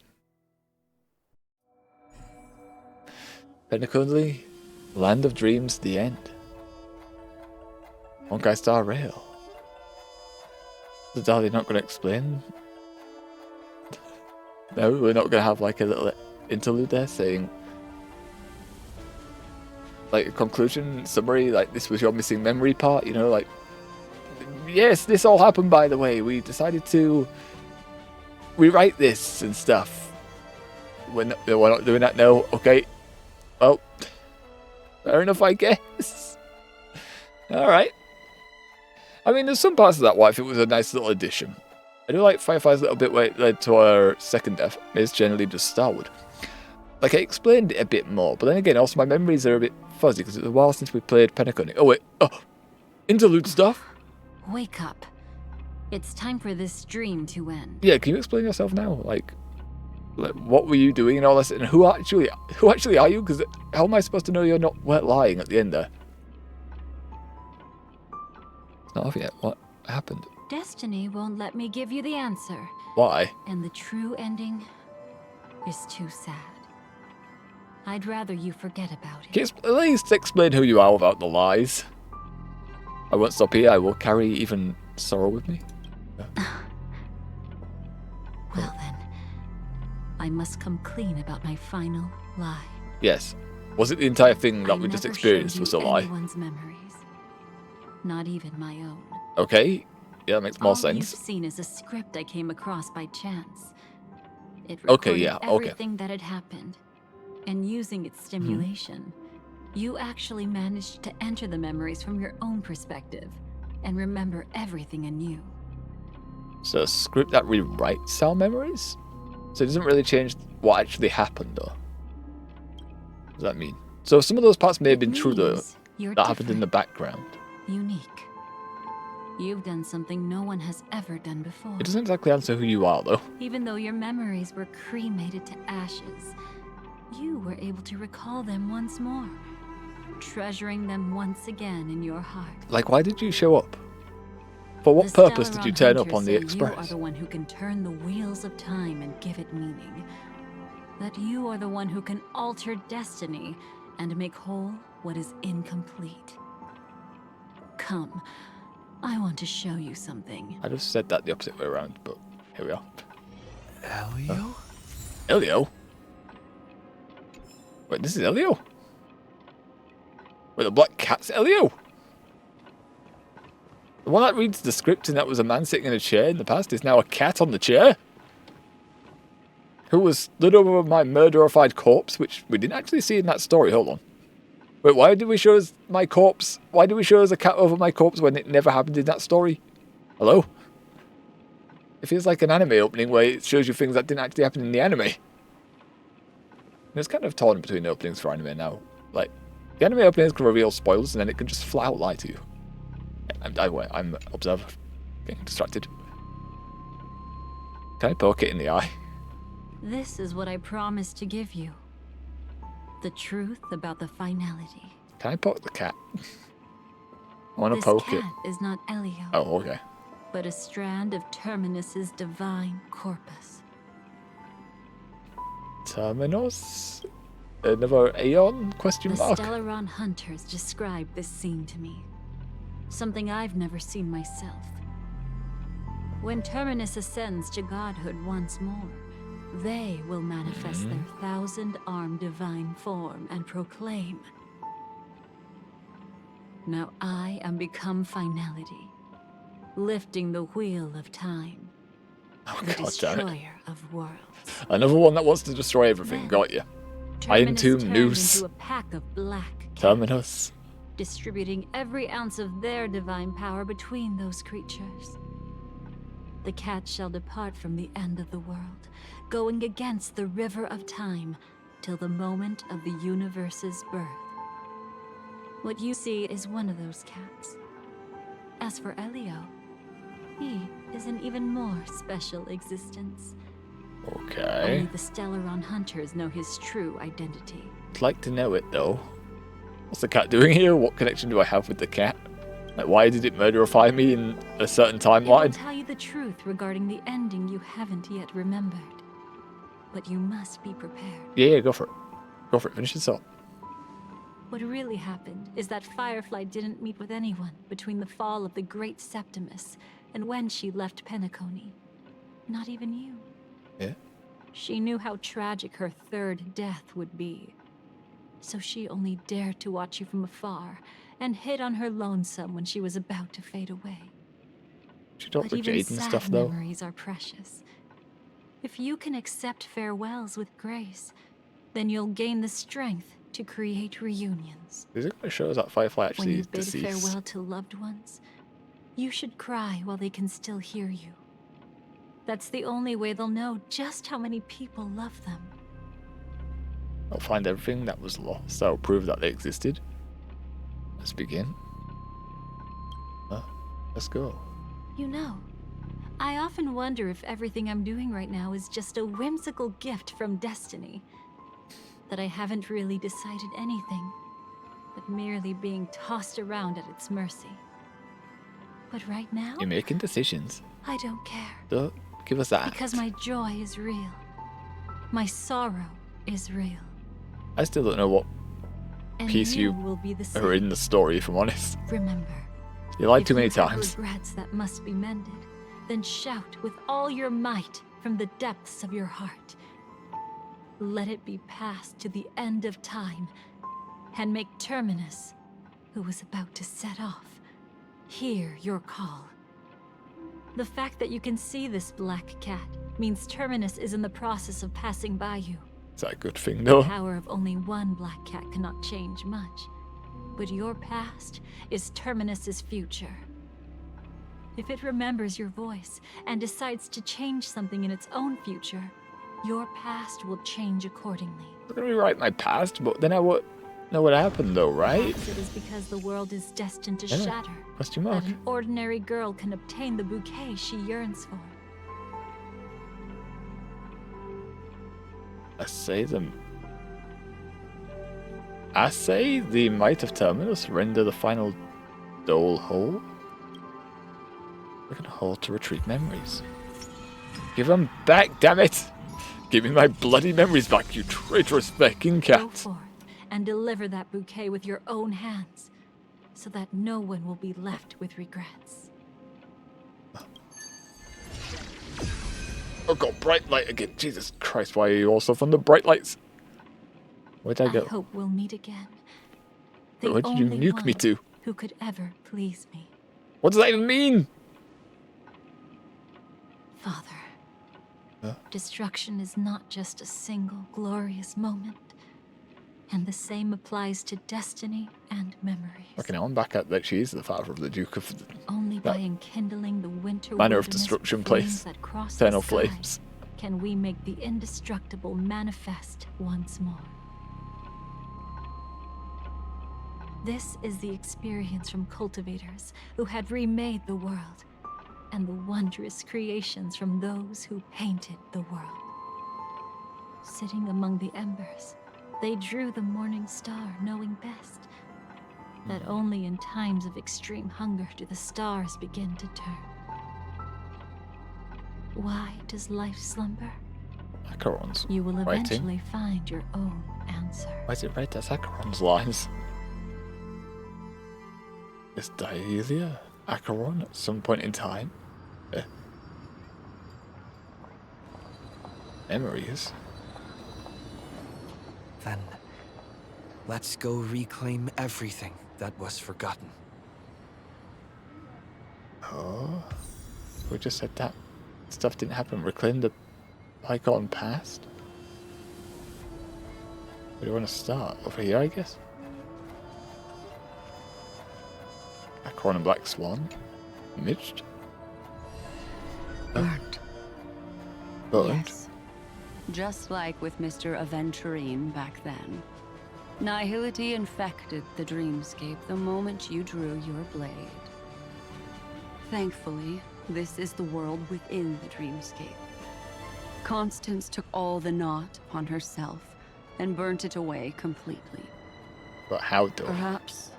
Penacony, Land of Dreams, the end. Honkai Star Rail. Are they not going to explain? No, we're not going to have like a little interlude there saying, like a conclusion, summary, like this was your missing memory part, you know, like, yes, this all happened by the way, we decided to rewrite this and stuff. We're not doing that now, okay. Well, fair enough, I guess. Alright. I mean, there's some parts of that where I think was a nice little addition. I do like Firefly's little bit where it led to our second death. It's generally just Starwood. Like, I explained it a bit more, but then again, also my memories are a bit fuzzy because it's a while since we played Penacony. Oh, wait. Oh, interlude stuff? Wake up. It's time for this dream to end. Yeah, can you explain yourself now? Like what were you doing and all this? And who actually are you? Because how am I supposed to know you're not lying at the end there? It's not off yet. What happened? Destiny won't let me give you the answer. Why? And the true ending is too sad. I'd rather you forget about it. Can you at least explain who you are without the lies? I won't stop here. I will carry even sorrow with me. Well then, I must come clean about my final lie. Yes. Was it the entire thing that we just experienced was a lie? Anyone's memories, not even my own. Okay. Yeah, that makes more All sense. you've seen is a script I came across by chance. It Okay, recorded yeah, okay. everything that had happened, and using its stimulation, you actually managed to enter the memories from your own perspective and remember everything anew. So a script that rewrites our memories? So it doesn't really change what actually happened, though. What does that mean? So some of those parts may have been true, though, you're that happened in the background. Unique. You've done something no one has ever done before. It doesn't exactly answer who you are, though. Even though your memories were cremated to ashes, you were able to recall them once more, treasuring them once again in your heart. Like, why did you show up? For what purpose did you turn up on the You are Express? the one who can turn the wheels of time and give it meaning. That you are the one who can alter destiny and make whole what is incomplete. Come, I want to show you something. I just said that the opposite way around, but here we are. Elio? Elio? Wait, this is Elio? Wait, the black cat's Elio? The one that reads the script and that was a man sitting in a chair in the past is now a cat on the chair? Who was stood over my murderified corpse, which we didn't actually see in that story. Hold on. Wait, why did we show us my corpse? Why did we show us a cat over my corpse when it never happened in that story? Hello? It feels like an anime opening where it shows you things that didn't actually happen in the anime. It's kind of torn between openings for anime now. Like, the anime openings can reveal spoilers and then it can just flat out lie to you. I'm observer. Getting distracted. Can I poke it in the eye? This is what I promised to give you. The truth about the finality. Can I poke the cat? I want to This poke cat it. is not Elio, Oh, okay. but a strand of Terminus's divine corpus. Terminus? Another Aeon? Question The mark? Stellaron hunters described this scene to me. Something I've never seen myself. When Terminus ascends to godhood once more, they will manifest their 1,000-armed divine form and proclaim, "Now I am become Finality, lifting the wheel of time, the God damn it. destroyer of worlds." Another one that wants to destroy everything. Got you. Iron Terminus Tomb, turned Noose. into a pack of black cats, Terminus. distributing every ounce of their divine power between those creatures. The cat shall depart from the end of the world, going against the river of time till the moment of the universe's birth. What you see is one of those cats. As for Elio, he is an even more special existence. Okay. Only the Stellaron hunters know his true identity. I'd like to know it, though. What's the cat doing here? What connection do I have with the cat? Like, why did it murderify me in a certain It will timeline? tell you the truth regarding the ending you haven't yet remembered. But you must be prepared. Yeah, go for it. Go for it. Finish this up. What really happened is that Firefly didn't meet with anyone between the fall of the Great Septimus and when she left Penacony. Not even you. Yeah. She knew how tragic her third death would be. So she only dared to watch you from afar and hid on her lonesome when she was about to fade away. She talked But with even Jade and sad stuff, though. memories are precious. If you can accept farewells with grace, then you'll gain the strength to create reunions. Is it going to show us that Firefly When actually you is bid deceased? farewell to loved ones, you should cry while they can still hear you. That's the only way they'll know just how many people love them. I'll find everything that was lost. I'll prove that they existed. Let's begin. Let's go. You know, I often wonder if everything I'm doing right now is just a whimsical gift from destiny. That I haven't really decided anything, but merely being tossed around at its mercy. But right now, You're making decisions. I don't care. Don't give us that. Because my joy is real. My sorrow is real. I still don't know what And piece you will be the are same. in the story, if I'm honest. Remember, You lied if too many you have times. regrets that must be mended, then shout with all your might from the depths of your heart. Let it be passed to the end of time, and make Terminus, who was about to set off, hear your call. The fact that you can see this black cat means Terminus is in the process of passing by you. Is that a good thing, The though? power of only one black cat cannot change much, but your past is Terminus's future. If it remembers your voice and decides to change something in its own future, your past will change accordingly. I'm going to rewrite my past, but then I won't know what happened, though, right? Perhaps it is because the world is destined to Yeah. shatter. Question That mark. an ordinary girl can obtain the bouquet she yearns for. I say the might of Terminus render the final dole whole. We're gonna hold to retrieve memories. Give them back, damn it! Give me my bloody memories back, you traitorous fucking Go cat! forth and deliver that bouquet with your own hands, so that no one will be left with regrets. Oh god, bright light again. Jesus Christ, why are you also from the bright lights? Where'd I I go? hope we'll meet again. The Where did you only nuke me one to? who could ever please me. What does that even mean? Father, Huh? destruction is not just a single glorious moment. And the same applies to destiny and memory. Okay, now I'm back at like she is the father of the Duke of Only that by enkindling the winter Manor of wilderness Destruction with place. flames that cross Eternal the sky flames. can we make the indestructible manifest once more. This is the experience from cultivators who had remade the world, and the wondrous creations from those who painted the world. Sitting among the embers, they drew the morning star knowing best. that only in times of extreme hunger do the stars begin to turn. Why does life slumber? Acheron's You will writing. eventually find your own answer. Why is it red? That's Acheron's lines. Is Dahlia Acheron at some point in time? Memories? Then, let's go reclaim everything that was forgotten. Oh, we just said that stuff didn't happen. Reclaim the bygone past? Where do you want to start? Over here, I guess? Acheron and Black Swan? Midged? Burnt. Burned? Yes. Just like with Mr. Aventurine back then. Nihility infected the dreamscape the moment you drew your blade. Thankfully, this is the world within the dreamscape. Constance took all the knot upon herself and burnt it away completely. But how though? Perhaps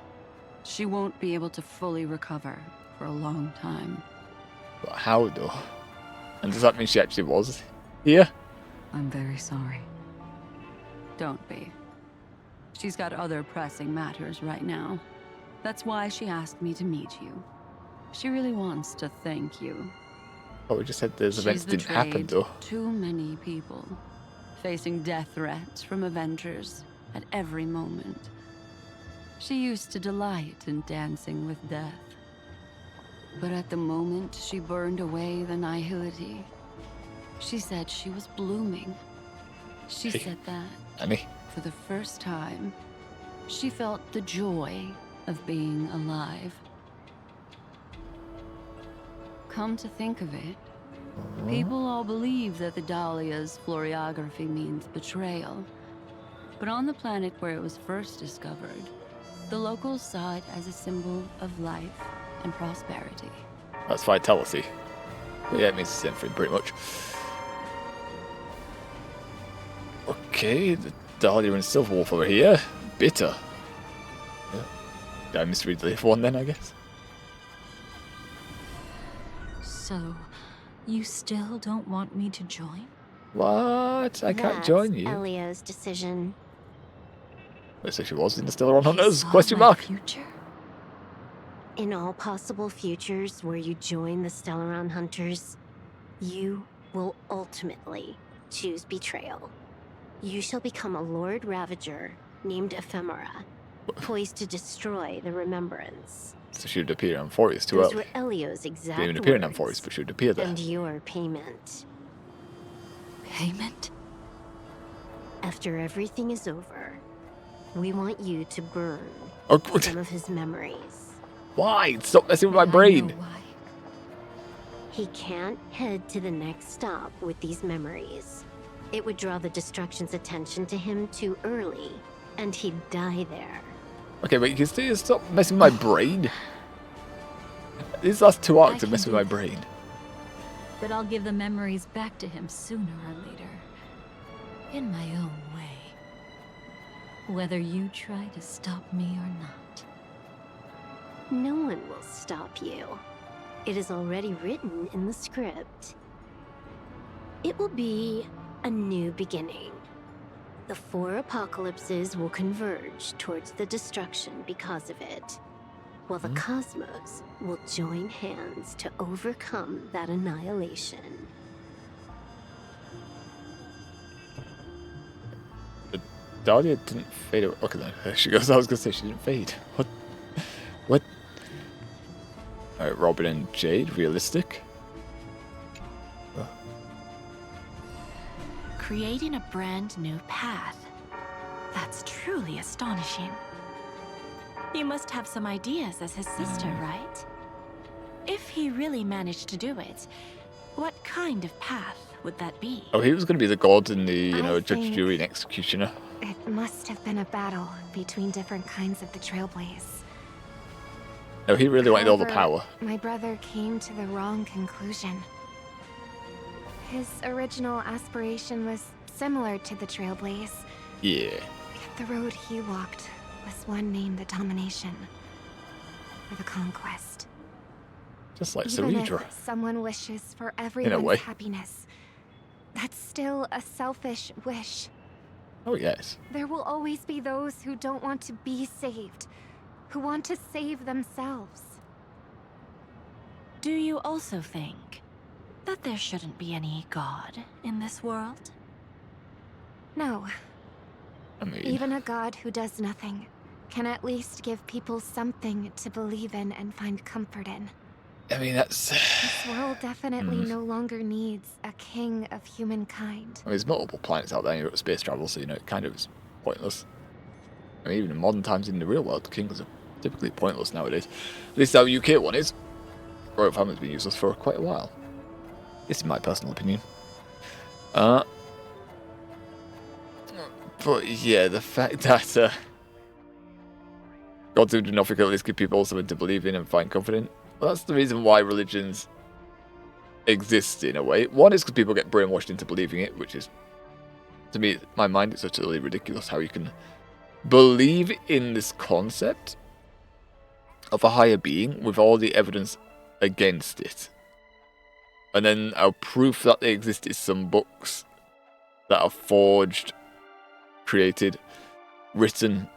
she won't be able to fully recover for a long time. But how though? And does that mean she actually was here? I'm very sorry. Don't be. She's got other pressing matters right now. That's why she asked me to meet you. She really wants to thank you. Oh, we just said those events She's didn't happen betrayed though. Too many people, facing death threats from Avengers at every moment. She used to delight in dancing with death. But at the moment she burned away the Nihility, she said she was blooming. She said that, Annie? for the first time, she felt the joy of being alive. Come to think of it, people all believe that the Dahlia's floriography means betrayal. But on the planet where it was first discovered, the locals saw it as a symbol of life and prosperity. That's vitality. But yeah, it means the same thing pretty much. Okay, the Dahlia and Silverwolf over here. Bitter. Yeah. Did I misread the one then, I guess? So, you still don't want me to join? What? I can't That's join you. Elio's decision. Looks like she was in the Stellaron Hunters? saw Question my mark. Future? In all possible futures where you join the Stellaron Hunters, you will ultimately choose betrayal. You shall become a Lord Ravager named Ephemera, poised to destroy the Remembrance. So she would appear on Forest too Those early. were Elio's exact Didn't even appear in words. Forest, but she would appear there. And your payment. Payment? After everything is over, we want you to burn Oh, God. some of his memories. Why? Stop messing with my brain. He can't head to the next stop with these memories. It would draw the Destruction's attention to him too early, and he'd die there. Okay, but you can still stop messing with my brain. These last two arcs are messing with my brain. But I'll give the memories back to him sooner or later. In my own way. Whether you try to stop me or not. No one will stop you. It is already written in the script. It will be a new beginning. The 4 apocalypses will converge towards the destruction because of it, while the cosmos will join hands to overcome that annihilation. But Dahlia didn't fade away. Okay, there she goes. I was going to say she didn't fade. What? What? Alright, Robin and Jade, realistic. Creating a brand new path. That's truly astonishing. You must have some ideas as his sister, right? If he really managed to do it, what kind of path would that be? Oh, he was going to be the god and the, I judge, think- jury, and executioner. It must have been a battle between different kinds of the Trailblaze. No, he really wanted all the However, power. My brother came to the wrong conclusion. His original aspiration was similar to the Trailblaze, Yeah. yet the road he walked was one named the domination or the conquest. Just like Even Cerebra. if someone wishes for way. everyone's happiness, that's still a selfish wish. Oh, yes. There will always be those who don't want to be saved, who want to save themselves. Do you also think that there shouldn't be any god in this world? No. I mean, Even a god who does nothing can at least give people something to believe in and find comfort in. I mean, that's... This world definitely no longer needs a king of humankind. I mean, there's multiple planets out there, and you're at space travel, so, you know, it kind of is pointless. I mean, even in modern times in the real world, kings are typically pointless nowadays. At least our UK one is. Royal family's been useless for quite a while. This is my personal opinion. But yeah, the fact that gods who do nothing at least give people something to believe in and find comfort in. Well, that's the reason why religions exist in a way. One is because people get brainwashed into believing it, which is, to me, my mind, it's utterly ridiculous how you can believe in this concept of a higher being with all the evidence against it. And then our proof that they exist is some books that are forged, created, written,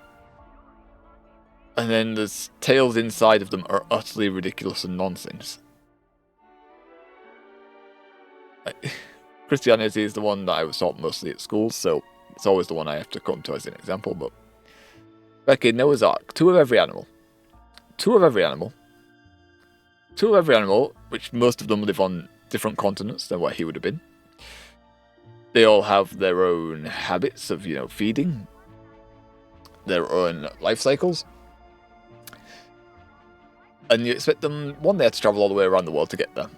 and then the tales inside of them are utterly ridiculous and nonsense. Christianity is the one that I was taught mostly at school, so it's always the one I have to come to as an example. But back in Noah's Ark, two of every animal, which most of them live on different continents than where he would have been. They all have their own habits of, you know, feeding, their own life cycles. And you expect them, one, they had to travel all the way around the world to get there.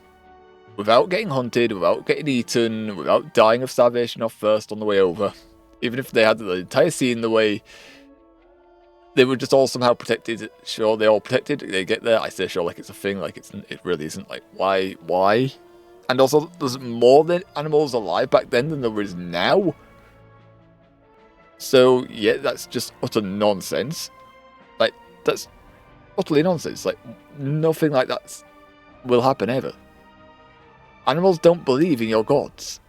Without getting hunted, without getting eaten, without dying of starvation off first on the way over. Even if they had the entire scene the way, they were just all somehow protected. Sure, they're all protected, they get there, I say sure like it's a thing, like it really isn't. Like, why? And also, there's more than animals alive back then than there is now. So, yeah, that's just utter nonsense. Like, that's utterly nonsense. Like, nothing like that will happen ever. Animals don't believe in your gods.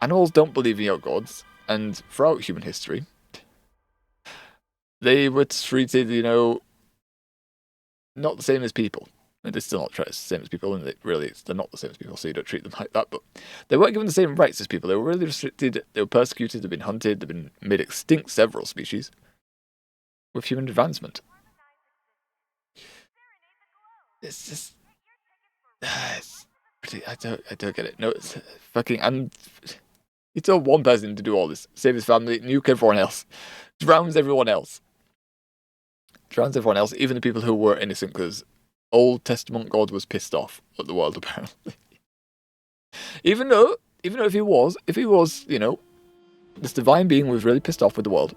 Animals don't believe in your gods, and throughout human history, they were treated, you know, not the same as people. And they're still not the same as people, and they're not the same as people, so you don't treat them like that. But they weren't given the same rights as people. They were really restricted, they were persecuted, they've been hunted, they've been made extinct several species with human advancement. It's just... I don't get it. No, it's fucking... And you tell one person to do all this, save his family, nuke everyone else, drowns everyone else. Drowns everyone else, even the people who were innocent, because Old Testament God was pissed off at the world, apparently. even though if he was, you know, this divine being was really pissed off with the world.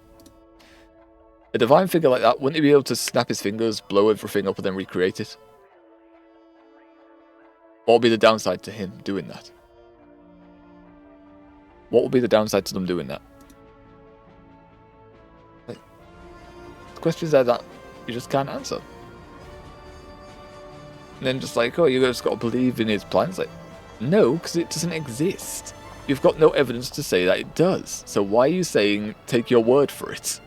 A divine figure like that, wouldn't he be able to snap his fingers, blow everything up, and then recreate it? What would be the downside to him doing that? What would be the downside to them doing that? Like, questions there that you just can't answer. And then just like, oh, you just got to believe in his plans. Like, no, because it doesn't exist. You've got no evidence to say that it does. So why are you saying take your word for it?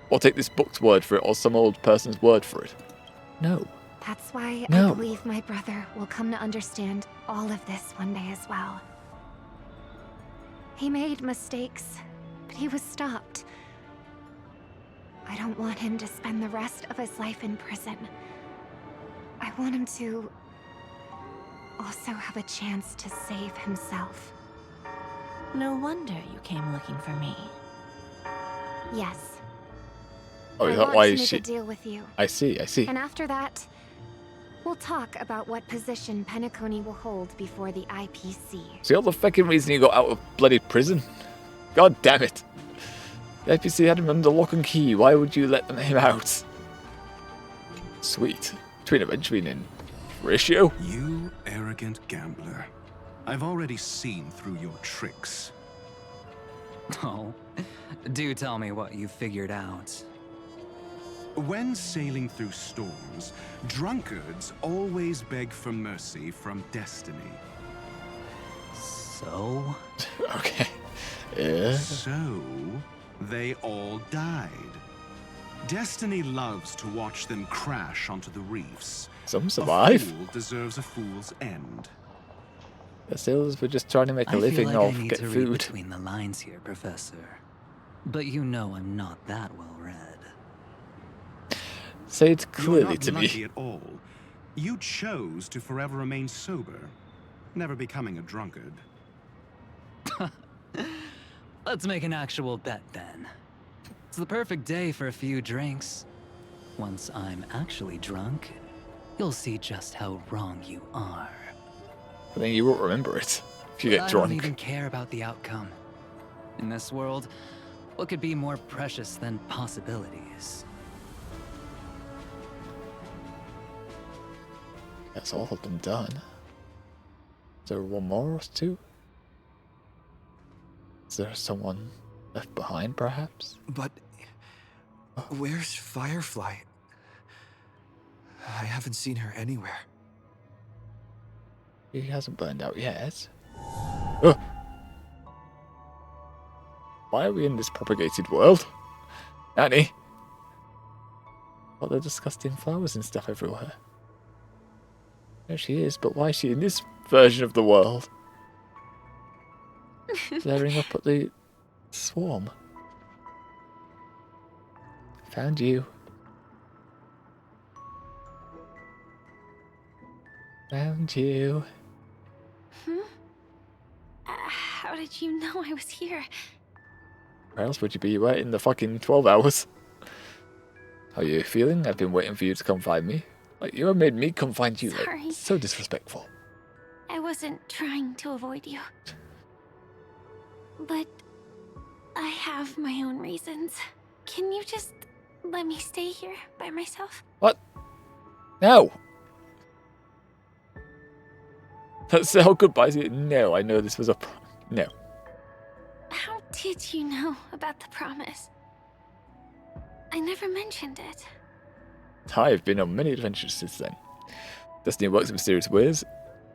Or take this book's word for it, or some old person's word for it? No. That's why No. I believe my brother will come to understand all of this one day as well. He made mistakes, but he was stopped. I don't want him to spend the rest of his life in prison. I want him to also have a chance to save himself. No wonder you came looking for me. Yes. Oh, I is that want why to make she... a deal with you. I see. And after that, we'll talk about what position Penacony will hold before the IPC. See all the fucking reason you got out of bloody prison? God damn it. The IPC had him under lock and key. Why would you let him out? Sweet. Between Benjamin and Ratio. You arrogant gambler. I've already seen through your tricks. Oh, do tell me what you figured out. When sailing through storms, drunkards always beg for mercy from destiny. So? Okay. Yeah. So, they all died. Destiny loves to watch them crash onto the reefs. Some survive. A fool deserves a fool's end. The sailors were just trying to make a I living feel like off I need get to read food. between the lines here, Professor. But you know I'm not that well read. Say it You're clearly not to lucky me. at all. You chose to forever remain sober, never becoming a drunkard. Let's make an actual bet then. It's the perfect day for a few drinks. Once I'm actually drunk, you'll see just how wrong you are. I think you won't remember it if you But get I drunk. don't even care about the outcome. In this world, what could be more precious than possibilities? That's all of them done. Is there one more or two? Is there someone left behind, perhaps? But where's Firefly? I haven't seen her anywhere. He hasn't burned out yet. Oh. Why are we in this propagated world? Annie? What the disgusting flowers and stuff everywhere. There she is, but why is she in this version of the world? Flaring up at the swarm. Found you. Found you. How did you know I was here? Where else would you be? You were in the fucking 12 hours. How are you feeling? I've been waiting for you to come find me. Like, you have made me come find you. Sorry. Like, so disrespectful. I wasn't trying to avoid you. But I have my own reasons. Can you just let me stay here by myself? What? No. Let's say how goodbyes. No, I know this was a... No. How did you know about the promise? I never mentioned it. I've been on many adventures since then. Destiny works in mysterious ways.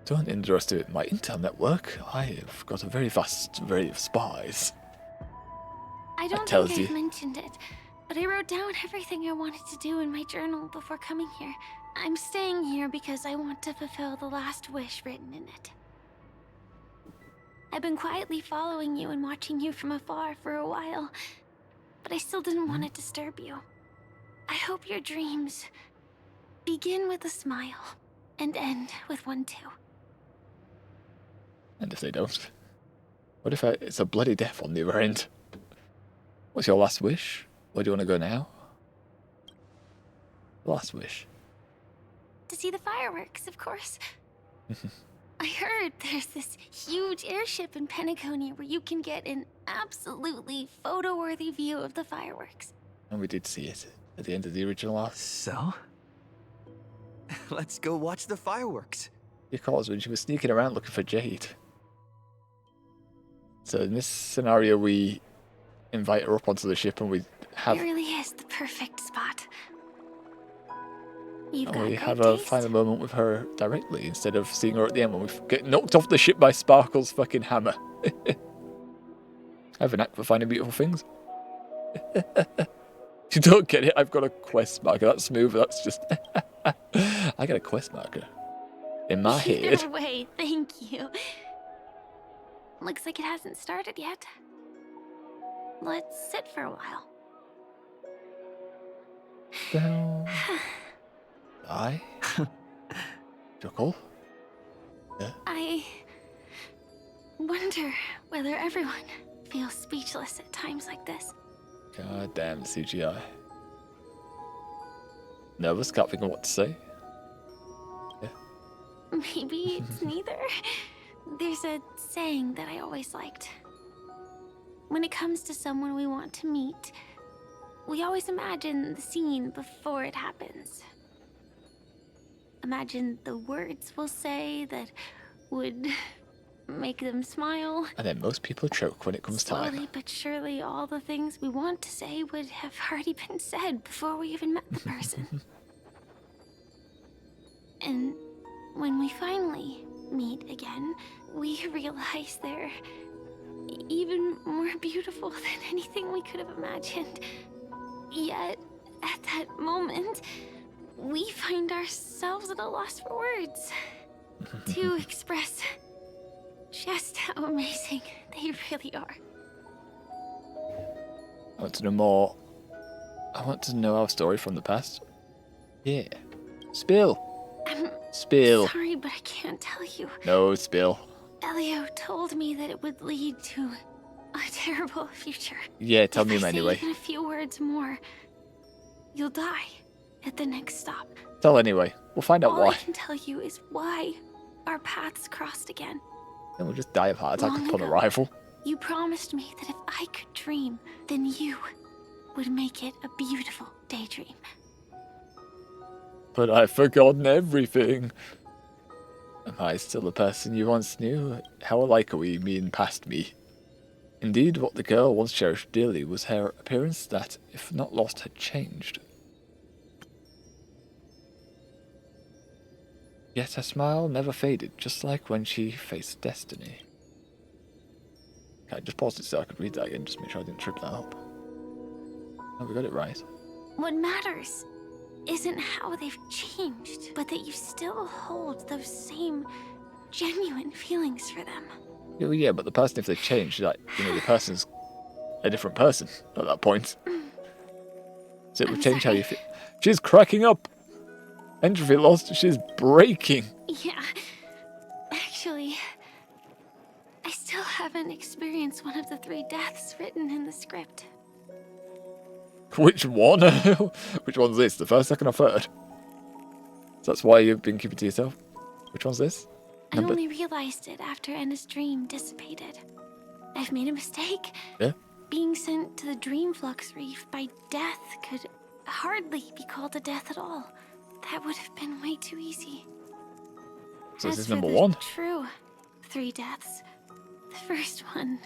Don't underestimate my intel network. I have got a very vast array of spies. I don't tells think I've you. mentioned it, but I wrote down everything I wanted to do in my journal before coming here. I'm staying here because I want to fulfill the last wish written in it. I've been quietly following you and watching you from afar for a while, but I still didn't want to disturb you. I hope your dreams begin with a smile and end with one too. And if they don't? What if it's a bloody death on the other end? What's your last wish? Where do you want to go now? Last wish. To see the fireworks, of course. I heard there's this huge airship in Penacony where you can get an absolutely photo-worthy view of the fireworks. And we did see it at the end of the original arc. So? Let's go watch the fireworks. Your call was when she was sneaking around looking for Jade. So in this scenario, we invite her up onto the ship and we have... It really is the perfect spot. You've And got we great have a taste. final moment with her directly instead of seeing her at the end when we get knocked off the ship by Sparkle's fucking hammer. I have an knack for finding beautiful things. You don't get it? I've got a quest marker. That's smooth. That's just... I got a quest marker in my head. Either way, thank you. Looks like it hasn't started yet. Let's sit for a while. Down. I? Chuckle? Yeah. I wonder whether everyone feels speechless at times like this. God damn CGI. Nervous? Can't think of what to say. Maybe it's neither. There's a saying that I always liked. When it comes to someone we want to meet, we always imagine the scene before it happens. Imagine the words we'll say that would make them smile. And then most people choke when it comes time. Slowly but surely, all the things we want to say would have already been said before we even met the person. And when we finally meet again, we realize they're even more beautiful than anything we could have imagined. Yet, at that moment, we find ourselves at a loss for words to express just how amazing they really are. I want to know more. I want to know our story from the past. Yeah. Spill. Spill. Sorry, but I can't tell you. No, spill. Elio told me that it would lead to a terrible future. Yeah, tell me If I anyway. say even a few words more, you'll die at the next stop. Tell anyway. We'll find out All why. I can tell you is why our paths crossed again. Then we'll just die of heart attack Long upon ago, arrival. You promised me that if I could dream, then you would make it a beautiful daydream. But I've forgotten everything. Am I still the person you once knew? How alike are we, me and past me? Indeed, what the girl once cherished dearly was her appearance that, if not lost, had changed. Yet her smile never faded, just like when she faced destiny. Okay, I just paused it so I could read that again, just make sure I didn't trip that up. Oh, we got it right. What matters isn't how they've changed, but that you still hold those same genuine feelings for them. Yeah, but the person, if they change, like, the person's a different person at that point. So it would change how you feel. She's cracking up. Entropy lost. She's breaking. Yeah. Actually, I still haven't experienced one of the 3 deaths written in the script. Which one? Which one's this? The first, second, or third? So that's why you've been keeping to yourself? Which one's this? I only realized it after Anna's dream dissipated. I've made a mistake. Yeah? Being sent to the Dream Flux Reef by death could hardly be called a death at all. That would have been way too easy. So this As is for number the 1. True 3 deaths. The first one,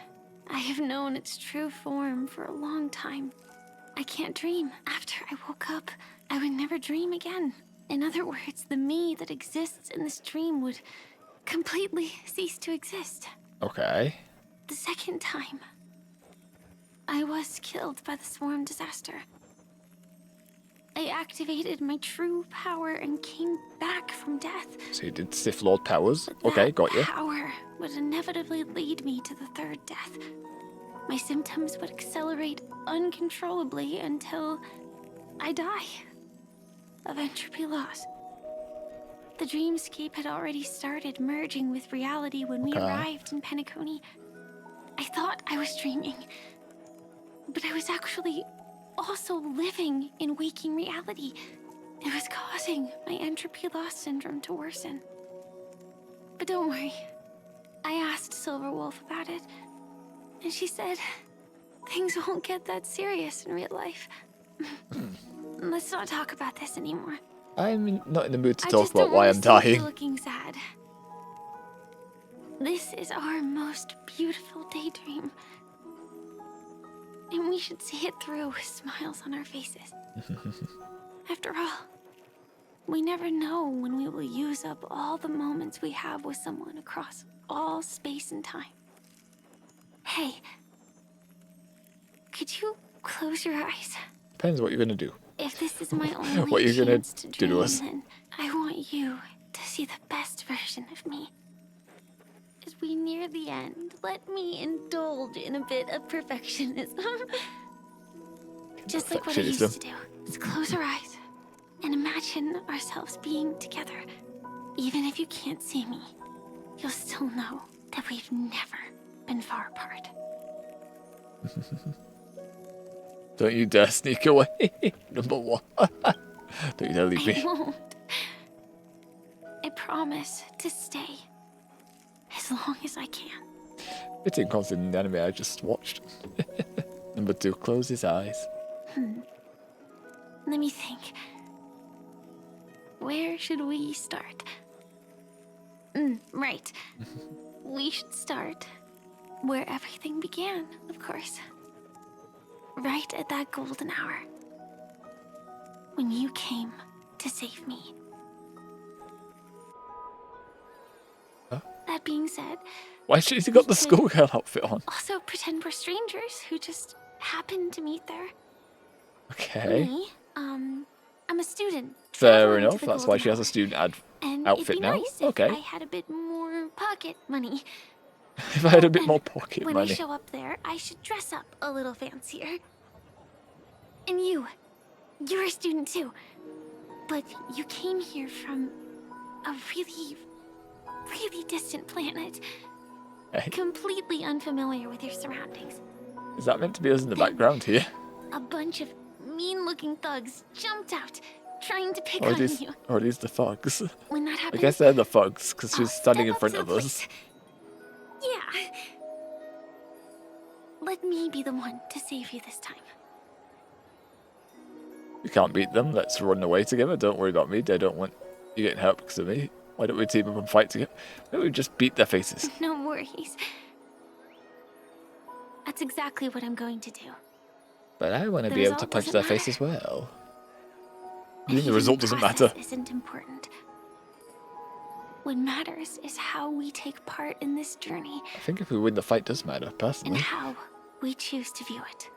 I have known its true form for a long time. I can't dream. After I woke up, I would never dream again. In other words, the me that exists in this dream would completely cease to exist. Okay. The second time, I was killed by the swarm disaster. I activated my true power and came back from death. So you did Sith Lord powers. Okay, got you. Power would inevitably lead me to the 3rd death. My symptoms would accelerate uncontrollably until I die of entropy loss. The dreamscape had already started merging with reality when we arrived in Penacony. I thought I was dreaming, but I was actually also living in waking reality. It was causing my entropy loss syndrome to worsen. But don't worry, I asked Silverwolf about it, and she said things won't get that serious in real life. Let's not talk about this anymore. I'm not in the mood to I talk just don't about why wanna I'm see dying. you looking sad. This is our most beautiful daydream. And we should see it through with smiles on our faces. After all, we never know when we will use up all the moments we have with someone across all space and time. Hey, could you close your eyes? Depends what you're gonna do. If this is my only What you're gonna chance to do dream, to us. then I want you to see the best version of me. As we near the end, let me indulge in a bit of perfectionism. Just like what I used to do. Let's close our eyes and imagine ourselves being together. Even if you can't see me, you'll still know that we've never been far apart. Don't you dare sneak away. Number 1. Don't you dare leave me. I won't. I promise to stay as long as I can. Fitting considering the anime I just watched. Number 2, close his eyes. Let me think. Where should we start? Right. We we should start where everything began, of course. Right at that golden hour. When you came to save me. That being said, why has she got the schoolgirl outfit on? also pretend we're strangers who just happened to meet there. Okay. Me, I'm a student. Fair traveling to enough. the That's why golden she has a hour. student And outfit it'd be now. nice if Okay. I had a bit more pocket money. If I had a bit more pocket When money. I show up there, I should dress up a little fancier. And you're a student too. But you came here from a really, really distant planet. Hey. Completely unfamiliar with your surroundings. Is that meant to be us in the background here? A bunch of mean-looking thugs jumped out, trying to pick Or are on these, you. or are these the thugs? When that I happens, guess they're the thugs, because I'll she's standing in step up front to of the us. Yeah. Let me be the one to save you this time. We can't beat them. Let's run away together. Don't worry about me. They don't want you getting hurt because of me. Why don't we team up and fight together? Why don't we just beat their faces? No worries. That's exactly what I'm going to do. But I want to The be able to result punch doesn't their matter. face as well. I And mean, the even result doesn't matter. process isn't important. What matters is how we take part in this journey I think if we win the fight does matter, and personally. how we choose to view it.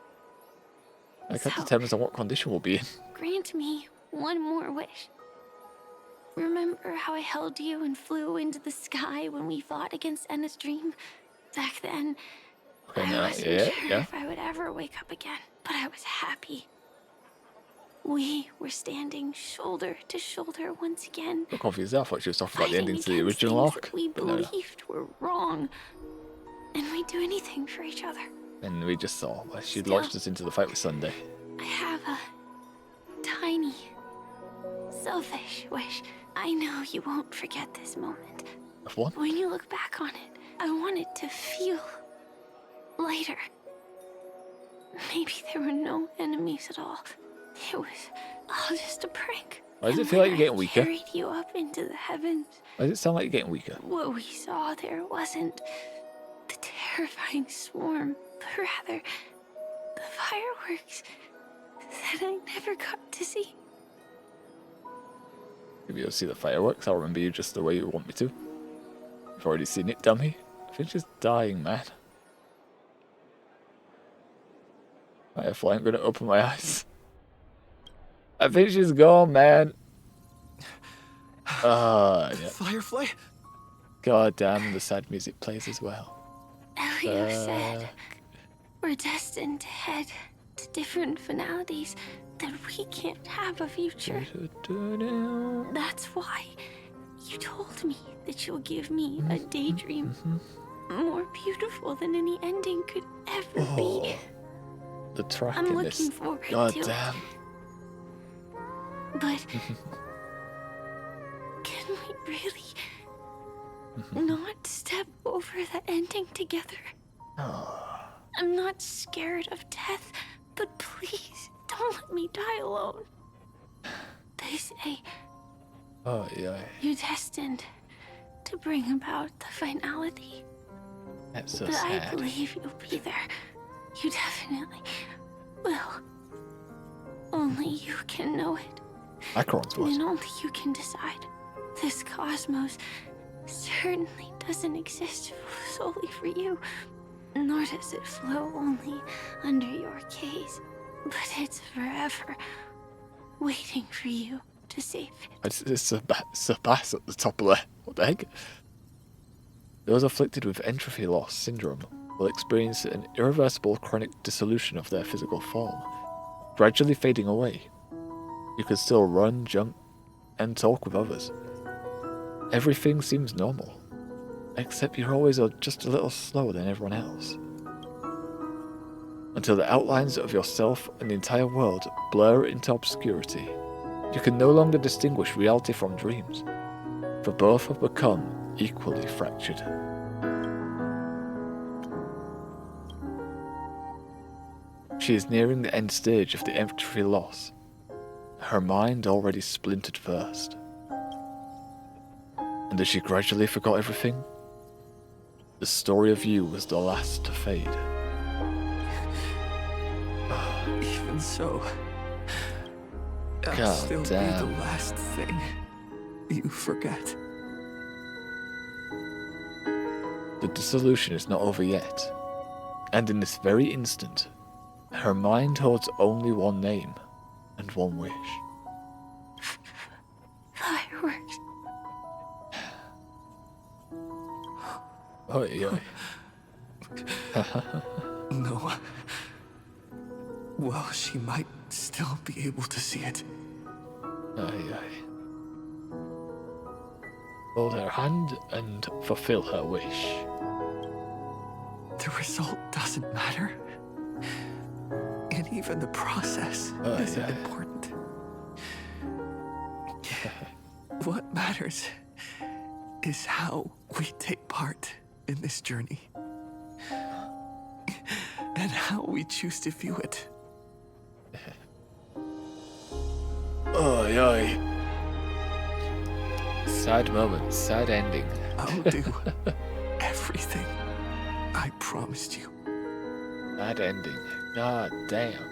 I can't So- determine on what condition we'll be in. Grant me one more wish. Remember how I held you and flew into the sky when we fought against Enna's dream? Back then, Okay, I now, wasn't yeah, sure yeah. if I would ever wake up again, but I was happy. We were standing shoulder to shoulder once again. I'm confused there. I thought she was talking about the fighting ending to the against original things arc. that we But no, no. believed were wrong. And we'd do anything for each other. And we just saw where she Still- launched us into the fight with Sunday. I have a tiny, selfish wish. I know you won't forget this moment. Of what? When you look back on it, I want it to feel lighter. Maybe there were no enemies at all. It was all just a prank. Why does it And feel like when you're getting I weaker? carried you up into the heavens. Why does it sound like you're getting weaker? What we saw there wasn't the terrifying swarm, but rather the fireworks that I never got to see. Maybe you'll see the fireworks. I'll remember you just the way you want me to. You've already seen it, dummy. I think she's dying, man. Firefly, I'm gonna open my eyes. I think she's gone, man. Yeah. Firefly? God damn, the sad music plays as well. Elio said we're destined to head to different finalities, that we can't have a future. That's why you told me that you'll give me a daydream more beautiful than any ending could ever be. The track I'm in looking this. forward God to it. damn. But can we really not step over the ending together? I'm not scared of death, but please don't let me die alone. They say Oh, yeah. you're destined to bring about the finality. That's so But I sad. believe you'll be there. You definitely will. Only you can know it. Acheron's was. And only you can decide. This cosmos certainly doesn't exist solely for you, nor does it flow only under your gaze, but it's forever waiting for you to save it. It's Surpass at the top of there. What the heck? Those afflicted with entropy loss syndrome will experience an irreversible chronic dissolution of their physical form, gradually fading away. You can still run, jump, and talk with others. Everything seems normal, except you're always just a little slower than everyone else. Until the outlines of yourself and the entire world blur into obscurity, you can no longer distinguish reality from dreams, for both have become equally fractured. She is nearing the end stage of the entropy loss, her mind already splintered first. And as she gradually forgot everything, The story of you was the last to fade. Even so, I'll God still damn. be the last thing you forget. The dissolution is not over yet, and in this very instant, her mind holds only one name and one wish. Fireworks. Oi, oi. No. Well, she might still be able to see it. Aye, aye. Hold her hand and fulfill her wish. The result doesn't matter. And even the process isn't important. What matters is how we take part in this journey. And how we choose to view it. Oi, oi. Sad moment, sad ending. I'll do everything I promised you. Sad ending. God damn.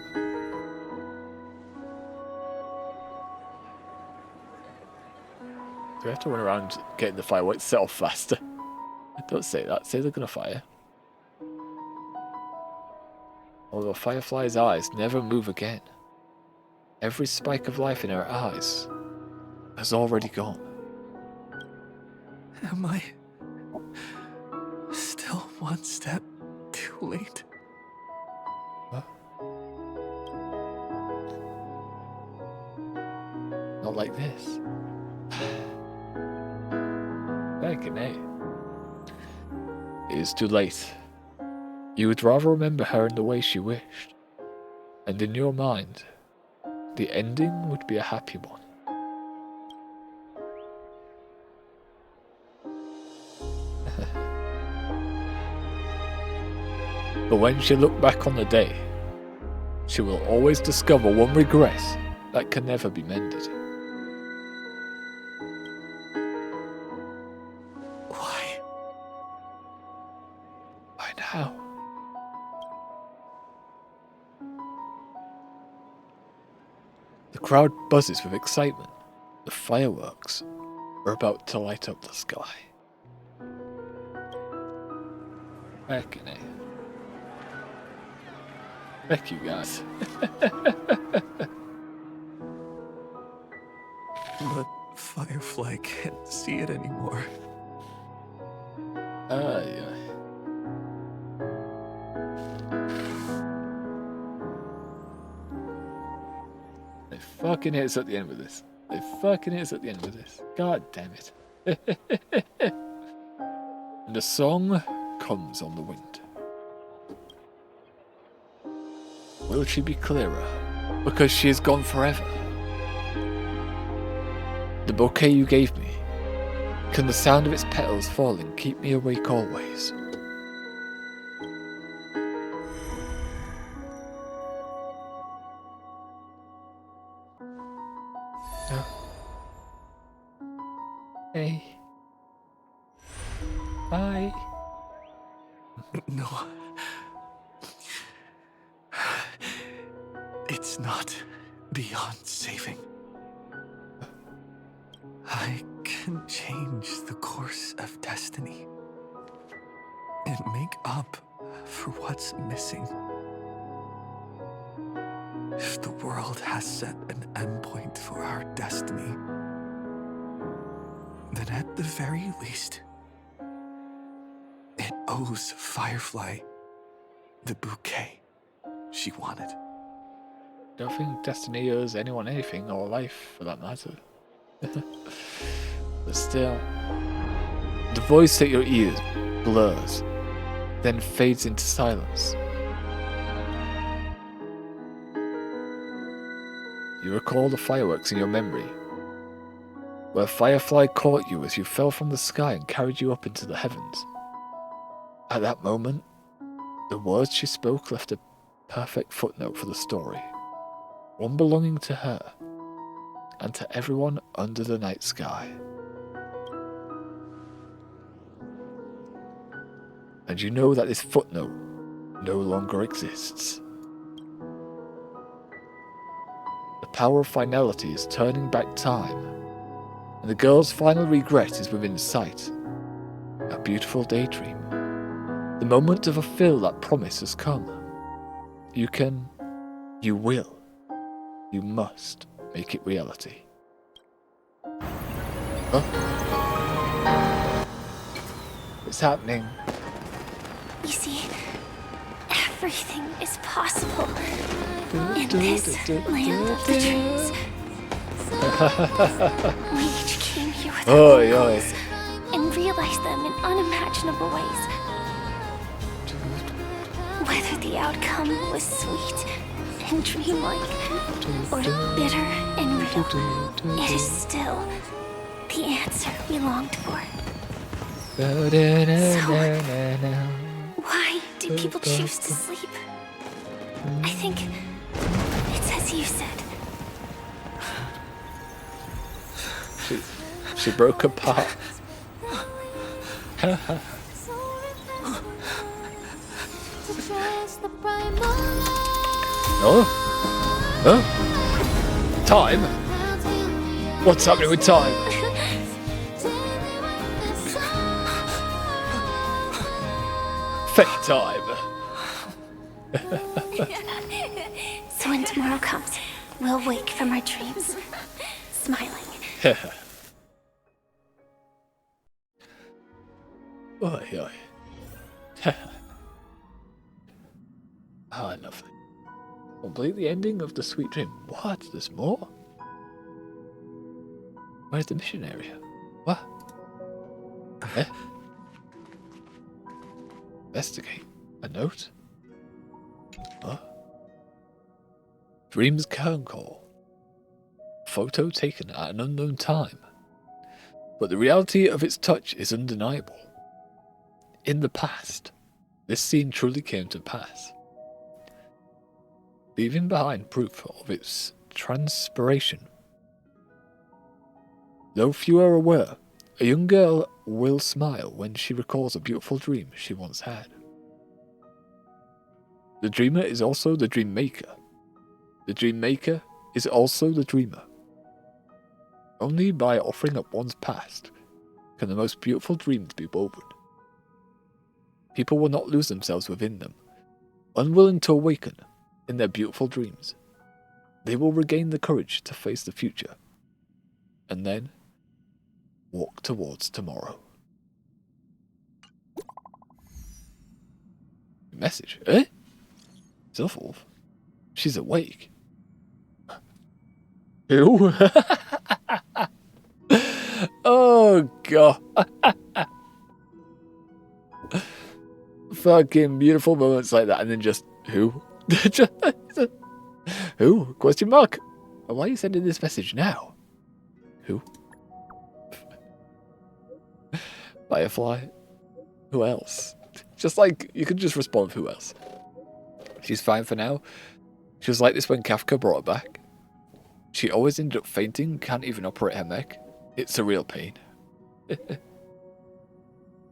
Do we have to run around getting the fireworks set off faster? Don't say that. Say they're gonna fire. Although Firefly's eyes never move again. Every spike of life in her eyes has already gone. Am I still one step too late? What? Not like this. Begging, eh? It is too late. You would rather remember her in the way she wished. And in your mind, the ending would be a happy one. But when she looked back on the day, she will always discover one regret that can never be mended. Why? Why now? The crowd buzzes with excitement. The fireworks are about to light up the sky. Heck, eh? Heck, you guys. But Firefly can't see it anymore. Yeah. They fucking hit us at the end of this. They fucking hit us at the end of this. God damn it. And the song comes on the wind. Will she be clearer? Because she is gone forever. The bouquet you gave me. Can the sound of its petals falling keep me awake always? No. Hey. Bye. No. It's not beyond saving. I can change the course of destiny and make up for what's missing. If the world has set an endpoint for our destiny, then at the very least, it owes Firefly the bouquet she wanted. Don't think destiny owes anyone anything, or life for that matter. But still, the voice at your ears blurs, then fades into silence. You recall the fireworks in your memory, where Firefly caught you as you fell from the sky and carried you up into the heavens. At that moment, the words she spoke left a perfect footnote for the story, one belonging to her and to everyone under the night sky. And you know that this footnote no longer exists. The power of finality is turning back time, and the girl's final regret is within sight. A beautiful daydream. The moment to fulfill that promise has come. You can, you will, you must make it reality. Huh? What's happening? You see, everything is possible in this land of the dreams. We each came here with our goals and realized them in unimaginable ways. Whether the outcome was sweet and dreamlike or bitter and real, it is still the answer we longed for. So, why do people choose to sleep? I think it's as you said. She broke apart. Oh? Huh? Time? What's happening with time? Fake time. So when tomorrow comes, we'll wake from our dreams, smiling. Oi, oi. Ah, lovely. Complete the ending of the sweet dream. What? There's more? Where's the mission area? What? Eh? Investigate. A note? What? Dream's Kern call. Photo taken at an unknown time. But the reality of its touch is undeniable. In the past, this scene truly came to pass, leaving behind proof of its transpiration. Though few are aware, a young girl will smile when she recalls a beautiful dream she once had. The dreamer is also the dream maker. The dream maker is also the dreamer. Only by offering up one's past can the most beautiful dreams be woven. People will not lose themselves within them, unwilling to awaken in their beautiful dreams. They will regain the courage to face the future, and then walk towards tomorrow. Message, eh? Sylph? She's awake. Who? Oh god. Fucking beautiful moments like that, and then just who? Who? Question mark. Why are you sending this message now? Who? Firefly? Who else? Just like, you could just respond with who else. She's fine for now. She was like this when Kafka brought her back. She always ended up fainting, can't even operate her mech. It's a real pain. But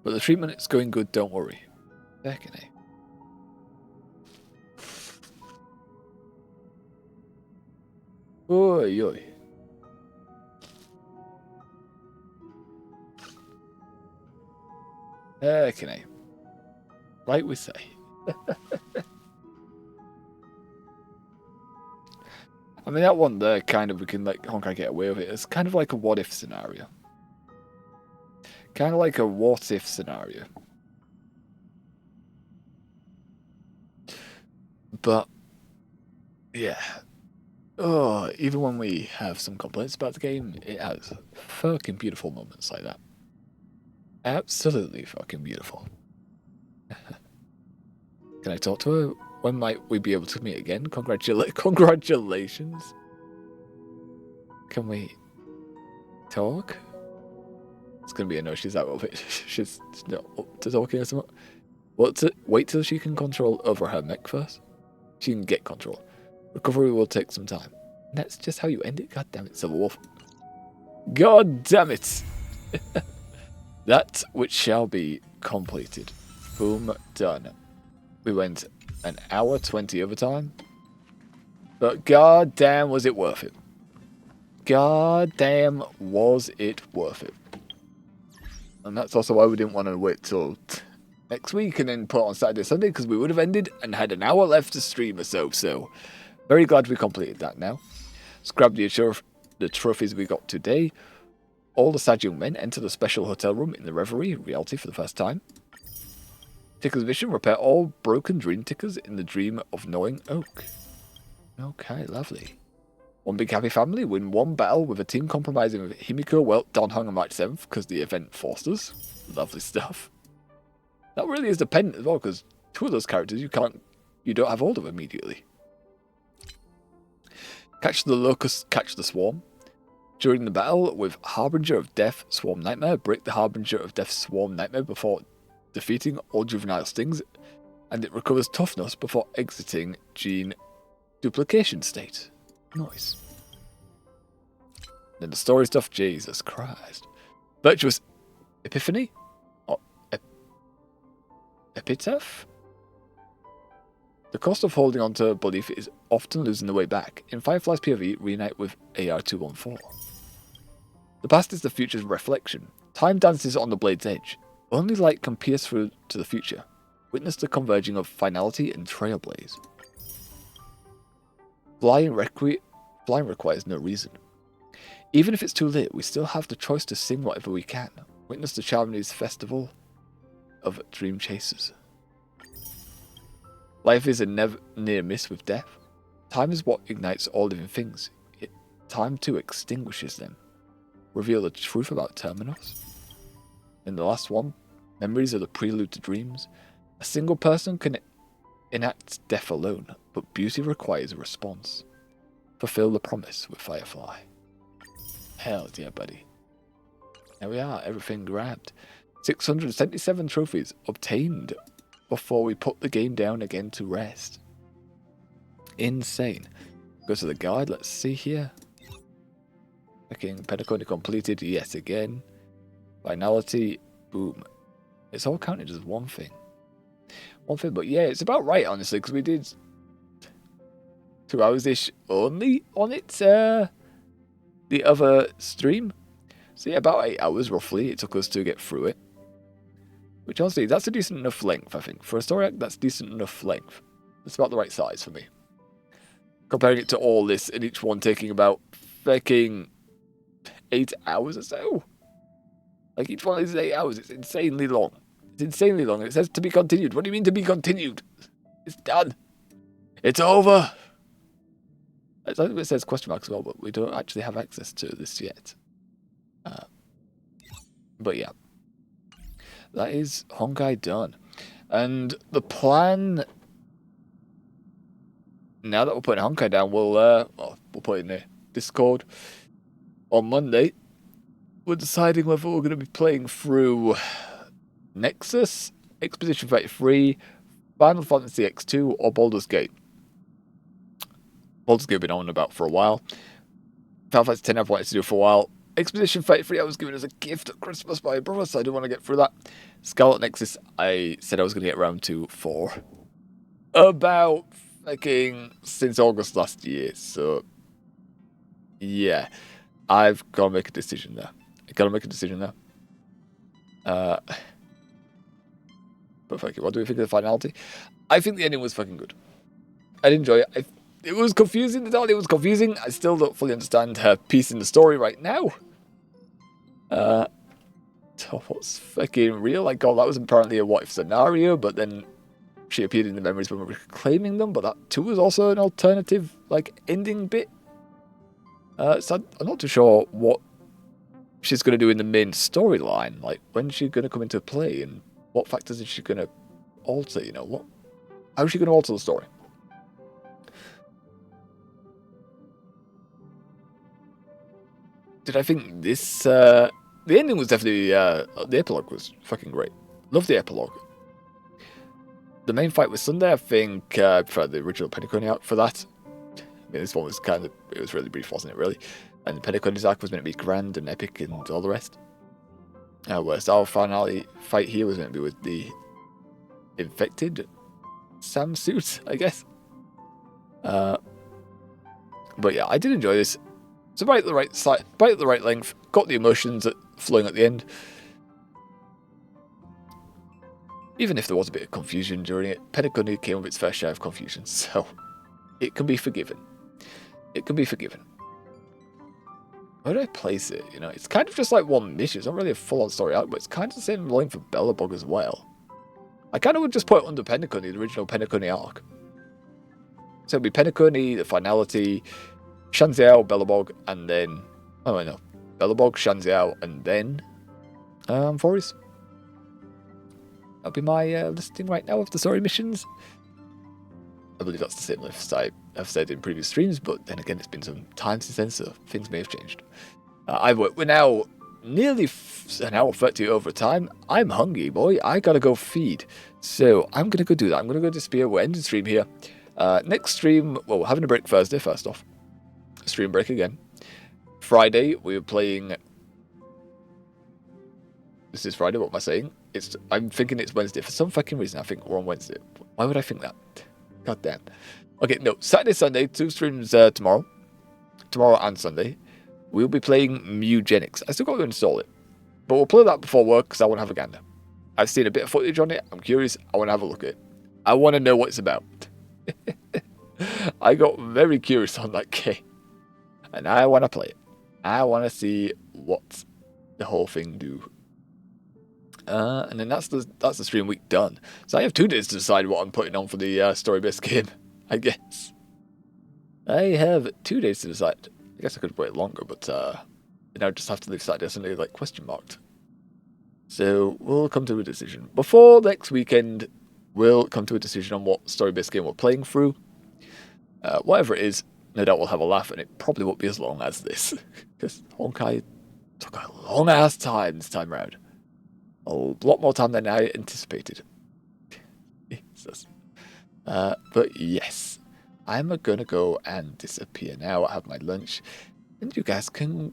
the treatment is going good, don't worry. Second, eh? Oi, oi. Okay. Like we say. I mean, that one there, kind of, we can let Honkai get away with it. It's kind of like a what-if scenario. Kind of like a what-if scenario. But, yeah. Oh, even when we have some complaints about the game, it has fucking beautiful moments like that. Absolutely fucking beautiful. Can I talk to her? When might we be able to meet again? Congratulations. Can we talk? It's gonna be a no, she's out of it. She's not up to talking or something. Wait till she can control over her mech first. She can get control. Recovery will take some time. And that's just how you end it? God damn it, Silver Wolf. God damn it! That which shall be completed. Boom, done. We went an hour 20 overtime. But god damn was it worth it. God damn was it worth it. And that's also why we didn't want to wait till next week and then put on Saturday, Sunday, because we would have ended and had an hour left to stream or so. So, very glad we completed that now. Let's grab the trophies we got today. All the sad young men enter the special hotel room in the Reverie reality for the first time. Ticker's mission, repair all broken dream tickers in the dream of Gnawing Oak. Okay, lovely. One big happy family win one battle with a team compromising of Himiko, Welt, Donhong and March 7th because the event forced us. Lovely stuff. That really is dependent as well, because two of those characters you don't have hold of immediately. Catch the Locust, catch the Swarm. During the battle with Harbinger of Death, Swarm Nightmare, break the Harbinger of Death, Swarm Nightmare before defeating all juvenile stings, and it recovers toughness before exiting gene duplication state. Nice. Then the story stuff, Jesus Christ. Virtuous Epiphany? Or Epitaph? The cost of holding on to belief is often losing the way back. In Firefly's POV, reunite with AR-214. The past is the future's reflection. Time dances on the blade's edge. Only light can pierce through to the future. Witness the converging of Finality and Trailblaze. Flying requires no reason. Even if it's too late, we still have the choice to sing whatever we can. Witness the Charmany's festival of dream chasers. Life is a near miss with death. Time is what ignites all living things. Time too extinguishes them. Reveal the truth about Terminus. In the last one, memories are the prelude to dreams. A single person can enact death alone, but beauty requires a response. Fulfill the promise with Firefly. Hell yeah, buddy. There we are, everything grabbed. 677 trophies obtained before we put the game down again to rest. Insane. Go to the guide, let's see here. Fucking Penacony completed, yes again. Finality, boom. It's all counted as one thing. One thing, but yeah, it's about right, honestly, because we did 2 hours-ish only on it, the other stream. So yeah, about 8 hours roughly it took us to get through it. Which honestly, that's a decent enough length, I think. For a story arc, that's decent enough length. It's about the right size for me. Comparing it to all this, and each one taking about fucking 8 hours or so. Like, each one is 8 hours. It's insanely long. It's insanely long. It says to be continued. What do you mean to be continued? It's done. It's over. I think it says question mark as well, but we don't actually have access to this yet. But yeah. That is Honkai done. And the plan, now that we're putting Honkai down, we'll put it in the Discord on Monday. We're deciding whether we're going to be playing through Nexus, Exposition 33, Final Fantasy X2, or Baldur's Gate. Baldur's Gate has been on about for a while. Final Fantasy 10 I've wanted to do for a while. Exposition 33 I was given as a gift at Christmas by a brother, so I didn't want to get through that. Scarlet Nexus I said I was going to get around to for about fucking since August last year, so yeah. I've got to make a decision there. But fuck it, what do we think of the finality? I think the ending was fucking good. I did enjoy it. It was confusing, the thought it was confusing. I still don't fully understand her piece in the story right now. What's fucking real? Like, oh, that was apparently a what if scenario, but then she appeared in the memories when we were reclaiming them, but that too was also an alternative, like, ending bit. So I'm not too sure what she's going to do in the main storyline. Like, when's she going to come into play, and what factors is she going to alter, you know? How is she going to alter the story? Did I think this, the ending was definitely, the epilogue was fucking great. Love the epilogue. The main fight with Sunday, I think, I prefer the original Penacony arc for that. I mean, this one was kind of, it was really brief, wasn't it, really? And the Penacony's arc was meant to be grand and epic and all the rest. Whereas our finale fight here was meant to be with the infected Sam suit, I guess. But yeah, I did enjoy this. It's about the right side, about the right length. Got the emotions flowing at the end. Even if there was a bit of confusion during it, Penacony came with its fair share of confusion, so it can be forgiven. It can be forgiven. Where do I place it? You know, it's kind of just like one mission. It's not really a full-on story arc, but it's kind of the same length for Bellabog as well. I kind of would just put it under Penacony, the original Penacony arc. So it'd be Penacony, the Finality, Shanxiao, Bellabog, and then... Oh, I know. Bellabog, Shanxiao, and then... Forest. That'll be my listing right now of the story missions. I believe that's the same list I've said in previous streams, but then again, it's been some time since then, so things may have changed. We're now nearly an hour 30 over time. I'm hungry, boy. I gotta go feed. So I'm gonna go do that. I'm gonna go disappear. We're ending stream here. Next stream, well, we're having a break Thursday, first off. Stream break again. Friday, we're playing... This is Friday, what am I saying? I'm thinking it's Wednesday. For some fucking reason, I think we're on Wednesday. Why would I think that? God damn. Okay, no. Saturday, Sunday, 2 streams tomorrow. Tomorrow and Sunday. We'll be playing Mugenics. I still got to install it. But we'll play that before work because I want to have a gander. I've seen a bit of footage on it. I'm curious. I want to have a look at it. I want to know what it's about. I got very curious on that game. And I want to play it. I want to see what the whole thing do. And then that's the stream week done. So I have 2 days to decide what I'm putting on for the story-based game, I guess. I have 2 days to decide. I guess I could wait longer, but then I would just have to leave Saturday Sunday like question marked. So we'll come to a decision. Before next weekend, we'll come to a decision on what story-based game we're playing through. Whatever it is, no doubt we'll have a laugh, and it probably won't be as long as this. Because Honkai took a long-ass time this time round. A lot more time than I anticipated. Jesus. But yes, I'm gonna go and disappear now. I have my lunch, and you guys can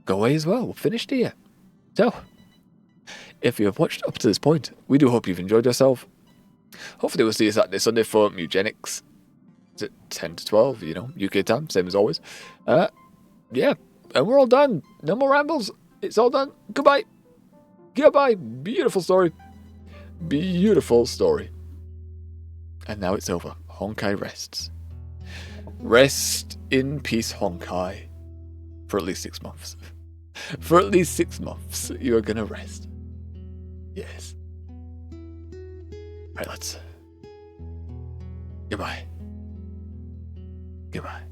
go away as well. We're finished here. So, if you have watched up to this point, we do hope you've enjoyed yourself. Hopefully we'll see you Saturday, Sunday for Mugenics. It's at 10 to 12, you know, UK time, same as always. Yeah, and we're all done. No more rambles. It's all done. Goodbye. Goodbye. Beautiful story. Beautiful story. And now it's over. Honkai rests. Rest in peace, Honkai. For at least 6 months. For at least 6 months, you are gonna rest. Yes. Right, let's... Goodbye. Goodbye.